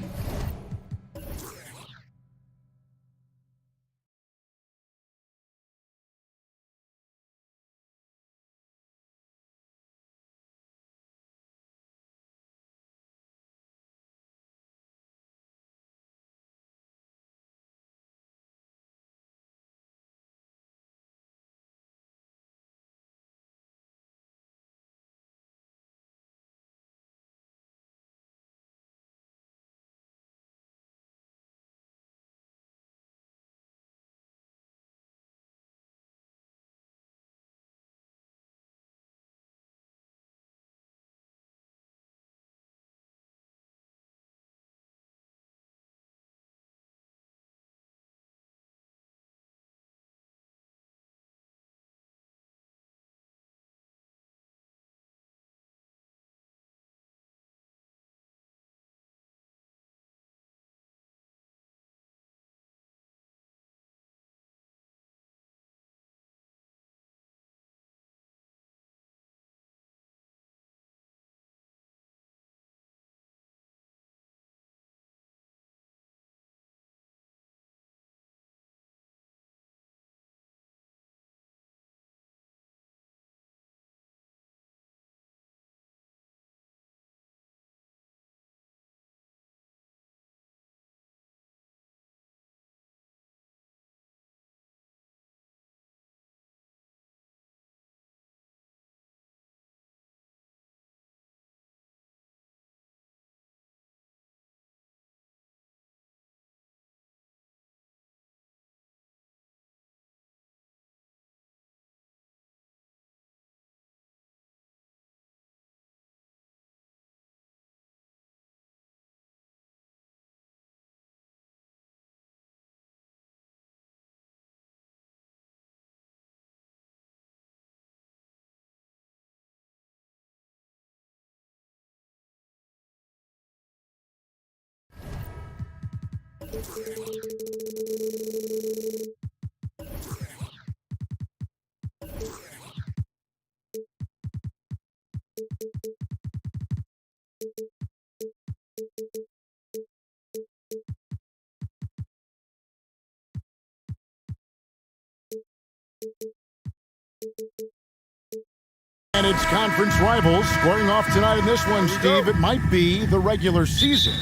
And it's conference rivals squaring off tonight in this one, Steve. It might be the regular season,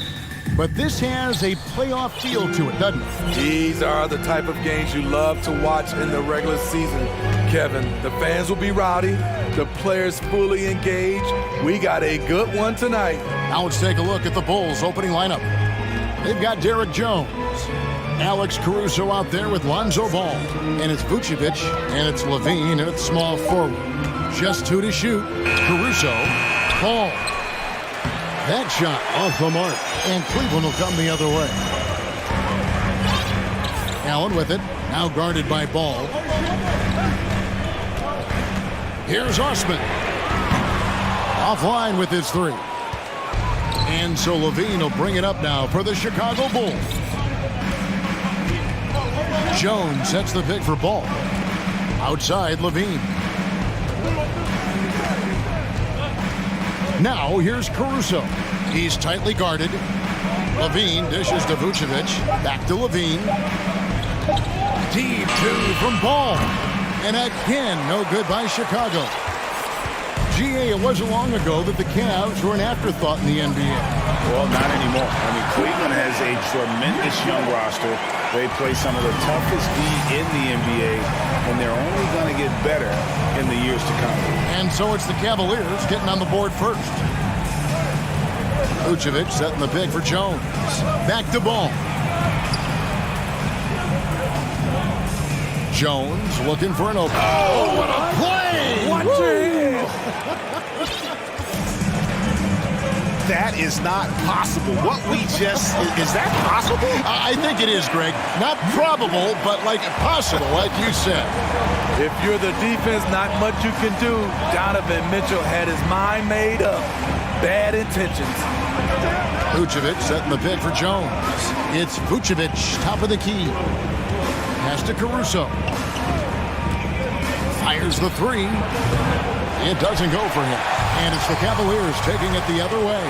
but this has a playoff feel to it, doesn't it? These are the type of games you love to watch in the regular season, Kevin. The fans will be rowdy, the players fully engaged. We got a good one tonight. Now let's take a look at the Bulls' opening lineup. They've got Derek Jones, Alex Caruso out there with Lonzo Ball, and it's Vucevic, and it's Levine, and it's small forward. Just two to shoot. Caruso, Ball. That shot off the mark, and Cleveland will come the other way. Allen with it, now guarded by Ball. Here's Osman. Offline with his three. And so Levine will bring it up now for the Chicago Bulls. Jones sets the pick for Ball. Outside, Levine. Now here's Caruso. He's tightly guarded. Levine dishes to Vucevic. Back to Levine. Deep two from Ball. And again, no good by Chicago. GA, it wasn't long ago that the Cavs were an afterthought in the NBA. Well, not anymore. I mean, Cleveland has a tremendous young roster. They play some of the toughest D in the NBA, and they're only going to get better in the years to come. And so it's the Cavaliers getting on the board first. Vucevic setting the pick for Jones. Back to Ball. Jones looking for an open. Oh, what a play! Watch your head. that is not possible. What we just, is that possible? I think it is, Greg. Not probable, but like possible, like you said. If you're the defense, not much you can do. Donovan Mitchell had his mind made up. Bad intentions. Vucevic setting the pick for Jones. It's Vucevic, top of the key. Pass to Caruso. Fires the three. It doesn't go for him. And it's the Cavaliers taking it the other way.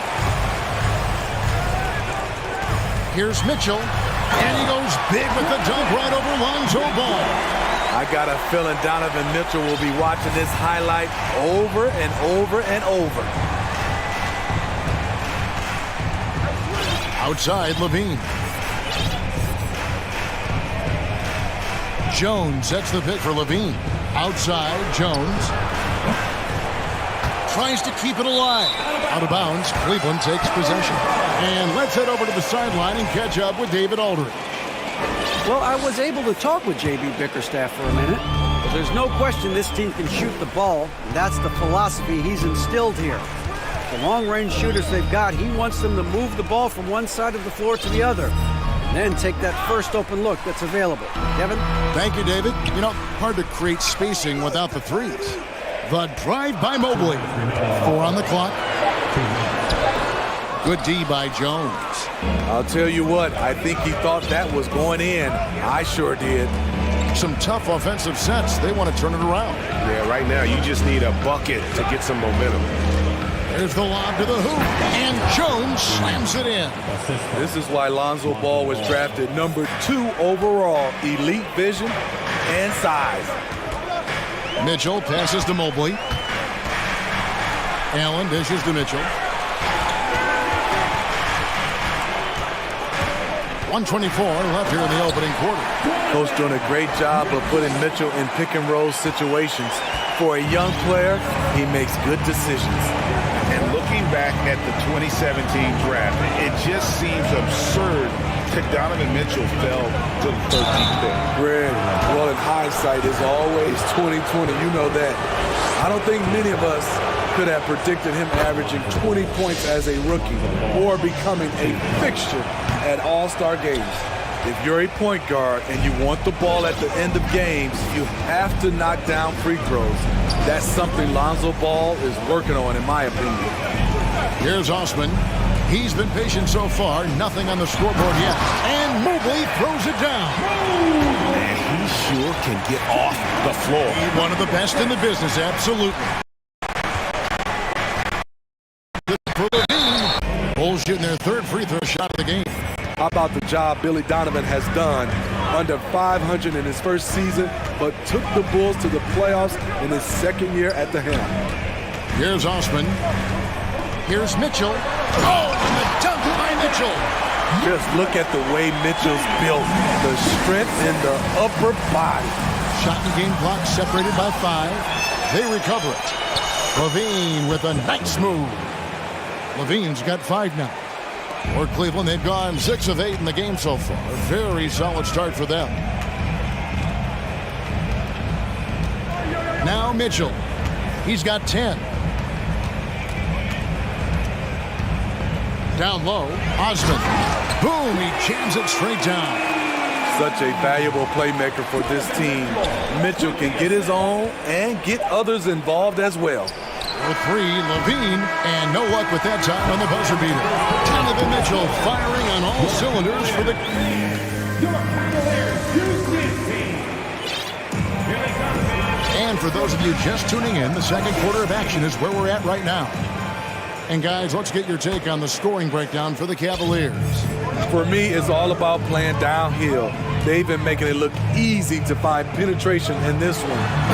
Here's Mitchell. And he goes big with the dunk right over Lonzo Ball. I got a feeling Donovan Mitchell will be watching this highlight over and over and over. Outside, Levine. Jones sets the pick for Levine. Outside, Jones. Tries to keep it alive. Out of bounds, Cleveland takes possession. And let's head over to the sideline and catch up with David Aldridge. Well, I was able to talk with JB Bickerstaff for a minute. But there's no question this team can shoot the ball. And that's the philosophy he's instilled here. The long-range shooters they've got, he wants them to move the ball from one side of the floor to the other. And then take that first open look that's available. Kevin? Thank you, David. You know, hard to create spacing without the threes. The drive by Mobley. 4 on the clock. Good D by Jones. I'll tell you what, I think he thought that was going in. I sure did. Some tough offensive sets. They want to turn it around. Yeah, right now you just need a bucket to get some momentum. There's the lob to the hoop, and Jones slams it in. This is why Lonzo Ball was drafted number 2 overall. Elite vision and size. Mitchell passes to Mobley. Allen dishes to Mitchell. 1:24 left here in the opening quarter. Coach doing a great job of putting Mitchell in pick and roll situations. For a young player, he makes good decisions. And looking back at the 2017 draft, it just seems absurd that Donovan Mitchell fell to the 13th pick. Greg, well, in hindsight is always 20/20. You know that. I don't think many of us could have predicted him averaging 20 points as a rookie or becoming a fixture at all-star games. If you're a point guard and you want the ball at the end of games, you have to knock down free throws. That's something Lonzo Ball is working on, in my opinion. Here's Osman. He's been patient so far. Nothing on the scoreboard yet. And Mobley throws it down. Man, he sure can get off the floor. One of the best in the business, absolutely. For Levine. Bulls shooting their third free throw shot of the game. How about the job Billy Donovan has done? Under 500 in his first season, but took the Bulls to the playoffs in his second year at the helm. Here's Osman. Here's Mitchell. Oh, and the dunk by Mitchell. Just look at the way Mitchell's built. The strength in the upper body. Shot and game clock separated by 5. They recover it. Levine with a nice move. Levine's got 5 now. For Cleveland, they've gone 6 of 8 in the game so far. A very solid start for them. Now Mitchell. He's got 10. Down low, Osman. Boom, he jams it straight down. Such a valuable playmaker for this team. Mitchell can get his own and get others involved as well. For 3, Levine, and no luck with that time on the buzzer beater. Donovan Mitchell firing on all cylinders for the... And for those of you just tuning in, the second quarter of action is where we're at right now. And guys, let's get your take on the scoring breakdown for the Cavaliers. For me, it's all about playing downhill. They've been making it look easy to find penetration in this one,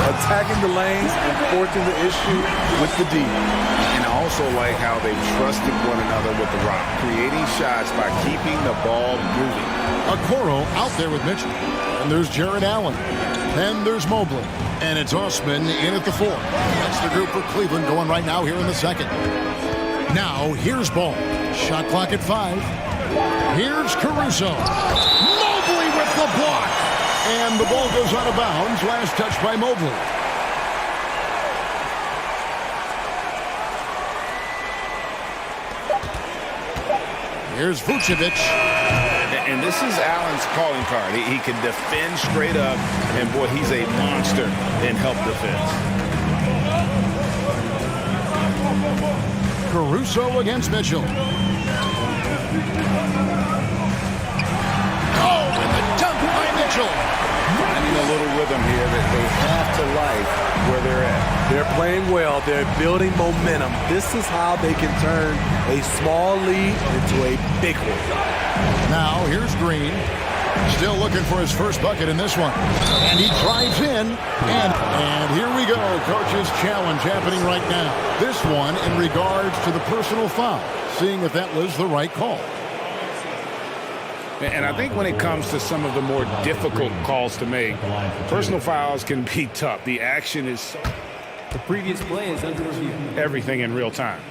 attacking the lanes and forcing the issue with the D. And I also like how they've trusted one another with the rock, creating shots by keeping the ball moving. Okoro out there with Mitchell. And there's Jared Allen. Then there's Mobley. And it's Osman in at the 4. That's the group for Cleveland going right now here in the second. Now, here's Ball. Shot clock at 5. Here's Caruso. Mobley with the block. And the ball goes out of bounds. Last touch by Mobley. Here's Vucevic. And this is Allen's calling card. He can defend straight up, and boy, he's a monster in help defense. Caruso against Mitchell. Oh, and the dunk by Mitchell. Finding a little rhythm here that they have to like where they're at. They're playing well. They're building momentum. This is how they can turn a small lead into a big one. Now, here's Green. Still looking for his first bucket in this one. And he drives in. And here we go. Coach's challenge happening right now. This one in regards to the personal foul. Seeing if that was the right call. And I think when it comes to some of the more difficult calls to make, personal fouls can be tough. The action is The previous play is under review. everything in real time.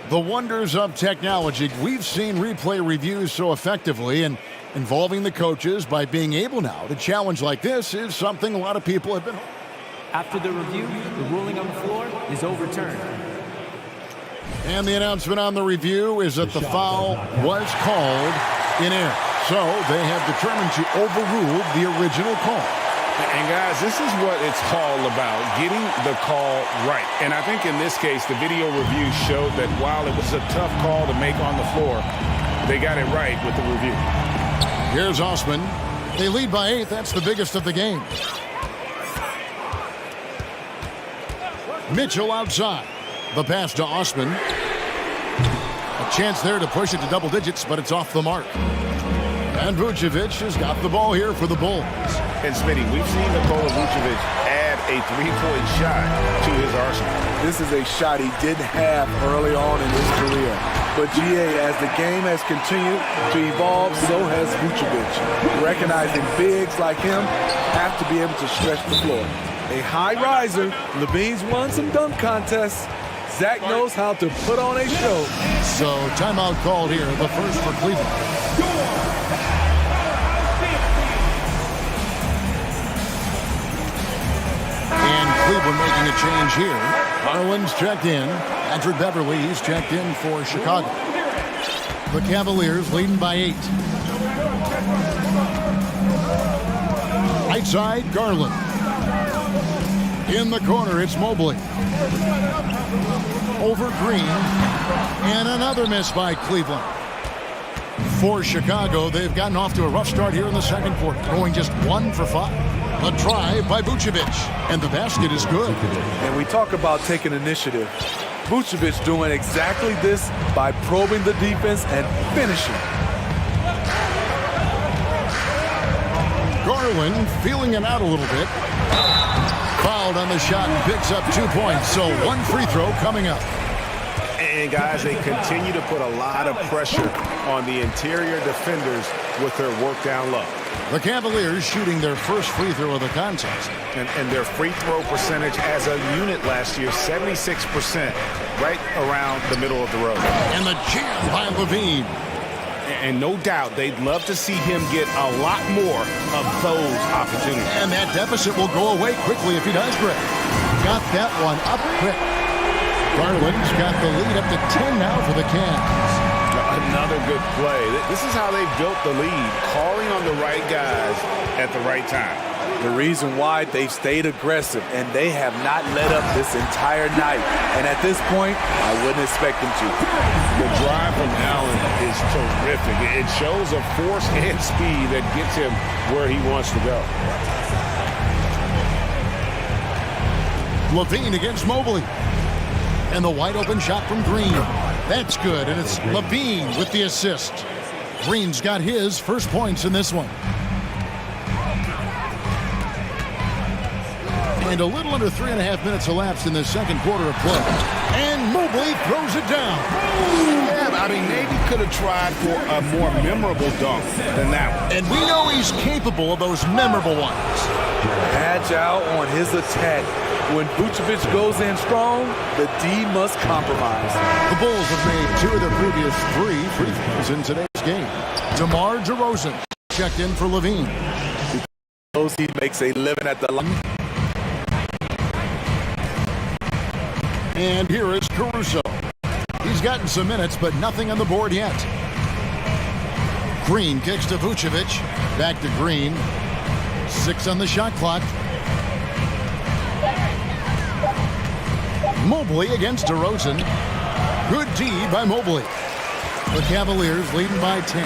The wonders of technology. We've seen replay reviews so effectively, and involving the coaches by being able now to challenge like this is something a lot of people have been. After the review, the ruling on the floor is overturned. And the announcement on the review is that the foul was called in error. So they have determined to overrule the original call. And guys, this is what it's all about, getting the call right. And I think in this case, the video review showed that while it was a tough call to make on the floor, they got it right with the review. Here's Osman. They lead by 8. That's the biggest of the game. Mitchell outside. The pass to Osman. A chance there to push it to double digits, but it's off the mark. And Vucevic has got the ball here for the Bulls. And Smitty, we've seen Nikola Vucevic add a three-point shot to his arsenal. This is a shot he didn't have early on in his career. But GA, as the game has continued to evolve, so has Vucevic. Recognizing bigs like him have to be able to stretch the floor. A high riser, Levine's won some dunk contests. Zach knows how to put on a show. So timeout called here, the first for Cleveland. And Cleveland making a change here. Garland's checked in. Patrick Beverly's checked in for Chicago. The Cavaliers leading by 8. Right side, Garland. In the corner, it's Mobley. Over Green. And another miss by Cleveland. For Chicago, they've gotten off to a rough start here in the second quarter, going just 1 for 5. A try by Vucevic, and the basket is good. And we talk about taking initiative. Vucevic doing exactly this by probing the defense and finishing. Garland feeling it out a little bit. Fouled on the shot and picks up 2 points, so 1 free throw coming up. And guys, they continue to put a lot of pressure on the interior defenders with their work down low. The Cavaliers shooting their first free throw of the contest. And their free throw percentage as a unit last year, 76%, right around the middle of the road. And the jam by Levine. And no doubt they'd love to see him get a lot more of those opportunities. And that deficit will go away quickly if he does, Greg. Got that one up quick. Garland's got the lead up to 10 now for the Cavs. Another good play. This is how they built the lead, calling on the right guys at the right time. The reason why they've stayed aggressive, and they have not let up this entire night. And at this point, I wouldn't expect them to. The drive from Allen is terrific. It shows a force and speed that gets him where he wants to go. Levine against Mobley. And the wide open shot from Green. That's good, and it's Levine with the assist. Green's got his first points in this one. And a little under 3.5 minutes elapsed in the second quarter of play. And Mobley throws it down. Yeah, I mean, maybe could have tried for a more memorable dunk than that one. And we know he's capable of those memorable ones. Agile on his attack. When Vucevic goes in strong, the D must compromise. The Bulls have made 2 of their previous 3 free throws in today's game. DeMar DeRozan checked in for Levine. He makes a living at the line. And here is Caruso. He's gotten some minutes, but nothing on the board yet. Green kicks to Vucevic. Back to Green. 6 on the shot clock. Mobley against DeRozan. Good D by Mobley. The Cavaliers leading by 10.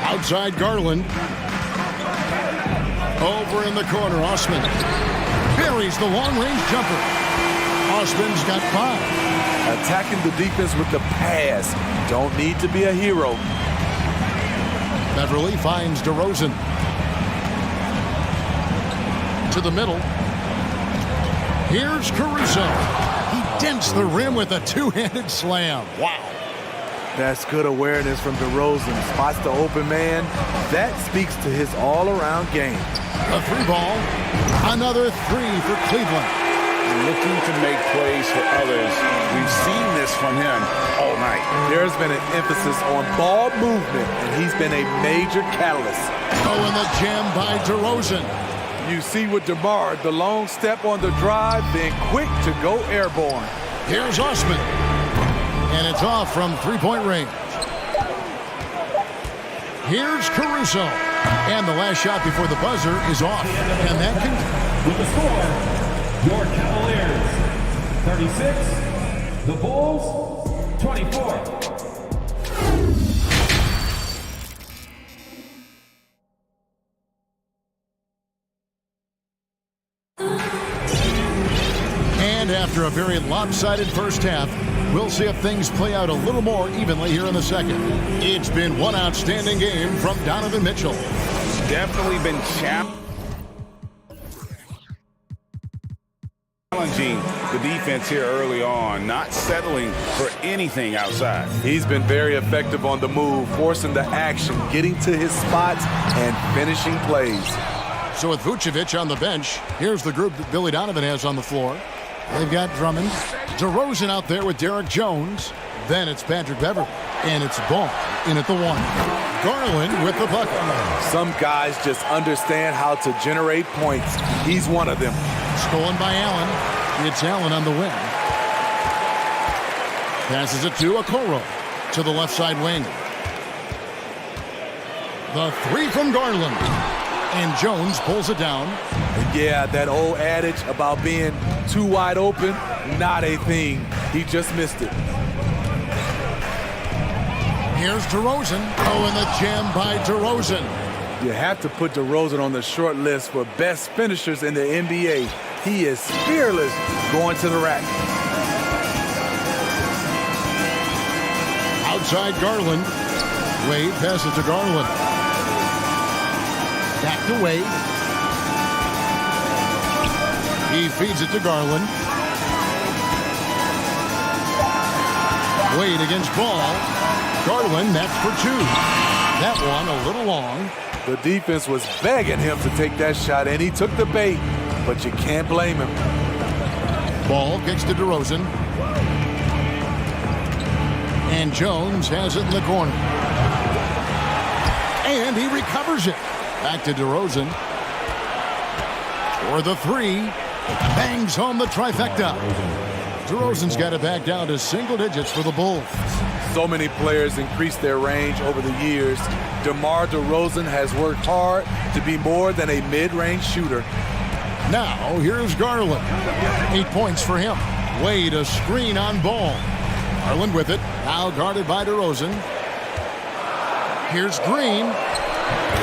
Outside Garland. Over in the corner, Osman. Buries the long-range jumper. Osman's got 5. Attacking the defense with the pass. Don't need to be a hero. Beverly finds DeRozan. To the middle. Here's Caruso. He dents the rim with a two-handed slam. Wow. That's good awareness from DeRozan. Spots the open man. That speaks to his all-around game. A 3-ball. Another 3 for Cleveland. Looking to make plays for others. We've seen this from him all night. There's been an emphasis on ball movement, and he's been a major catalyst. Oh, and the jam by DeRozan. You see with DeMar, the long step on the drive, then quick to go airborne. Here's Osman. And it's off from three-point range. Here's Caruso. And the last shot before the buzzer is off. And that can... With the score, your Cavaliers 36, the Bulls 24. And after a very lopsided first half, we'll see if things play out a little more evenly here in the second. It's been one outstanding game from Donovan Mitchell. Definitely been challenging the defense here early on, not settling for anything outside. He's been very effective on the move, forcing the action, getting to his spots, and finishing plays. So with Vucevic on the bench, here's the group that Billy Donovan has on the floor. They've got Drummond, DeRozan out there with Derek Jones. Then it's Patrick Beverly, and it's Ball in at the 1. Garland with the bucket. Some guys just understand how to generate points. He's one of them. Stolen by Allen. It's Allen on the wing. Passes it to Okoro to the left side wing. The 3 from Garland. And Jones pulls it down. Yeah, that old adage about being too wide open, not a thing. He just missed it. Here's DeRozan. Oh, and the jam by DeRozan. You have to put DeRozan on the short list for best finishers in the NBA. He is fearless going to the rack. Outside Garland. Wade passes to Garland. Back to Wade. He feeds it to Garland. Wade against Ball. Garland, that's for 2. That one a little long. The defense was begging him to take that shot, and he took the bait, but you can't blame him. Ball kicks to DeRozan. And Jones has it in the corner. And he recovers it. Back to DeRozan. For the 3. Bangs home the trifecta. DeRozan's got it back down to single digits for the Bulls. So many players increased their range over the years. DeMar DeRozan has worked hard to be more than a mid-range shooter. Now, here's Garland. 8 points for him. Wade a screen on Ball. Garland with it. Now guarded by DeRozan. Here's Green.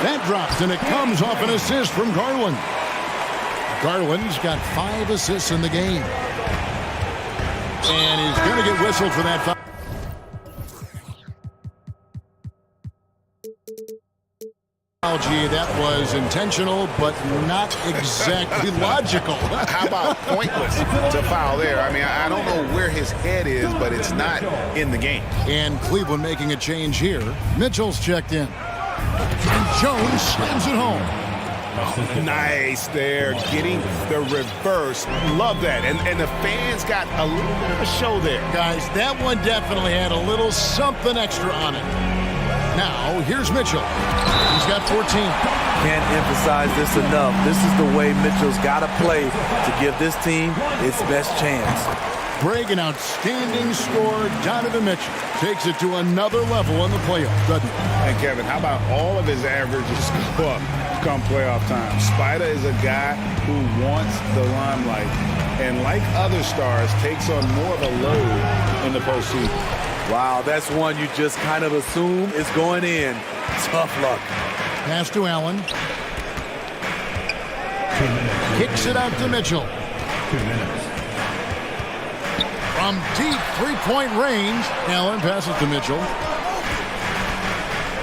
That drops, and it comes off an assist from Garland. Garland's got 5 assists in the game. And he's going to get whistled for that foul. That was intentional, but not exactly logical. How about pointless to foul there? I mean, I don't know where his head is, but it's not in the game. And Cleveland making a change here. Mitchell's checked in. And Jones slams it home. Oh, nice there, getting the reverse. Love that. And the fans got a little bit of a show there. Guys, that one definitely had a little something extra on it. Now, here's Mitchell. He's got 14. Can't emphasize this enough. This is the way Mitchell's got to play to give this team its best chance. break, an outstanding score. Donovan Mitchell takes it to another level in the playoffs, doesn't he? And Kevin, how about all of his averages go up come playoff time? Spider is a guy who wants the limelight, and like other stars, takes on more of a load in the postseason. Wow, that's one you just kind of assume is going in. Tough luck. Pass to Allen. Kicks it out to Mitchell. 2 minutes. From deep three-point range, Allen passes to Mitchell.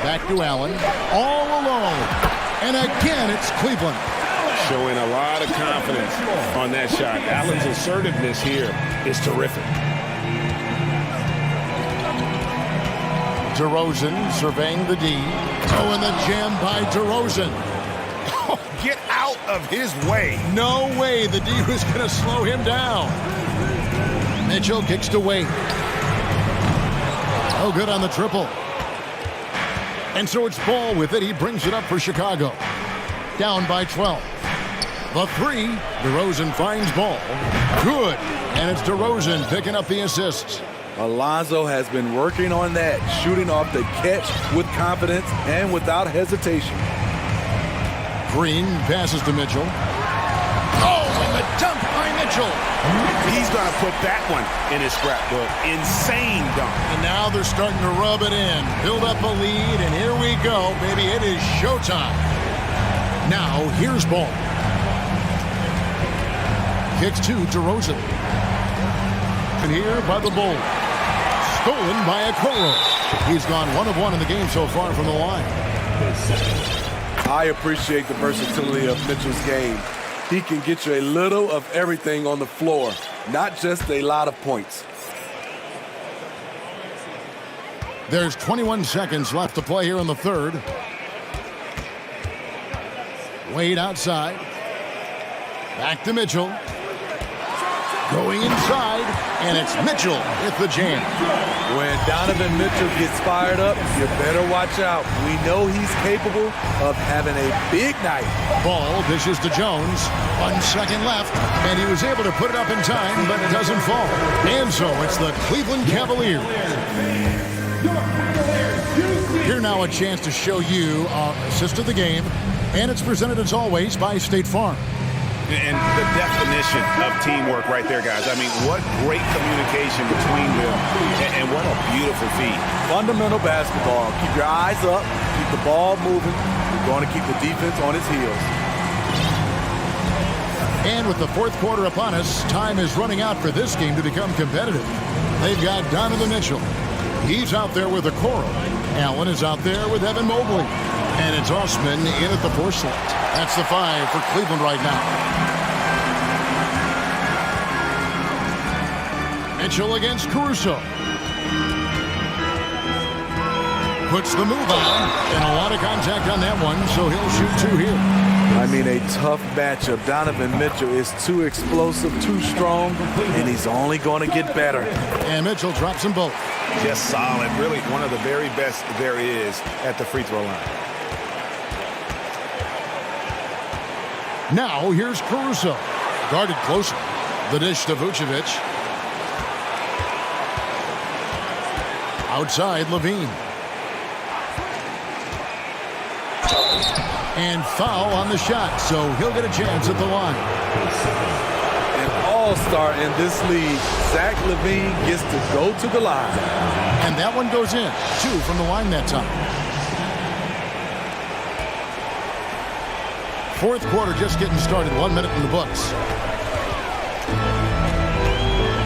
Back to Allen. All alone. And again, it's Cleveland. Showing a lot of confidence on that shot. Allen's assertiveness here is terrific. DeRozan surveying the D. Oh, and the jam by DeRozan. Oh, get out of his way. No way the D was going to slow him down. Mitchell kicks to Wade. Oh, good on the triple. And so it's Ball with it. He brings it up for Chicago. Down by 12. The three. DeRozan finds Ball. Good. And it's DeRozan picking up the assists. Alonzo has been working on that, shooting off the catch with confidence and without hesitation. Green passes to Mitchell. Oh, and the dunk by Mitchell. He's going to put that one in his scrapbook. Insane dunk. And now they're starting to rub it in. Build up a lead, and here we go, baby. It is showtime. Now, here's Ball. Kicks to DeRozan. And here by the Bulls. Stolen by Okoro. He's gone 1 of 1 in the game so far from the line. I appreciate the versatility of Mitchell's game. He can get you a little of everything on the floor, not just a lot of points. There's 21 seconds left to play here in the third. Wade outside. Back to Mitchell. Going inside, and it's Mitchell with the jam. When Donovan Mitchell gets fired up, you better watch out. We know he's capable of having a big night. Ball dishes to Jones. 1 second left, and he was able to put it up in time, but it doesn't fall. And so it's the Cleveland Cavaliers. Here now a chance to show you our assist of the game, and it's presented as always by State Farm. And the definition of teamwork right there, guys. I mean, what great communication between them, and what a beautiful feat. Fundamental basketball. Keep your eyes up, keep the ball moving. You're going to keep the defense on its heels. And with the fourth quarter upon us, time is running out for this game to become competitive. They've got Donovan Mitchell. He's out there with Okoro. Allen is out there with Evan Mobley. And it's Osman in at the 4 slot. That's the 5 for Cleveland right now. Mitchell against Caruso. Puts the move on, and a lot of contact on that one, so he'll shoot 2 here. I mean, a tough matchup. Donovan Mitchell is too explosive, too strong, and he's only going to get better. And Mitchell drops them both. Just solid. Really one of the very best there is at the free throw line. Now, here's Caruso. Guarded closer. The dish to Vucevic. Outside, Levine. And foul on the shot, so he'll get a chance at the line. An all-star in this league, Zach LaVine gets to go to the line. And that one goes in. 2 from the line that time. Fourth quarter just getting started. 1 minute in the books.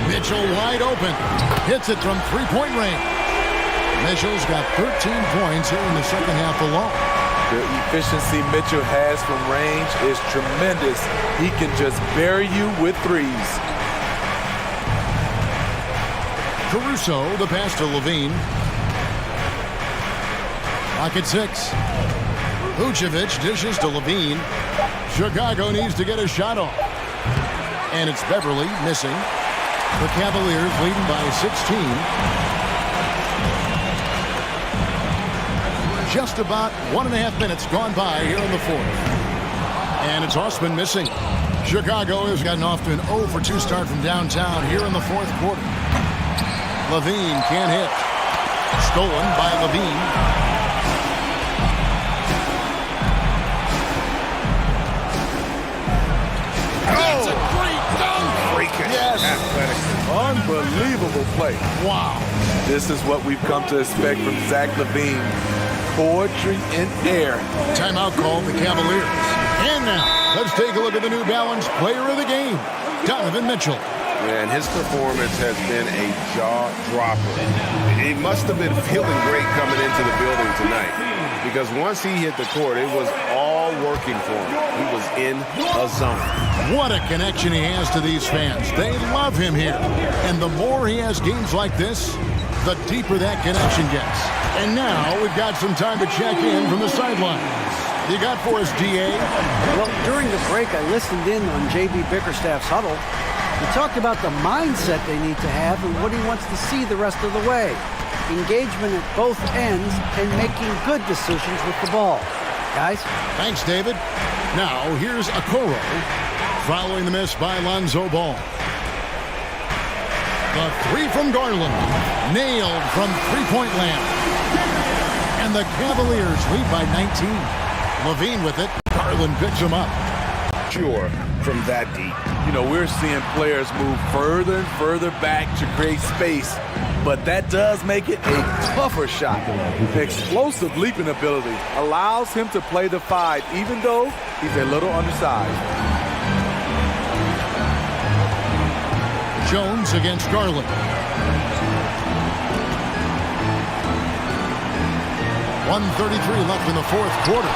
Mitchell wide open. Hits it from three-point range. Mitchell's got 13 points here in the second half alone. The efficiency Mitchell has from range is tremendous. He can just bury you with threes. Caruso, the pass to Levine. Clock at 6. Vucevic dishes to Levine. Chicago needs to get a shot off. And it's Beverly missing. The Cavaliers leading by 16. Just about 1.5 minutes gone by here in the fourth. And it's Osman missing. Chicago has gotten off to an 0 for 2 start from downtown here in the fourth quarter. Levine can't hit. Stolen by Levine. That's a great dunk. Freakish. Yes. Athletic. Unbelievable play. Wow. This is what we've come to expect from Zach Levine. Poetry in air. Timeout called the Cavaliers. And now, let's take a look at the New Balance player of the game, Donovan Mitchell. And his performance has been a jaw-dropper. He must have been feeling great coming into the building tonight, because once he hit the court, it was all working for him. He was in a zone. What a connection he has to these fans. They love him here. And the more he has games like this, the deeper that connection gets. And now we've got some time to check in from the sidelines. You got for us, DA? Well, during the break, I listened in on JB Bickerstaff's huddle. He talked about the mindset they need to have and what he wants to see the rest of the way. Engagement at both ends and making good decisions with the ball. Guys? Thanks, David. Now, here's Okoro following the miss by Lonzo Ball. The three from Garland, nailed from three-point land. And the Cavaliers lead by 19. Levine with it. Garland picks him up. Sure, from that deep. You know, we're seeing players move further and further back to create space, but that does make it a tougher shot. Explosive leaping ability allows him to play the 5, even though he's a little undersized. Jones against Garland. .133 left in the fourth quarter.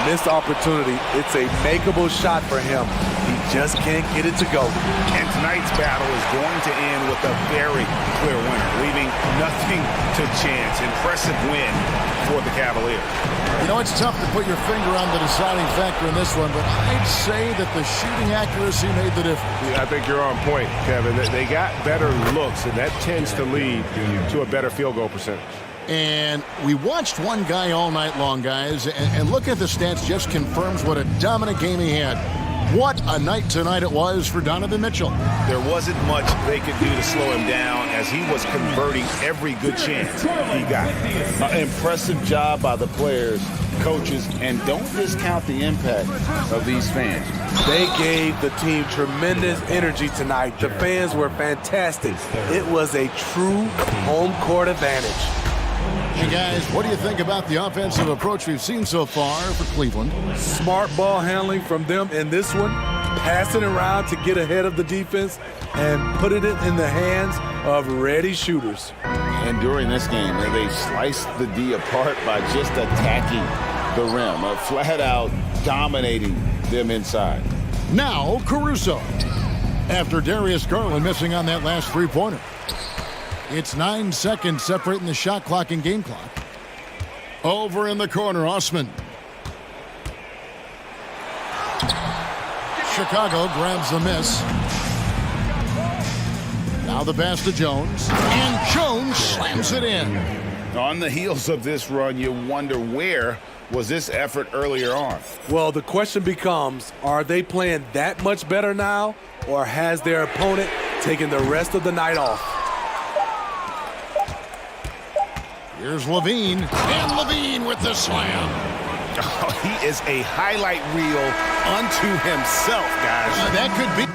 Missed opportunity. It's a makeable shot for him. He just can't get it to go. And tonight's battle is going to end with a very clear winner, leaving nothing to chance. Impressive win for the Cavaliers. You know, it's tough to put your finger on the deciding factor in this one, but I'd say that the shooting accuracy made the difference. Yeah, I think you're on point, Kevin. They got better looks, and that tends to lead to a better field goal percentage. And we watched one guy all night long, guys, and look at the stats, just confirms what a dominant game he had. What a night tonight it was for Donovan Mitchell. There wasn't much they could do to slow him down, as he was converting every good chance he got. An impressive job by the players, coaches, and don't discount the impact of these fans. They gave the team tremendous energy tonight. The fans were fantastic. It was a true home court advantage. Hey guys, what do you think about the offensive approach we've seen so far for Cleveland? Smart ball handling from them in this one, passing around to get ahead of the defense and putting it in the hands of ready shooters. And during this game, they sliced the D apart by just attacking the rim, flat out dominating them inside. Now Caruso, after Darius Garland missing on that last three-pointer. It's 9 seconds separating the shot clock and game clock. Over in the corner, Osman. Chicago grabs the miss. Now the pass to Jones. And Jones slams it in. On the heels of this run, you wonder, where was this effort earlier on? Well, the question becomes, are they playing that much better now, or has their opponent taken the rest of the night off? Here's Levine, and Levine with the slam. Oh, he is a highlight reel unto himself, guys. That could be.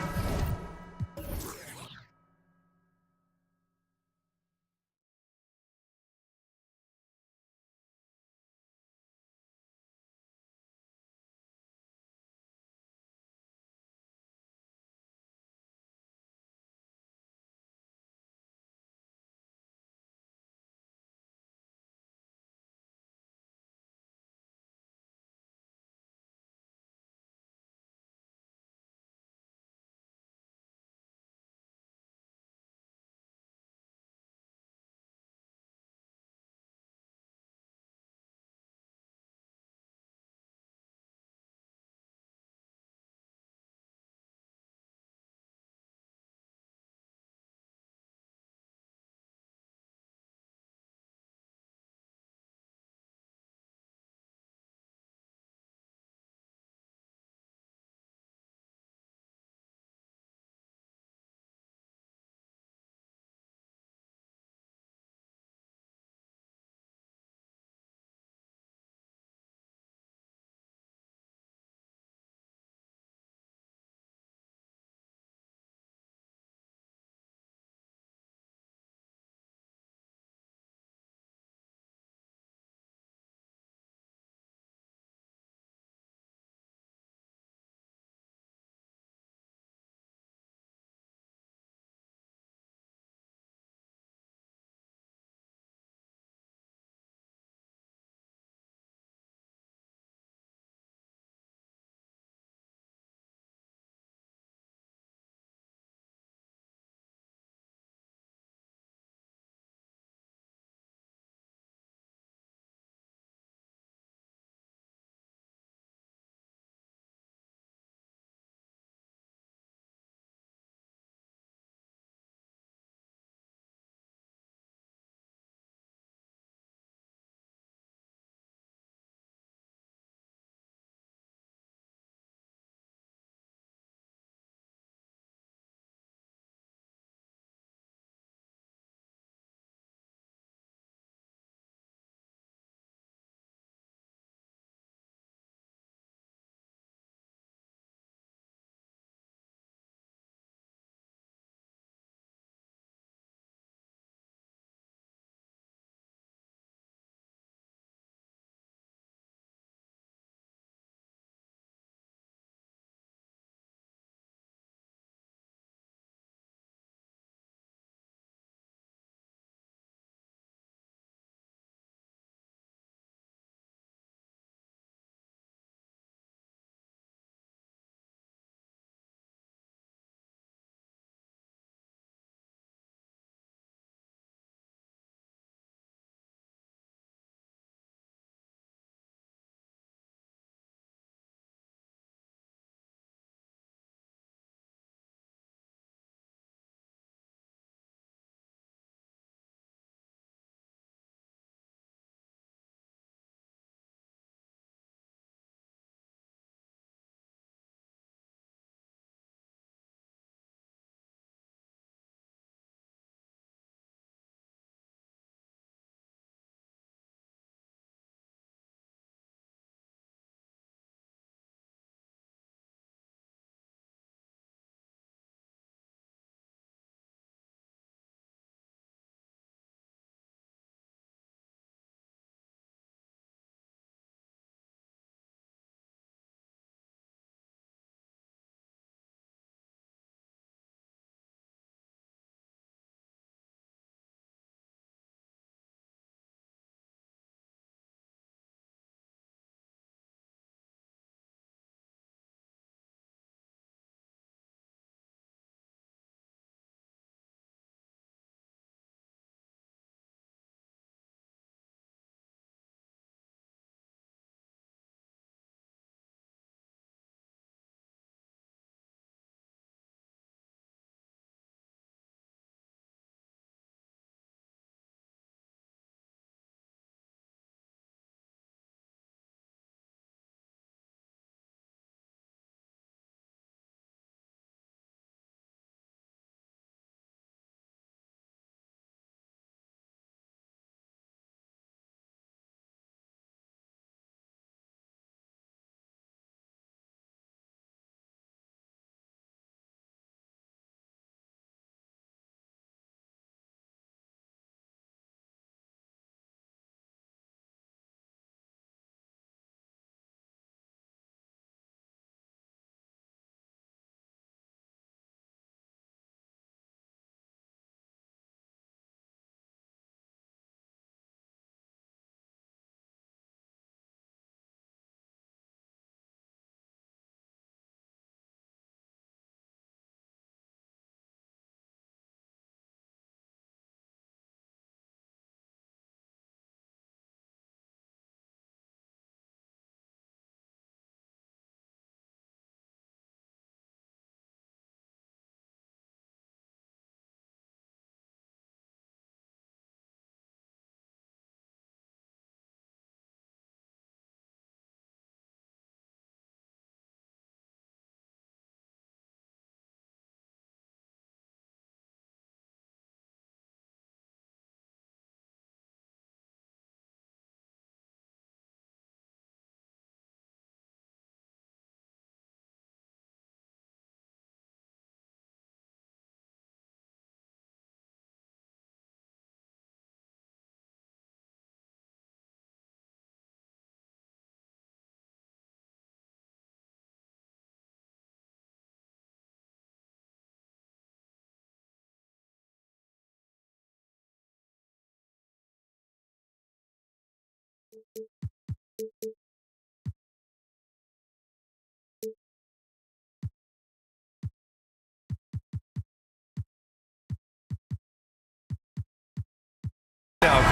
Now,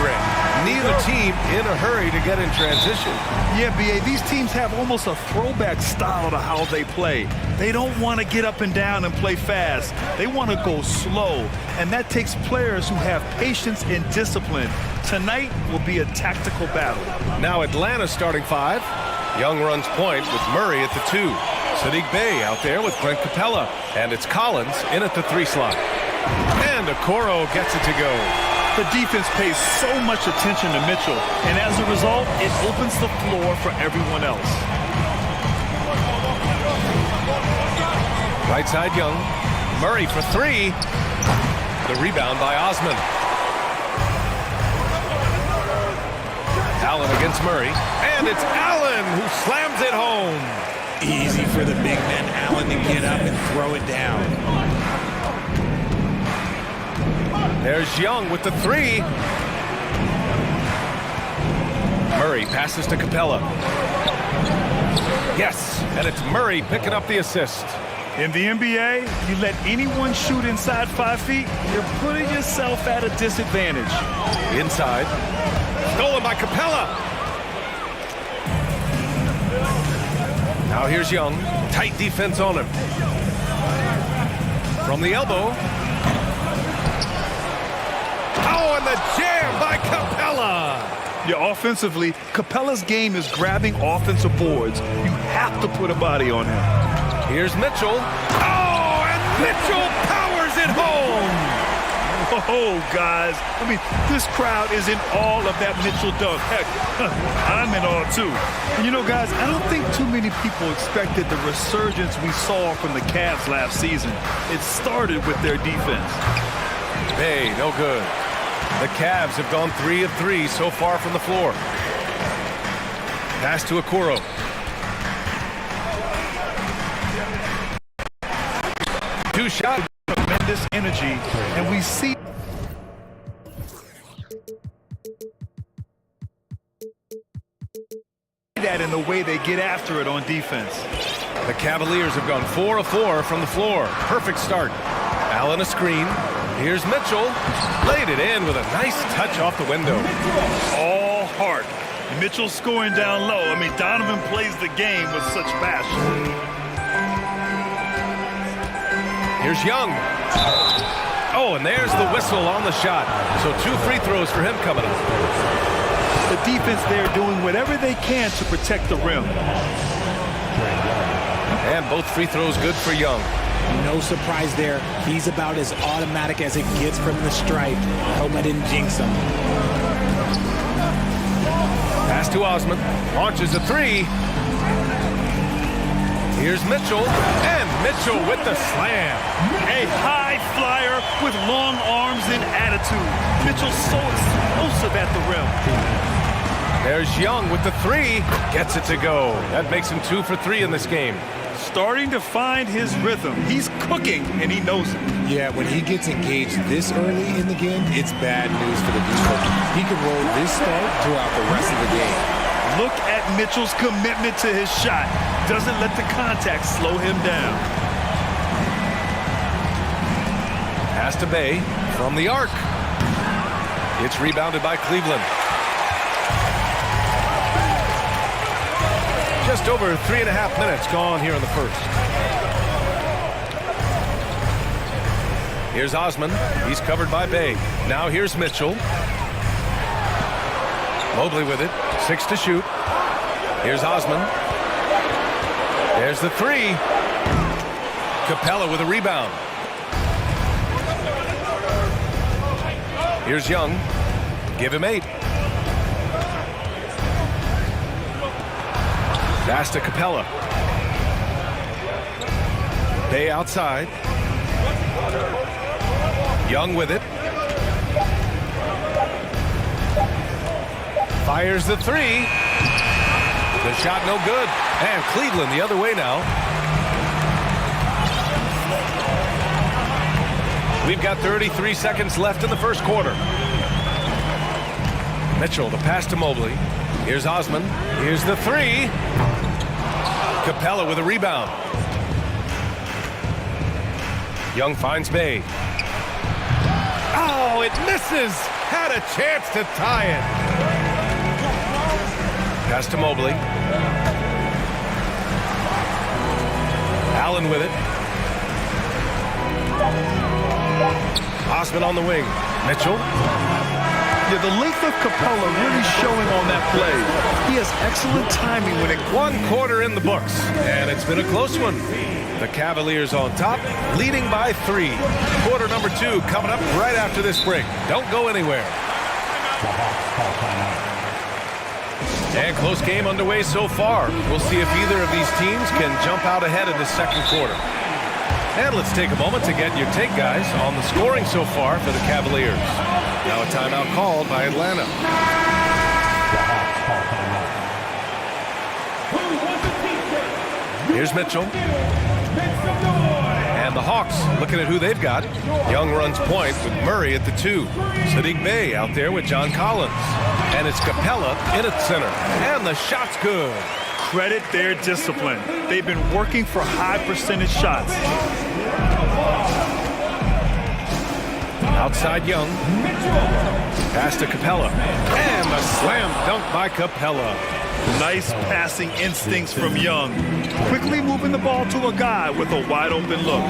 Greg, neither team in a hurry to get in transition. Yeah, B.A., these teams have almost a throwback style to how they play. They don't want to get up and down and play fast. They want to go slow, and that takes players who have patience and discipline. Tonight will be a tactical battle. Now Atlanta's starting five. Young runs point with Murray at the 2. Sadiq Bey out there with Brent Capella, and it's Collins in at the 3 slot. And Okoro gets it to go. The defense pays so much attention to Mitchell, and as a result, it opens the floor for everyone else. Right side Young. Murray for 3. The rebound by Osman. Allen against Murray. And it's Allen who slams it home. Easy for the big man Allen to get up and throw it down. There's Young with the 3. Murray passes to Capella. Yes, and it's Murray picking up the assist. In the NBA, you let anyone shoot inside 5 feet, you're putting yourself at a disadvantage. Inside. Stolen by Capella. Now here's Young. Tight defense on him. From the elbow. Oh, and the jam by Capella. Yeah, offensively, Capella's game is grabbing offensive boards. You have to put a body on him. Here's Mitchell. Oh, and Mitchell powers it home. Oh, guys. I mean, this crowd is in awe of that Mitchell dunk. Heck, I'm in awe, too. And you know, guys, I don't think too many people expected the resurgence we saw from the Cavs last season. It started with their defense. Hey, no good. The Cavs have gone 3 of 3 so far from the floor. Pass to Okoro. Two shots. Tremendous energy, and we see that in the way they get after it on defense. The Cavaliers have gone 4 of 4 from the floor. Perfect start. Allen a screen. Here's Mitchell. Laid it in with a nice touch off the window. All heart. Mitchell scoring down low. I mean, Donovan plays the game with such passion. Here's Young. Oh, and there's the whistle on the shot. So 2 free throws for him coming up. The defense there doing whatever they can to protect the rim. And both free throws good for Young. No surprise there. He's about as automatic as it gets from the stripe. Hope I didn't jinx him. Pass to Osman. Launches a 3. Here's Mitchell. And Mitchell with the slam. A high flyer with long arms and attitude. Mitchell's so explosive at the rim. There's Young with the 3. Gets it to go. That makes him 2 for 3 in this game. Starting to find his rhythm. He's cooking, and he knows it. Yeah, when he gets engaged this early in the game, it's bad news for the defense. He can roll this start throughout the rest of the game. Look at Mitchell's commitment to his shot. Doesn't let the contact slow him down. Pass to Bey from the arc. It's rebounded by Cleveland. Just over 3.5 minutes gone here in the first. Here's Osman. He's covered by Bey. Now here's Mitchell. Mobley with it. 6 to shoot. Here's Osman. There's the 3. Capella with a rebound. Here's Young. Give him 8. Pass to Capella. Bey outside. Young with it. Fires the 3. The shot no good. And Cleveland the other way now. We've got 33 seconds left in the first quarter. Mitchell, the pass to Mobley. Here's Osman. Here's the three. Capella with a rebound. Young finds Bay. Oh, it misses. Had a chance to tie it. Pass to Mobley. Allen with it. Osman on the wing. Mitchell. Yeah, the length of Capella really showing on that play. He has excellent timing when it... 1 quarter in the books, and it's been a close one. The Cavaliers on top, leading by 3. Quarter number 2 coming up right after this break. Don't go anywhere. And close game underway so far. We'll see if either of these teams can jump out ahead in this second quarter. And let's take a moment to get your take, guys, on the scoring so far for the Cavaliers. Now a timeout called by Atlanta. Here's Mitchell. And the Hawks looking at who they've got. Young runs point with Murray at the 2. Sadiq Bey out there with John Collins. And it's Capella in at center. And the shot's good. Credit their discipline. They've been working for high percentage shots. Outside Young. Pass to Capella. And the slam dunk by Capella. Nice passing instincts from Young. Quickly moving the ball to a guy with a wide open look.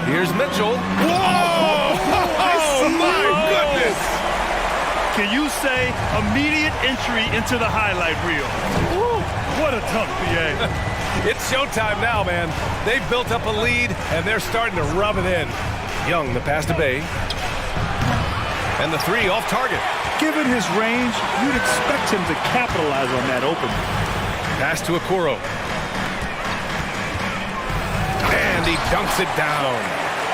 Here's Mitchell. Whoa! Oh, my goodness! Can you say immediate entry into the highlight reel? Woo, what a dunk, BA. It's showtime now, man. They've built up a lead, and they're starting to rub it in. Young, the pass to Bay. And the 3 off target. Given his range, you'd expect him to capitalize on that opening. Pass to Okoro. And he dunks it down.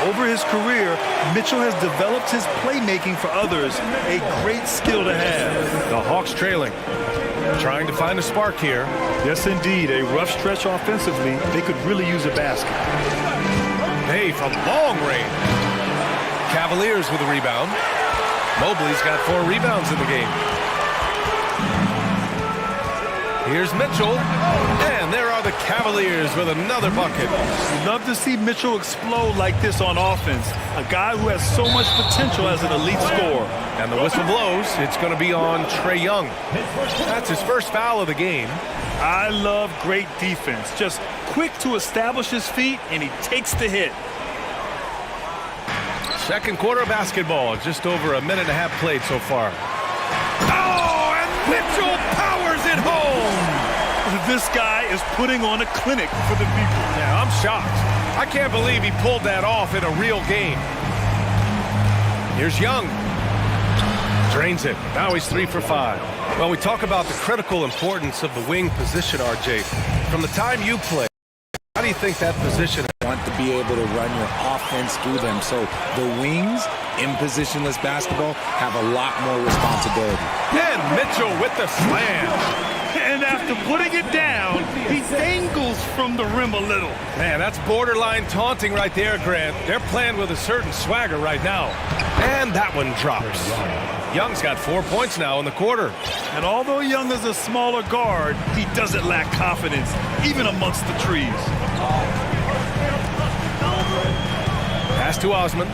Over his career, Mitchell has developed his playmaking for others, a great skill to have. The Hawks trailing, trying to find a spark here. Yes, indeed, a rough stretch offensively. They could really use a basket. Bay from long range. Cavaliers with a rebound. Mobley's got 4 rebounds in the game. Here's Mitchell, and there are the Cavaliers with another bucket. Love to see Mitchell explode like this on offense. A guy who has so much potential as an elite scorer. And the whistle blows. It's going to be on Trae Young. That's his first foul of the game. I love great defense. Just quick to establish his feet, and he takes the hit. Second quarter of basketball. Just over a minute and a half played so far. Oh, and Mitchell powers it home. This guy is putting on a clinic for the people. Yeah, I'm shocked. I can't believe he pulled that off in a real game. Here's Young. Drains it. Now he's 3 for 5. Well, we talk about the critical importance of the wing position, RJ. From the time you play, how do you think that position... Want to be able to run your offense through them. So the wings in positionless basketball have a lot more responsibility. And Mitchell with the slam. And after putting it down, he dangles from the rim a little. Man, that's borderline taunting right there, Grant. They're playing with a certain swagger right now. And that one drops. Young's got 4 points now in the quarter. And although Young is a smaller guard, he doesn't lack confidence, even amongst the trees. Pass to Osman.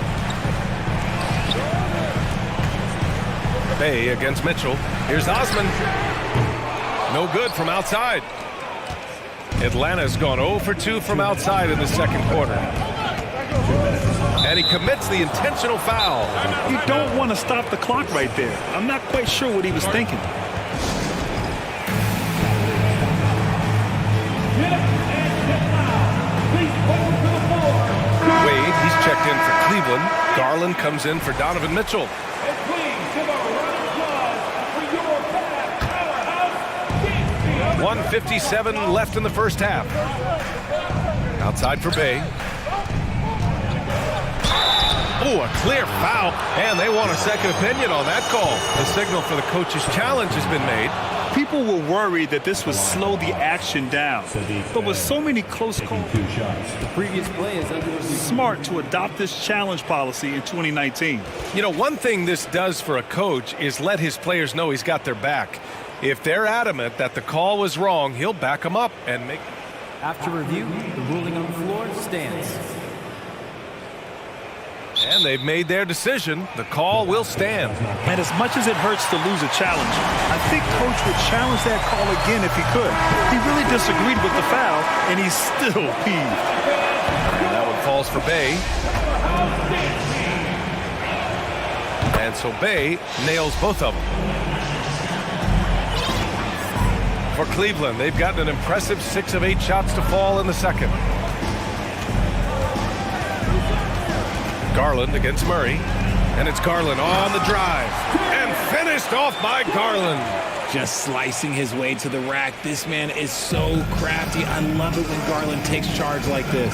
Bay against Mitchell. Here's Osman. No good from outside. Atlanta's gone 0 for 2 from outside in the second quarter. And he commits the intentional foul. You don't want to stop the clock right there. I'm not quite sure what he was thinking. Wade, he's checked in for Cleveland. Garland comes in for Donovan Mitchell. 1:57 left in the first half. Outside for Bay. Oh, a clear foul, and they want a second opinion on that call. The signal for the coach's challenge has been made. People were worried that this would slow the action down. But with so many close calls, The previous play is under review. smart to adopt this challenge policy in 2019. You know, one thing this does for a coach is let his players know he's got their back. If they're adamant that the call was wrong, he'll back them up and make... After review, the ruling on the floor stands. And they've made their decision. The call will stand. And as much as it hurts to lose a challenge, I think Coach would challenge that call again if he could. He really disagreed with the foul, and he's still peeved. And that one falls for Bay. And so Bay nails both of them. For Cleveland, they've gotten an impressive 6 of 8 shots to fall in the second. Garland against Murray, and it's Garland on the drive, and finished off by Garland. Just slicing his way to the rack. This man is so crafty. I love it when Garland takes charge like this.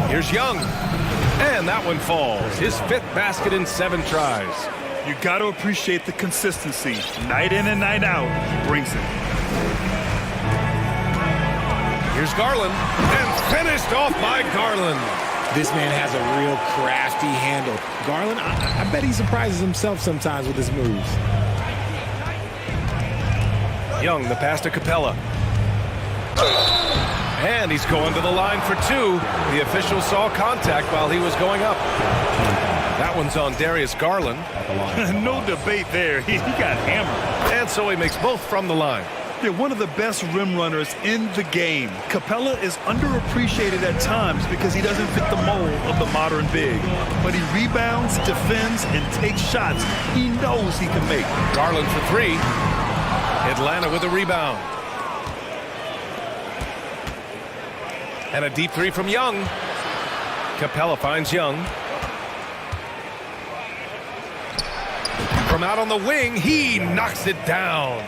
Here's Young, and that one falls. His 5th basket in 7 tries. You got to appreciate the consistency. Night in and night out, he brings it. Here's Garland, and finished off by Garland. This man has a real crafty handle. Garland, I bet he surprises himself sometimes with his moves. Young, the pass to Capella. And he's going to the line for 2. The official saw contact while he was going up. That one's on Darius Garland. No debate there. He got hammered. And so he makes both from the line. They're one of the best rim runners in the game. Capella is underappreciated at times because he doesn't fit the mold of the modern big. But he rebounds, defends, and takes shots he knows he can make. Garland for 3. Atlanta with a rebound. And a deep 3 from Young. Capella finds Young. From out on the wing, he knocks it down.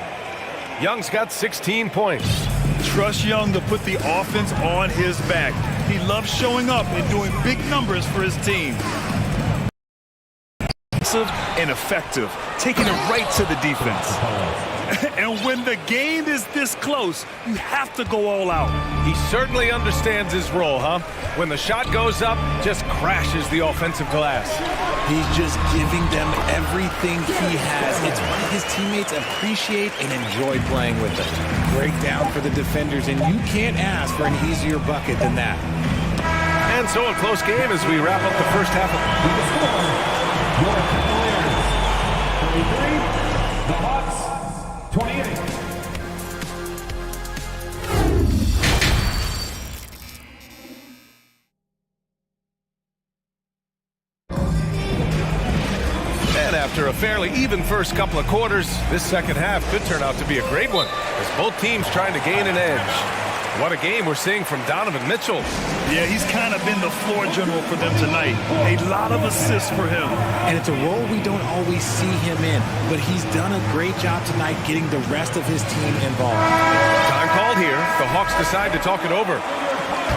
Young's got 16 points. Trust Young to put the offense on his back. He loves showing up and doing big numbers for his team. And effective, taking it right to the defense. And when the game is this close, you have to go all out. He certainly understands his role, huh? When the shot goes up, just crashes the offensive glass. He's just giving them everything he has. It's what his teammates appreciate and enjoy playing with him. Breakdown for the defenders, and you can't ask for an easier bucket than that. And so a close game as we wrap up the first half of Your players, 23, the Hawks, 28. After a fairly even first couple of quarters, this second half could turn out to be a great one as both teams trying to gain an edge. What a game we're seeing from Donovan Mitchell. Yeah, he's kind of been the floor general for them tonight. A lot of assists for him. And it's a role we don't always see him in, but he's done a great job tonight getting the rest of his team involved. Time called here. The Hawks decide to talk it over.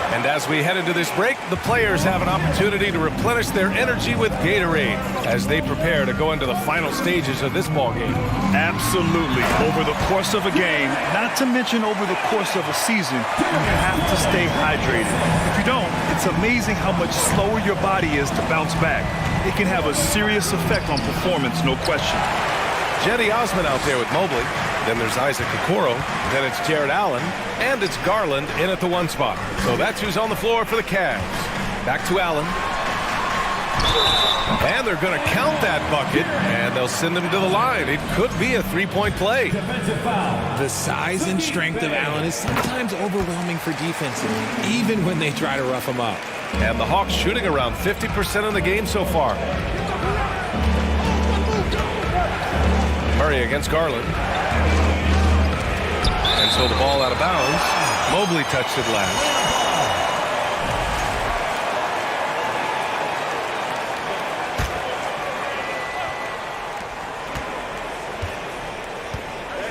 And as we head into this break, the players have an opportunity to replenish their energy with Gatorade as they prepare to go into the final stages of this ballgame. Absolutely. Over the course of a game, not to mention over the course of a season, you have to stay hydrated. If you don't, it's amazing how much slower your body is to bounce back. It can have a serious effect on performance, no question. Jetty Osman out there with Mobley. Then there's Isaac Okoro. Then it's Jared Allen. And it's Garland in at the 1 spot. So that's who's on the floor for the Cavs. Back to Allen. And they're going to count that bucket. And they'll send him to the line. It could be a 3-point play. The size and strength of Allen is sometimes overwhelming for defenses, even when they try to rough him up. And the Hawks shooting around 50% in the game so far. Murray against Garland. And so the ball out of bounds. Mobley touched it last.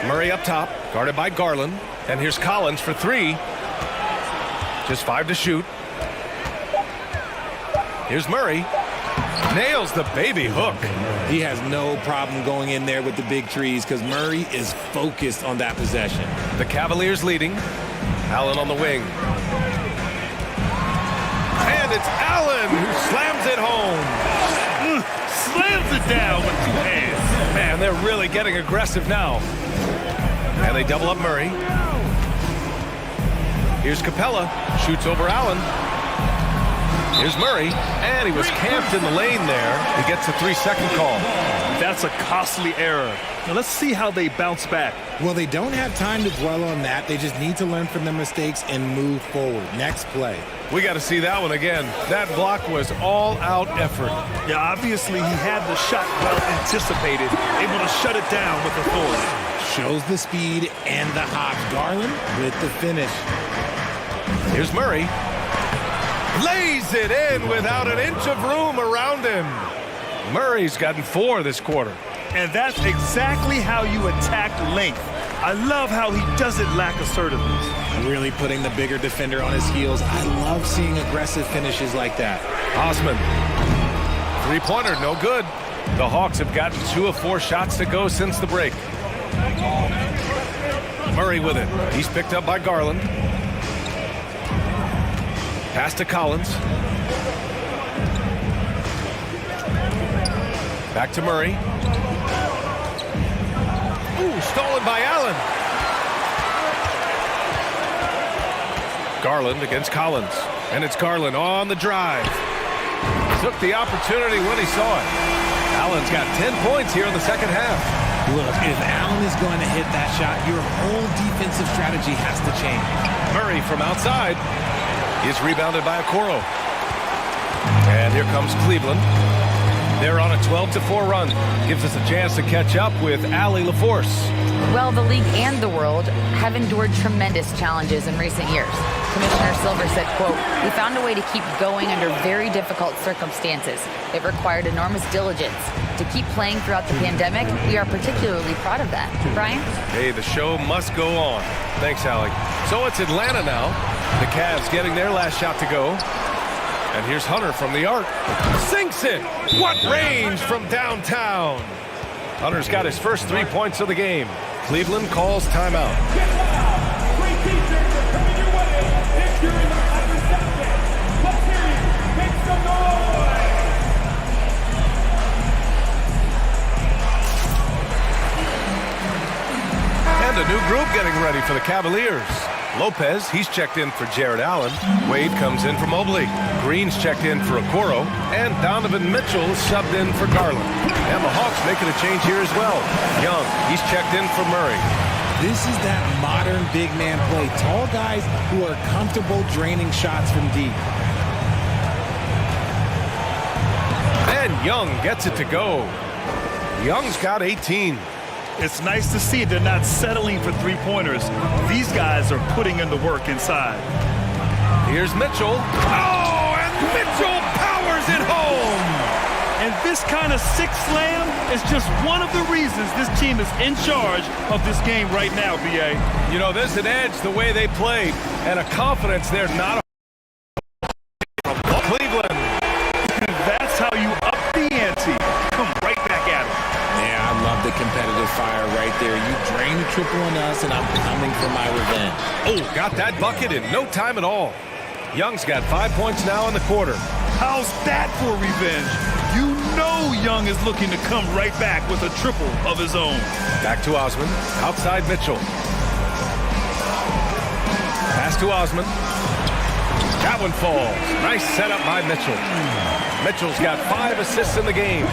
Murray up top, guarded by Garland. And here's Collins for 3. Just 5 to shoot. Here's Murray. Nails the baby hook. He has no problem going in there with the big trees because Murray is focused on that possession. The Cavaliers leading. Allen on the wing. And it's Allen who slams it home. Slams it down with 2 hands. Man, they're really getting aggressive now. And they double up Murray. Here's Capella. Shoots over Allen. Here's Murray. And he was camped in the lane there. He gets a 3-second call. That's a costly error. Now let's see how they bounce back. Well, they don't have time to dwell on that. They just need to learn from their mistakes and move forward. Next play. We got to see that one again. That block was all-out effort. Yeah, obviously he had the shot well anticipated, able to shut it down with authority. Shows the speed and the hop. Garland with the finish. Here's Murray. Lays it in without an inch of room around him. Murray's gotten 4 this quarter. And that's exactly how you attack length. I love how he doesn't lack assertiveness. Really putting the bigger defender on his heels. I love seeing aggressive finishes like that. Osman. 3-pointer, no good. The Hawks have gotten 2 of 4 shots to go since the break. Murray with it. He's picked up by Garland. Pass to Collins. Back to Murray. Ooh, stolen by Allen. Garland against Collins. And it's Garland on the drive. Took the opportunity when he saw it. Allen's got 10 points here in the second half. Look, if Allen is going to hit that shot, your whole defensive strategy has to change. Murray from outside is rebounded by Okoro. And here comes Cleveland. They're on a 12-4 run. Gives us a chance to catch up with Allie LaForce. Well, the league and the world have endured tremendous challenges in recent years. Commissioner Silver said, quote, "We found a way to keep going under very difficult circumstances. It required enormous diligence. To keep playing throughout the pandemic, we are particularly proud of that." Brian? Hey, the show must go on. Thanks, Allie. So it's Atlanta now. The Cavs getting their last shot to go. And here's Hunter from the arc. Sinks it! What range from downtown! Hunter's got his first 3 points of the game. Cleveland calls timeout. And a new group getting ready for the Cavaliers. Lopez, he's checked in for Jared Allen. Wade comes in for Mobley. Green's checked in for Okoro. And Donovan Mitchell subbed in for Garland. And the Hawks making a change here as well. Young, he's checked in for Murray. This is that modern big man play. Tall guys who are comfortable draining shots from deep. And Young gets it to go. Young's got 18. It's nice to see they're not settling for 3-pointers. These guys are putting in the work inside. Here's Mitchell. Oh, and Mitchell powers it home! And this kind of six slam is just one of the reasons this team is in charge of this game right now, B.A. You know, there's an edge the way they play, and a confidence they're not from Cleveland. That's how you up the ante. Come right back at it. Yeah, I love the competitive fire right there. You drain the triple on us, and I'm coming for my revenge. Oh, got that bucket in no time at all. Young's got 5 points now in the quarter. How's that for revenge? You know Young is looking to come right back with a triple of his own. Back to Osman. Outside Mitchell. Pass to Osman. That one falls. Nice setup by Mitchell. Mitchell's got 5 assists in the game.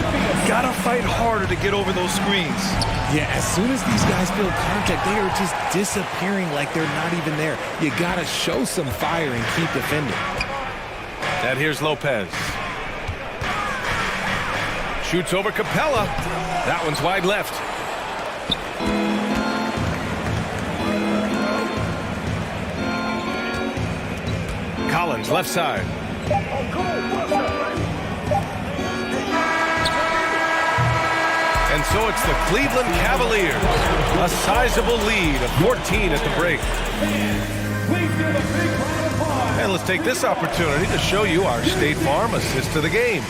Gotta fight harder to get over those screens. Yeah, as soon as these guys feel contact, they are just disappearing like they're not even there. You gotta show some fire and keep defending. And here's Lopez. Shoots over Capella. That one's wide left. Collins, left side. And so it's the Cleveland Cavaliers. A sizable lead of 14 at the break. And let's take this opportunity to show you our State Farm assist to the game.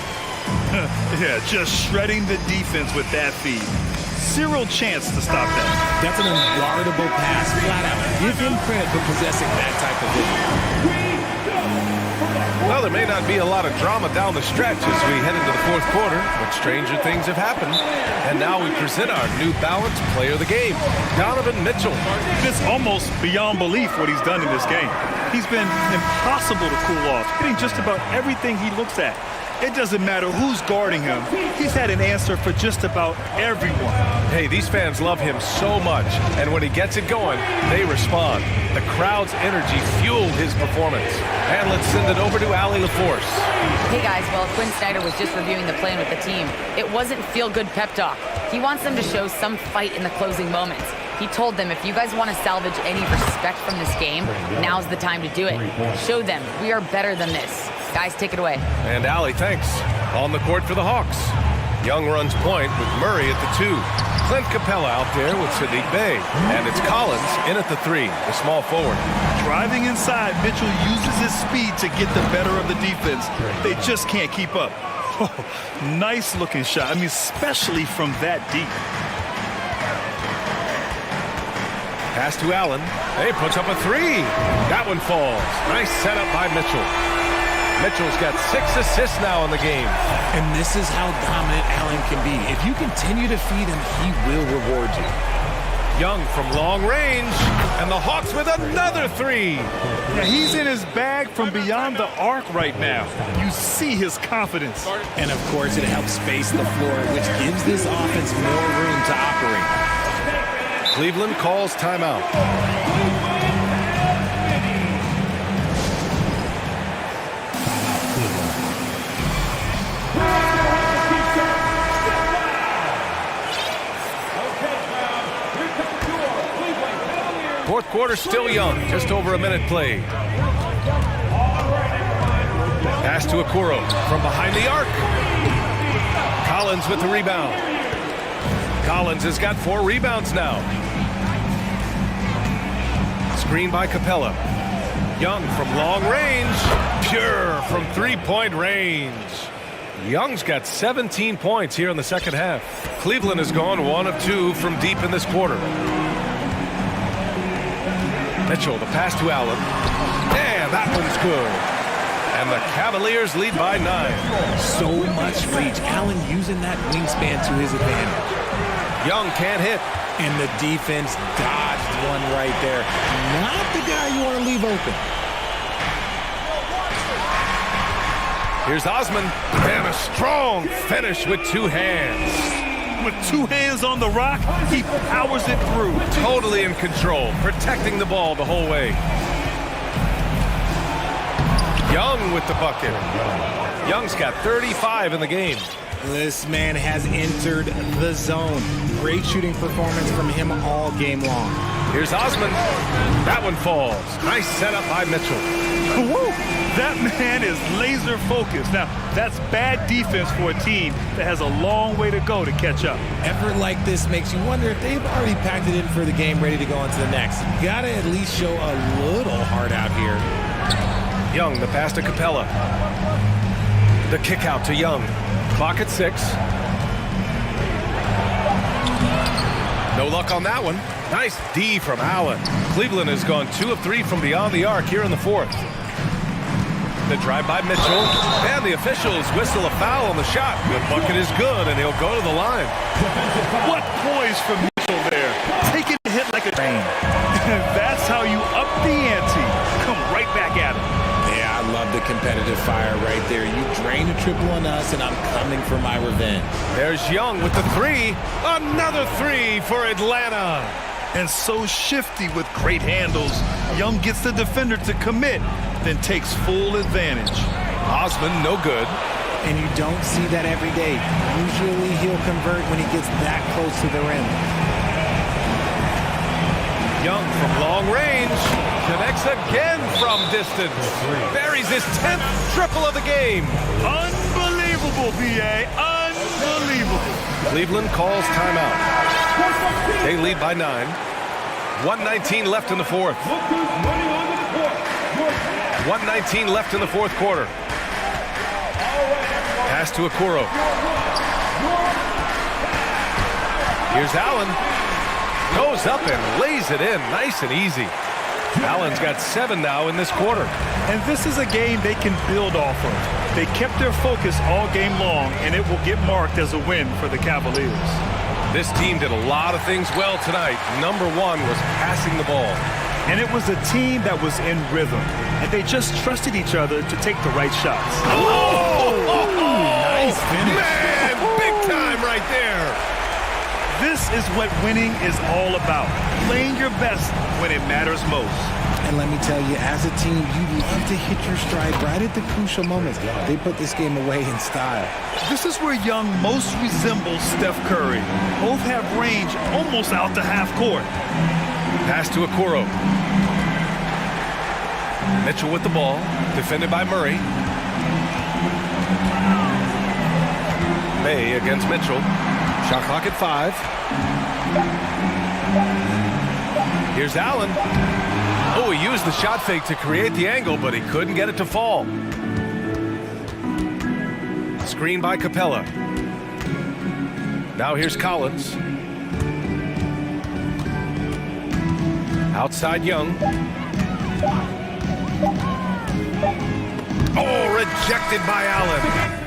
Yeah, just shredding the defense with that feed. Zero chance to stop that. That's an unguardable pass, flat out. Give him credit for possessing that type of vision. Well, there may not be a lot of drama down the stretch as we head into the fourth quarter, but stranger things have happened. And now we present our new balanced player of the game, Donovan Mitchell. It's almost beyond belief what he's done in this game. He's been impossible to cool off, hitting just about everything he looks at. It doesn't matter who's guarding him. He's had an answer for just about everyone. Hey, these fans love him so much, and when he gets it going, they respond. The crowd's energy fueled his performance. And let's send it over to Allie LaForce. Hey guys, well, Quinn Snyder was just reviewing the plan with the team. It wasn't feel-good pep talk. He wants them to show some fight in the closing moments. He told them, if you guys want to salvage any respect from this game, now's the time to do it. Show them we are better than this. Guys, take it away. And Allie, thanks. On the court for the Hawks. Young runs point with Murray at the 2. Clint Capella out there with Sadiq Bey. And it's Collins in at the 3, the small forward. Driving inside, Mitchell uses his speed to get the better of the defense. They just can't keep up. Oh, nice looking shot. I mean, especially from that deep. Pass to Allen. He puts up a 3. That one falls. Nice setup by Mitchell. Mitchell's got 6 assists now in the game. And this is how dominant Allen can be. If you continue to feed him, he will reward you. Young from long range, and the Hawks with another 3. Yeah, he's in his bag from beyond the arc right now. You see his confidence. And of course, it helps space the floor, which gives this offense more room to operate. Cleveland calls timeout. Fourth quarter still young, just over a minute played. Pass to Okoro from behind the arc. Collins with the rebound. Collins has got 4 rebounds now. Screen by Capella. Young from long range. Pure from 3-point range. Young's got 17 points here in the second half. Cleveland has gone 1 of 2 from deep in this quarter. Mitchell, the pass to Allen. And that one's good. And the Cavaliers lead by 9. So much reach. Allen using that wingspan to his advantage. Young can't hit. And the defense dodged one right there. Not the guy you want to leave open. Here's Osman. And a strong finish with 2 hands. With 2 hands on the rock, he powers it through. Totally in control, protecting the ball the whole way. Young with the bucket. Young's got 35 in the game. This man has entered the zone. Great shooting performance from him all game long. Here's Osman. That one falls. Nice setup by Mitchell. Woo! That man is laser focused. Now, that's bad defense for a team that has a long way to go to catch up. Effort like this makes you wonder if they've already packed it in for the game, ready to go on to the next. You gotta at least show a little heart out here. Young, the pass to Capella. The kick out to Young. Clock at 6. No luck on that one. Nice D from Allen. Cleveland has gone 2 of 3 from beyond the arc here in the fourth. The drive by Mitchell, and the officials whistle a foul on the shot. The bucket is good, and he'll go to the line. What poise from Mitchell there. Taking a hit like a train. That's how you up the ante. Come right back at him. Yeah, I love the competitive fire right there. You drain a triple on us, and I'm coming for my revenge. There's Young with the 3. Another 3 for Atlanta. And so shifty with great handles. Young gets the defender to commit, then takes full advantage. Osman, no good. And you don't see that every day. Usually he'll convert when he gets that close to the rim. Young from long range. Connects again from distance. Buries his 10th triple of the game. Unbelievable, B.A. Unbelievable. Cleveland calls timeout. They lead by 9. 1:19 left in the fourth. 1:19 left in the fourth quarter. Pass to Okoro. Here's Allen. Goes up and lays it in nice and easy. Allen's got 7 now in this quarter. And this is a game they can build off of. They kept their focus all game long, and it will get marked as a win for the Cavaliers. This team did a lot of things well tonight. Number 1 was passing the ball. And it was a team that was in rhythm, and they just trusted each other to take the right shots. Nice finish. Man, big time right there. This is what winning is all about. Playing your best when it matters most. And let me tell you, as a team, you love to hit your stride right at the crucial moments. They put this game away in style. This is where Young most resembles Steph Curry. Both have range almost out to half court. Pass to Okoro. Mitchell with the ball, defended by Murray. May against Mitchell. Shot clock at 5. Here's Allen. Oh, he used the shot fake to create the angle, but he couldn't get it to fall. Screen by Capella. Now here's Collins. Outside Young. Oh, rejected by Allen.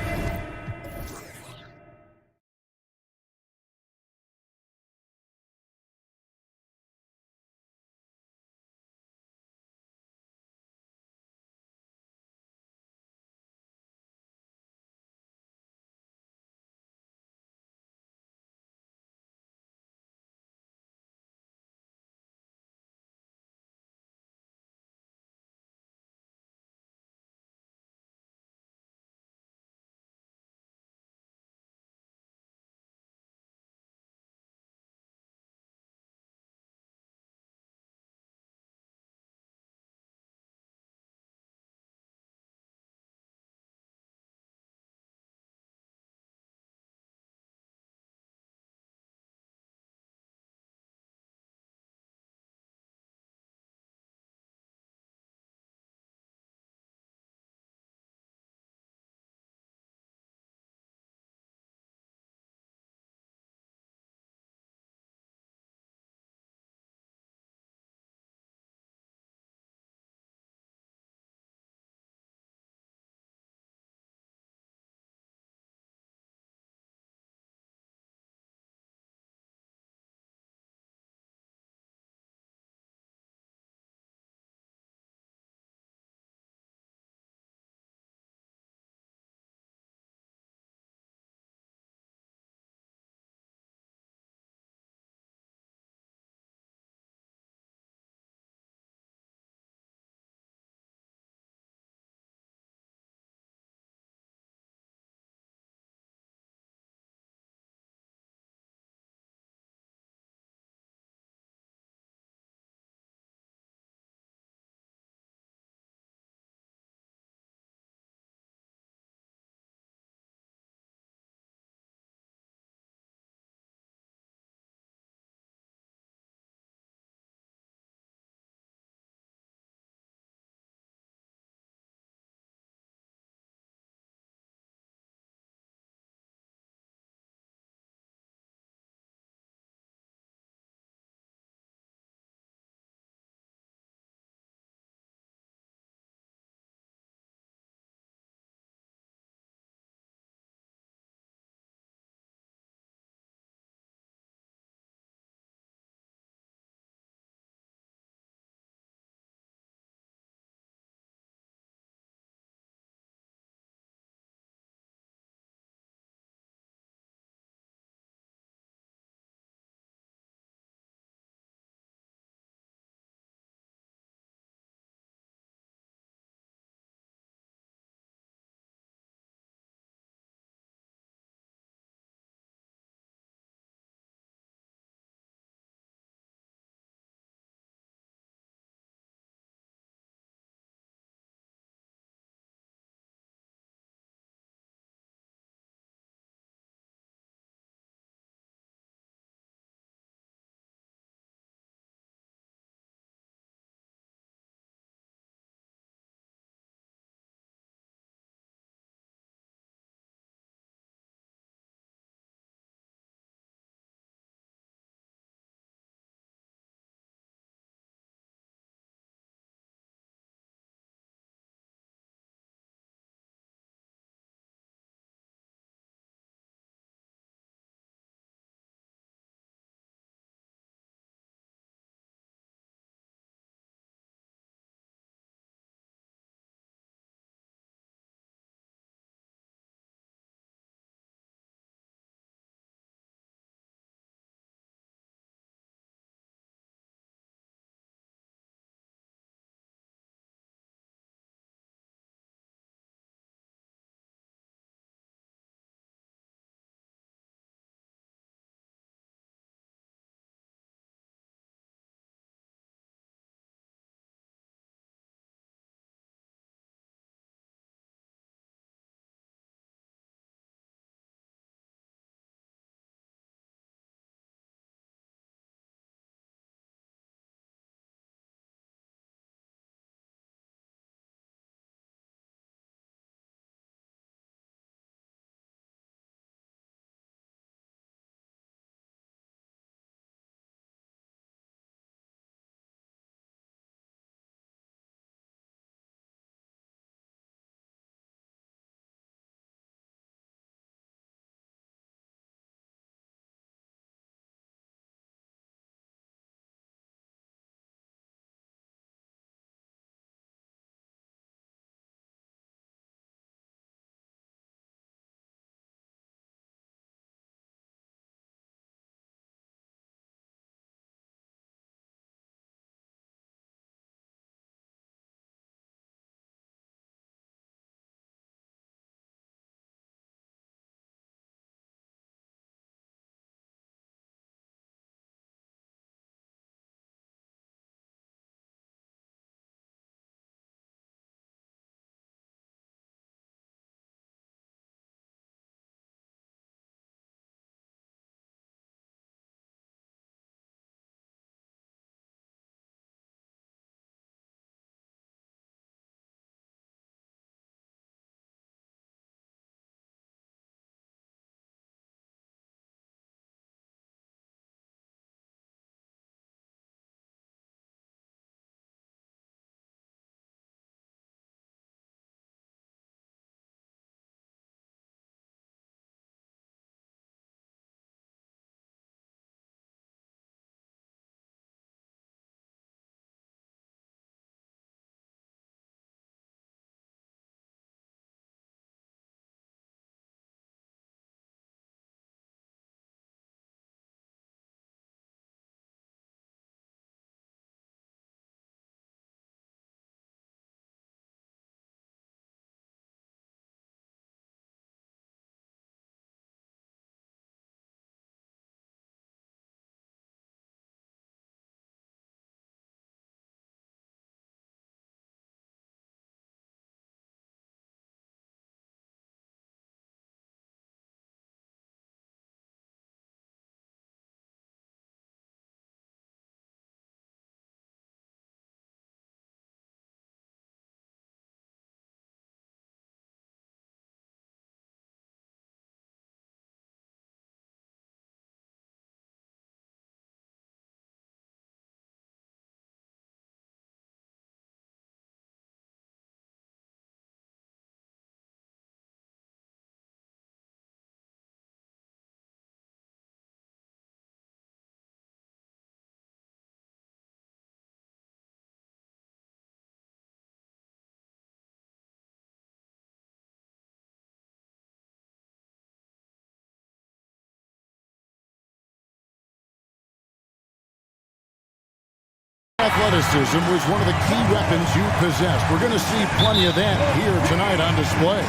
Athleticism was one of the key weapons you possessed. We're going to see plenty of that here tonight on display.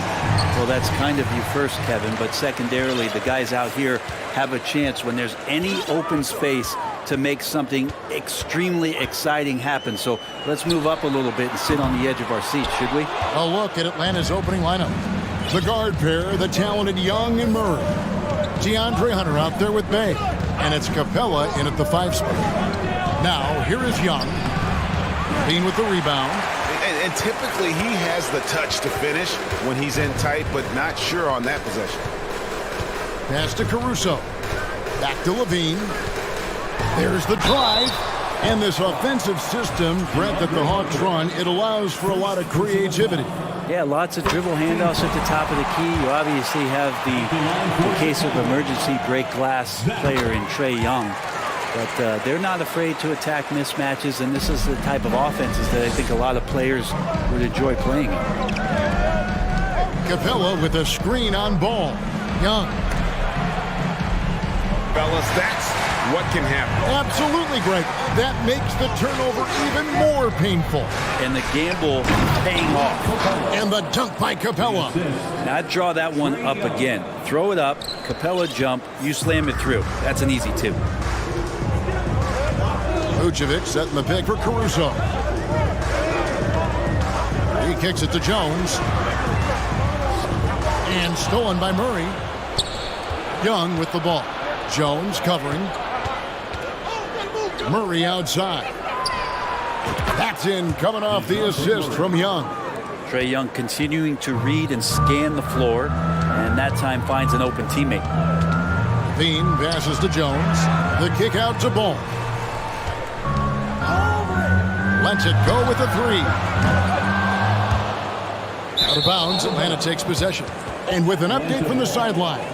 Well, that's kind of you first, Kevin, but secondarily, the guys out here have a chance when there's any open space to make something extremely exciting happen. So let's move up a little bit and sit on the edge of our seats, should we? A look at Atlanta's opening lineup. The guard pair, the talented Young and Murray. DeAndre Hunter out there with Bay. And it's Capella in at the 5 spot. Now, here is Young. Bean with the rebound. And typically he has the touch to finish when he's in tight, but not sure on that possession. Pass to Caruso. Back to Levine. There's the drive. And this offensive system, Brent, that the Hawks run, it allows for a lot of creativity. Yeah, lots of dribble handoffs at the top of the key. You obviously have the case of emergency break glass player in Trae Young. But they're not afraid to attack mismatches, and this is the type of offenses that I think a lot of players would enjoy playing. Capella with a screen on ball. Young. Fellas, that's what can happen. Absolutely, Greg. That makes the turnover even more painful. And the gamble paying off. And the dunk by Capella. Now I'd draw that one up again. Throw it up, Capella jump, you slam it through. That's an easy 2. Vucevic setting the pick for Caruso. He kicks it to Jones. And stolen by Murray. Young with the ball. Jones covering. Murray outside. That's in, coming off the assist from Young. Trae Young continuing to read and scan the floor, and that time finds an open teammate. Bean passes to Jones. The kick out to Ball. Lets it go with a 3. Out of bounds, Atlanta takes possession. And with an update from the sidelines,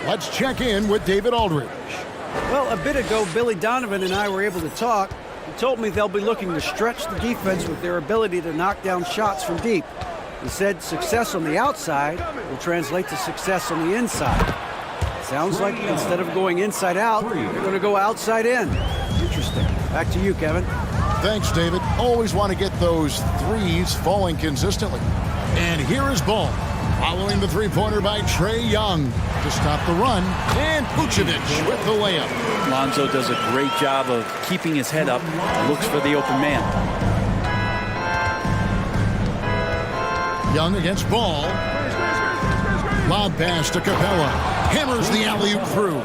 let's check in with David Aldridge. Well, a bit ago, Billy Donovan and I were able to talk. He told me they'll be looking to stretch the defense with their ability to knock down shots from deep. He said success on the outside will translate to success on the inside. Sounds like instead of going inside out, they're going to go outside in. Interesting. Back to you, Kevin. Thanks, David. Always want to get those threes falling consistently. And here is Ball. Following the three-pointer by Trae Young to stop the run. And Vucevic with the layup. Lonzo does a great job of keeping his head up, looks for the open man. Young against Ball. Lob pass to Capella. Hammers the alley-oop through.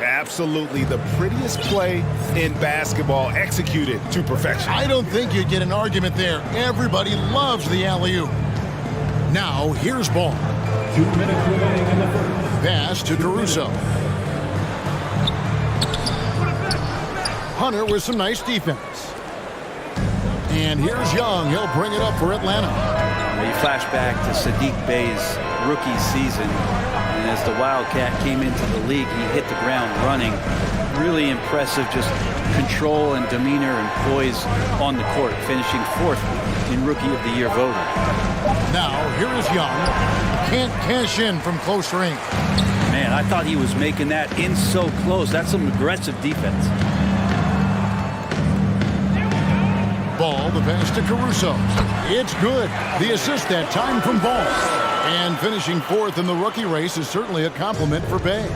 Absolutely the prettiest play in basketball, executed to perfection. I don't think you'd get an argument there. Everybody loves the alley-oop. Now, here's Ball. 2 minutes remaining in the first. Pass to Caruso. Hunter with some nice defense. And here's Young. He'll bring it up for Atlanta. You flash back to Sadiq Bey's rookie season. And as the Wildcat came into the league, he hit the ground running. Really impressive, just control and demeanor and poise on the court, finishing 4th in Rookie of the Year voting. Now, here is Young. Can't cash in from close range. Man, I thought he was making that in so close. That's some aggressive defense. Ball, the pass to Caruso. It's good. The assist that time from Ball. And finishing 4th in the rookie race is certainly a compliment for Bey.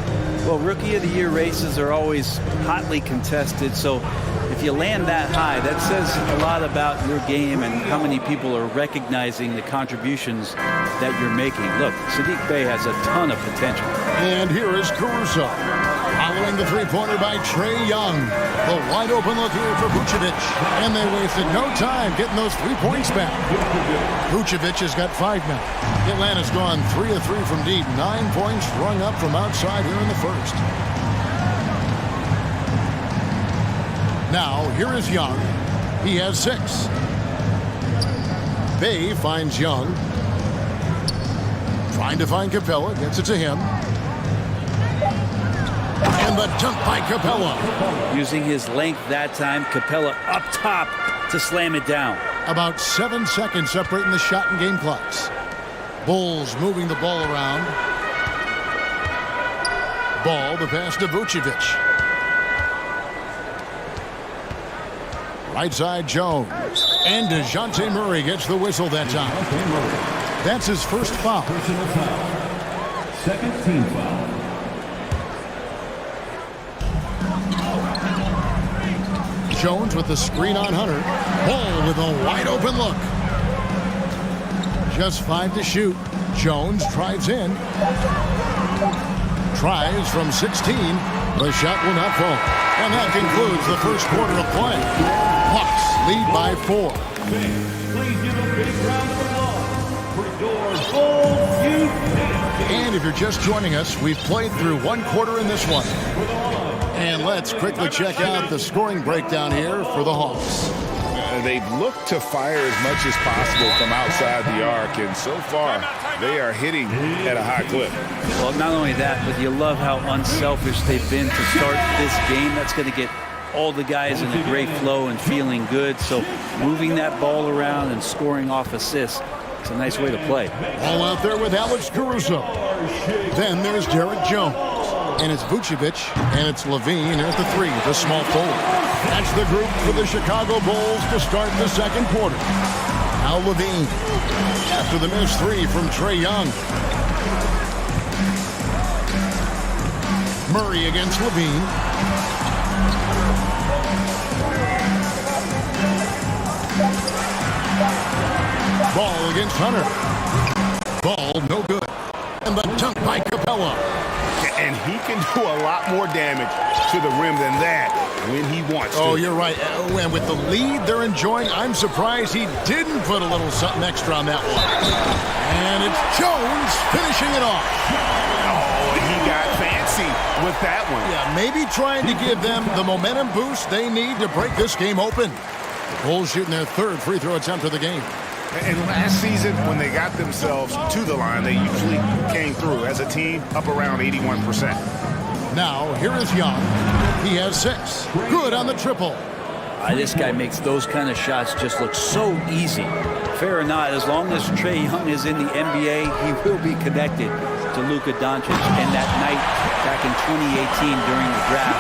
Well, Rookie of the Year races are always hotly contested, so if you land that high, that says a lot about your game and how many people are recognizing the contributions that you're making. Look, Sadiq Bey has a ton of potential. And here is Caruso. Following the three-pointer by Trae Young. The wide open look here for Vucevic. And they wasted no time getting those 3 points back. Vucevic has got 5 now. Atlanta's gone 3 of 3 from deep. 9 points rung up from outside here in the first. Now, here is Young. He has 6. Bey finds Young. Trying to find Capella. Gets it to him. And the dunk by Capella. Using his length that time, Capella up top to slam it down. About 7 seconds separating the shot and game clocks. Bulls moving the ball around. Ball, the pass to Vucevic. Right side, Jones. And DeJounte Murray gets the whistle that time. That's his first foul. Personal foul. Second team foul. Jones with the screen on Hunter. Ball with a wide open look. Just 5 to shoot. Jones drives in. Tries from 16. The shot will not fall. And that concludes the first quarter of play. Hawks lead by 4. Please give a big round of applause for your Bulls youth. And if you're just joining us, we've played through one quarter in this one. And let's quickly check out the scoring breakdown here for the Hawks. They've looked to fire as much as possible from outside the arc, and so far they are hitting at a high clip. Well, not only that, but you love how unselfish they've been to start this game. That's going to get all the guys in a great flow and feeling good. So moving that ball around and scoring off assists, it's a nice way to play. All out there with Alex Caruso. Then there's Derek Jones. And it's Vucevic, and it's Levine at the 3, the small forward. That's the group for the Chicago Bulls to start the second quarter. Now Levine, after the missed 3 from Trae Young. Murray against Levine. Ball against Hunter. Ball no good. And the dunk by Capella. And he can do a lot more damage to the rim than that when he wants to. Oh, you're right. And with the lead they're enjoying, I'm surprised he didn't put a little something extra on that one. And it's Jones finishing it off. Oh, he got fancy with that one. Yeah, maybe trying to give them the momentum boost they need to break this game open. The Bulls shooting their third free throw attempt of the game. And last season, when they got themselves to the line, they usually came through as a team up around 81%. Now, here is Young. He has 6. Good on the triple. This guy makes those kind of shots just look so easy. Fair or not, as long as Trae Young is in the NBA, he will be connected to Luka Doncic. And that night back in 2018 during the draft,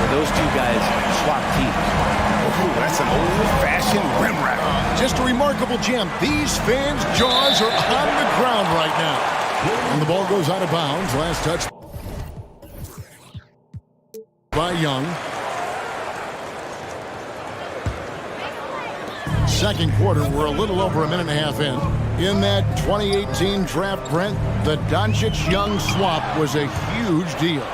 those two guys swapped teams. Ooh, that's an old-fashioned rim wrap. Just a remarkable jam. These fans' jaws are on the ground right now. And the ball goes out of bounds. Last touch by Young. Second quarter, we're a little over a minute and a half in. In that 2018 draft, Brent, the Doncic-Young swap was a huge deal.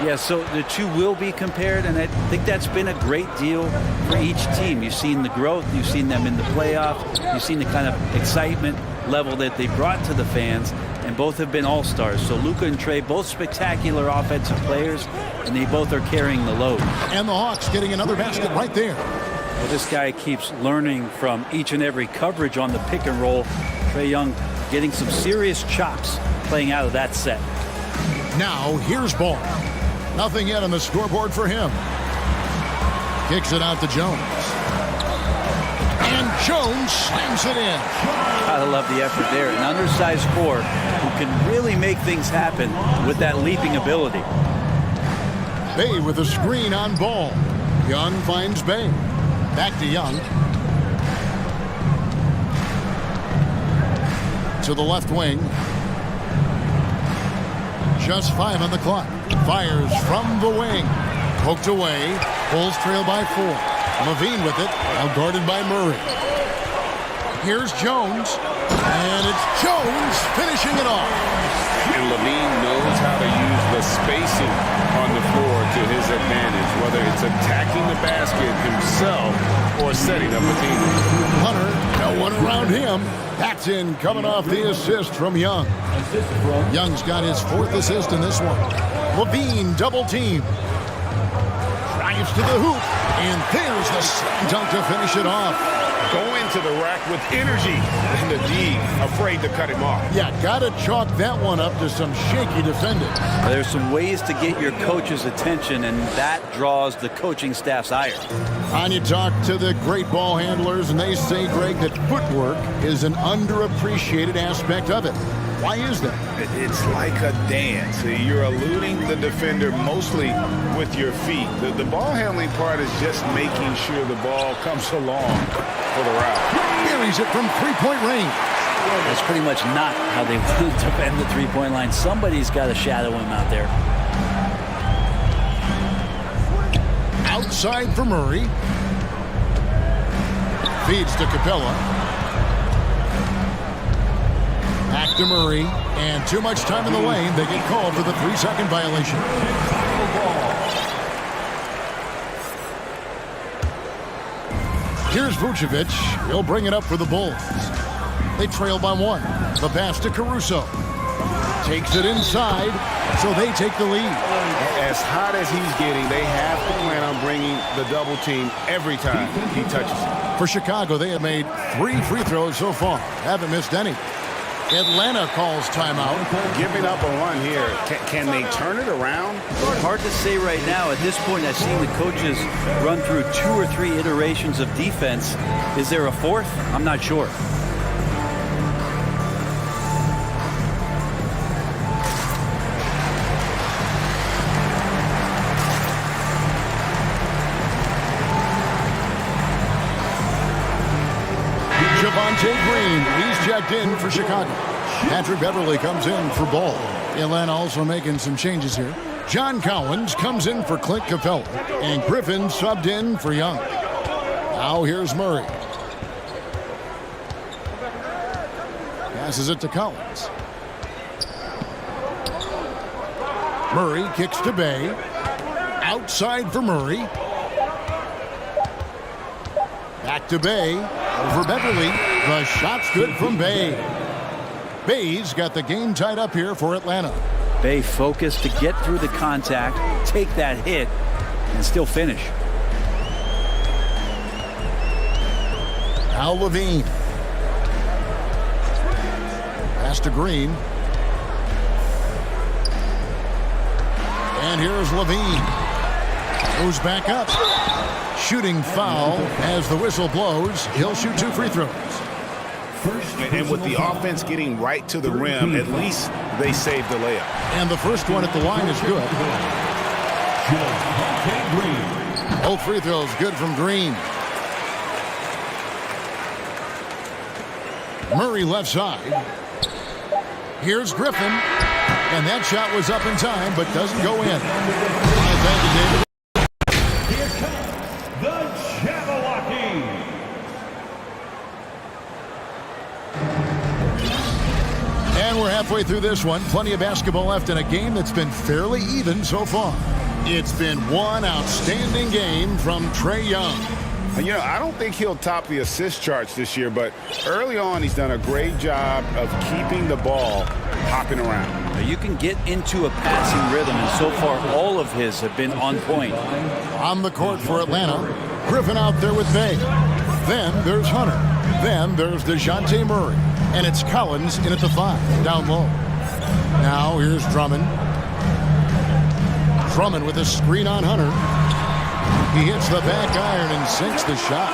Yeah, so the two will be compared, and I think that's been a great deal for each team. You've seen the growth, you've seen them in the playoffs, you've seen the kind of excitement level that they brought to the fans, and both have been all-stars. So Luka and Trae, both spectacular offensive players, and they both are carrying the load. And the Hawks getting another basket right there. Well, this guy keeps learning from each and every coverage on the pick and roll. Trae Young getting some serious chops playing out of that set. Now, here's Ball. Nothing yet on the scoreboard for him. Kicks it out to Jones. And Jones slams it in. Gotta love the effort there. An undersized 4 who can really make things happen with that leaping ability. Bay with a screen on Ball. Young finds Bay. Back to Young. To the left wing. Just 5 on the clock. Fires from the wing. Poked away. Bulls trail by 4. Levine with it. Now guarded by Murray. Here's Jones. And it's Jones finishing it off. And Levine knows how to use the spacing on the floor to his advantage, whether it's attacking the basket himself or setting up a team. Hunter, no one around him. That's in, coming off the assist from Young. Young's got his 4th assist in this one. Levine double team. Drives to the hoop. And there's the slam dunk to finish it off. Going to the rack with energy. And the D afraid to cut him off. Yeah, gotta chalk that one up to some shaky defending. There's some ways to get your coach's attention, and that draws the coaching staff's ire. And you talk to the great ball handlers, and they say, Greg, that footwork is an underappreciated aspect of it. Why is that? It's like a dance. You're eluding the defender mostly with your feet. The ball handling part is just making sure the ball comes along for the route. Buries it from three-point range. That's pretty much not how they want to defend the three-point line. Somebody's got to shadow him out there. Outside for Murray. Feeds to Capella. Back to Murray. And too much time in the lane. They get called for the 3-second violation. Here's Vucevic. He'll bring it up for the Bulls. They trail by 1. The pass to Caruso. Takes it inside, so they take the lead. As hot as he's getting, they have to plan on bringing the double team every time he touches it. For Chicago, they have made 3 free throws so far. Haven't missed any. Atlanta calls timeout. Giving up a run here. Can they turn it around? Hard to say right now. At this point, I've seen the coaches run through 2 or 3 iterations of defense. Is there a 4th? I'm not sure. Javonte Green, he's checked in for Chicago. Patrick Beverly comes in for Ball. Atlanta also making some changes here. John Collins comes in for Clint Capella. And Griffin subbed in for Young. Now here's Murray. Passes it to Collins. Murray kicks to Bay. Outside for Murray. Back to Bay. Over Beverly. The shot's good from Bay. Bay's got the game tied up here for Atlanta. Bay focused to get through the contact, take that hit, and still finish. Now Levine. Pass to Green. And here's Levine. Goes back up. Shooting foul as the whistle blows. He'll shoot 2 free throws. And with the offense getting right to the rim, at least they saved the layup. And the first one at the line is good. Both free throws good from Green. Murray left side. Here's Griffin. And that shot was up in time, but doesn't go in. Thank you, David. And we're halfway through this one. Plenty of basketball left in a game that's been fairly even so far. It's been one outstanding game from Trae Young. You know, I don't think he'll top the assist charts this year, but early on he's done a great job of keeping the ball hopping around. You can get into a passing rhythm, and so far all of his have been on point. On the court for Atlanta, Griffin out there with Bay. Then there's Hunter. Then there's DeJounte Murray. And it's Collins in at the 5, down low. Now here's Drummond. Drummond with a screen on Hunter. He hits the back iron and sinks the shot.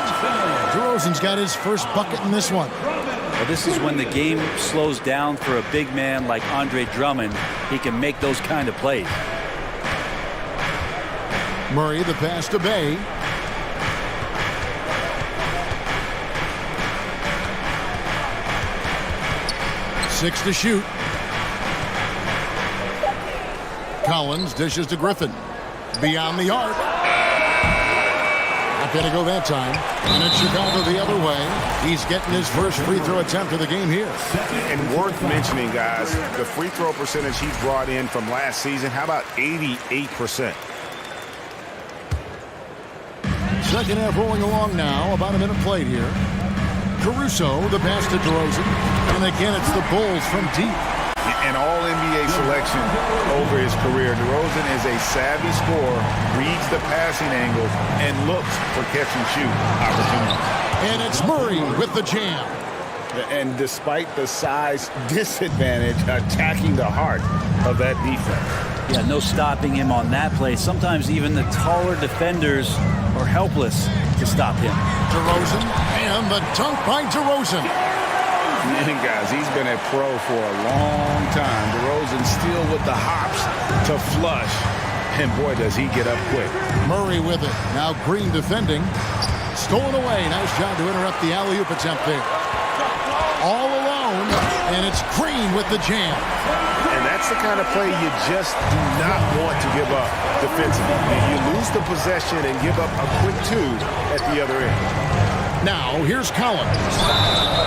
DeRozan's got his first bucket in this one. Well, this is when the game slows down for a big man like Andre Drummond. He can make those kind of plays. Murray, the pass to Bay. Six to shoot. Collins dishes to Griffin. Beyond the arc. Not going to go that time. And it's Chicago the other way. He's getting his first free throw attempt of the game here. And worth mentioning, guys, the free throw percentage he brought in from last season, how about 88%? Second half rolling along now. About a minute played here. Caruso, the pass to DeRozan. And again, it's the Bulls from deep. An all-NBA selection over his career. DeRozan is a savvy scorer, reads the passing angles, and looks for catch-and-shoot opportunities. And it's Murray with the jam. And despite the size disadvantage, attacking the heart of that defense. Yeah, no stopping him on that play. Sometimes even the taller defenders are helpless to stop him. DeRozan, and the dunk by DeRozan. Man, guys, he's been a pro for a long time. DeRozan still with the hops to flush. And boy, does he get up quick. Murray with it. Now Green defending. Stolen away. Nice job to interrupt the alley-oop attempt there. All alone, and it's Green with the jam. And that's the kind of play you just do not want to give up defensively. You lose the possession and give up a quick two at the other end. Now, here's Collins.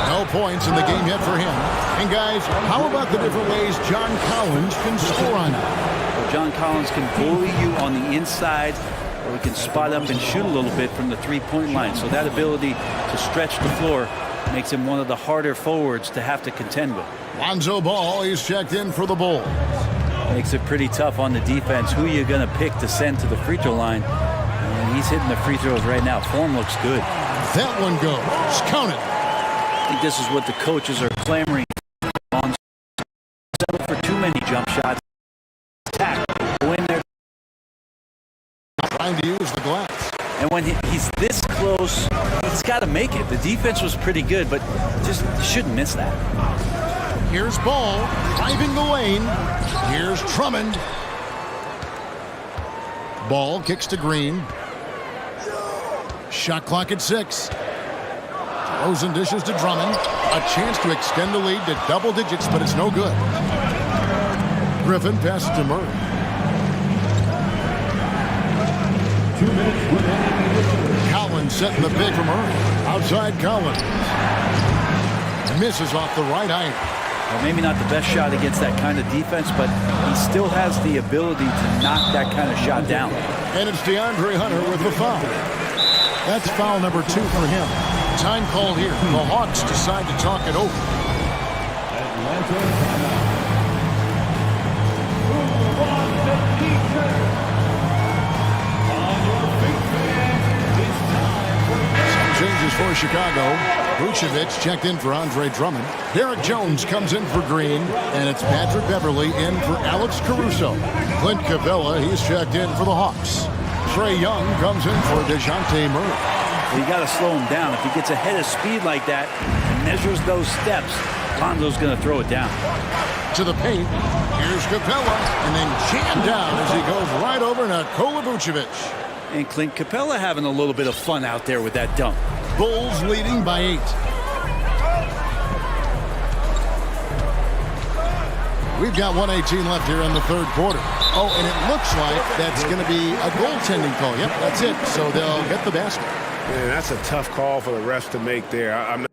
No points in the game yet for him. And guys, how about the different ways John Collins can score on you? Well, John Collins can bully you on the inside, or he can spot up and shoot a little bit from the three-point line. So that ability to stretch the floor makes him one of the harder forwards to have to contend with. Lonzo Ball, he's checked in for the Bulls. Makes it pretty tough on the defense. Who are you going to pick to send to the free throw line? And he's hitting the free throws right now. Form looks good. That one goes. Count it. I think this is what the coaches are clamoring on. Settle for too many jump shots. Attack. Go in there. Trying to use the glass. And when he's this close, he's got to make it. The defense was pretty good, but just shouldn't miss that. Here's Ball driving the lane. Here's Drummond. Ball kicks to Green. Shot clock at 6. DeRozan dishes to Drummond. A chance to extend the lead to double digits, but it's no good. Griffin passes to Murray. 2 minutes remaining. Collins setting the pick for Murray. Outside Collins. Misses off the right eye. Well, maybe not the best shot against that kind of defense, but he still has the ability to knock that kind of shot down. And it's DeAndre Hunter with the foul. That's foul number 2 for him. Time called here. The Hawks decide to talk it over. Some changes for Chicago. Vucevic checked in for Andre Drummond. Derek Jones comes in for Green, and it's Patrick Beverly in for Alex Caruso. Clint Capella, he's checked in for the Hawks. Trae Young comes in for DeJounte Murray. Well, you got to slow him down. If he gets ahead of speed like that and measures those steps, Lonzo's going to throw it down. To the paint. Here's Capella, and then jammed down as he goes right over Nikola Vucevic. And Clint Capella having a little bit of fun out there with that dunk. Bulls leading by 8. We've got 1:18 left here in the third quarter. Oh, and it looks like that's going to be a goaltending call. Yep, that's it. So they'll get the basket. Man, that's a tough call for the refs to make there. I'm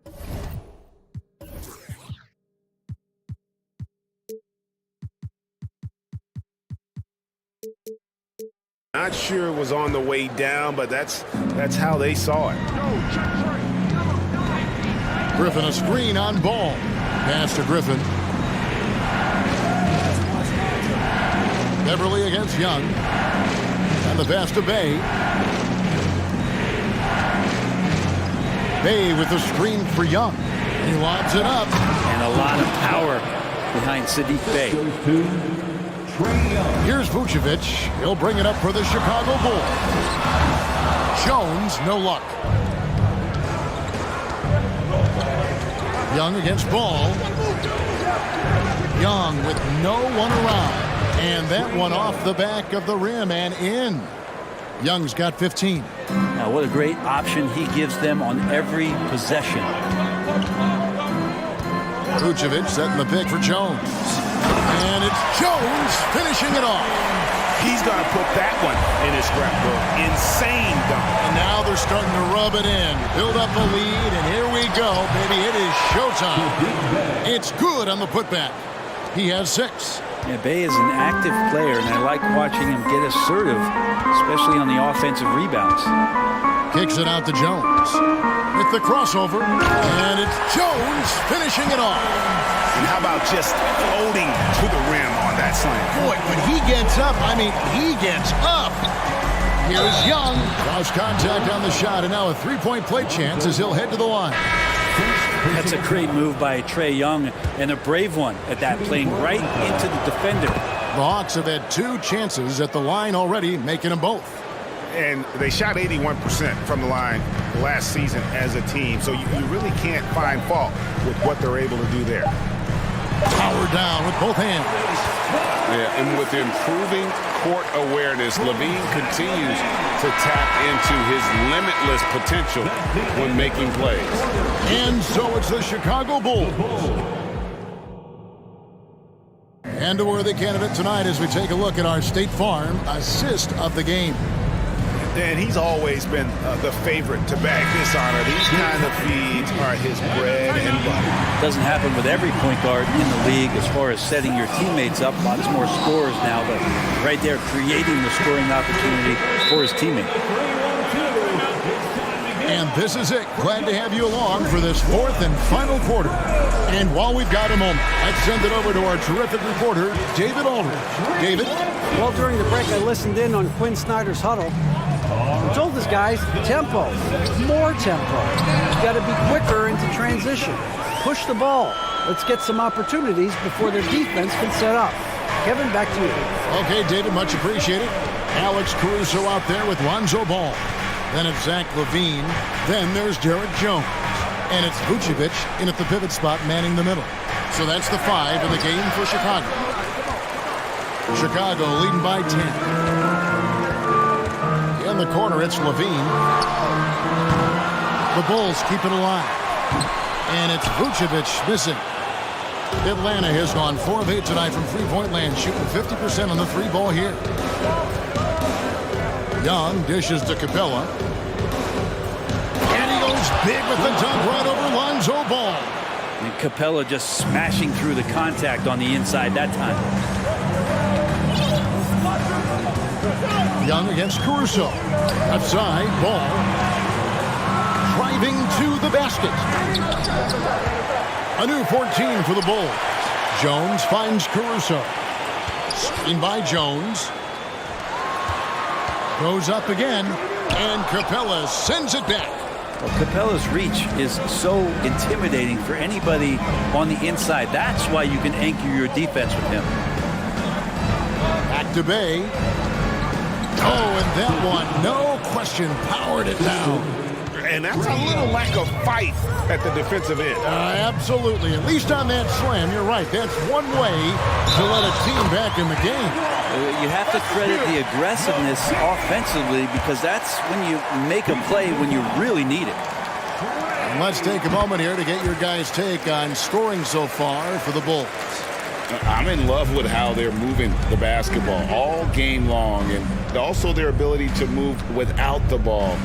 not sure it was on the way down, but that's how they saw it. Griffin a screen on Ball. Pass to Griffin. Beverly against Young. And the pass to Bay. Bay with the screen for Young. He lobs it up. And a lot of power behind Sadiq Bey. Here's Vucevic. He'll bring it up for the Chicago Bulls. Jones, no luck. Young against Ball. Young with no one around. And that one off the back of the rim and in. Young's got 15. Now, what a great option he gives them on every possession. Vucevic setting the pick for Jones. And it's Jones finishing it off. He's going to put that one in his scrapbook. Insane dunk. And now they're starting to rub it in. Build up a lead, and here we go, baby. It is showtime. It's good on the putback. He has 6. Yeah, Bay is an active player, and I like watching him get assertive, especially on the offensive rebounds. Kicks it out to Jones. With the crossover, and it's Jones finishing it off. And how about just floating to the rim on that slam? Boy, when he gets up, I mean, he gets up. Here's Young. Draws contact on the shot, and now a three-point play chance as he'll head to the line. That's a great move by Trae Young, and a brave one at that, playing right into the defender. The Hawks have had 2 chances at the line already, making them both. And they shot 81% from the line last season as a team. So you really can't find fault with what they're able to do there. Power down with both hands. Yeah, and with improving court awareness, Levine continues to tap into his limitless potential when making plays. And so it's the Chicago Bulls. And a worthy candidate tonight as we take a look at our State Farm assist of the game. And he's always been the favorite to bag this honor. These kind of feeds are his bread and butter. Doesn't happen with every point guard in the league as far as setting your teammates up. Lots more scores now, but right there creating the scoring opportunity for his teammate. And this is it. Glad to have you along for this fourth and final quarter. And while we've got a moment, let's send it over to our terrific reporter, David Aldridge. David? Well, during the break, I listened in on Quinn Snyder's huddle. I told this guys, tempo, more tempo. You got to be quicker into transition. Push the ball. Let's get some opportunities before their defense can set up. Kevin, back to you. Okay, David, much appreciated. Alex Caruso out there with Lonzo Ball. Then it's Zach LaVine. Then there's Derek Jones. And it's Vucevic in at the pivot spot manning the middle. So that's the 5 in the game for Chicago. Chicago leading by 10. In the corner, it's LaVine. The Bulls keep it alive. And it's Vucevic missing. Atlanta has gone 4 of 8 tonight from three-point land, shooting 50% on the three ball here. Young dishes to Capella. And he goes big with the dunk right over Lonzo Ball. And Capella just smashing through the contact on the inside that time. Young against Caruso. Outside, Ball. Driving to the basket. A new 14 for the Bulls. Jones finds Caruso. Screen by Jones. Goes up again. And Capella sends it back. Well, Capella's reach is so intimidating for anybody on the inside. That's why you can anchor your defense with him. Back to Bay. Oh, and that one, no question, powered it down. And that's a little lack of fight at the defensive end. Absolutely. At least on that slam, you're right. That's one way to let a team back in the game. You have to credit the aggressiveness offensively because that's when you make a play when you really need it. And let's take a moment here to get your guys' take on scoring so far for the Bulls. I'm in love with how they're moving the basketball all game long, and also their ability to move without the ball.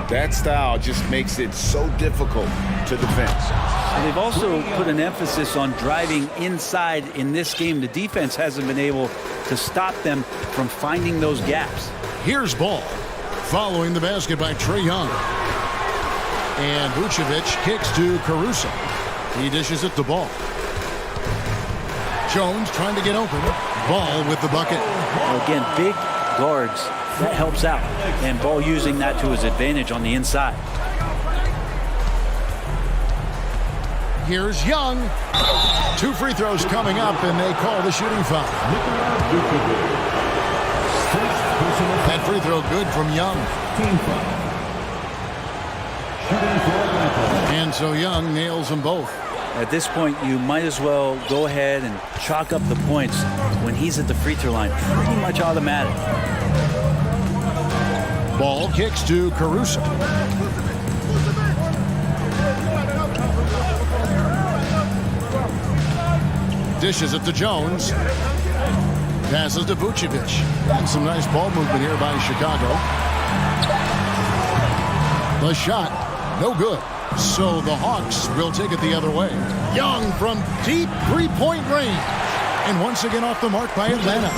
That style just makes it so difficult to defend. And they've also put an emphasis on driving inside in this game. The defense hasn't been able to stop them from finding those gaps. Here's Ball, following the basket by Trae Young. And Vucevic kicks to Caruso. He dishes it to Ball. Jones trying to get open. Ball with the bucket. Again, big guards. That helps out. And Ball using that to his advantage on the inside. Here's Young. 2 free throws coming up, and they call the shooting foul. That free throw good from Young. And so Young nails them both. At this point, you might as well go ahead and chalk up the points when he's at the free throw line. Pretty much automatic. Ball kicks to Caruso. Dishes it to Jones. Passes to Vucevic. And some nice ball movement here by Chicago. The shot, no good. So the Hawks will take it the other way. Young from deep three-point range. And once again off the mark by Atlanta.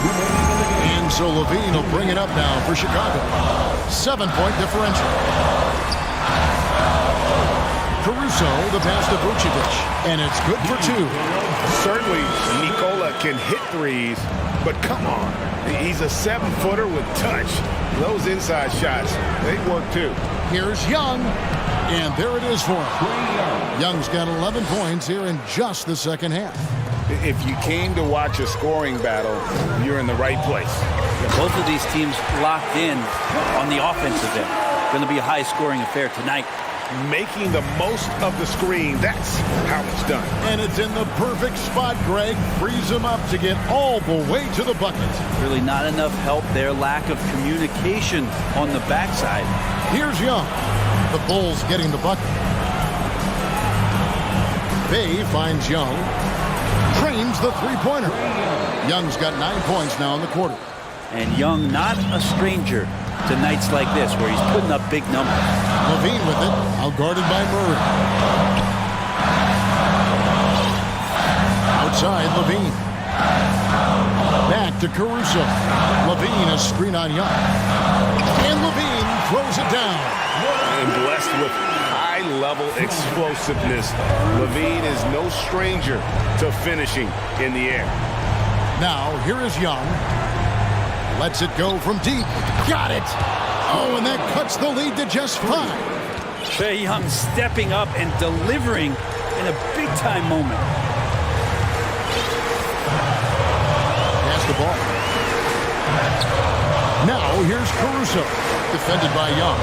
And so LaVine will bring it up now for Chicago. 7-point differential. Caruso, the pass to Vucevic. And it's good for 2. Certainly, Nikola can hit threes, but come on. He's a 7-footer with touch. Those inside shots, they work too. Here's Young. And there it is for him. Young's got 11 points here in just the second half. If you came to watch a scoring battle, you're in the right place. Yeah, both of these teams locked in on the offensive end. Going to be a high-scoring affair tonight. Making the most of the screen, that's how it's done. And it's in the perfect spot, Greg. Frees them up to get all the way to the bucket. Really not enough help there. Lack of communication on the backside. Here's Young. The Bulls getting the bucket. Bay finds Young. Trains the three-pointer. Young's got 9 points now in the quarter. And Young not a stranger to nights like this where he's putting up big numbers. Levine with it, outguarded by Murray. Outside, Levine. Back to Caruso. Levine, a screen on Young. And Levine throws it down. And blessed with high-level explosiveness. Levine is no stranger to finishing in the air. Now, here is Young. Lets it go from deep. Got it! Oh, and that cuts the lead to just 5. Trae Young stepping up and delivering in a big-time moment. Pass the ball. Now, here's Caruso. Defended by Young.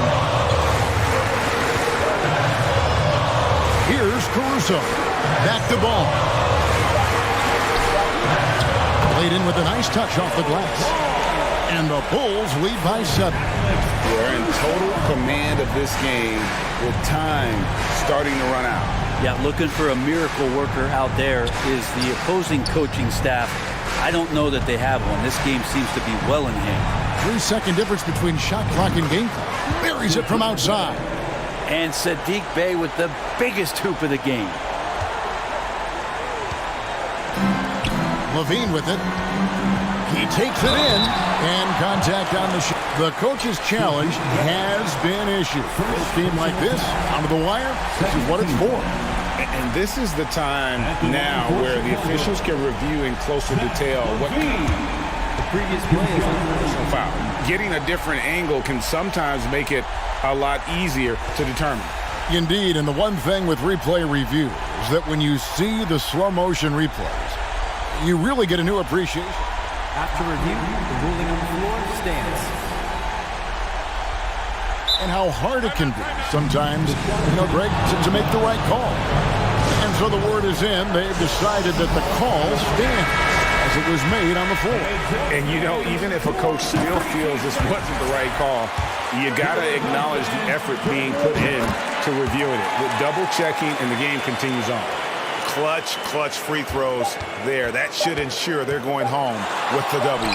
Here's Caruso. Back to ball. Played in with a nice touch off the glass. And the Bulls lead by 7. They're in total command of this game with time starting to run out. Yeah, looking for a miracle worker out there is the opposing coaching staff. I don't know that they have one. This game seems to be well in hand. 3-second difference between shot clock and game clock. Buries it from outside. And Sadiq Bey with the biggest hoop of the game. Levine with it. He takes it in, and contact on the shot. The coach's challenge has been issued. A team like this, onto the wire, this is what it's for. And this is the time now where the officials can review in closer detail what The previous play is a personal foul. Getting a different angle can sometimes make it a lot easier to determine. Indeed, and the one thing with replay review is that when you see the slow motion replays, you really get a new appreciation. After review, the ruling on the floor stands. And how hard it can be sometimes, Greg, to make the right call. And so the word is in. They've decided that the call stands as it was made on the floor. And, even if a coach still feels this wasn't the right call, you got to acknowledge the effort being put in to reviewing it. With double-checking, and the game continues on. Clutch free throws there. That should ensure they're going home with the W.